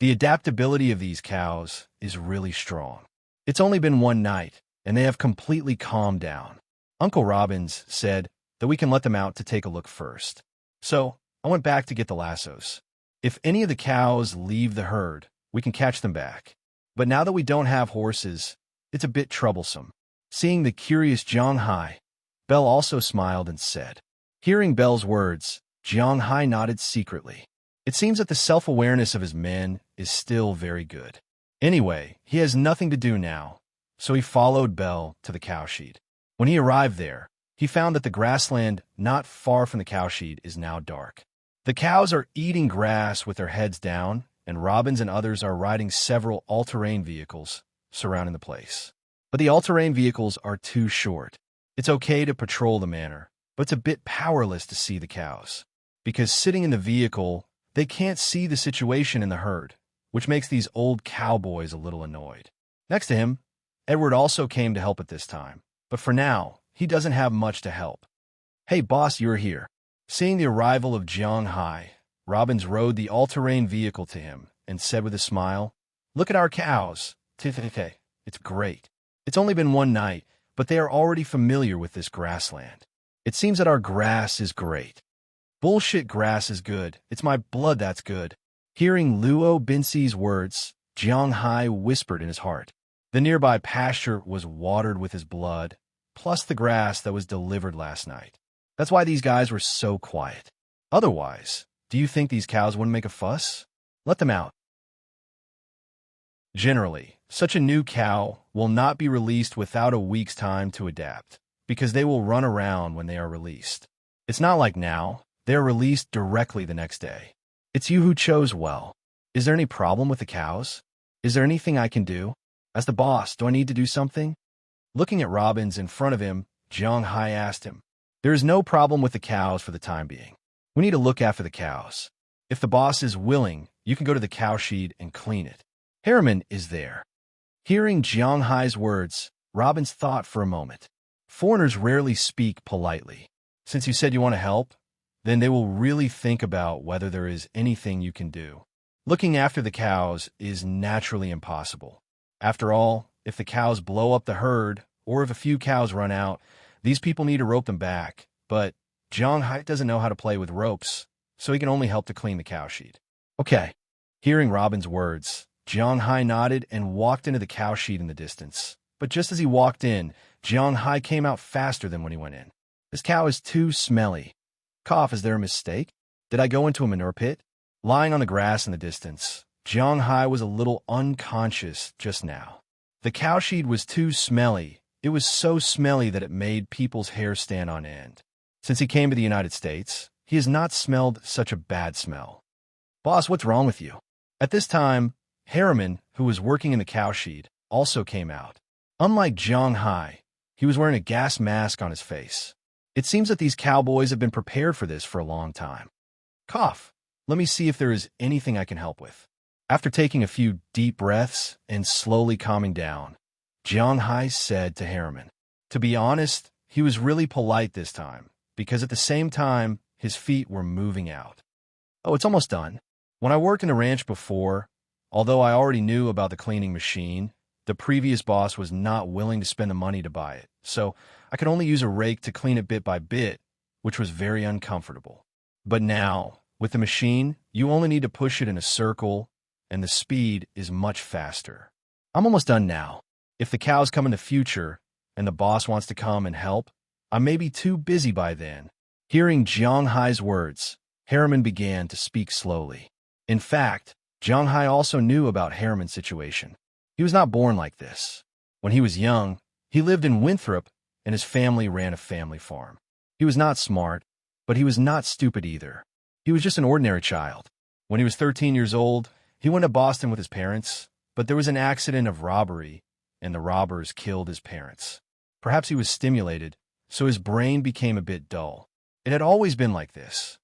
The adaptability of these cows is really strong. It's only been one night, and they have completely calmed down. Uncle Robbins said that we can let them out to take a look first. So, I went back to get the lassos. If any of the cows leave the herd, we can catch them back. But now that we don't have horses, it's a bit troublesome. Seeing the curious Jiang Hai, Belle also smiled and said. Hearing Belle's words, Jiang Hai nodded secretly. It seems that the self-awareness of his men is still very good. Anyway, he has nothing to do now, so he followed Belle to the cowshed. When he arrived there, he found that the grassland not far from the cowshed is now dark. The cows are eating grass with their heads down, and Robbins and others are riding several all-terrain vehicles surrounding the place. But the all-terrain vehicles are too short. It's okay to patrol the manor, but it's a bit powerless to see the cows. Because sitting in the vehicle, they can't see the situation in the herd, which makes these old cowboys a little annoyed. Next to him, Edward also came to help at this time, but for now, he doesn't have much to help. Hey boss, you're here. Seeing the arrival of Jiang Hai, Robbins rode the all-terrain vehicle to him and said with a smile, Look at our cows. It's great. It's only been one night, but they are already familiar with this grassland. It seems that our grass is great. Bullshit grass is good. It's my blood that's good. Hearing Luo Binsi's words, Jiang Hai whispered in his heart. The nearby pasture was watered with his blood, plus the grass that was delivered last night. That's why these guys were so quiet. Otherwise, do you think these cows wouldn't make a fuss? Let them out. Generally, such a new cow will not be released without a week's time to adapt, because they will run around when they are released. It's not like now, they are released directly the next day. It's you who chose well. Is there any problem with the cows? Is there anything I can do? As the boss, do I need to do something? Looking at Robbins in front of him, Jiang Hai asked him. There is no problem with the cows for the time being. We need to look after the cows. If the boss is willing, you can go to the cowshed and clean it. Harriman is there. Hearing Jiang Hai's words, Robbins thought for a moment. Foreigners rarely speak politely. Since you said you want to help, then they will really think about whether there is anything you can do. Looking after the cows is naturally impossible. After all, if the cows blow up the herd, or if a few cows run out, these people need to rope them back. But Jiang Hai doesn't know how to play with ropes, so he can only help to clean the cowshed. Okay. Hearing Robin's words, Jiang Hai nodded and walked into the cowshed in the distance. But just as he walked in, Jiang Hai came out faster than when he went in. This cow is too smelly. Cough, is there a mistake? Did I go into a manure pit? Lying on the grass in the distance, Jiang Hai was a little unconscious just now. The cowshed was too smelly. It was so smelly that it made people's hair stand on end. Since he came to the United States, he has not smelled such a bad smell. Boss, what's wrong with you? At this time, Harriman, who was working in the cowshed, also came out. Unlike Jiang Hai, he was wearing a gas mask on his face. It seems that these cowboys have been prepared for this for a long time. Cough. Let me see if there is anything I can help with. After taking a few deep breaths and slowly calming down, Jiang Hai said to Harriman. To be honest, he was really polite this time, because at the same time, his feet were moving out. Oh, it's almost done. When I worked in a ranch before, although I already knew about the cleaning machine, the previous boss was not willing to spend the money to buy it, so I could only use a rake to clean it bit by bit, which was very uncomfortable. But now, with the machine, you only need to push it in a circle, and the speed is much faster. I'm almost done now. If the cows come in the future, and the boss wants to come and help, I may be too busy by then. Hearing Jiang Hai's words, Harriman began to speak slowly. In fact, Jiang Hai also knew about Harriman's situation. He was not born like this. When he was young, he lived in Winthrop, and his family ran a family farm. He was not smart, but he was not stupid either. He was just an ordinary child. When he was 13 years old, he went to Boston with his parents, but there was an accident of robbery, and the robbers killed his parents. Perhaps he was stimulated, so his brain became a bit dull. It had always been like this.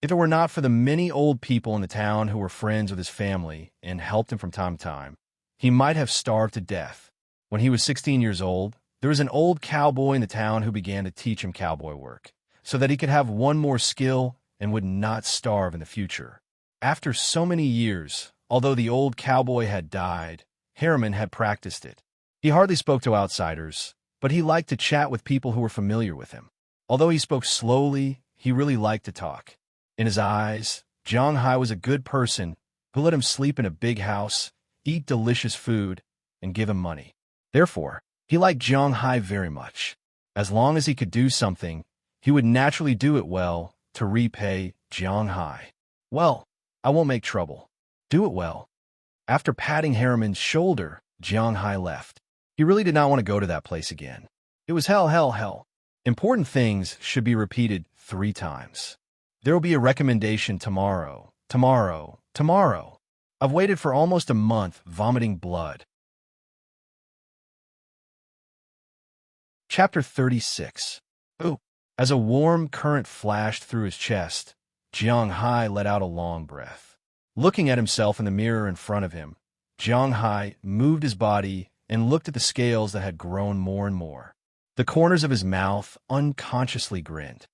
If it were not for the many old people in the town who were friends with his family and helped him from time to time, he might have starved to death. When he was 16 years old, there was an old cowboy in the town who began to teach him cowboy work, so that he could have one more skill and would not starve in the future. After so many years, although the old cowboy had died, Harriman had practiced it. He hardly spoke to outsiders, but he liked to chat with people who were familiar with him. Although he spoke slowly, he really liked to talk. In his eyes, Jiang Hai was a good person who let him sleep in a big house, eat delicious food, and give him money. Therefore, he liked Jiang Hai very much. As long as he could do something, he would naturally do it well to repay Jiang Hai. Well, I won't make trouble. Do it well. After patting Harriman's shoulder, Jiang Hai left. He really did not want to go to that place again. It was hell. Important things should be repeated 3 times. There will be a recommendation tomorrow. I've waited for almost a month, vomiting blood. Chapter 36. Ooh. As a warm current flashed through his chest, Jiang Hai let out a long breath. Looking at himself in the mirror in front of him, Jiang Hai moved his body and looked at the scales that had grown more and more. The corners of his mouth unconsciously grinned.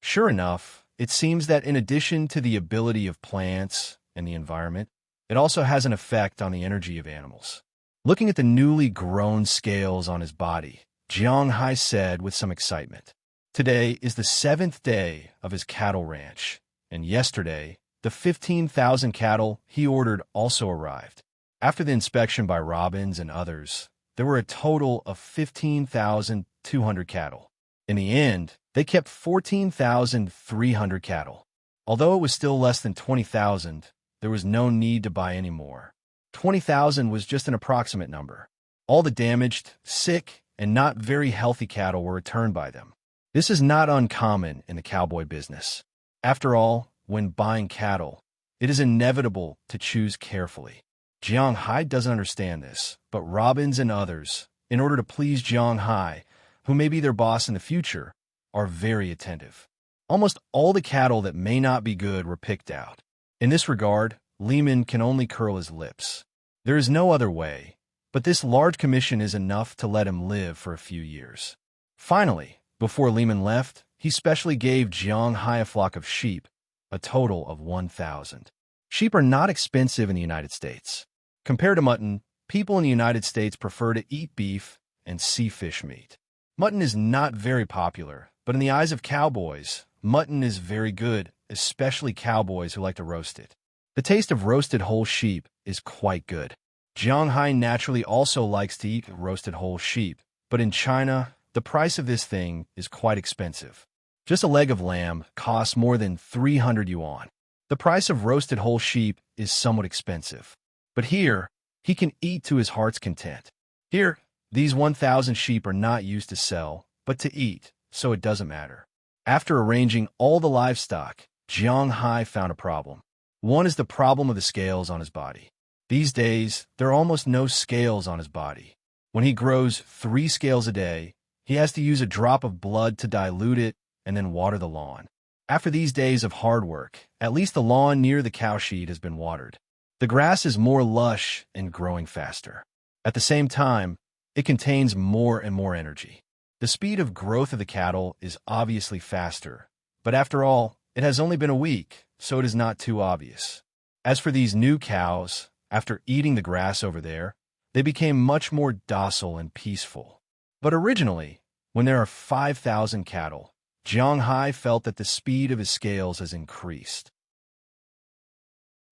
Sure enough, it seems that in addition to the ability of plants and the environment, it also has an effect on the energy of animals. Looking at the newly grown scales on his body, Jiang Hai said with some excitement, "Today is the 7th day of his cattle ranch, and yesterday, the 15,000 cattle he ordered also arrived. After the inspection by Robbins and others, there were a total of 15,200 cattle. In the end, they kept 14,300 cattle. Although it was still less than 20,000, there was no need to buy any more. 20,000 was just an approximate number. All the damaged, sick, and not very healthy cattle were returned by them. This is not uncommon in the cowboy business. After all, when buying cattle, it is inevitable to choose carefully. Jiang Hai doesn't understand this, but Robbins and others, in order to please Jiang Hai, who may be their boss in the future, are very attentive. Almost all the cattle that may not be good were picked out. In this regard, Lehman can only curl his lips. There is no other way, but this large commission is enough to let him live for a few years. Finally, before Lehman left, he specially gave Jiang Hai a flock of sheep, a total of 1,000. Sheep are not expensive in the United States. Compared to mutton, people in the United States prefer to eat beef and sea fish meat. Mutton is not very popular, but in the eyes of cowboys, mutton is very good, especially cowboys who like to roast it. The taste of roasted whole sheep is quite good. Jiang Hai naturally also likes to eat roasted whole sheep, but in China, the price of this thing is quite expensive. Just a leg of lamb costs more than 300 yuan. The price of roasted whole sheep is somewhat expensive. But here, he can eat to his heart's content. Here, these 1,000 sheep are not used to sell, but to eat, so it doesn't matter. After arranging all the livestock, Jiang Hai found a problem. One is the problem of the scales on his body. These days, there are almost no scales on his body. When he grows 3 scales a day, He has to use a drop of blood to dilute it and then water the lawn. After these days of hard work, at least the lawn near the cow shed has been watered. The grass is more lush and growing faster. At the same time, it contains more and more energy. The speed of growth of the cattle is obviously faster, but after all, it has only been a week, so it is not too obvious. As for these new cows, after eating the grass over there, they became much more docile and peaceful. But originally, when there are 5,000 cattle, Jiang felt that the speed of his scales has increased.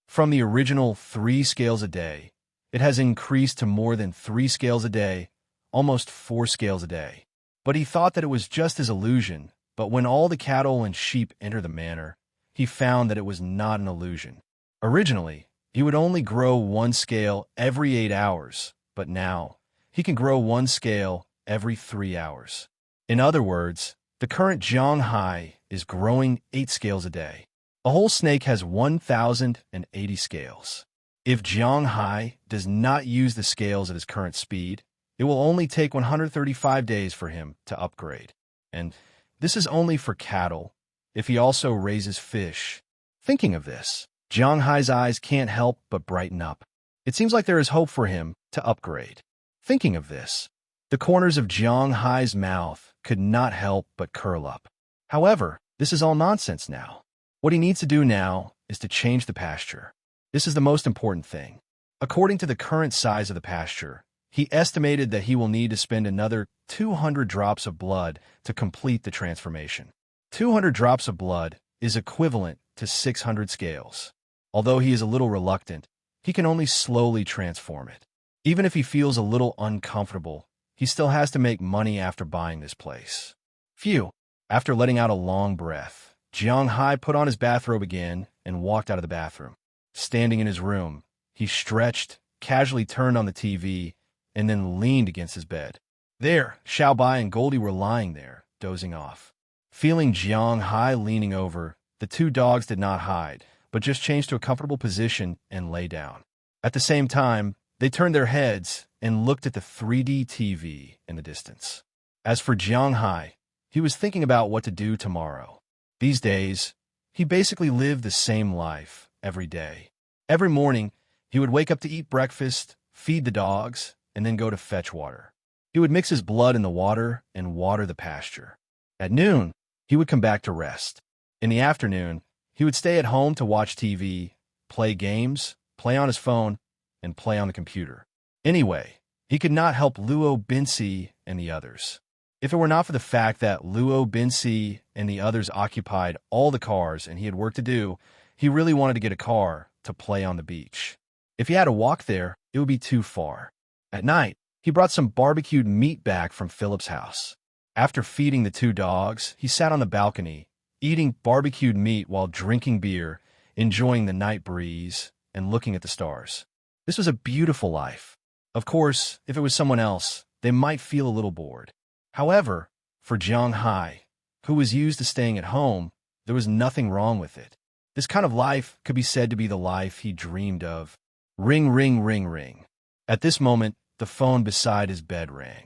From the original 3 scales a day, it has increased to more than 3 scales a day, almost 4 scales a day. But he thought that it was just his illusion, but when all the cattle and sheep enter the manor, he found that it was not an illusion. Originally, he would only grow 1 scale every 8 hours, but now, he can grow 1 scale every 3 hours. In other words, the current Jiang is growing 8 scales a day. A whole snake has 1,080 scales. If Jiang does not use the scales at his current speed, it will only take 135 days for him to upgrade. And this is only for cattle. If he also raises fish. Thinking of this, Jiang eyes can't help but brighten up. It seems like there is hope for him to upgrade. Thinking of this, the corners of Jiang mouth could not help but curl up. However, this is all nonsense now. What he needs to do now is to change the pasture. This is the most important thing. According to the current size of the pasture, he estimated that he will need to spend another 200 drops of blood to complete the transformation. 200 drops of blood is equivalent to 600 scales. Although he is a little reluctant, he can only slowly transform it. Even if he feels a little uncomfortable, he still has to make money after buying this place. Phew! After letting out a long breath, Jiang put on his bathrobe again and walked out of the bathroom. Standing in his room, he stretched, casually turned on the TV, and then leaned against his bed. There, Xiaobai and Goldie were lying there, dozing off. Feeling Jiang leaning over, the 2 dogs did not hide, but just changed to a comfortable position and lay down. At the same time, they turned their heads and looked at the 3D TV in the distance. As for Jiang he was thinking about what to do tomorrow. These days, he basically lived the same life every day. Every morning, he would wake up to eat breakfast, feed the dogs, and then go to fetch water. He would mix his blood in the water and water the pasture. At noon, he would come back to rest. In the afternoon, he would stay at home to watch TV, play games, play on his phone, and play on the computer. Anyway, he could not help Luo Binci and the others. If it were not for the fact that Luo Binci and the others occupied all the cars and he had work to do, he really wanted to get a car to play on the beach. If he had to walk there, it would be too far. At night, he brought some barbecued meat back from Philip's house. After feeding the 2 dogs, he sat on the balcony, eating barbecued meat while drinking beer, enjoying the night breeze, and looking at the stars. This was a beautiful life. Of course, if it was someone else, they might feel a little bored. However, for Jiang who was used to staying at home, there was nothing wrong with it. This kind of life could be said to be the life he dreamed of. Ring, ring, ring, ring. At this moment, the phone beside his bed rang.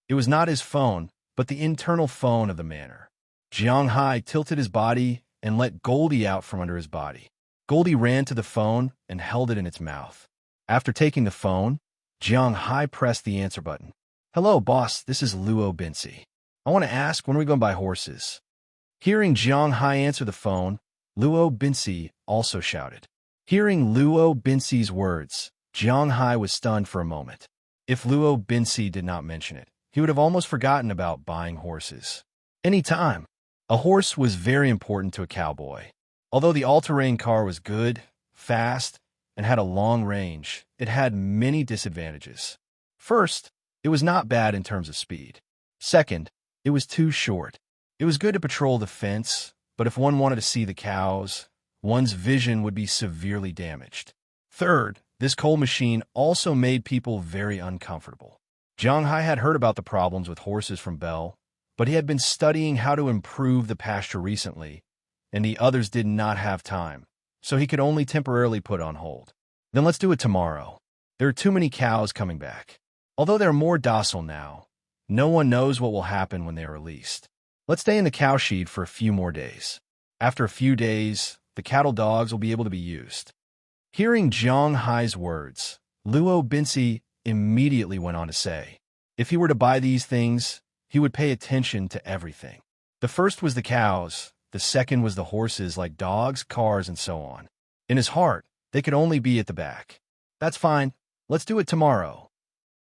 It was not his phone, but the internal phone of the manor. Jiang tilted his body and let Goldie out from under his body. Goldie ran to the phone and held it in its mouth. After taking the phone, Jiang pressed the answer button. Hello, boss, this is Luo Binci. I want to ask, when are we going to buy horses? Hearing Jiang answer the phone, Luo Binci also shouted. Hearing Luo Binci's words, Jiang was stunned for a moment. If Luo Binci did not mention it, he would have almost forgotten about buying horses. Any time. A horse was very important to a cowboy. Although the all-terrain car was good, fast, and had a long range, it had many disadvantages. First, it was not bad in terms of speed. Second, it was too short. It was good to patrol the fence, but if one wanted to see the cows, one's vision would be severely damaged. Third, this coal machine also made people very uncomfortable. Jiang had heard about the problems with horses from Belle, but he had been studying how to improve the pasture recently, and the others did not have time, so he could only temporarily put on hold. Then let's do it tomorrow. There are too many cows coming back. Although they're more docile now, No one knows what will happen when they are released. Let's stay in the cow shed for a few more days. After a few days, the cattle dogs will be able to be used. Hearing Jiang Hai's words, Luo Binsi immediately went on to say, if he were to buy these things, he would pay attention to everything. The first was the cows, the second was the horses like dogs, cars, and so on. In his heart, they could only be at the back. That's fine, let's do it tomorrow.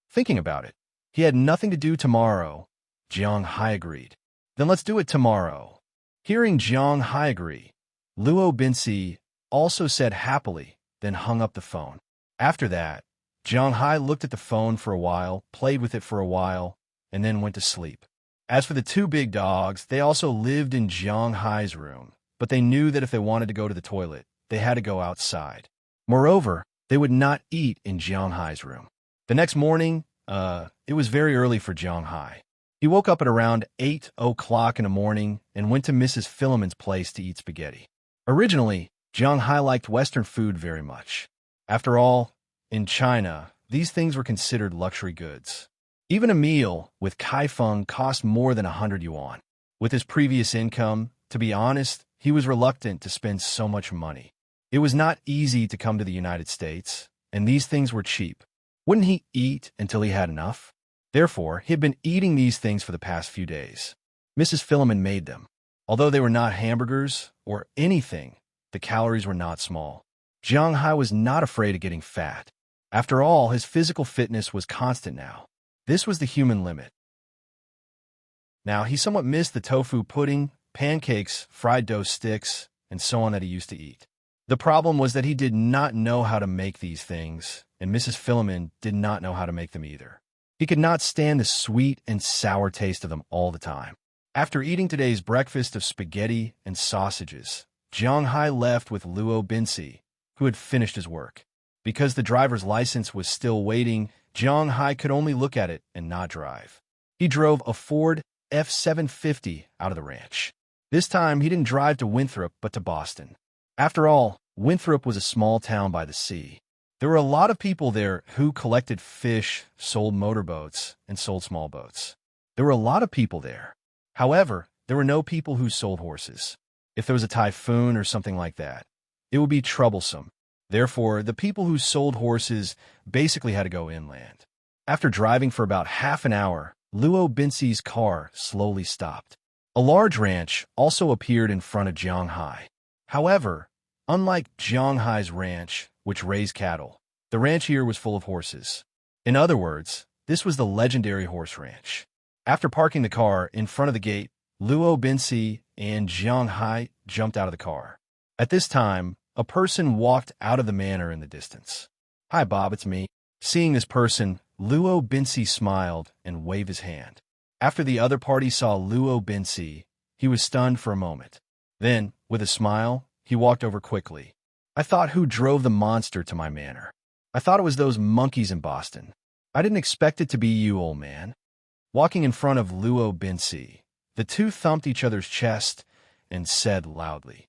Thinking about it, he had nothing to do tomorrow. Jiang Hai agreed. Then let's do it tomorrow. Hearing Jiang Hai agree, Luo Binsi also said happily, then hung up the phone. After that, Jiang Hai looked at the phone for a while, played with it for a while, and then went to sleep. As for the two big dogs, they also lived in Jiang Hai's room, but they knew that if they wanted to go to the toilet, they had to go outside. Moreover, they would not eat in Jiang Hai's room. The next morning, it was very early for Jiang Hai. He woke up at around 8 o'clock in the morning and went to Mrs. Philomon's place to eat spaghetti. Originally, Jiang Hai liked Western food very much. After all, in China, these things were considered luxury goods. Even a meal with kaifeng cost more than 100 yuan. With his previous income, to be honest, he was reluctant to spend so much money. It was not easy to come to the United States, and these things were cheap. Wouldn't he eat until he had enough? Therefore, he had been eating these things for the past few days. Mrs. Philomon made them. Although they were not hamburgers or anything, the calories were not small. Jiang Hai was not afraid of getting fat. After all, his physical fitness was constant now. This was the human limit. Now, he somewhat missed the tofu pudding, pancakes, fried dough sticks, and so on that he used to eat. The problem was that he did not know how to make these things, and Mrs. Philomon did not know how to make them either. He could not stand the sweet and sour taste of them all the time. After eating today's breakfast of spaghetti and sausages, Jiang Hai left with Luo Binsi, who had finished his work. Because the driver's license was still waiting, Jiang Hai could only look at it and not drive. He drove a Ford F-750 out of the ranch. This time, he didn't drive to Winthrop, but to Boston. After all, Winthrop was a small town by the sea. There were a lot of people there who collected fish, sold motorboats, and sold small boats. There were a lot of people there. However, there were no people who sold horses. If there was a typhoon or something like that, it would be troublesome. Therefore, the people who sold horses basically had to go inland. After driving for about half an hour, Luo Binsi's car slowly stopped. A large ranch also appeared in front of Jiang Hai. However, unlike Jiang Hai's ranch, which raised cattle, the ranch here was full of horses. In other words, this was the legendary horse ranch. After parking the car in front of the gate, Luo Binsi and Jiang Hai jumped out of the car. At this time, a person walked out of the manor in the distance. "Hi, Bob, it's me." Seeing this person, Luo Binsi smiled and waved his hand. After the other party saw Luo Binsi, he was stunned for a moment. Then, with a smile, he walked over quickly. "I thought who drove the monster to my manor. I thought it was those monkeys in Boston. I didn't expect it to be you, old man." Walking in front of Luo Binsi, the two thumped each other's chest and said loudly.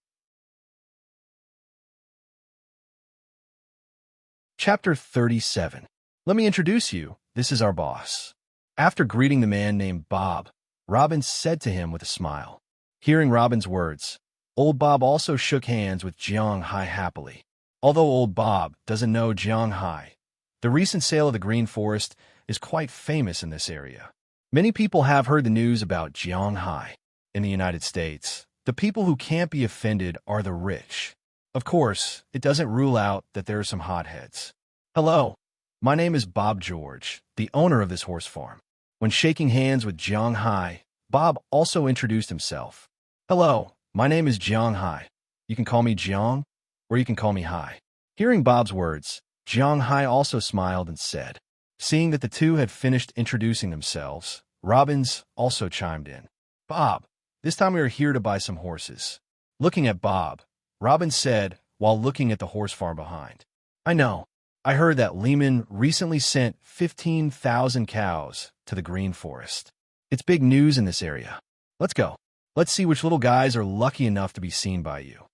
Chapter 37. Let me introduce you. This is our boss. After greeting the man named Bob, Robin said to him with a smile. Hearing Robin's words, old Bob also shook hands with Jiang Hai happily. Although old Bob doesn't know Jiang Hai, the recent sale of the Green Forest is quite famous in this area. Many people have heard the news about Jiang Hai. In the United States, the people who can't be offended are the rich. Of course, it doesn't rule out that there are some hotheads. "Hello, my name is Bob George, the owner of this horse farm." When shaking hands with Jiang Hai, Bob also introduced himself. "Hello, my name is Jiang Hai. You can call me Jiang, or you can call me Hai." Hearing Bob's words, Jiang Hai also smiled and said. Seeing that the two had finished introducing themselves, Robbins also chimed in. "Bob, this time we are here to buy some horses." Looking at Bob, Robbins said while looking at the horse farm behind. "I know. I heard that Lehman recently sent 15,000 cows to the Green Forest. It's big news in this area. Let's go. Let's see which little guys are lucky enough to be seen by you."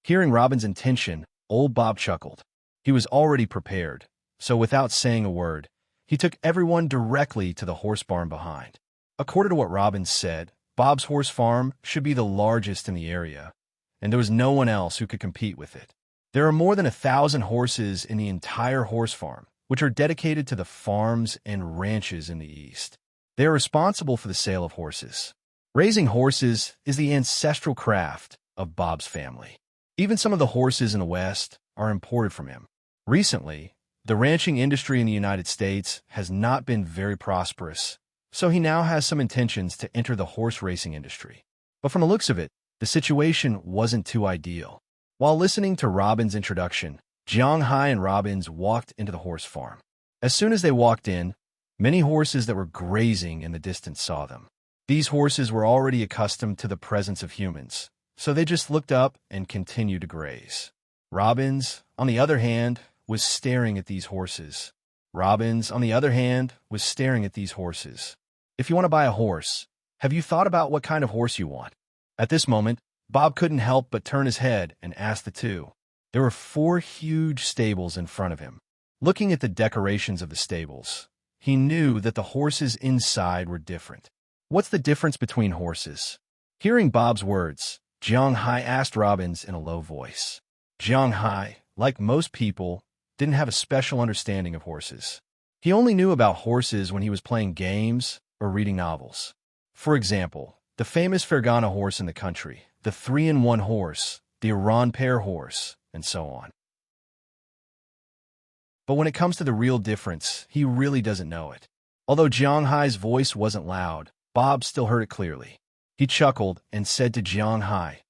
Hearing Robin's intention, old Bob chuckled. He was already prepared, so without saying a word, He took everyone directly to the horse barn behind. According to what Robbins said, Bob's horse farm should be the largest in the area, and there was no one else who could compete with it. There are more than 1,000 horses in the entire horse farm, which are dedicated to the farms and ranches in the East. They are responsible for the sale of horses. Raising horses is the ancestral craft of Bob's family. Even some of the horses in the West are imported from him. Recently, the ranching industry in the United States has not been very prosperous, so he now has some intentions to enter the horse racing industry. But from the looks of it, the situation wasn't too ideal. While listening to Robin's introduction, Jiang Hai and Robbins walked into the horse farm. As soon as they walked in, many horses that were grazing in the distance saw them. These horses were already accustomed to the presence of humans, so they just looked up and continued to graze. Robbins, on the other hand, was staring at these horses. If you want to buy a horse, have you thought about what kind of horse you want? At this moment, Bob couldn't help but turn his head and ask the two. There were 4 huge stables in front of him. Looking at the decorations of the stables, he knew that the horses inside were different. What's the difference between horses? Hearing Bob's words, Jiang Hai asked Robbins in a low voice. Jiang Hai, like most people, didn't have a special understanding of horses. He only knew about horses when he was playing games or reading novels. For example, the famous Fergana horse in the country, the 3-in-1 horse, the Iran pair horse, and so on. But when it comes to the real difference, he really doesn't know it. Although Jiang Hai's voice wasn't loud, Bob still heard it clearly. He chuckled and said to Jiang Hai,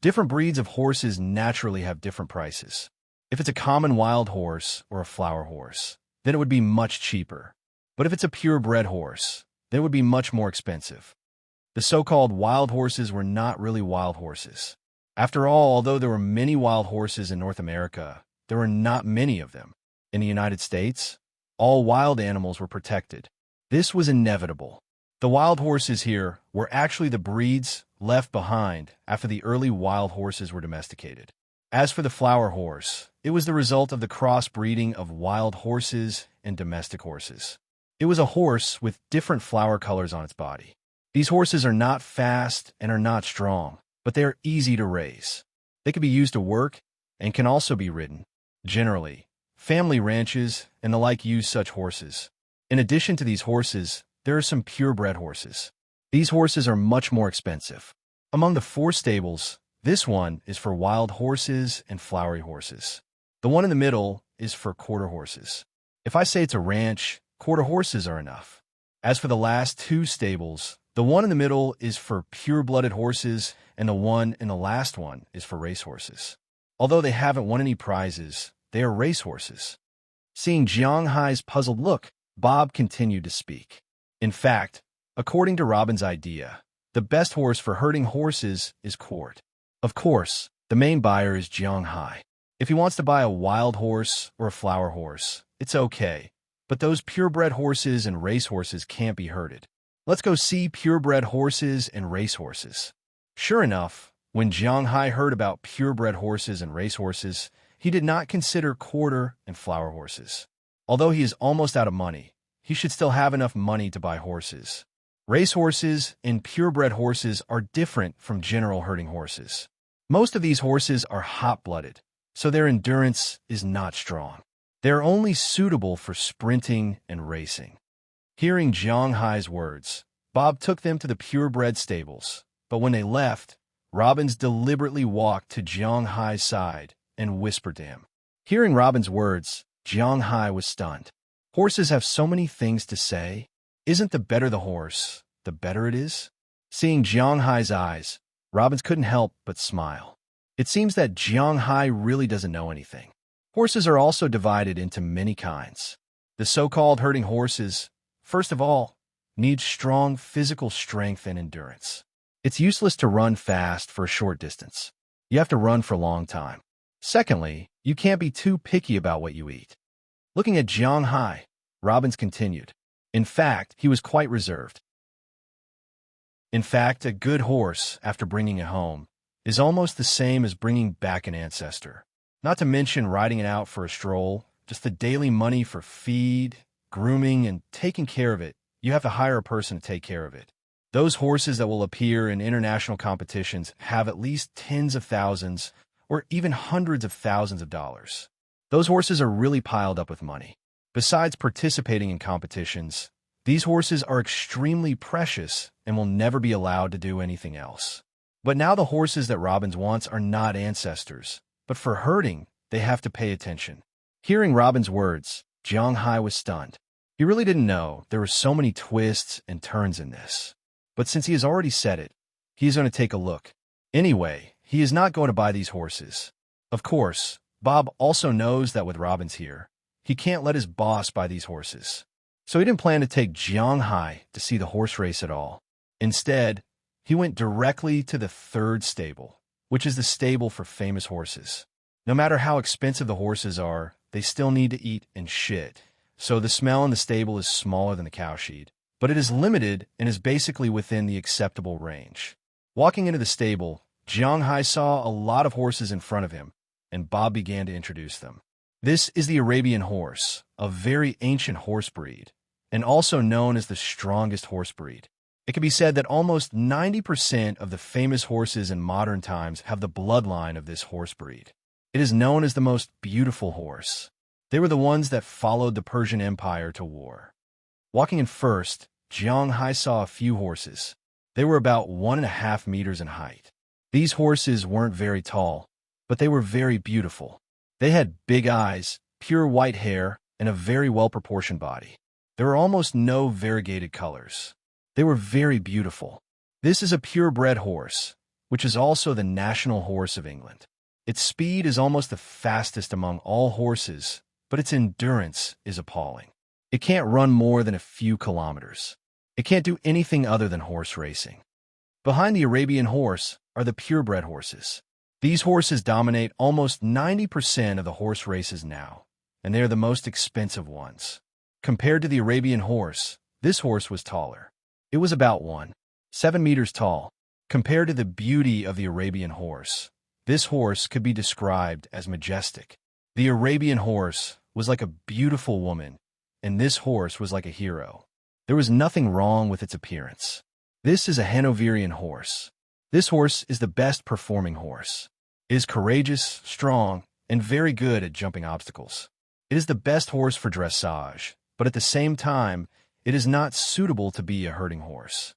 "Different breeds of horses naturally have different prices. If it's a common wild horse or a flower horse, then it would be much cheaper. But if it's a purebred horse, then it would be much more expensive." The so-called wild horses were not really wild horses. After all, although there were many wild horses in North America, there were not many of them. In the United States, all wild animals were protected. This was inevitable. The wild horses here were actually the breeds left behind after the early wild horses were domesticated. As for the flower horse, it was the result of the crossbreeding of wild horses and domestic horses. It was a horse with different flower colors on its body. These horses are not fast and are not strong, but they are easy to raise. They can be used to work and can also be ridden. Generally, family ranches and the like use such horses. In addition to these horses, there are some purebred horses. These horses are much more expensive. Among the 4 stables, this one is for wild horses and flowery horses. The one in the middle is for quarter horses. If I say it's a ranch, quarter horses are enough. As for the last 2 stables, the one in the middle is for pure-blooded horses, and the one in the last one is for racehorses. Although they haven't won any prizes, they are racehorses. Seeing Jiang Hai's puzzled look, Bob continued to speak. In fact, according to Robin's idea, the best horse for herding horses is Quart. Of course, the main buyer is Jiang Hai. If he wants to buy a wild horse or a flower horse, it's okay, but those purebred horses and racehorses can't be herded. Let's go see purebred horses and racehorses. Sure enough, when Jiang Hai heard about purebred horses and racehorses, he did not consider quarter and flower horses. Although he is almost out of money, he should still have enough money to buy horses. Racehorses and purebred horses are different from general herding horses. Most of these horses are hot-blooded, so their endurance is not strong. They are only suitable for sprinting and racing. Hearing Jiang Hai's words, Bob took them to the purebred stables, but when they left, Robbins deliberately walked to Jiang Hai's side and whispered to him. Hearing Robin's words, Jiang Hai was stunned. Horses have so many things to say. Isn't the better the horse, the better it is? Seeing Jiang Hai's eyes, Robbins couldn't help but smile. It seems that Jiang Hai really doesn't know anything. Horses are also divided into many kinds. The so-called herding horses, first of all, need strong physical strength and endurance. It's useless to run fast for a short distance. You have to run for a long time. Secondly, you can't be too picky about what you eat. Looking at Jiang Hai, Robbins continued. In fact, he was quite reserved. In fact, a good horse, after bringing it home, is almost the same as bringing back an ancestor. Not to mention riding it out for a stroll, just the daily money for feed, grooming, and taking care of it, you have to hire a person to take care of it. Those horses that will appear in international competitions have at least tens of thousands or even hundreds of thousands of dollars. Those horses are really piled up with money. Besides participating in competitions, these horses are extremely precious and will never be allowed to do anything else. But now the horses that Robbins wants are not ancestors, but for herding, they have to pay attention. Hearing Robin's words, Jiang Hai was stunned. He really didn't know there were so many twists and turns in this. But since he has already said it, he is going to take a look. Anyway, he is not going to buy these horses. Of course, Bob also knows that with Robbins here, he can't let his boss buy these horses. So he didn't plan to take Jiang Hai to see the horse race at all. Instead, he went directly to the third stable, which is the stable for famous horses. No matter how expensive the horses are, they still need to eat and shit. So the smell in the stable is smaller than the cow shed, but it is limited and is basically within the acceptable range. Walking into the stable, Jiang Hai saw a lot of horses in front of him, and Bob began to introduce them. This is the Arabian horse, a very ancient horse breed, and also known as the strongest horse breed. It can be said that almost 90% of the famous horses in modern times have the bloodline of this horse breed. It is known as the most beautiful horse. They were the ones that followed the Persian Empire to war. Walking in first, Jiang Hai saw a few horses. They were about 1.5 meters in height. These horses weren't very tall, but they were very beautiful. They had big eyes, pure white hair, and a very well-proportioned body. There were almost no variegated colors. They were very beautiful. This is a purebred horse, which is also the national horse of England. Its speed is almost the fastest among all horses, but its endurance is appalling. It can't run more than a few kilometers. It can't do anything other than horse racing. Behind the Arabian horse are the purebred horses. These horses dominate almost 90% of the horse races now, and they are the most expensive ones. Compared to the Arabian horse, this horse was taller. It was about 1.7 meters tall. Compared to the beauty of the Arabian horse, this horse could be described as majestic. The Arabian horse was like a beautiful woman, and this horse was like a hero. There was nothing wrong with its appearance. This is a Hanoverian horse. This horse is the best performing horse. It is courageous, strong, and very good at jumping obstacles. It is the best horse for dressage, but at the same time, it is not suitable to be a herding horse.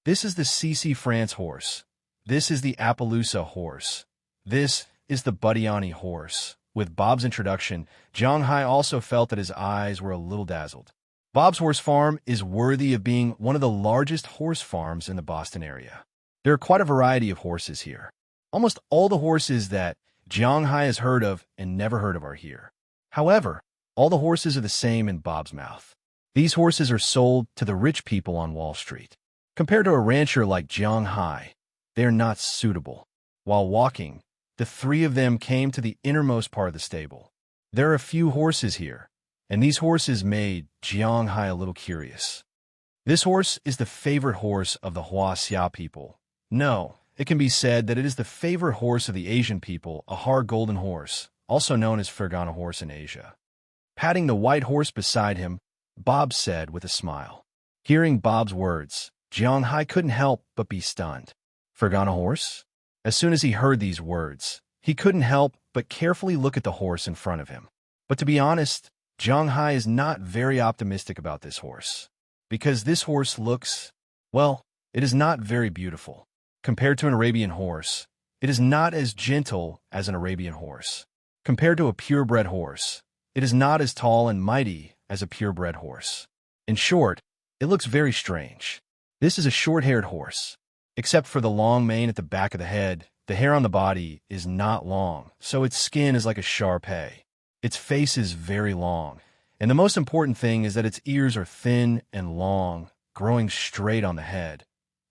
This is the CC France horse. This is the Appaloosa horse. This is the Budiani horse. With Bob's introduction, Jiang Hai also felt that his eyes were a little dazzled. Bob's horse farm is worthy of being one of the largest horse farms in the Boston area. There are quite a variety of horses here. Almost all the horses that Jiang Hai has heard of and never heard of are here. However, all the horses are the same in Bob's mouth. These horses are sold to the rich people on Wall Street. Compared to a rancher like Jiang Hai, they are not suitable. While walking, the three of them came to the innermost part of the stable. There are a few horses here, and these horses made Jiang Hai a little curious. This horse is the favorite horse of the Hua people. No, it can be said that it is the favorite horse of the Asian people, a Har golden horse, also known as Fergana horse in Asia. Patting the white horse beside him, Bob said with a smile. Hearing Bob's words, Jiang Hai couldn't help but be stunned. Fergana horse? As soon as he heard these words, he couldn't help but carefully look at the horse in front of him. But to be honest, Jiang Hai is not very optimistic about this horse. Because this horse looks, well, it is not very beautiful. Compared to an Arabian horse, it is not as gentle as an Arabian horse. Compared to a purebred horse, it is not as tall and mighty as a purebred horse. In short, it looks very strange. This is a short-haired horse. Except for the long mane at the back of the head, the hair on the body is not long, so its skin is like a Shar-Pei. Its face is very long, and the most important thing is that its ears are thin and long, growing straight on the head,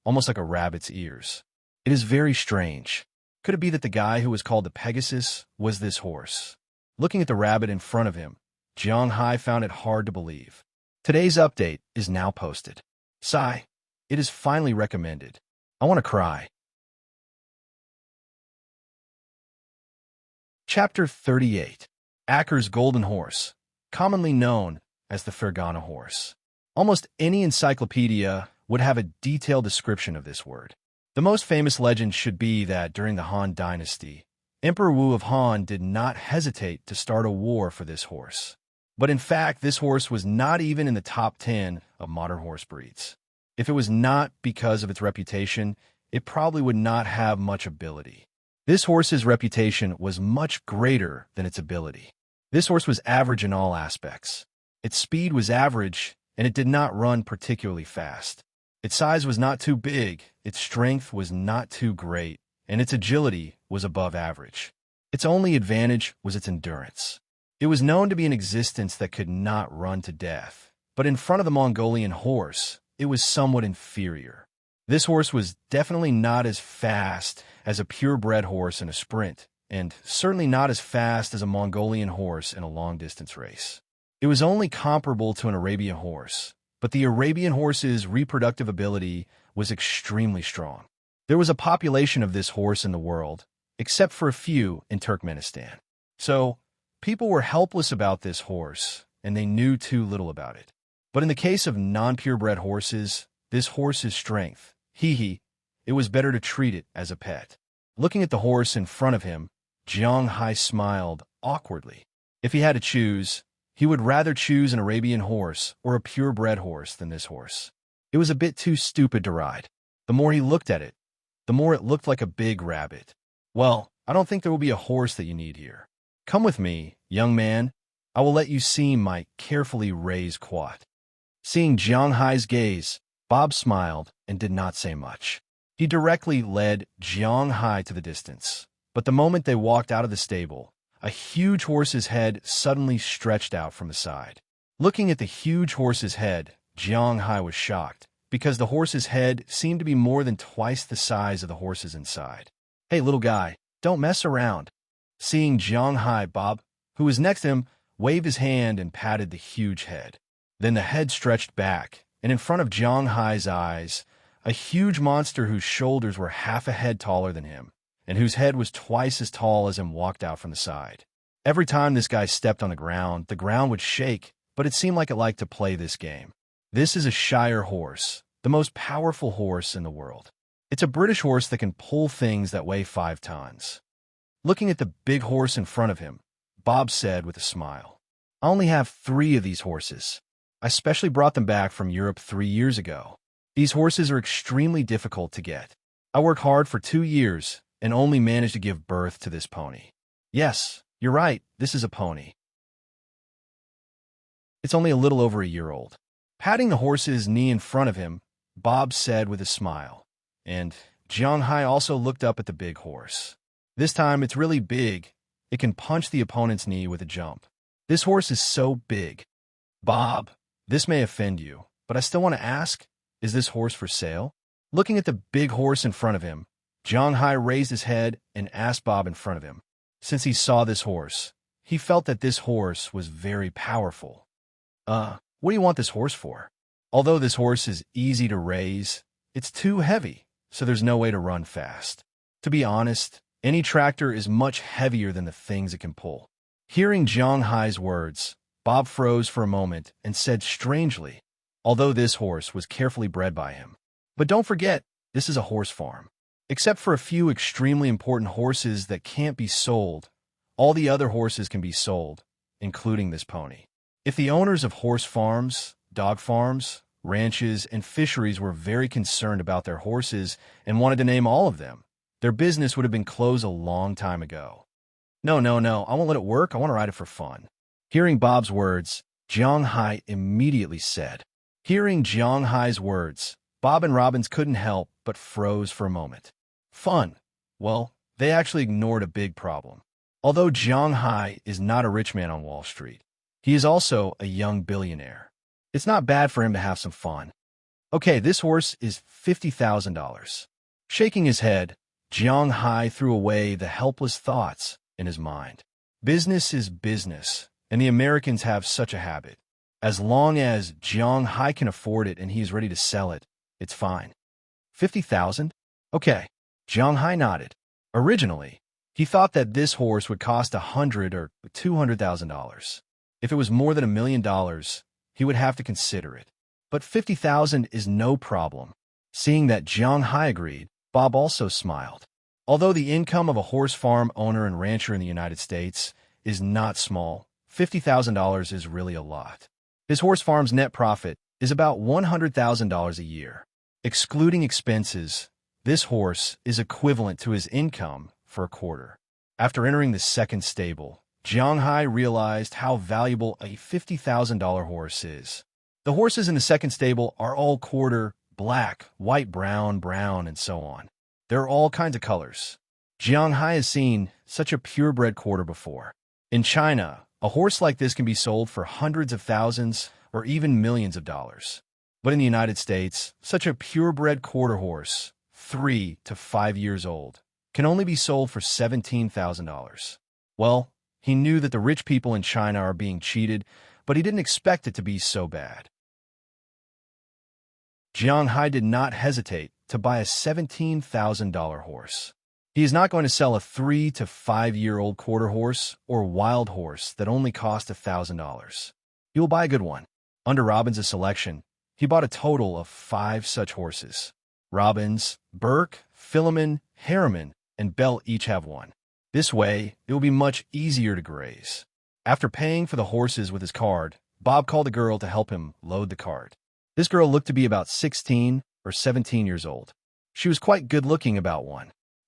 almost like a rabbit's ears. It is very strange. Could it be that the guy who was called the Pegasus was this horse? Looking at the rabbit in front of him, Jiang Hai found it hard to believe. Today's update is now posted. Sigh, it is finally recommended. I want to cry. Chapter 38. Acker's Golden Horse. commonly known as the Fergana horse. Almost any encyclopedia would have a detailed description of this word. The most famous legend should be that during the Han Dynasty, Emperor Wu of Han did not hesitate to start a war for this horse. But in fact, this horse was not even in the top 10 of modern horse breeds. If it was not because of its reputation, it probably would not have much ability. This horse's reputation was much greater than its ability. This horse was average in all aspects. Its speed was average, and it did not run particularly fast. Its size was not too big, its strength was not too great, and its agility was above average. Its only advantage was its endurance. It was known to be an existence that could not run to death, but in front of the Mongolian horse, it was somewhat inferior. This horse was definitely not as fast as a purebred horse in a sprint, and certainly not as fast as a Mongolian horse in a long-distance race. It was only comparable to an Arabian horse, but the Arabian horse's reproductive ability was extremely strong. There was a population of this horse in the world, except for a few in Turkmenistan. So, people were helpless about this horse, and they knew too little about it. But in the case of non-purebred horses, this horse's strength, it was better to treat it as a pet. Looking at the horse in front of him, Jiang Hai smiled awkwardly. If he had to choose, he would rather choose an Arabian horse or a purebred horse than this horse. It was a bit too stupid to ride. The more he looked at it, the more it looked like a big rabbit. Well, I don't think there will be a horse that you need here. Come with me, young man. I will let you see my carefully raised quad. Seeing Jiang Hai's gaze, Bob smiled and did not say much. He directly led Jiang Hai to the distance, but the moment they walked out of the stable, a huge horse's head suddenly stretched out from the side. Looking at the huge horse's head, Jiang Hai was shocked, because the horse's head seemed to be more than twice the size of the horses inside. "Hey, little guy, don't mess around." Seeing Jiang Hai, Bob, who was next to him, waved his hand and patted the huge head. Then the head stretched back, and in front of Jiang Hai's eyes, a huge monster whose shoulders were half a head taller than him, and whose head was twice as tall as him walked out from the side. Every time this guy stepped on the ground would shake, but it seemed like it liked to play this game. This is a Shire horse, the most powerful horse in the world. It's a British horse that can pull things that weigh 5 tons. Looking at the big horse in front of him, Bob said with a smile, "I only have 3 of these horses. I specially brought them back from Europe 3 years ago. These horses are extremely difficult to get. I worked hard for 2 years and only managed to give birth to this pony. Yes, you're right, this is a pony. It's only a little over a year old." Patting the horse's knee in front of him, Bob said with a smile, and Jiang Hai also looked up at the big horse. This time it's really big. It can punch the opponent's knee with a jump. This horse is so big. Bob, this may offend you, but I still want to ask, is this horse for sale? Looking at the big horse in front of him, Jiang Hai raised his head and asked Bob in front of him. Since he saw this horse, he felt that this horse was very powerful. What do you want this horse for? Although this horse is easy to raise, it's too heavy, so there's no way to run fast. To be honest, any tractor is much heavier than the things it can pull. Hearing Jiang Hai's words, Bob froze for a moment and said strangely, although this horse was carefully bred by him. But don't forget, this is a horse farm. Except for a few extremely important horses that can't be sold, all the other horses can be sold, including this pony. If the owners of horse farms, dog farms, ranches, and fisheries were very concerned about their horses and wanted to name all of them, their business would have been closed a long time ago. No, I won't let it work. I want to ride it for fun. Hearing Bob's words, Jiang Hai immediately said. Hearing Jiang Hai's words, Bob and Robbins couldn't help but froze for a moment. Fun. Well, they actually ignored a big problem. Although Jiang Hai is not a rich man on Wall Street, he is also a young billionaire. It's not bad for him to have some fun. Okay, this horse is $50,000. Shaking his head, Jiang Hai threw away the helpless thoughts in his mind. Business is business, and the Americans have such a habit. As long as Jiang Hai can afford it and he's ready to sell it, it's fine. 50,000? Okay. Jiang Hai nodded. Originally, he thought that this horse would cost $100,000 or $200,000. If it was more than $1 million, he would have to consider it. But 50,000 is no problem. Seeing that Jiang Hai agreed, Bob also smiled. Although the income of a horse farm owner and rancher in the United States is not small, $50,000 is really a lot. His horse farm's net profit is about $100,000 a year. Excluding expenses, this horse is equivalent to his income for a quarter. After entering the second stable, Jiang Hai realized how valuable a $50,000 horse is. The horses in the second stable are all quarter, black, white, brown, and so on. There are all kinds of colors. Jiang Hai has seen such a purebred quarter before. In China, a horse like this can be sold for hundreds of thousands or even millions of dollars. But in the United States, such a purebred quarter horse, 3 to 5 years old, can only be sold for $17,000. Well, he knew that the rich people in China are being cheated, but he didn't expect it to be so bad. Jiang Hai did not hesitate to buy a $17,000 horse. He is not going to sell a 3 to 5 year old quarter horse or wild horse that only cost $1,000. He will buy a good one. Under Robbins' selection, he bought a total of 5 such horses. Robbins, Burke, Philemon, Harriman, and Bell each have one. This way, it will be much easier to graze. After paying for the horses with his card, Bob called a girl to help him load the cart. This girl looked to be about 16 or 17 years old. She was quite good-looking, about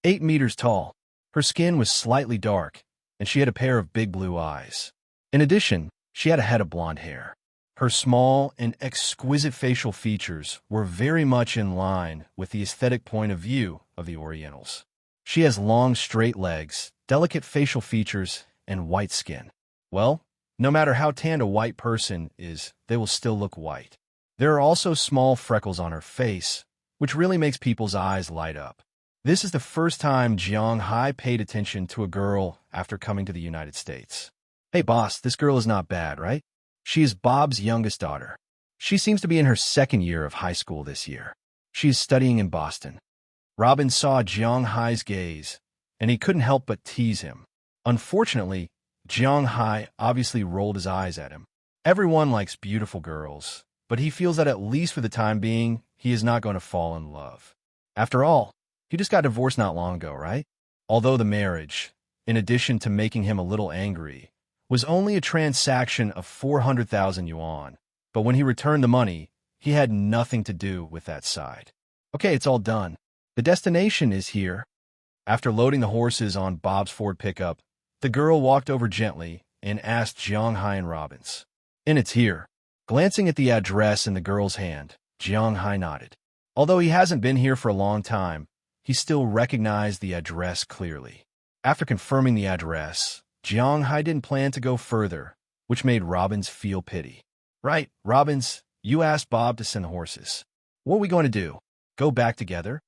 8 meters tall. Her skin was slightly dark, and she had a pair of big blue eyes. In addition, she had a head of blonde hair. Her small and exquisite facial features were very much in line with the aesthetic point of view of the Orientals. She has long, straight legs, delicate facial features, and white skin. Well, no matter how tanned a white person is, they will still look white. There are also small freckles on her face, which really makes people's eyes light up. This is the first time Jiang Hai paid attention to a girl after coming to the United States. Hey boss, this girl is not bad, right? She is Bob's youngest daughter. She seems to be in her second year of high school this year. She is studying in Boston. Robin saw Jiang Hai's gaze, and he couldn't help but tease him. Unfortunately, Jiang Hai obviously rolled his eyes at him. Everyone likes beautiful girls, but he feels that at least for the time being, he is not going to fall in love. After all, he just got divorced not long ago, right? Although the marriage, in addition to making him a little angry, was only a transaction of 400,000 yuan, but when he returned the money, he had nothing to do with that side. Okay, it's all done. The destination is here. After loading the horses on Bob's Ford pickup, the girl walked over gently and asked Jiang Hai and Robbins, "And it's here." Glancing at the address in the girl's hand, Jiang Hai nodded. Although he hasn't been here for a long time, he still recognized the address clearly. After confirming the address, Jiang Hai didn't plan to go further, which made Robbins feel pity. "Right, Robbins, you asked Bob to send the horses. What are we going to do? Go back together?"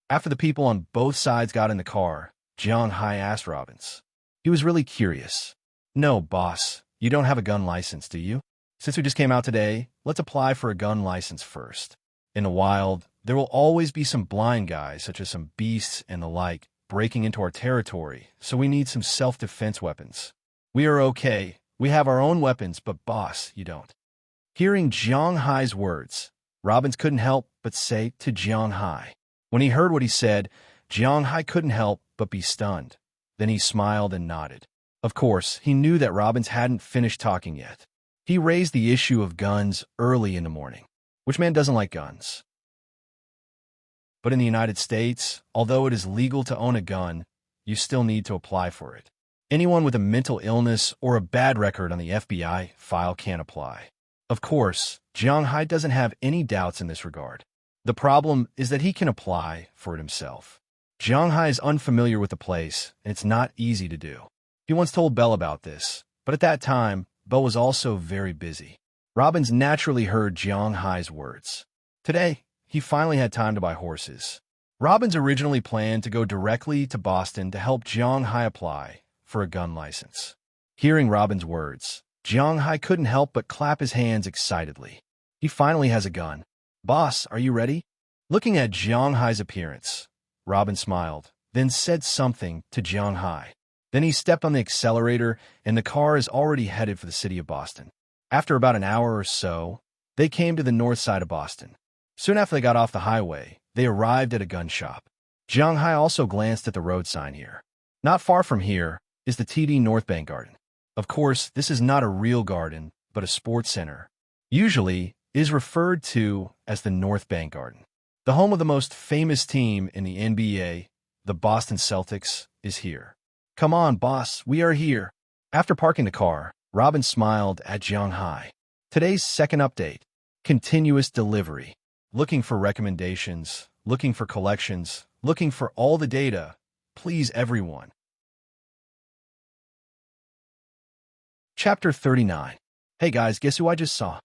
After the people on both sides got in the car, Jiang Hai asked Robbins. He was really curious. "No, boss, you don't have a gun license, do you? Since we just came out today, let's apply for a gun license first. In the wild, there will always be some blind guys, such as some beasts and the like, breaking into our territory, so we need some self-defense weapons. We are okay. We have our own weapons, but boss, you don't." Hearing Jiang Hai's words, Robbins couldn't help but say to Jiang Hai. When he heard what he said, Jiang Hai couldn't help but be stunned. Then he smiled and nodded. Of course, he knew that Robbins hadn't finished talking yet. He raised the issue of guns early in the morning. Which man doesn't like guns? But in the United States, although it is legal to own a gun, you still need to apply for it. Anyone with a mental illness or a bad record on the FBI file can't apply. Of course, Jiang Hai doesn't have any doubts in this regard. The problem is that he can apply for it himself. Jiang Hai is unfamiliar with the place, and it's not easy to do. He once told Belle about this, but at that time, Belle was also very busy. Robbins naturally heard Jiang Hai's words. Today, he finally had time to buy horses. Robbins originally planned to go directly to Boston to help Jiang Hai apply for a gun license. Hearing Robbins' words, Jiang Hai couldn't help but clap his hands excitedly. He finally has a gun. "Boss, are you ready?" Looking at Jiang Hai's appearance, Robin smiled, then said something to Jiang Hai. Then he stepped on the accelerator, and the car is already headed for the city of Boston. After about an hour or so, they came to the north side of Boston. Soon after they got off the highway, they arrived at a gun shop. Jiang Hai also glanced at the road sign here. Not far from here is the TD North Bank Garden. Of course, this is not a real garden, but a sports center. Usually, it is referred to as the North Bank Garden. The home of the most famous team in the NBA, the Boston Celtics, is here. Come on, boss, we are here. After parking the car, Robin smiled at Jiang Hai. Today's second update, continuous delivery. Looking for recommendations, looking for collections, looking for all the data. Please, everyone. Chapter 39. Hey guys, guess who I just saw?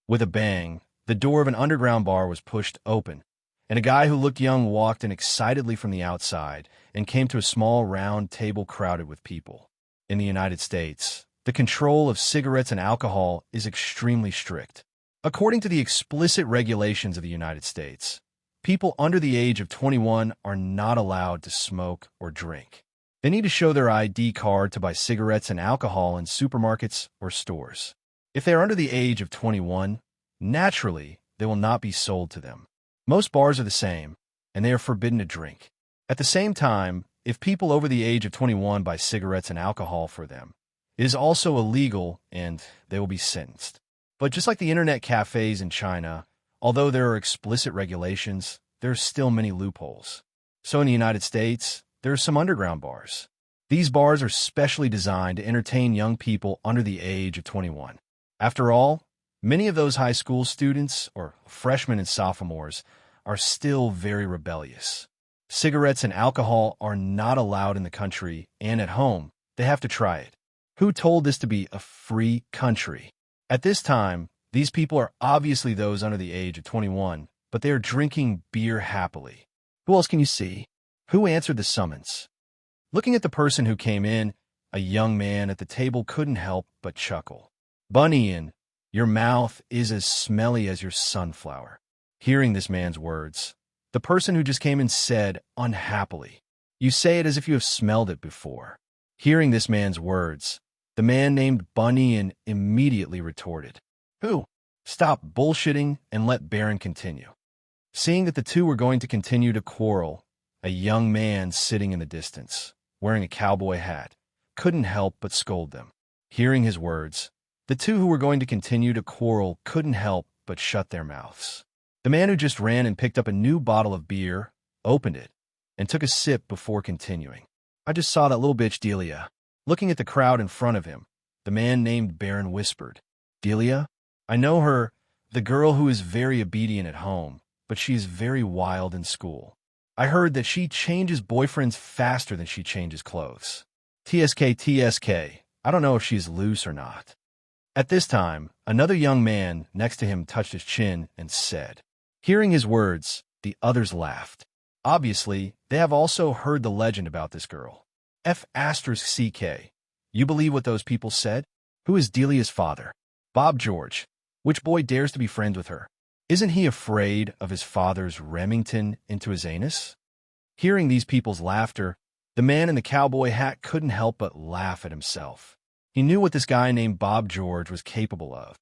With a bang, the door of an underground bar was pushed open, and a guy who looked young walked in excitedly from the outside and came to a small round table crowded with people. In the United States, the control of cigarettes and alcohol is extremely strict. According to the explicit regulations of the United States, people under the age of 21 are not allowed to smoke or drink. They need to show their ID card to buy cigarettes and alcohol in supermarkets or stores. If they are under the age of 21, naturally, they will not be sold to them. Most bars are the same, and they are forbidden to drink. At the same time, if people over the age of 21 buy cigarettes and alcohol for them, it is also illegal and they will be sentenced. But just like the internet cafes in China, although there are explicit regulations, there are still many loopholes. So in the United States, there are some underground bars. These bars are specially designed to entertain young people under the age of 21. After all, many of those high school students, or freshmen and sophomores, are still very rebellious. Cigarettes and alcohol are not allowed in the country, and at home, they have to try it. Who told this to be a free country? At this time, these people are obviously those under the age of 21, but they are drinking beer happily. Who else can you see? Who answered the summons? Looking at the person who came in, a young man at the table couldn't help but chuckle. Bunyan, your mouth is as smelly as your sunflower. Hearing this man's words, the person who just came in said unhappily, you say it as if you have smelled it before. Hearing this man's words, the man named Bunyan immediately retorted, who? Stop bullshitting and let Baron continue. Seeing that the two were going to continue to quarrel, a young man sitting in the distance, wearing a cowboy hat, couldn't help but scold them. Hearing his words, the two who were going to continue to quarrel couldn't help but shut their mouths. The man who just ran and picked up a new bottle of beer, opened it, and took a sip before continuing. I just saw that little bitch Delia. Looking at the crowd in front of him, the man named Baron whispered, Delia? I know her, the girl who is very obedient at home, but she is very wild in school. I heard that she changes boyfriends faster than she changes clothes. TSK, I don't know if she's loose or not. At this time, another young man next to him touched his chin and said. Hearing his words, the others laughed. Obviously, they have also heard the legend about this girl. F***CK. You believe what those people said? Who is Delia's father? Bob George. Which boy dares to be friends with her? Isn't he afraid of his father's Remington into his anus? Hearing these people's laughter, the man in the cowboy hat couldn't help but laugh at himself. He knew what this guy named Bob George was capable of.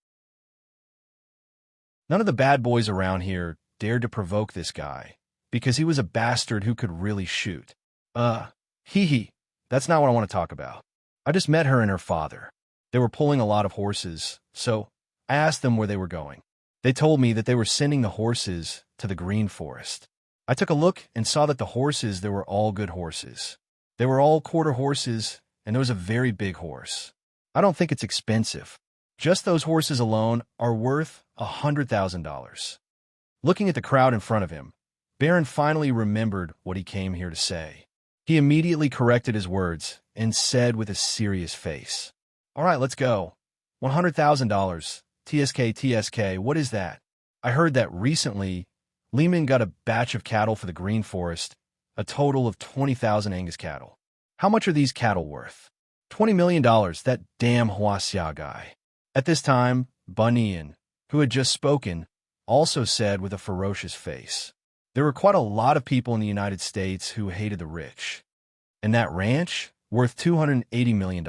None of the bad boys around here dared to provoke this guy, because he was a bastard who could really shoot. That's not what I want to talk about. I just met her and her father. They were pulling a lot of horses, so I asked them where they were going. They told me that they were sending the horses to the Green Forest. I took a look and saw that the horses, they were all good horses. They were all quarter horses, and there was a very big horse. I don't think it's expensive. Just those horses alone are worth $100,000. Looking at the crowd in front of him, Baron finally remembered what he came here to say. He immediately corrected his words and said with a serious face, All right, let's go. $100,000. TSK, what is that? I heard that recently, Lehman got a batch of cattle for the Green Forest, a total of 20,000 Angus cattle. How much are these cattle worth? $20 million, that damn Huaxia guy. At this time, Bunyan, who had just spoken, also said with a ferocious face, There were quite a lot of people in the United States who hated the rich. And that ranch worth $280 million.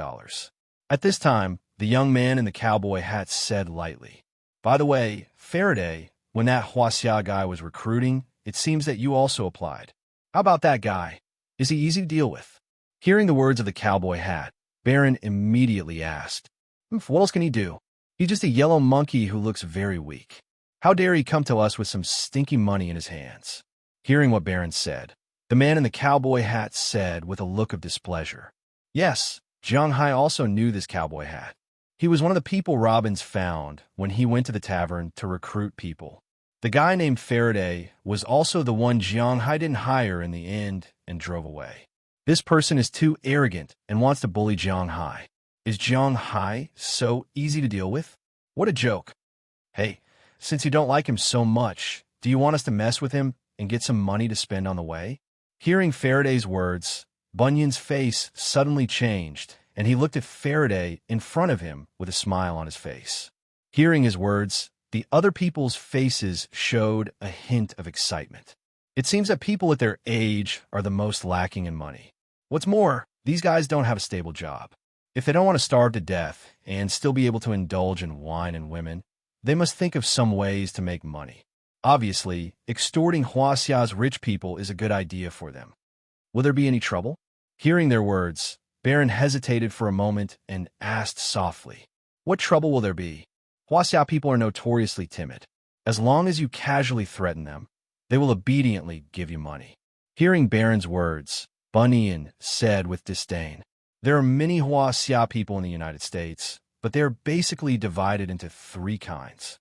At this time, the young man in the cowboy hat said lightly, "By the way, Faraday, when that Huaxia guy was recruiting, it seems that you also applied. How about that guy? Is he easy to deal with?" Hearing the words of the cowboy hat, Baron immediately asked, "What else can he do? He's just a yellow monkey who looks very weak. How dare he come to us with some stinky money in his hands?" Hearing what Baron said, the man in the cowboy hat said with a look of displeasure, "Yes, Jiang Hai also knew this cowboy hat. He was one of the people Robbins found when he went to the tavern to recruit people. The guy named Faraday was also the one Jiang Hai didn't hire in the end and drove away. This person is too arrogant and wants to bully Jiang Hai. Is Jiang Hai so easy to deal with? What a joke. Hey, since you don't like him so much, do you want us to mess with him and get some money to spend on the way?" Hearing Faraday's words, Bunyan's face suddenly changed, and he looked at Faraday in front of him with a smile on his face. Hearing his words, the other people's faces showed a hint of excitement. It seems that people at their age are the most lacking in money. What's more, these guys don't have a stable job. If they don't want to starve to death and still be able to indulge in wine and women, they must think of some ways to make money. Obviously, extorting Huaxia's rich people is a good idea for them. Will there be any trouble? Hearing their words, Baron hesitated for a moment and asked softly, "What trouble will there be? Huaxia people are notoriously timid. As long as you casually threaten them, they will obediently give you money." Hearing Baron's words, Bunyan said with disdain, "There are many Huaxia people in the United States, but they are basically divided into three kinds.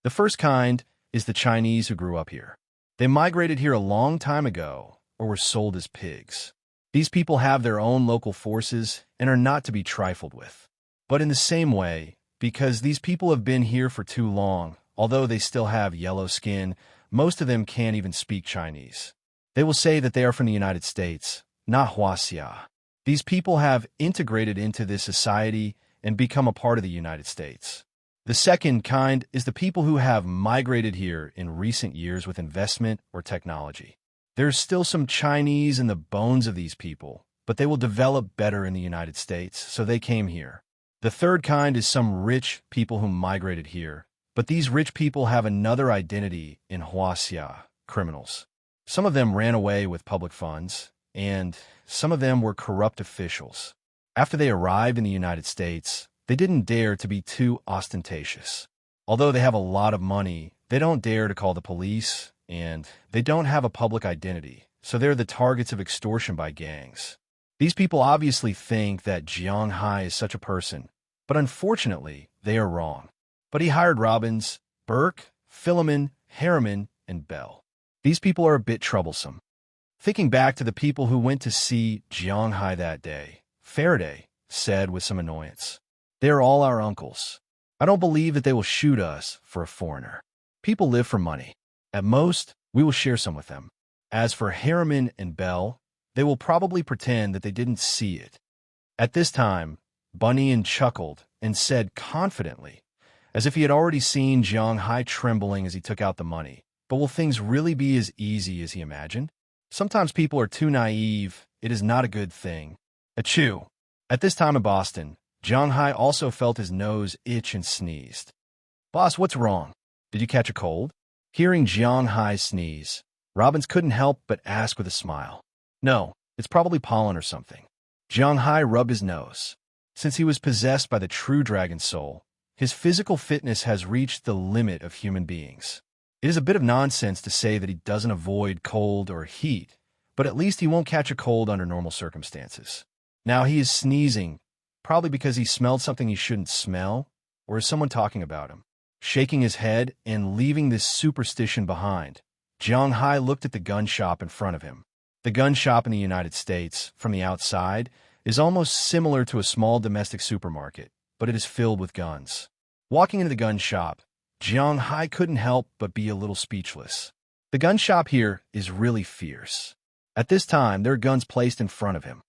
The first kind is the Chinese who grew up here. They migrated here a long time ago or were sold as pigs. These people have their own local forces and are not to be trifled with. But in the same way, because these people have been here for too long, although they still have yellow skin, most of them can't even speak Chinese. They will say that they are from the United States, not Huaxia. These people have integrated into this society and become a part of the United States. The second kind is the people who have migrated here in recent years with investment or technology. There's still some Chinese in the bones of these people, but they will develop better in the United States, so they came here. The third kind is some rich people who migrated here, but these rich people have another identity in Huaxia, criminals. Some of them ran away with public funds, and some of them were corrupt officials. After they arrived in the United States, they didn't dare to be too ostentatious. Although they have a lot of money, they don't dare to call the police, and they don't have a public identity, so they're the targets of extortion by gangs. These people obviously think that Jiang Hai is such a person, but unfortunately, they are wrong. But he hired Robbins, Burke, Philemon, Harriman, and Bell. These people are a bit troublesome. Thinking back to the people who went to see Jiang Hai that day, Faraday said with some annoyance, "They are all our uncles. I don't believe that they will shoot us for a foreigner. People live for money. At most, we will share some with them. As for Harriman and Bell, they will probably pretend that they didn't see it." At this time, Bunyan chuckled and said confidently, as if he had already seen Jiang Hai trembling as he took out the money, "But will things really be as easy as he imagined? Sometimes people are too naive. It is not a good thing." Achoo! At this time in Boston, Jiang Hai also felt his nose itch and sneezed. "Boss, what's wrong? Did you catch a cold?" Hearing Jiang Hai sneeze, Robbins couldn't help but ask with a smile. "No, it's probably pollen or something." Jiang Hai rubbed his nose. Since he was possessed by the true dragon soul, his physical fitness has reached the limit of human beings. It is a bit of nonsense to say that he doesn't avoid cold or heat, but at least he won't catch a cold under normal circumstances. Now he is sneezing, probably because he smelled something he shouldn't smell, or is someone talking about him. Shaking his head and leaving this superstition behind, Jiang Hai looked at the gun shop in front of him. The gun shop in the United States, from the outside, is almost similar to a small domestic supermarket, but it is filled with guns. Walking into the gun shop, Jiang Hai couldn't help but be a little speechless. The gun shop here is really fierce. At this time, there are guns placed in front of him.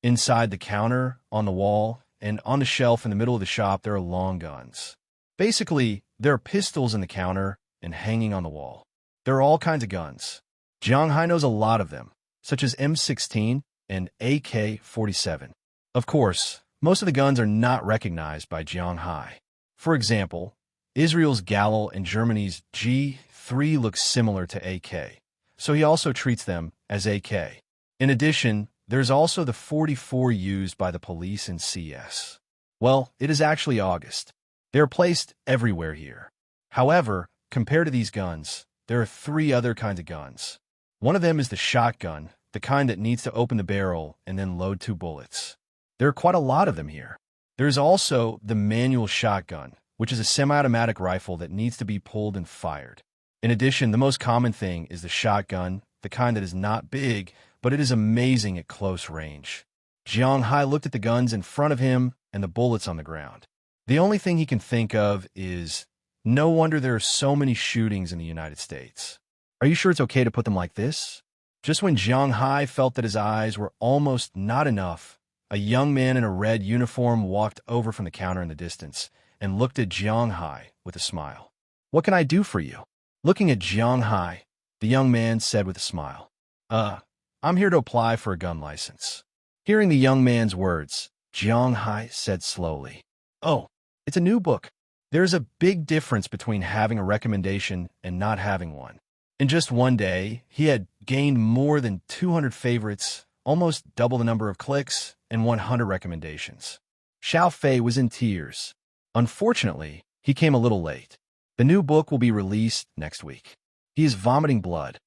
Inside the counter, on the wall, and on the shelf in the middle of the shop, there are long guns. Basically, there are pistols in the counter and hanging on the wall. There are all kinds of guns. Jiang Hai knows a lot of them, such as M16 and AK-47. Of course, most of the guns are not recognized by Jiang Hai. For example, Israel's Galil and Germany's G3 look similar to AK, so he also treats them as AK. In addition, there's also the 44 used by the police in CS. Well, it is actually August. They are placed everywhere here. However, compared to these guns, there are 3 other kinds of guns. One of them is the shotgun, the kind that needs to open the barrel and then load 2 bullets. There are quite a lot of them here. There's also the manual shotgun, which is a semi-automatic rifle that needs to be pulled and fired. In addition, the most common thing is the shotgun, the kind that is not big, but it is amazing at close range. Jiang Hai looked at the guns in front of him and the bullets on the ground. The only thing he can think of is, no wonder there are so many shootings in the United States. Are you sure it's okay to put them like this? Just when Jiang Hai felt that his eyes were almost not enough, a young man in a red uniform walked over from the counter in the distance and looked at Jiang Hai with a smile. "What can I do for you?" Looking at Jiang Hai, the young man said with a smile, I'm here to apply for a gun license." Hearing the young man's words, Jiang Hai said slowly, "Oh, it's a new book. There's a big difference between having a recommendation and not having one." In just one day, he had gained more than 200 favorites, almost double the number of clicks, and 100 recommendations. Xiao Fei was in tears. Unfortunately, he came a little late. The new book will be released next week. He is vomiting blood.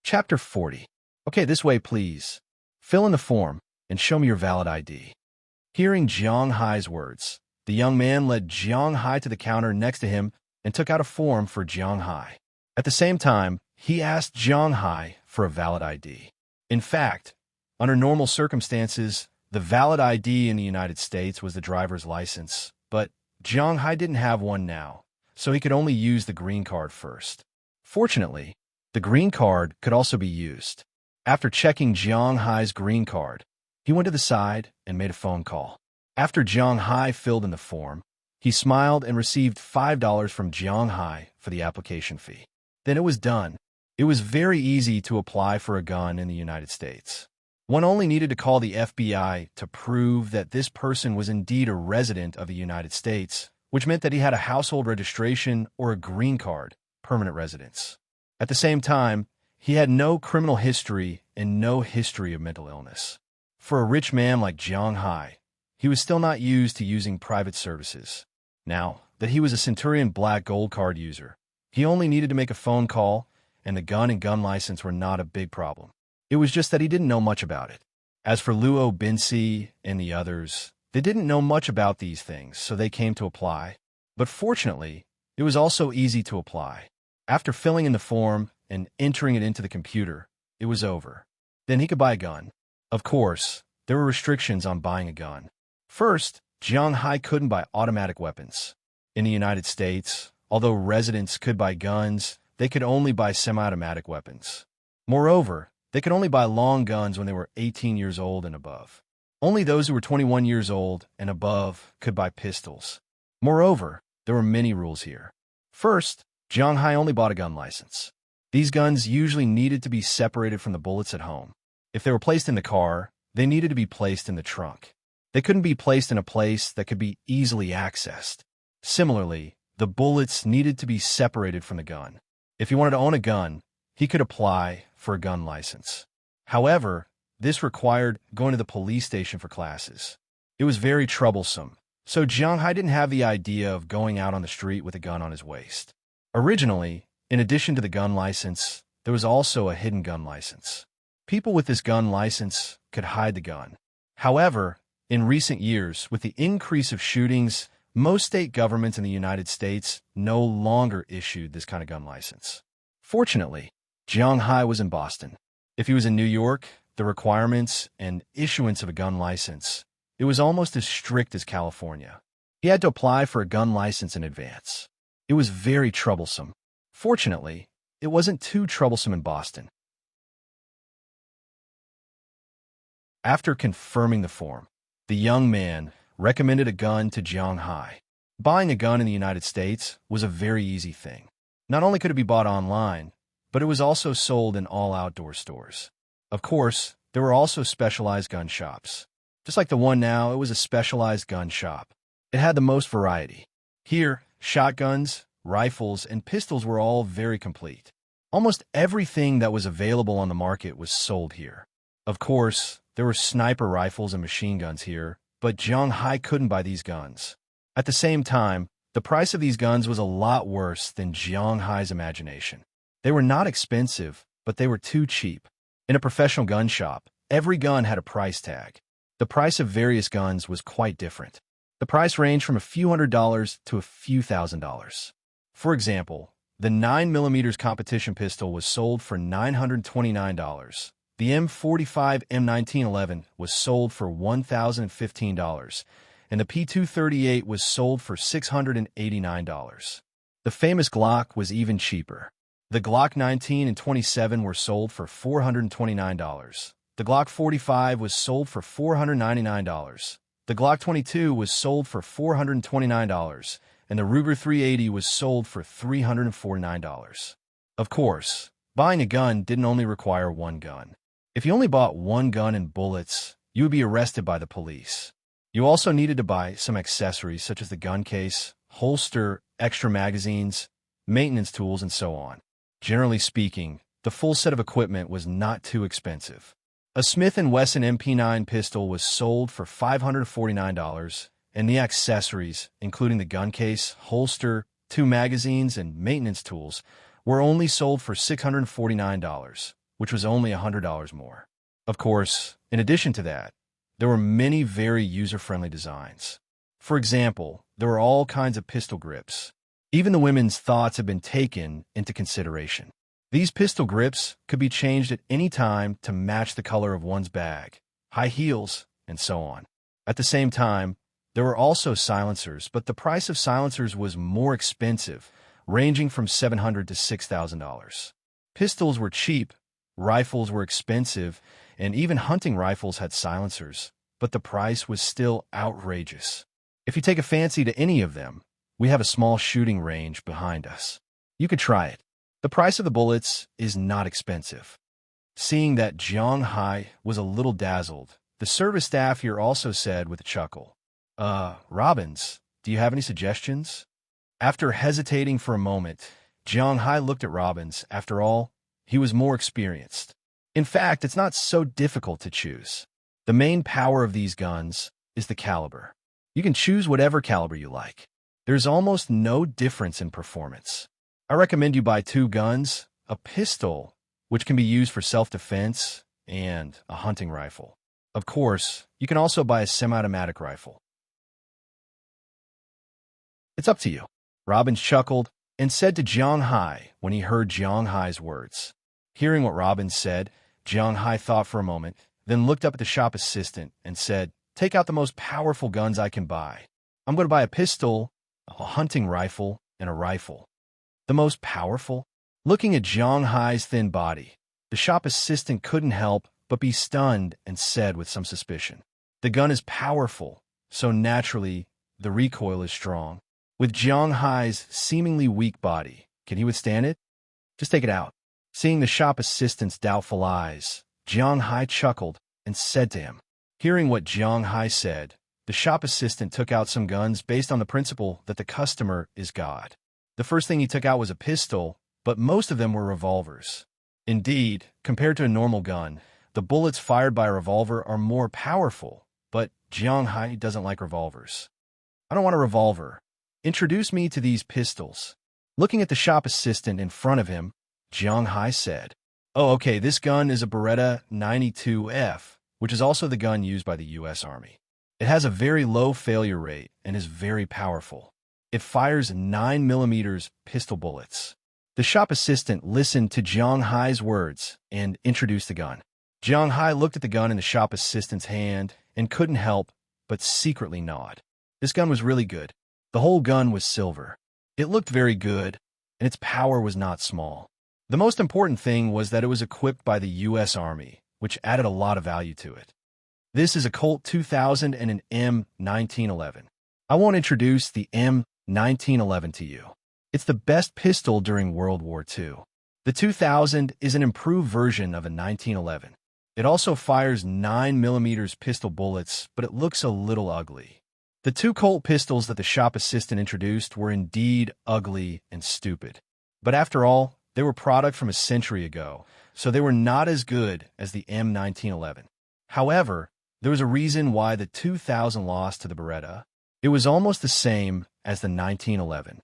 Chapter 40. Okay, this way, please. Fill in the form and show me your valid ID. Hearing Jiang Hai's words, the young man led Jiang Hai to the counter next to him and took out a form for Jiang Hai. At the same time, he asked Jiang Hai for a valid ID. In fact, under normal circumstances, the valid ID in the United States was the driver's license, but Jiang Hai didn't have one now, so he could only use the green card first. Fortunately, the green card could also be used. After checking Jiang Hai's green card, he went to the side and made a phone call. After Jiang Hai filled in the form, he smiled and received $5 from Jiang Hai for the application fee. Then it was done. It was very easy to apply for a gun in the United States. One only needed to call the FBI to prove that this person was indeed a resident of the United States, which meant that he had a household registration or a green card, permanent residence. At the same time, he had no criminal history and no history of mental illness. For a rich man like Jiang Hai, he was still not used to using private services. Now that he was a Centurion Black Gold Card user, he only needed to make a phone call, and the gun and gun license were not a big problem. It was just that he didn't know much about it. As for Luo Binci and the others, they didn't know much about these things, so they came to apply. But fortunately, it was also easy to apply. After filling in the form and entering it into the computer, it was over. Then he could buy a gun. Of course, there were restrictions on buying a gun. First, Jiang Hai couldn't buy automatic weapons. In the United States, although residents could buy guns, they could only buy semi-automatic weapons. Moreover, they could only buy long guns when they were 18 years old and above. Only those who were 21 years old and above could buy pistols. Moreover, there were many rules here. First, Jiang Hai only bought a gun license. These guns usually needed to be separated from the bullets at home. If they were placed in the car, they needed to be placed in the trunk. They couldn't be placed in a place that could be easily accessed. Similarly, the bullets needed to be separated from the gun. If he wanted to own a gun, he could apply for a gun license. However, this required going to the police station for classes. It was very troublesome, so Jiang Hai didn't have the idea of going out on the street with a gun on his waist. Originally, in addition to the gun license, there was also a hidden gun license. People with this gun license could hide the gun. However, in recent years, with the increase of shootings, most state governments in the United States no longer issued this kind of gun license. Fortunately, Jiang Hai was in Boston. If he was in New York, the requirements and issuance of a gun license, it was almost as strict as California. He had to apply for a gun license in advance. It was very troublesome. Fortunately, it wasn't too troublesome in Boston. After confirming the form, the young man recommended a gun to Jiang Hai. Buying a gun in the United States was a very easy thing. Not only could it be bought online, but it was also sold in all outdoor stores. Of course, there were also specialized gun shops. Just like the one now, it was a specialized gun shop. It had the most variety. Here, shotguns, rifles, and pistols were all very complete. Almost everything that was available on the market was sold here. Of course, there were sniper rifles and machine guns here, but Jiang Hai couldn't buy these guns. At the same time, the price of these guns was a lot worse than Jiang Hai's imagination. They were not expensive, but they were too cheap. In a professional gun shop, every gun had a price tag. The price of various guns was quite different. The price ranged from a few $100s to a few $1,000s. For example, the 9mm competition pistol was sold for $929. The M45 M1911 was sold for $1,015, and the P238 was sold for $689. The famous Glock was even cheaper. The Glock 19 and 27 were sold for $429. The Glock 45 was sold for $499. The Glock 22 was sold for $429, and the Ruger 380 was sold for $349. Of course, buying a gun didn't only require one gun. If you only bought one gun and bullets, you would be arrested by the police. You also needed to buy some accessories such as the gun case, holster, extra magazines, maintenance tools, and so on. Generally speaking, the full set of equipment was not too expensive. A Smith & Wesson MP9 pistol was sold for $549, and the accessories, including the gun case, holster, 2 magazines, and maintenance tools, were only sold for $649, which was only $100 more. Of course, in addition to that, there were many very user-friendly designs. For example, there were all kinds of pistol grips. Even the women's thoughts had been taken into consideration. These pistol grips could be changed at any time to match the color of one's bag, high heels, and so on. At the same time, there were also silencers, but the price of silencers was more expensive, ranging from $700 to $6,000. Pistols were cheap, rifles were expensive, and even hunting rifles had silencers, but the price was still outrageous. If you take a fancy to any of them, we have a small shooting range behind us. You could try it. The price of the bullets is not expensive. Seeing that Jiang Hai was a little dazzled, the service staff here also said with a chuckle, Robbins, do you have any suggestions? After hesitating for a moment, Jiang Hai looked at Robbins. After all, he was more experienced. In fact, it's not so difficult to choose. The main power of these guns is the caliber. You can choose whatever caliber you like. There's almost no difference in performance. I recommend you buy 2 guns, a pistol, which can be used for self-defense, and a hunting rifle. Of course, you can also buy a semi-automatic rifle. It's up to you. Robbins chuckled and said to Jiang Hai when he heard Jiang Hai's words. Hearing what Robbins said, Jiang Hai thought for a moment, then looked up at the shop assistant and said, "Take out the most powerful guns I can buy. I'm going to buy a pistol, a hunting rifle, and a rifle." The most powerful? Looking at Jiang Hai's thin body, the shop assistant couldn't help but be stunned and said with some suspicion, "The gun is powerful, so naturally the recoil is strong. With Jiang Hai's seemingly weak body, can he withstand it? Just take it out." Seeing the shop assistant's doubtful eyes, Jiang Hai chuckled and said to him. Hearing what Jiang Hai said, the shop assistant took out some guns based on the principle that the customer is God. The first thing he took out was a pistol, but most of them were revolvers. Indeed, compared to a normal gun, the bullets fired by a revolver are more powerful, but Jiang Hai doesn't like revolvers. "I don't want a revolver. Introduce me to these pistols." Looking at the shop assistant in front of him, Jiang Hai said, "Oh, okay, this gun is a Beretta 92F, which is also the gun used by the U.S. Army. It has a very low failure rate and is very powerful. It fires 9mm pistol bullets." The shop assistant listened to Jiang Hai's words and introduced the gun. Jiang Hai looked at the gun in the shop assistant's hand and couldn't help but secretly nod. This gun was really good. The whole gun was silver. It looked very good, and its power was not small. The most important thing was that it was equipped by the U.S. Army, which added a lot of value to it. This is a Colt 2000 and an M1911. I won't introduce the 1911 to you. It's the best pistol during World War II. The 2000 is an improved version of a 1911. It also fires 9mm pistol bullets, but it looks a little ugly. The two Colt pistols that the shop assistant introduced were indeed ugly and stupid. But after all, they were product from a century ago, so they were not as good as the M1911. However, there was a reason why the 2000 lost to the Beretta. It was almost the same as the 1911.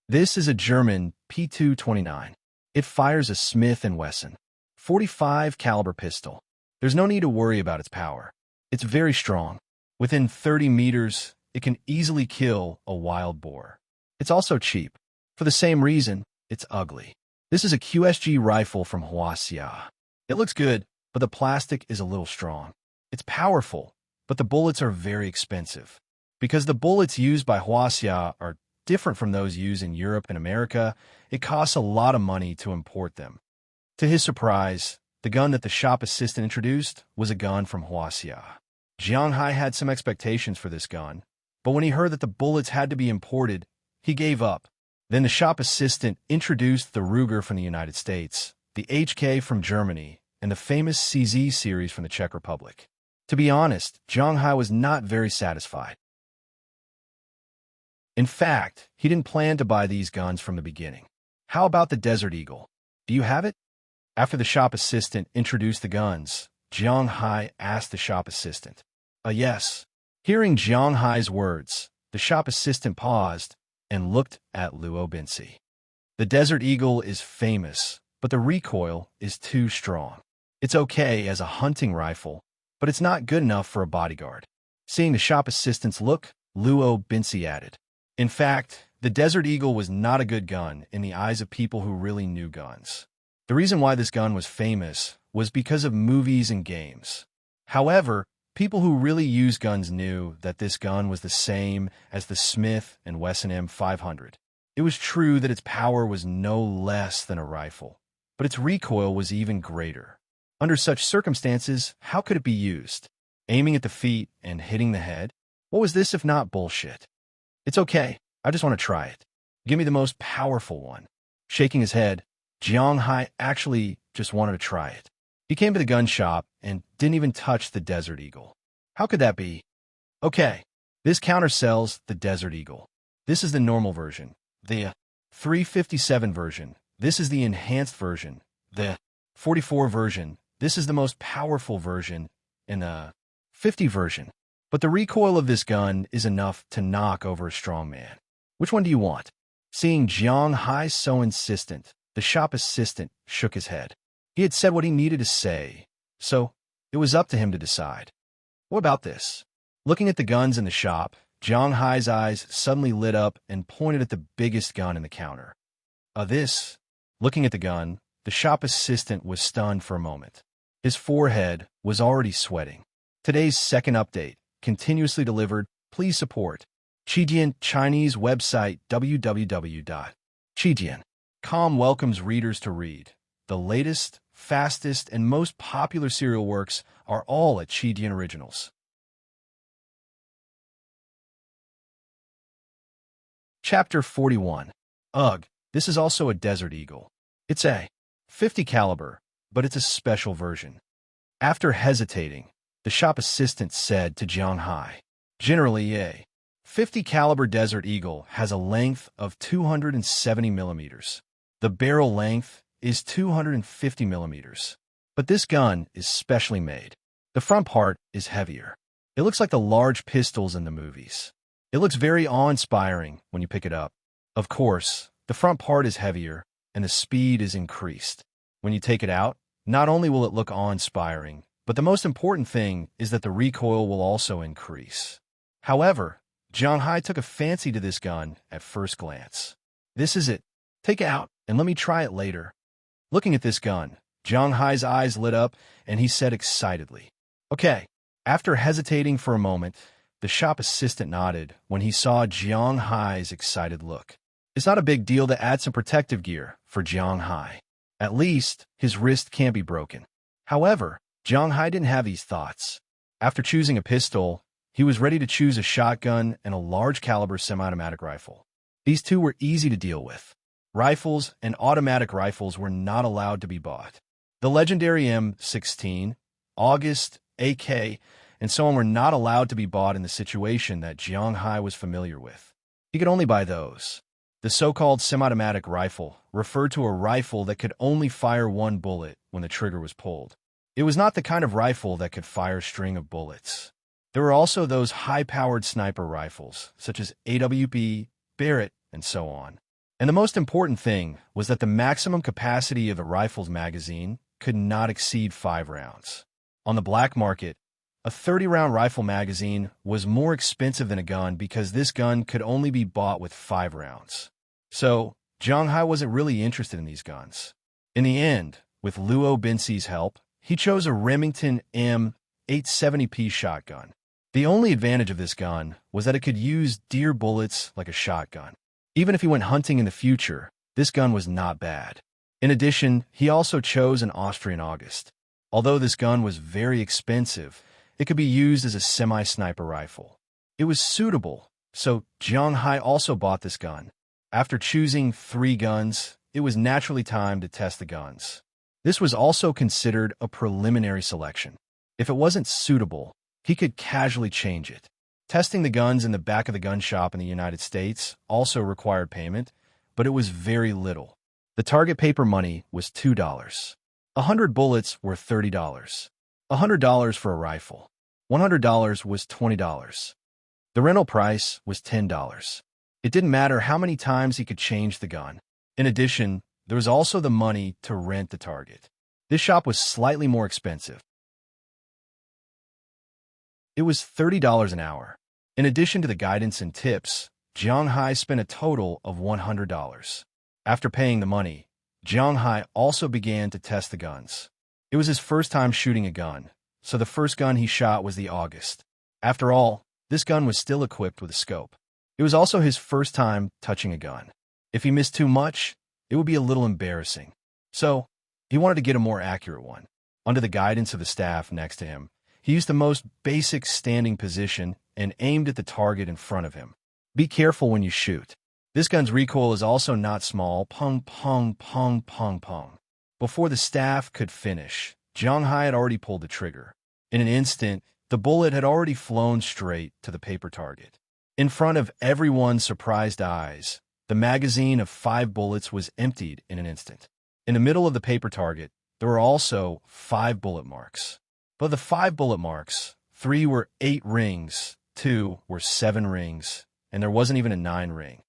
This is a German P229. It fires a Smith & Wesson 45 caliber pistol. There's no need to worry about its power. It's very strong. Within 30 meters, it can easily kill a wild boar. It's also cheap. For the same reason, it's ugly. This is a QSG rifle from Huaxia. It looks good, but the plastic is a little strong. It's powerful, but the bullets are very expensive. Because the bullets used by Huaxia are different from those used in Europe and America, it costs a lot of money to import them. To his surprise, the gun that the shop assistant introduced was a gun from Huaxia. Jiang Hai had some expectations for this gun, but when he heard that the bullets had to be imported, he gave up. Then the shop assistant introduced the Ruger from the United States, the HK from Germany, and the famous CZ series from the Czech Republic. To be honest, Jiang Hai was not very satisfied. In fact, he didn't plan to buy these guns from the beginning. How about the Desert Eagle? Do you have it? After the shop assistant introduced the guns, Jiang Hai asked the shop assistant. Yes. Hearing Jiang Hai's words, the shop assistant paused and looked at Luo Binci. The Desert Eagle is famous, but the recoil is too strong. It's okay as a hunting rifle, but it's not good enough for a bodyguard. Seeing the shop assistant's look, Luo Binci added. In fact, the Desert Eagle was not a good gun in the eyes of people who really knew guns. The reason why this gun was famous was because of movies and games. However, people who really use guns knew that this gun was the same as the Smith & Wesson M500. It was true that its power was no less than a rifle, but its recoil was even greater. Under such circumstances, how could it be used? Aiming at the feet and hitting the head? What was this if not bullshit? It's okay, I just want to try it. Give me the most powerful one. Shaking his head, Jiang Hai actually just wanted to try it. He came to the gun shop and didn't even touch the Desert Eagle. How could that be? Okay, this counter sells the Desert Eagle. This is the normal version. The 357 version. This is the enhanced version. The 44 version. This is the most powerful version. And the 50 version. But the recoil of this gun is enough to knock over a strong man. Which one do you want? Seeing Jiang Hai so insistent, the shop assistant shook his head. He had said what he needed to say, so it was up to him to decide. What about this? Looking at the guns in the shop, Jiang Hai's eyes suddenly lit up and pointed at the biggest gun in the counter. This. Looking at the gun, the shop assistant was stunned for a moment. His forehead was already sweating. Today's second update, continuously delivered. Please support Qijian Chinese website www.qijian.com welcomes readers to read. The latest, fastest, and most popular serial works are all at Qijian Originals. Chapter 41. Ugh, this is also a Desert Eagle. It's a 50 caliber, but it's a special version. After hesitating, the shop assistant said to Jiang Hai, generally a 50 caliber Desert Eagle has a length of 270 millimeters. The barrel length is 250 millimeters. But this gun is specially made. The front part is heavier. It looks like the large pistols in the movies. It looks very awe-inspiring when you pick it up. Of course, the front part is heavier, and the speed is increased. When you take it out, not only will it look awe-inspiring, but the most important thing is that the recoil will also increase. However, Jiang Hai took a fancy to this gun at first glance. This is it. Take it out, and let me try it later. Looking at this gun, Jiang Hai's eyes lit up, and he said excitedly, okay. After hesitating for a moment, the shop assistant nodded when he saw Jiang Hai's excited look. It's not a big deal to add some protective gear for Jiang Hai. At least, his wrist can't be broken. However, Jiang Hai didn't have these thoughts. After choosing a pistol, he was ready to choose a shotgun and a large caliber semi-automatic rifle. These two were easy to deal with. Rifles and automatic rifles were not allowed to be bought. The legendary M16, August, AK, and so on were not allowed to be bought in the situation that Jiang Hai was familiar with. He could only buy those. The so-called semi-automatic rifle referred to a rifle that could only fire one bullet when the trigger was pulled. It was not the kind of rifle that could fire a string of bullets. There were also those high-powered sniper rifles, such as AWP, Barrett, and so on. And the most important thing was that the maximum capacity of the rifle's magazine could not exceed 5 rounds. On the black market, a 30-round rifle magazine was more expensive than a gun because this gun could only be bought with 5 rounds. So, Jiang Hai wasn't really interested in these guns. In the end, with Luo Binxi's help, he chose a Remington M870P shotgun. The only advantage of this gun was that it could use deer bullets like a shotgun. Even if he went hunting in the future, this gun was not bad. In addition, he also chose an Austrian August. Although this gun was very expensive, it could be used as a semi-sniper rifle. It was suitable, so Jiang Hai also bought this gun. After choosing 3 guns, it was naturally time to test the guns. This was also considered a preliminary selection. If it wasn't suitable, he could casually change it. Testing the guns in the back of the gun shop in the United States also required payment, but it was very little. The target paper money was $2. 100 bullets were $30. $100 for a rifle. $100 was $20. The rental price was $10. It didn't matter how many times he could change the gun. In addition, there was also the money to rent the target. This shop was slightly more expensive. It was $30 an hour. In addition to the guidance and tips, Jiang Hai spent a total of $100. After paying the money, Jiang Hai also began to test the guns. It was his first time shooting a gun, so the first gun he shot was the August. After all, this gun was still equipped with a scope. It was also his first time touching a gun. If he missed too much, it would be a little embarrassing. So, he wanted to get a more accurate one. Under the guidance of the staff next to him, he used the most basic standing position and aimed at the target in front of him. Be careful when you shoot. This gun's recoil is also not small. Pong, pong, pong, pong, pong. Before the staff could finish, Jiang Hai had already pulled the trigger. In an instant, the bullet had already flown straight to the paper target. In front of everyone's surprised eyes, the magazine of 5 bullets was emptied in an instant. In the middle of the paper target, there were also 5 bullet marks. But the 5 bullet marks, 3 were 8 rings, 2 were 7 rings, and there wasn't even a 9 ring.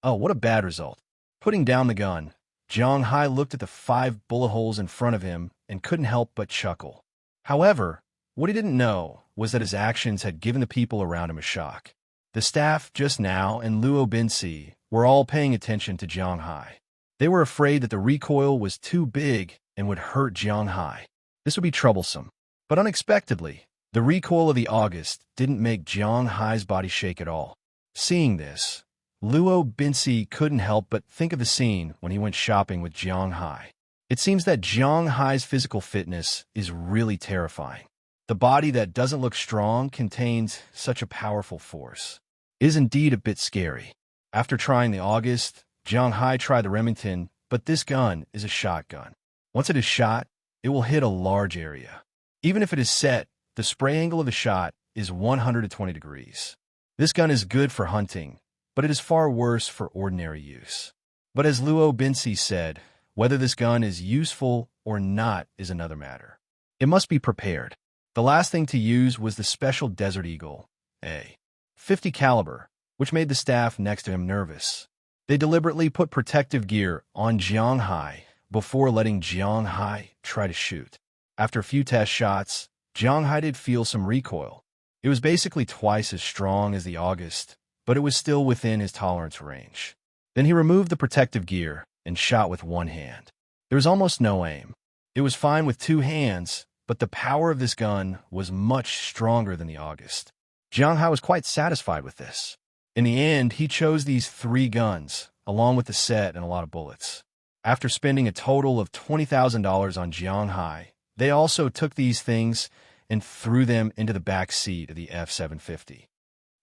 Oh, what a bad result. Putting down the gun, Jiang Hai looked at the 5 bullet holes in front of him and couldn't help but chuckle. However, what he didn't know was that his actions had given the people around him a shock. The staff just now and Luo Binxi were all paying attention to Jiang Hai. They were afraid that the recoil was too big and would hurt Jiang Hai. This would be troublesome. But unexpectedly, the recoil of the August didn't make Jiang Hai's body shake at all. Seeing this, Luo Binxi couldn't help but think of the scene when he went shopping with Jiang Hai. It seems that Jiang Hai's physical fitness is really terrifying. The body that doesn't look strong contains such a powerful force. It is indeed a bit scary. After trying the August, Jiang Hai tried the Remington, but this gun is a shotgun. Once it is shot, it will hit a large area. Even if it is set, the spray angle of the shot is 120 degrees. This gun is good for hunting, but it is far worse for ordinary use. But as Luo Binxi said, whether this gun is useful or not is another matter. It must be prepared. The last thing to use was the special Desert Eagle, a .50 caliber, which made the staff next to him nervous. They deliberately put protective gear on Jiang Hai before letting Jiang Hai try to shoot. After a few test shots, Jiang Hai did feel some recoil. It was basically twice as strong as the August, but it was still within his tolerance range. Then he removed the protective gear and shot with one hand. There was almost no aim. It was fine with 2 hands, but the power of this gun was much stronger than the August. Jiang Hai was quite satisfied with this. In the end, he chose these 3 guns, along with the set and a lot of bullets. After spending a total of $20,000 on Jiang Hai, they also took these things and threw them into the back seat of the F-750.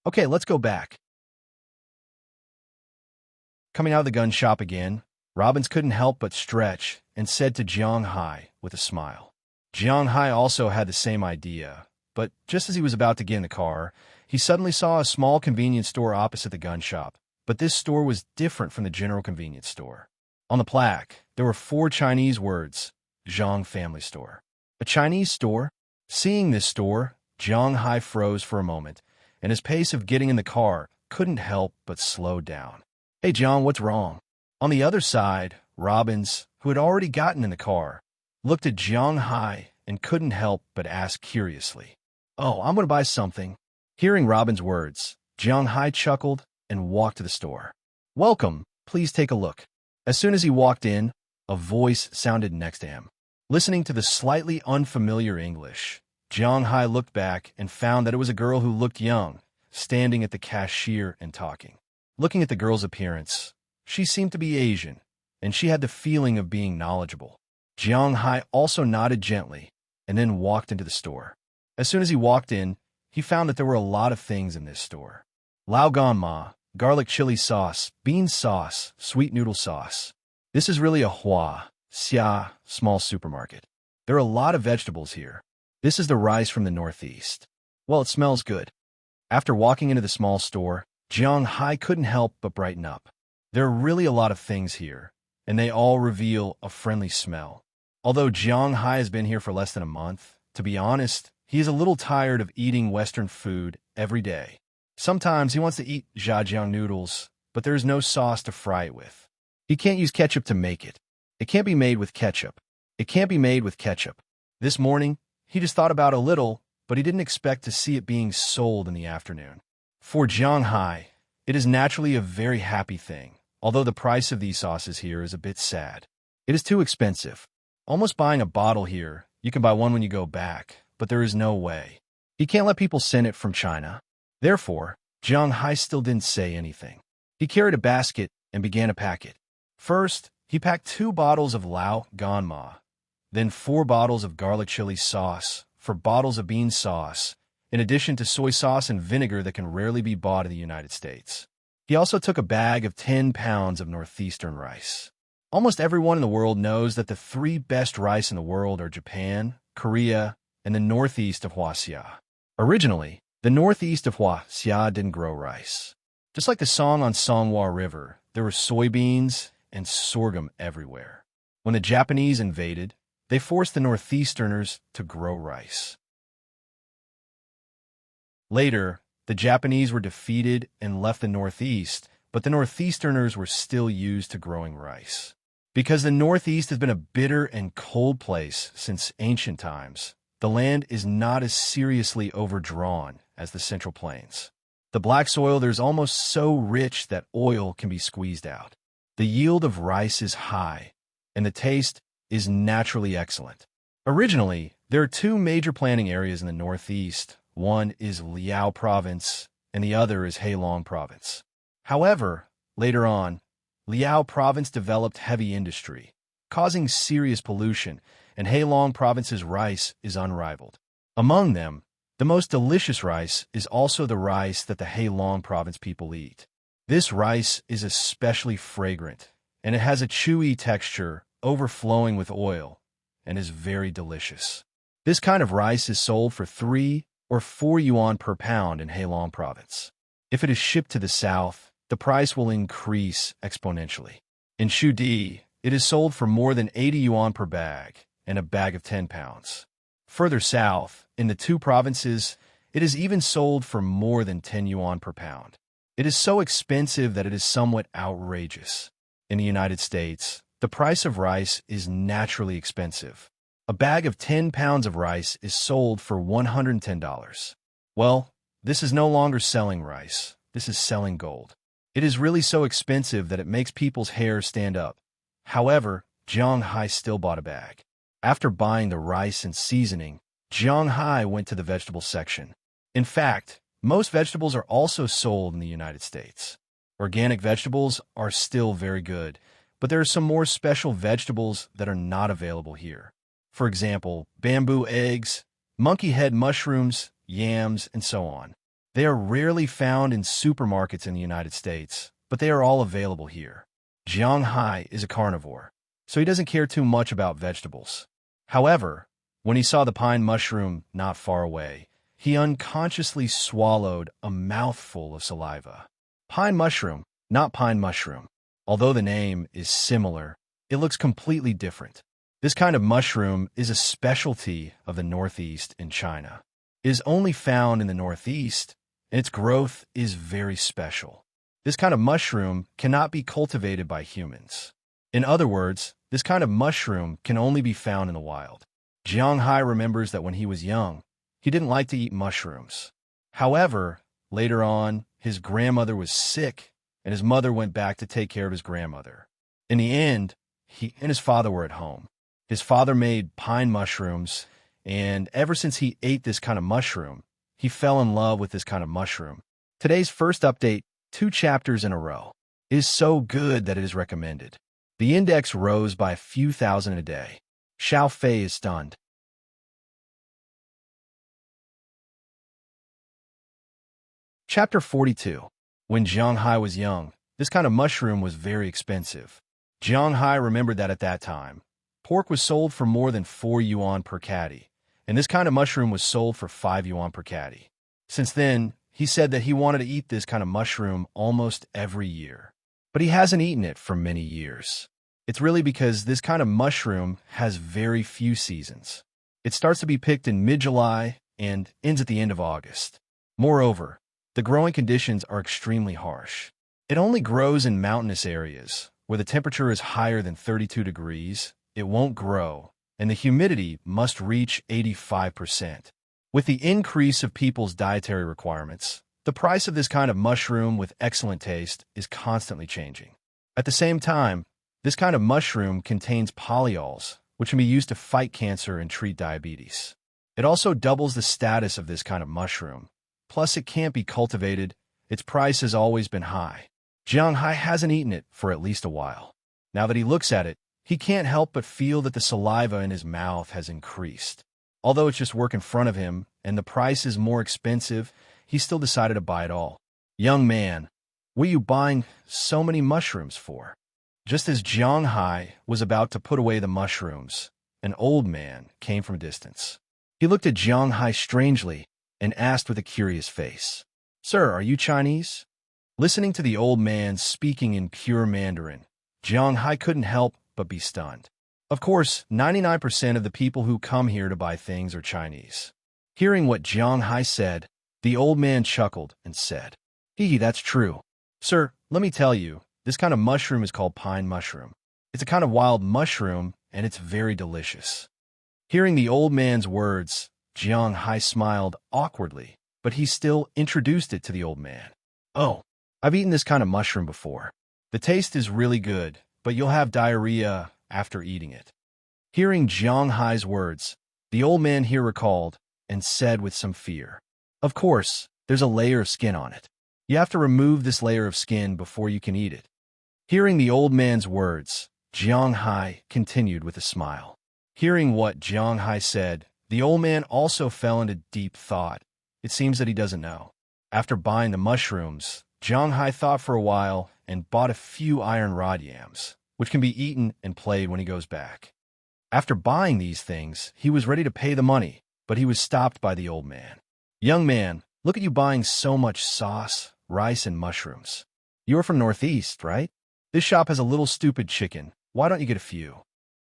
Okay, let's go back. Coming out of the gun shop again, Robbins couldn't help but stretch and said to Jiang Hai with a smile. Jiang Hai also had the same idea, but just as he was about to get in the car, he suddenly saw a small convenience store opposite the gun shop. But this store was different from the general convenience store. On the plaque, there were 4 Chinese words, Zhang Family Store. A Chinese store? Seeing this store, Jiang Hai froze for a moment, and his pace of getting in the car couldn't help but slow down. Hey, Jiang, what's wrong? On the other side, Robbins, who had already gotten in the car, looked at Jiang Hai and couldn't help but ask curiously, "Oh, I'm going to buy something." Hearing Robbins' words, Jiang Hai chuckled and walked to the store. "Welcome, please take a look." As soon as he walked in, a voice sounded next to him. Listening to the slightly unfamiliar English, Jiang Hai looked back and found that it was a girl who looked young, standing at the cashier and talking. Looking at the girl's appearance, she seemed to be Asian, and she had the feeling of being knowledgeable. Jiang Hai also nodded gently and then walked into the store. As soon as he walked in, he found that there were a lot of things in this store. Lao gan ma, garlic chili sauce, bean sauce, sweet noodle sauce. This is really a hua, xia, small supermarket. There are a lot of vegetables here. This is the rice from the Northeast. Well, it smells good. After walking into the small store, Jiang Hai couldn't help but brighten up. There are really a lot of things here, and they all reveal a friendly smell. Although Jiang Hai has been here for less than a month, to be honest, he is a little tired of eating Western food every day. Sometimes he wants to eat zhajiang noodles, but there is no sauce to fry it with. He can't use ketchup to make it. It can't be made with ketchup. It can't be made with ketchup. This morning, he just thought about it a little, but he didn't expect to see it being sold in the afternoon. For Jiang Hai, it is naturally a very happy thing, although the price of these sauces here is a bit sad. It is too expensive. Almost buying a bottle here, you can buy one when you go back, but there is no way. He can't let people send it from China. Therefore, Jiang Hai still didn't say anything. He carried a basket and began to pack it. First, he packed 2 bottles of Lao gan ma, then 4 bottles of garlic chili sauce, 4 bottles of bean sauce, in addition to soy sauce and vinegar that can rarely be bought in the United States. He also took a bag of 10 pounds of northeastern rice. Almost everyone in the world knows that the 3 best rice in the world are Japan, Korea, and the northeast of Huaxia. Originally, the northeast of Huaxia didn't grow rice. Just like the song on Songhua River, there were soybeans and sorghum everywhere. When the Japanese invaded, they forced the northeasterners to grow rice. Later, the Japanese were defeated and left the northeast, but the northeasterners were still used to growing rice. Because the Northeast has been a bitter and cold place since ancient times, the land is not as seriously overdrawn as the Central Plains. The black soil there is almost so rich that oil can be squeezed out. The yield of rice is high, and the taste is naturally excellent. Originally, there are 2 major planting areas in the Northeast. One is Liao Province, and the other is Heilong Province. However, later on, Liao Province developed heavy industry, causing serious pollution, and Heilong Province's rice is unrivaled. Among them, the most delicious rice is also the rice that the Heilong Province people eat. This rice is especially fragrant, and it has a chewy texture overflowing with oil, and is very delicious. This kind of rice is sold for 3 or 4 yuan per pound in Heilong Province. If it is shipped to the south, the price will increase exponentially. In Shudi, it is sold for more than 80 yuan per bag, and a bag of 10 pounds. Further south, in the 2 provinces, it is even sold for more than 10 yuan per pound. It is so expensive that it is somewhat outrageous. In the United States, the price of rice is naturally expensive. A bag of 10 pounds of rice is sold for $110. Well, this is no longer selling rice. This is selling gold. It is really so expensive that it makes people's hair stand up. However, Jiang Hai still bought a bag. After buying the rice and seasoning, Jiang Hai went to the vegetable section. In fact, most vegetables are also sold in the United States. Organic vegetables are still very good, but there are some more special vegetables that are not available here. For example, bamboo eggs, monkey head mushrooms, yams, and so on. They are rarely found in supermarkets in the United States, but but they are all available here. Jiang Hai is a carnivore, so he doesn't care too much about vegetables. However, when he saw the pine mushroom not far away, he unconsciously swallowed a mouthful of saliva. Pine mushroom, not pine mushroom. Although the name is similar, it looks completely different. This kind of mushroom is a specialty of the Northeast in China. It is only found in the Northeast, and its growth is very special. This kind of mushroom cannot be cultivated by humans. In other words, this kind of mushroom can only be found in the wild. Jiang Hai remembers that when he was young, he didn't like to eat mushrooms. However, later on, his grandmother was sick, and his mother went back to take care of his grandmother. In the end, he and his father were at home. His father made pine mushrooms, and ever since he ate this kind of mushroom, he fell in love with this kind of mushroom. Today's first update, 2 chapters in a row, is so good that it is recommended. The index rose by a few thousand a day. Xiao Fei is stunned. Chapter 42. When Jiang Hai was young, this kind of mushroom was very expensive. Jiang Hai remembered that at that time, pork was sold for more than 4 yuan per catty, and this kind of mushroom was sold for 5 yuan per catty. Since then, he said that he wanted to eat this kind of mushroom almost every year. But he hasn't eaten it for many years. It's really because this kind of mushroom has very few seasons. It starts to be picked in mid-July and ends at the end of August. Moreover, the growing conditions are extremely harsh. It only grows in mountainous areas, where the temperature is higher than 32 degrees, it won't grow, and the humidity must reach 85%. With the increase of people's dietary requirements, the price of this kind of mushroom with excellent taste is constantly changing. At the same time, this kind of mushroom contains polyols, which can be used to fight cancer and treat diabetes. It also doubles the status of this kind of mushroom. Plus, it can't be cultivated. Its price has always been high. Jiang Hai hasn't eaten it for at least a while. Now that he looks at it, he can't help but feel that the saliva in his mouth has increased. Although it's just work in front of him, and the price is more expensive, he still decided to buy it all. Young man, what are you buying so many mushrooms for? Just as Jiang Hai was about to put away the mushrooms, an old man came from a distance. He looked at Jiang Hai strangely and asked with a curious face, "Sir, are you Chinese?" Listening to the old man speaking in pure Mandarin, Jiang Hai couldn't help but be stunned. Of course, 99% of the people who come here to buy things are Chinese. Hearing what Jiang Hai said, the old man chuckled and said, "Hee, that's true. Sir, let me tell you, this kind of mushroom is called pine mushroom. It's a kind of wild mushroom, and it's very delicious." Hearing the old man's words, Jiang Hai smiled awkwardly, but he still introduced it to the old man. "Oh, I've eaten this kind of mushroom before. The taste is really good, but you'll have diarrhea after eating it." Hearing Jiang Hai's words, the old man here recalled and said with some fear, "Of course, there's a layer of skin on it. You have to remove this layer of skin before you can eat it." Hearing the old man's words, Jiang Hai continued with a smile. Hearing what Jiang Hai said, the old man also fell into deep thought. It seems that he doesn't know. After buying the mushrooms, Jiang Hai thought for a while and bought a few iron rod yams, which can be eaten and played when he goes back. After buying these things, he was ready to pay the money, but he was stopped by the old man. "Young man, look at you buying so much sauce, rice, and mushrooms. You're from Northeast, right? This shop has a little stupid chicken. Why don't you get a few?"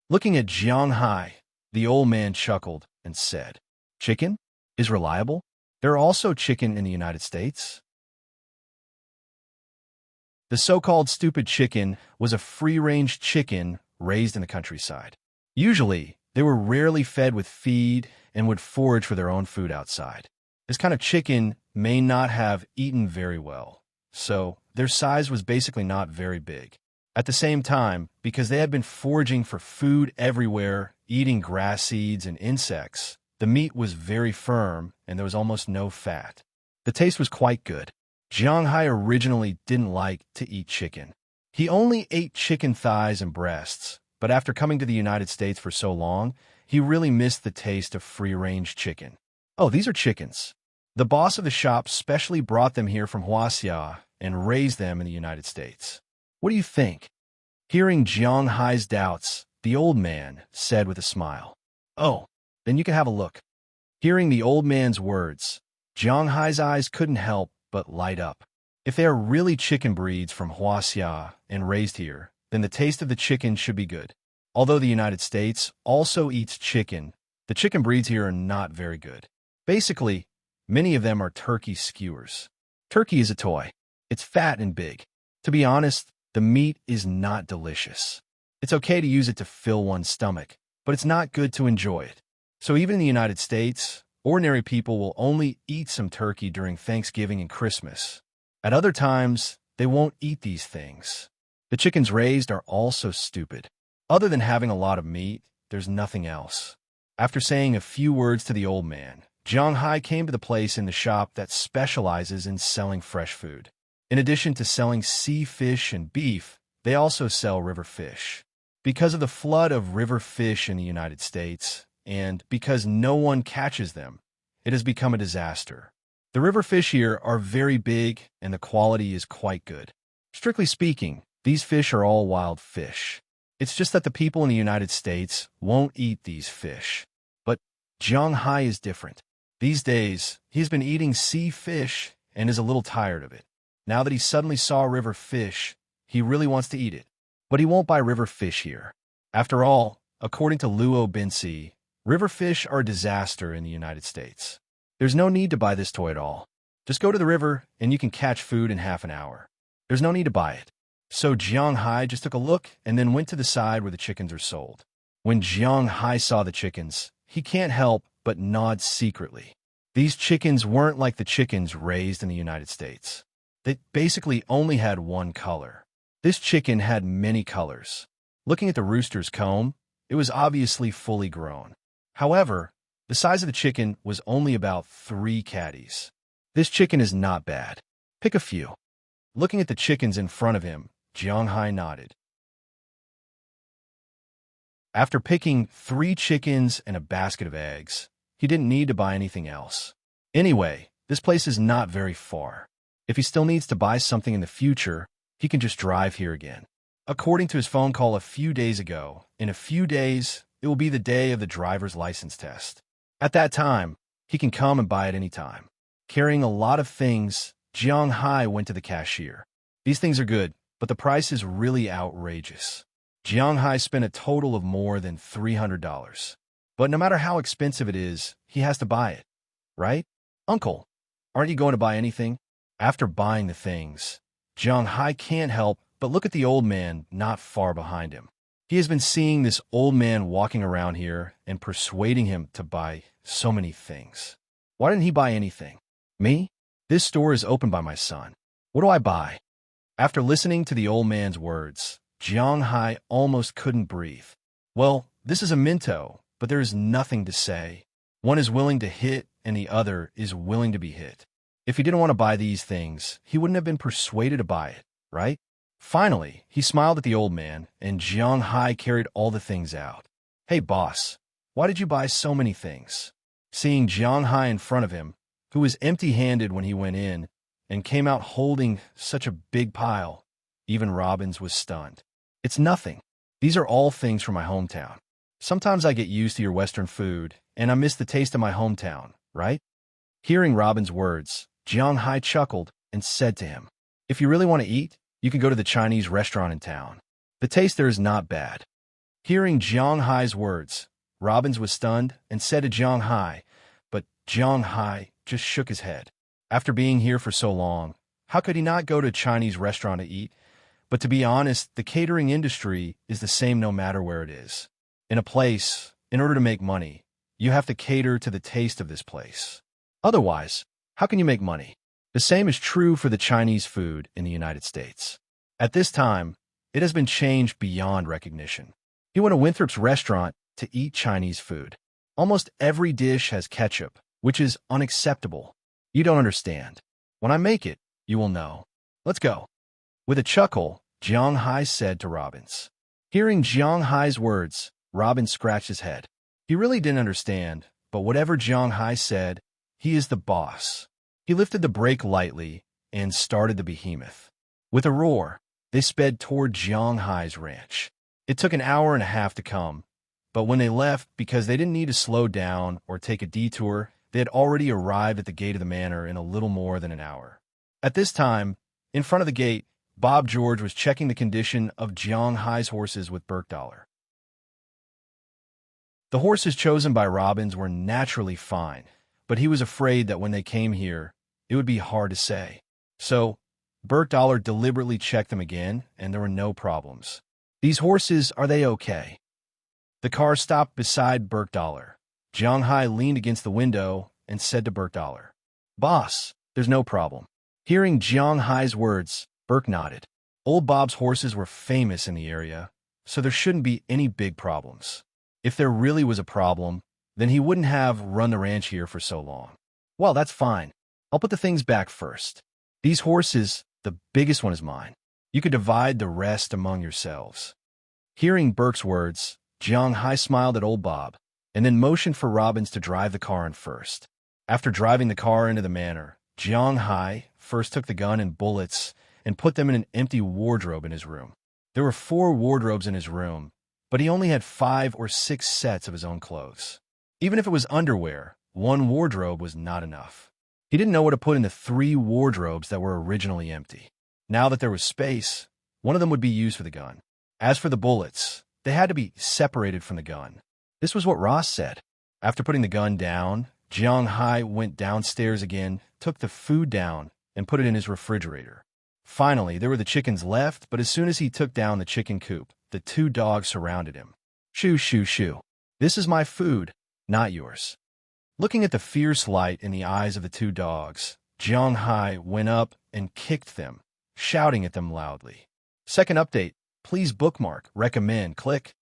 Looking at Jiang Hai, the old man chuckled and said, "Chicken is reliable? There are also chicken in the United States." The so-called stupid chicken was a free-range chicken raised in the countryside. Usually, they were rarely fed with feed and would forage for their own food outside. This kind of chicken may not have eaten very well, so their size was basically not very big. At the same time, because they had been foraging for food everywhere, eating grass seeds and insects, the meat was very firm and there was almost no fat. The taste was quite good. Jiang Hai originally didn't like to eat chicken. He only ate chicken thighs and breasts, but after coming to the United States for so long, he really missed the taste of free-range chicken. "Oh, these are chickens. The boss of the shop specially brought them here from Huaxia, and raise them in the United States. What do you think? Hearing Jiang Hai's doubts, the old man said with a smile, "Oh, then you can have a look." Hearing the old man's words, Jiang Hai's eyes couldn't help but light up. If they are really chicken breeds from Huaxia and raised here, then the taste of the chicken should be good. Although the United States also eats chicken, the chicken breeds here are not very good. Basically, many of them are turkey skewers. Turkey is a toy. It's fat and big. To be honest, the meat is not delicious. It's okay to use it to fill one's stomach, but it's not good to enjoy it. So even in the United States, ordinary people will only eat some turkey during Thanksgiving and Christmas. At other times, they won't eat these things. The chickens raised are also stupid. Other than having a lot of meat, there's nothing else. After saying a few words to the old man, Jiang Hai came to the place in the shop that specializes in selling fresh food. In addition to selling sea fish and beef, they also sell river fish. Because of the flood of river fish in the United States, and because no one catches them, it has become a disaster. The river fish here are very big and the quality is quite good. Strictly speaking, these fish are all wild fish. It's just that the people in the United States won't eat these fish. But Jiang Hai is different. These days, he's been eating sea fish and is a little tired of it. Now that he suddenly saw river fish, he really wants to eat it. But he won't buy river fish here. After all, according to Luo Binsi, river fish are a disaster in the United States. There's no need to buy this toy at all. Just go to the river and you can catch food in half an hour. There's no need to buy it. So Jiang Hai just took a look and then went to the side where the chickens are sold. When Jiang Hai saw the chickens, he can't help but nod secretly. These chickens weren't like the chickens raised in the United States. They basically only had one color. This chicken had many colors. Looking at the rooster's comb, it was obviously fully grown. However, the size of the chicken was only about 3 catties. This chicken is not bad. Pick a few. Looking at the chickens in front of him, Jiang Hai nodded. After picking 3 chickens and a basket of eggs, he didn't need to buy anything else. Anyway, this place is not very far. If he still needs to buy something in the future, he can just drive here again. According to his phone call a few days ago, in a few days, it will be the day of the driver's license test. At that time, he can come and buy it any time. Carrying a lot of things, Jiang Hai went to the cashier. These things are good, but the price is really outrageous. Jiang Hai spent a total of more than $300. But no matter how expensive it is, he has to buy it. Right? Uncle, aren't you going to buy anything? After buying the things, Jiang Hai can't help but look at the old man not far behind him. He has been seeing this old man walking around here and persuading him to buy so many things. Why didn't he buy anything? Me? This store is opened by my son. What do I buy? After listening to the old man's words, Jiang Hai almost couldn't breathe. Well, this is a minto, but there is nothing to say. One is willing to hit and the other is willing to be hit. If he didn't want to buy these things, he wouldn't have been persuaded to buy it, right? Finally, he smiled at the old man, and Jiang Hai carried all the things out. Hey, boss, why did you buy so many things? Seeing Jiang Hai in front of him, who was empty-handed when he went in, and came out holding such a big pile, even Robbins was stunned. It's nothing. These are all things from my hometown. Sometimes I get used to your Western food, and I miss the taste of my hometown, right? Hearing Robin's words, Jiang Hai chuckled and said to him, if you really want to eat, you can go to the Chinese restaurant in town. The taste there is not bad. Hearing Jiang Hai's words, Robbins was stunned and said to Jiang Hai, but Jiang Hai just shook his head. After being here for so long, how could he not go to a Chinese restaurant to eat? But to be honest, the catering industry is the same no matter where it is. In a place, in order to make money, you have to cater to the taste of this place. Otherwise, how can you make money? The same is true for the Chinese food in the United States. At this time, it has been changed beyond recognition. He went to Winthrop's restaurant to eat Chinese food. Almost every dish has ketchup, which is unacceptable. You don't understand. When I make it, you will know. Let's go. With a chuckle, Jiang Hai said to Robbins. Hearing Jiang Hai's words, Robbins scratched his head. He really didn't understand, but whatever Jiang Hai said, he is the boss. He lifted the brake lightly, and started the behemoth. With a roar, they sped toward Jiang Hai's ranch. It took an hour and a half to come, but when they left, because they didn't need to slow down or take a detour, they had already arrived at the gate of the manor in a little more than an hour. At this time, in front of the gate, Bob George was checking the condition of Jiang Hai's horses with Burkdollar. The horses chosen by Robbins were naturally fine, but he was afraid that when they came here, it would be hard to say. So, Burkdollar deliberately checked them again, and there were no problems. These horses, are they okay? The car stopped beside Burkdollar. Jiang Hai leaned against the window and said to Burkdollar, "Boss, there's no problem." Hearing Jiang Hai's words, Burke nodded. Old Bob's horses were famous in the area, so there shouldn't be any big problems. If there really was a problem, then he wouldn't have run the ranch here for so long. Well, that's fine. I'll put the things back first. These horses, the biggest one is mine. You could divide the rest among yourselves. Hearing Burke's words, Jiang Hai smiled at old Bob, and then motioned for Robbins to drive the car in first. After driving the car into the manor, Jiang Hai first took the gun and bullets and put them in an empty wardrobe in his room. There were 4 wardrobes in his room, but he only had 5 or 6 sets of his own clothes. Even if it was underwear, 1 wardrobe was not enough. He didn't know what to put in the 3 wardrobes that were originally empty. Now that there was space, one of them would be used for the gun. As for the bullets, they had to be separated from the gun. This was what Ross said. After putting the gun down, Jiang Hai went downstairs again, took the food down, and put it in his refrigerator. Finally, there were the chickens left, but as soon as he took down the chicken coop, the 2 dogs surrounded him. "Shoo, shoo, shoo. This is my food, not yours." Looking at the fierce light in the eyes of the 2 dogs, Jiang Hai went up and kicked them, shouting at them loudly. Second update. Please bookmark, recommend, click.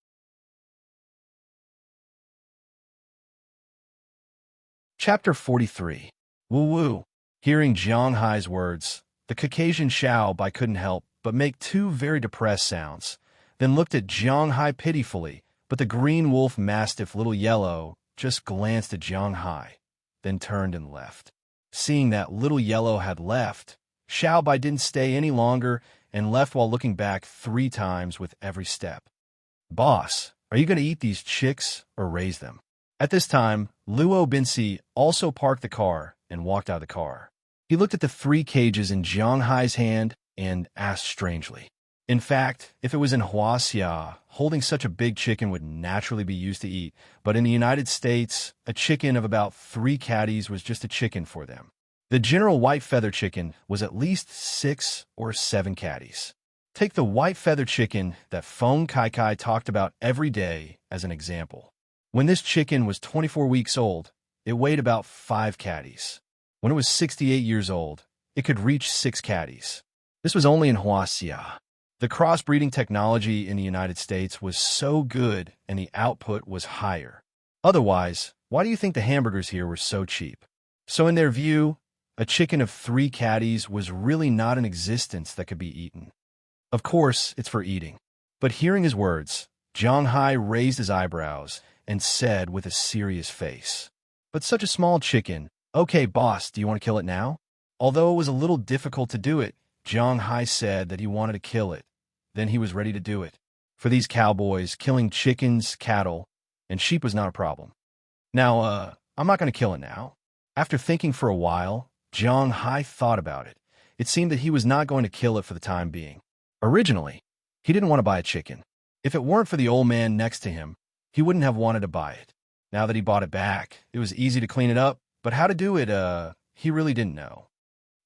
Chapter 43. Woo Woo. Hearing Jiang Hai's words, the Caucasian Xiao Bai couldn't help but make 2 very depressed sounds, then looked at Jiang Hai pitifully, but the green wolf mastiff Little Yellow just glanced at Jiang Hai, then turned and left. Seeing that Little Yellow had left, Xiao Bai didn't stay any longer and left while looking back 3 times with every step. "Boss, are you going to eat these chicks or raise them?" At this time, Luo Binsi also parked the car and walked out of the car. He looked at the 3 cages in Jiang Hai's hand and asked strangely. In fact, if it was in Huaxia, holding such a big chicken would naturally be used to eat, but in the United States, a chicken of about 3 caddies was just a chicken for them. The general white feather chicken was at least 6 or 7 caddies. Take the white feather chicken that Feng Kai Kai talked about every day as an example. When this chicken was 24 weeks old, it weighed about 5 caddies. When it was 68 years old, it could reach 6 caddies. This was only in Huaxia. The crossbreeding technology in the United States was so good and the output was higher. Otherwise, why do you think the hamburgers here were so cheap? So in their view, a chicken of 3 caddies was really not in existence that could be eaten. Of course, it's for eating. But hearing his words, Jiang Hai raised his eyebrows and said with a serious face, "But such a small chicken. Okay, boss, do you want to kill it now?" Although it was a little difficult to do it, Jiang Hai said that he wanted to kill it. Then he was ready to do it. For these cowboys, killing chickens, cattle, and sheep was not a problem. Now, I'm not going to kill it now. After thinking for a while, Jiang Hai thought about it. It seemed that he was not going to kill it for the time being. Originally, he didn't want to buy a chicken. If it weren't for the old man next to him, he wouldn't have wanted to buy it. Now that he bought it back, it was easy to clean it up, but how to do it, he really didn't know.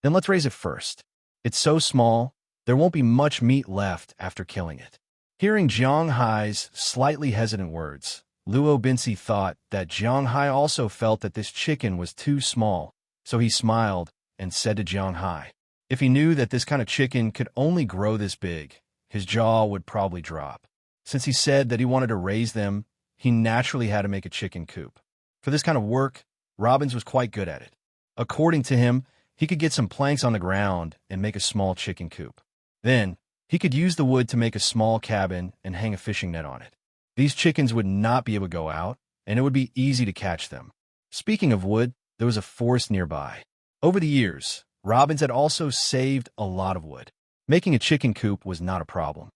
Then let's raise it first. It's so small, there won't be much meat left after killing it. Hearing Jiang Hai's slightly hesitant words, Luo Binsi thought that Jiang Hai also felt that this chicken was too small, so he smiled and said to Jiang Hai, if he knew that this kind of chicken could only grow this big, his jaw would probably drop. Since he said that he wanted to raise them, he naturally had to make a chicken coop. For this kind of work, Robbins was quite good at it. According to him, he could get some planks on the ground and make a small chicken coop. Then, he could use the wood to make a small cabin and hang a fishing net on it. These chickens would not be able to go out, and it would be easy to catch them. Speaking of wood, there was a forest nearby. Over the years, Robbins had also saved a lot of wood. Making a chicken coop was not a problem.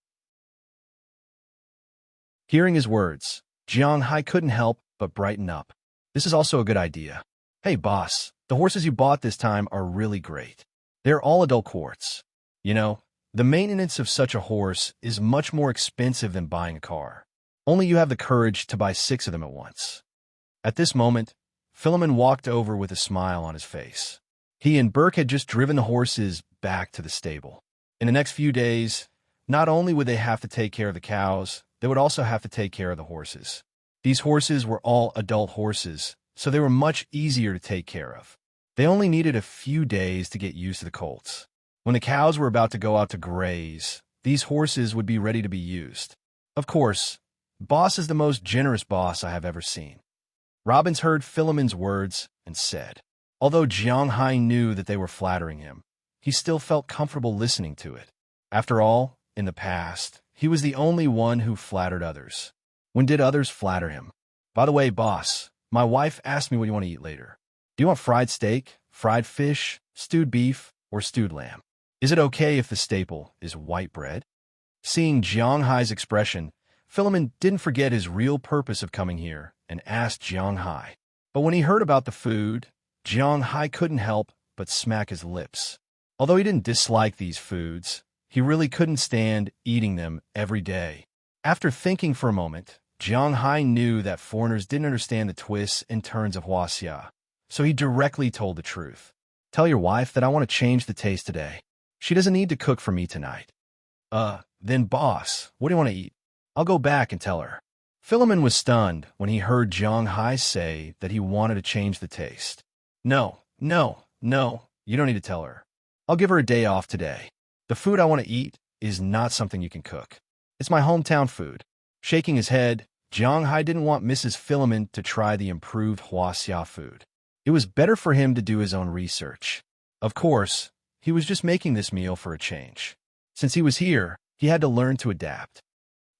Hearing his words, Jiang Hai couldn't help but brighten up. This is also a good idea. Hey, boss, the horses you bought this time are really great. They're all adult quartz. You know, the maintenance of such a horse is much more expensive than buying a car. Only you have the courage to buy 6 of them at once. At this moment, Philemon walked over with a smile on his face. He and Burke had just driven the horses back to the stable. In the next few days, not only would they have to take care of the cows, they would also have to take care of the horses. These horses were all adult horses, so they were much easier to take care of. They only needed a few days to get used to the colts. When the cows were about to go out to graze, these horses would be ready to be used. Of course, Boss is the most generous boss I have ever seen. Robbins heard Philemon's words and said, although Jiang Hai knew that they were flattering him, he still felt comfortable listening to it. After all, in the past, he was the only one who flattered others. When did others flatter him? By the way, boss, my wife asked me what you want to eat later. Do you want fried steak, fried fish, stewed beef, or stewed lamb? Is it okay if the staple is white bread? Seeing Jiang Hai's expression, Philemon didn't forget his real purpose of coming here and asked Jiang Hai. But when he heard about the food, Jiang Hai couldn't help but smack his lips. Although he didn't dislike these foods, he really couldn't stand eating them every day. After thinking for a moment, Jiang Hai knew that foreigners didn't understand the twists and turns of huaxia, so he directly told the truth. Tell your wife that I want to change the taste today. She doesn't need to cook for me tonight. Then boss, what do you want to eat? I'll go back and tell her. Philemon was stunned when he heard Jiang Hai say that he wanted to change the taste. No, you don't need to tell her. I'll give her a day off today. The food I want to eat is not something you can cook. It's my hometown food. Shaking his head, Jiang Hai didn't want Mrs. Philemon to try the improved huaxia food. It was better for him to do his own research. Of course, he was just making this meal for a change. Since he was here, he had to learn to adapt.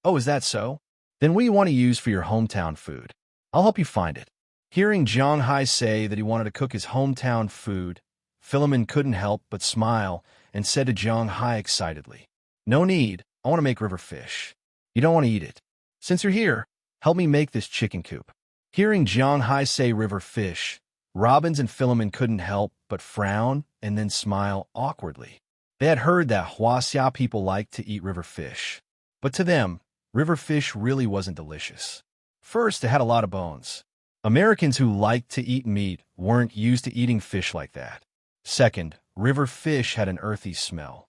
Oh, is that so? Then what do you want to use for your hometown food? I'll help you find it. Hearing Jiang Hai say that he wanted to cook his hometown food, Philemon couldn't help but smile and said to Jiang Hai excitedly, no need, I want to make river fish. You don't want to eat it. Since you're here, help me make this chicken coop. Hearing Jiang Hai say river fish, Robbins and Philemon couldn't help but frown and then smile awkwardly. They had heard that huaxia people liked to eat river fish, but to them, river fish really wasn't delicious. First, it had a lot of bones. Americans who liked to eat meat weren't used to eating fish like that. Second, river fish had an earthy smell.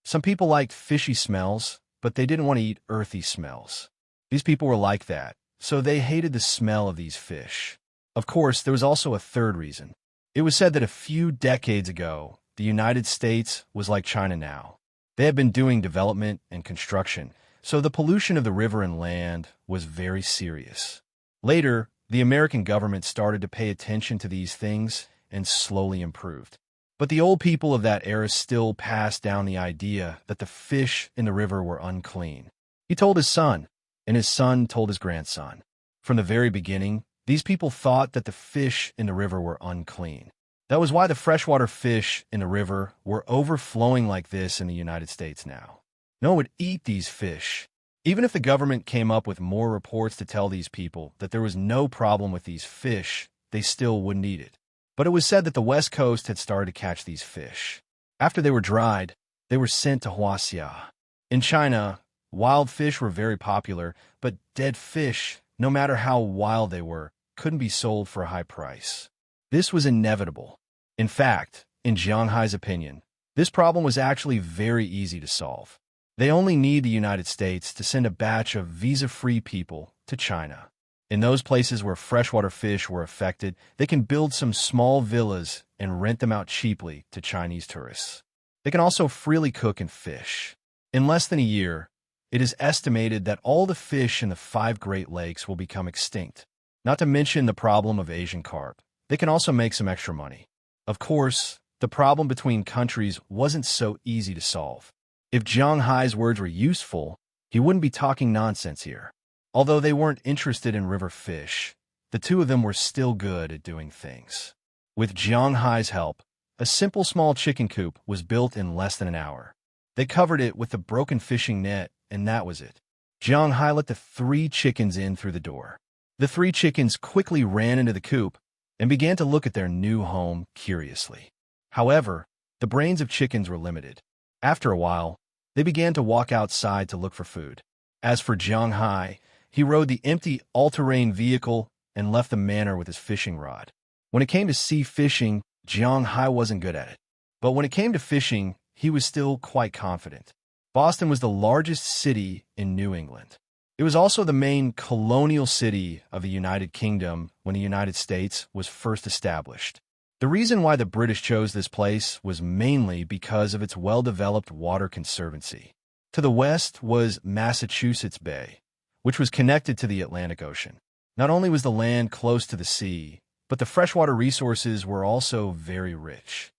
Some people liked fishy smells, but they didn't want to eat earthy smells. These people were like that, so they hated the smell of these fish. Of course, there was also a third reason. It was said that a few decades ago, the United States was like China now. They had been doing development and construction, so the pollution of the river and land was very serious. Later, the American government started to pay attention to these things and slowly improved. But the old people of that era still passed down the idea that the fish in the river were unclean. He told his son, and his son told his grandson. From the very beginning, these people thought that the fish in the river were unclean. That was why the freshwater fish in the river were overflowing like this in the United States now. No one would eat these fish. Even if the government came up with more reports to tell these people that there was no problem with these fish, they still wouldn't eat it. But it was said that the West Coast had started to catch these fish. After they were dried, they were sent to huaxia. In China, wild fish were very popular, but dead fish, no matter how wild they were, couldn't be sold for a high price. This was inevitable. In fact, in Jiang Hai's opinion, this problem was actually very easy to solve. They only need the United States to send a batch of visa-free people to China. In those places where freshwater fish were affected, they can build some small villas and rent them out cheaply to Chinese tourists. They can also freely cook and fish. In less than a year, it is estimated that all the fish in the 5 Great Lakes will become extinct. Not to mention the problem of Asian carp. They can also make some extra money. Of course, the problem between countries wasn't so easy to solve. If Jiang Hai's words were useful, he wouldn't be talking nonsense here. Although they weren't interested in river fish, the two of them were still good at doing things. With Jiang Hai's help, a simple small chicken coop was built in less than an hour. They covered it with a broken fishing net, and that was it. Jiang Hai let the 3 chickens in through the door. The 3 chickens quickly ran into the coop and began to look at their new home curiously. However, the brains of chickens were limited. After a while, they began to walk outside to look for food. As for Jiang Hai, he rode the empty all-terrain vehicle and left the manor with his fishing rod. When it came to sea fishing, Jiang Hai wasn't good at it. But when it came to fishing, he was still quite confident. Boston was the largest city in New England. It was also the main colonial city of the United Kingdom when the United States was first established. The reason why the British chose this place was mainly because of its well-developed water conservancy. To the west was Massachusetts Bay, which was connected to the Atlantic Ocean. Not only was the land close to the sea, but the freshwater resources were also very rich.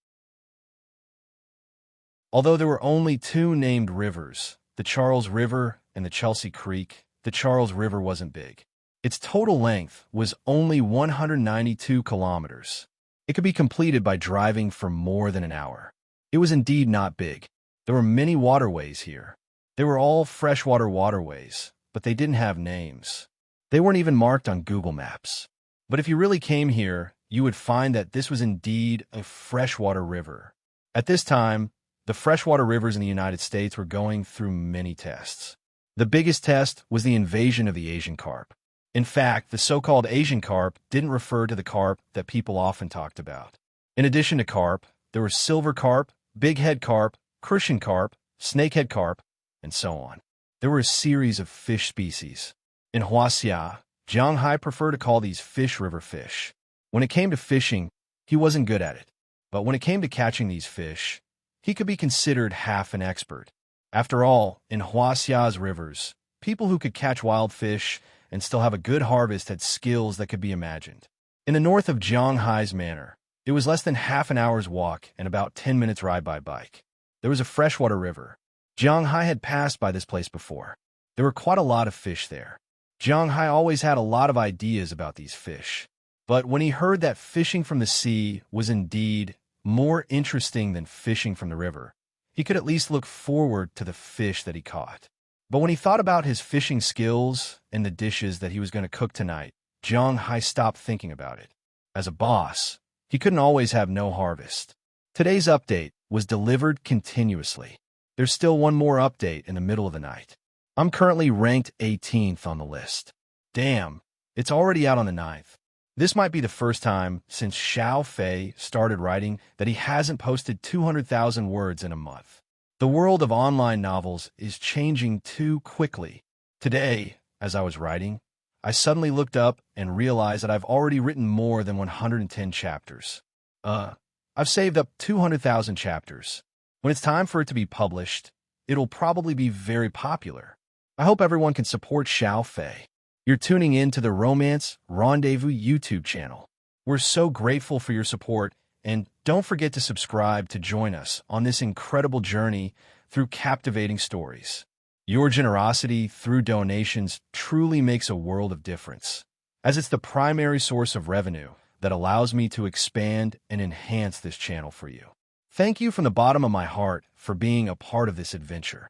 Although there were only 2 named rivers, the Charles River and the Chelsea Creek, the Charles River wasn't big. Its total length was only 192 kilometers. It could be completed by driving for more than an hour. It was indeed not big. There were many waterways here. They were all freshwater waterways, but they didn't have names. They weren't even marked on Google Maps. But if you really came here, you would find that this was indeed a freshwater river. At this time, the freshwater rivers in the United States were going through many tests. The biggest test was the invasion of the Asian carp. In fact, the so-called Asian carp didn't refer to the carp that people often talked about. In addition to carp, there were silver carp, bighead carp, crucian carp, snakehead carp, and so on. There were a series of fish species. In Huaxia, Jiang Hai preferred to call these fish river fish. When it came to fishing, he wasn't good at it. But when it came to catching these fish, he could be considered half an expert. After all, in Huaxia's rivers, people who could catch wild fish and still have a good harvest had skills that could be imagined. In the north of Jiang Hai's manor, it was less than half an hour's walk and about 10 minutes ride by bike. There was a freshwater river. Jiang Hai had passed by this place before. There were quite a lot of fish there. Jiang Hai always had a lot of ideas about these fish. But when he heard that fishing from the sea was indeed more interesting than fishing from the river, he could at least look forward to the fish that he caught. But when he thought about his fishing skills and the dishes that he was going to cook tonight, Jiang Hai stopped thinking about it. As a boss, he couldn't always have no harvest. Today's update was delivered continuously. There's still one more update in the middle of the night. I'm currently ranked 18th on the list. Damn, it's already out on the 9th. This might be the first time since Xiao Fei started writing that he hasn't posted 200,000 words in a month. The world of online novels is changing too quickly. Today, as I was writing, I suddenly looked up and realized that I've already written more than 110 chapters. I've saved up 200,000 chapters. When it's time for it to be published, it'll probably be very popular. I hope everyone can support Xiao Fei. You're tuning in to the Romance Rendezvous YouTube channel. We're so grateful for your support, and don't forget to subscribe to join us on this incredible journey through captivating stories. Your generosity through donations truly makes a world of difference, as it's the primary source of revenue that allows me to expand and enhance this channel for you. Thank you from the bottom of my heart for being a part of this adventure.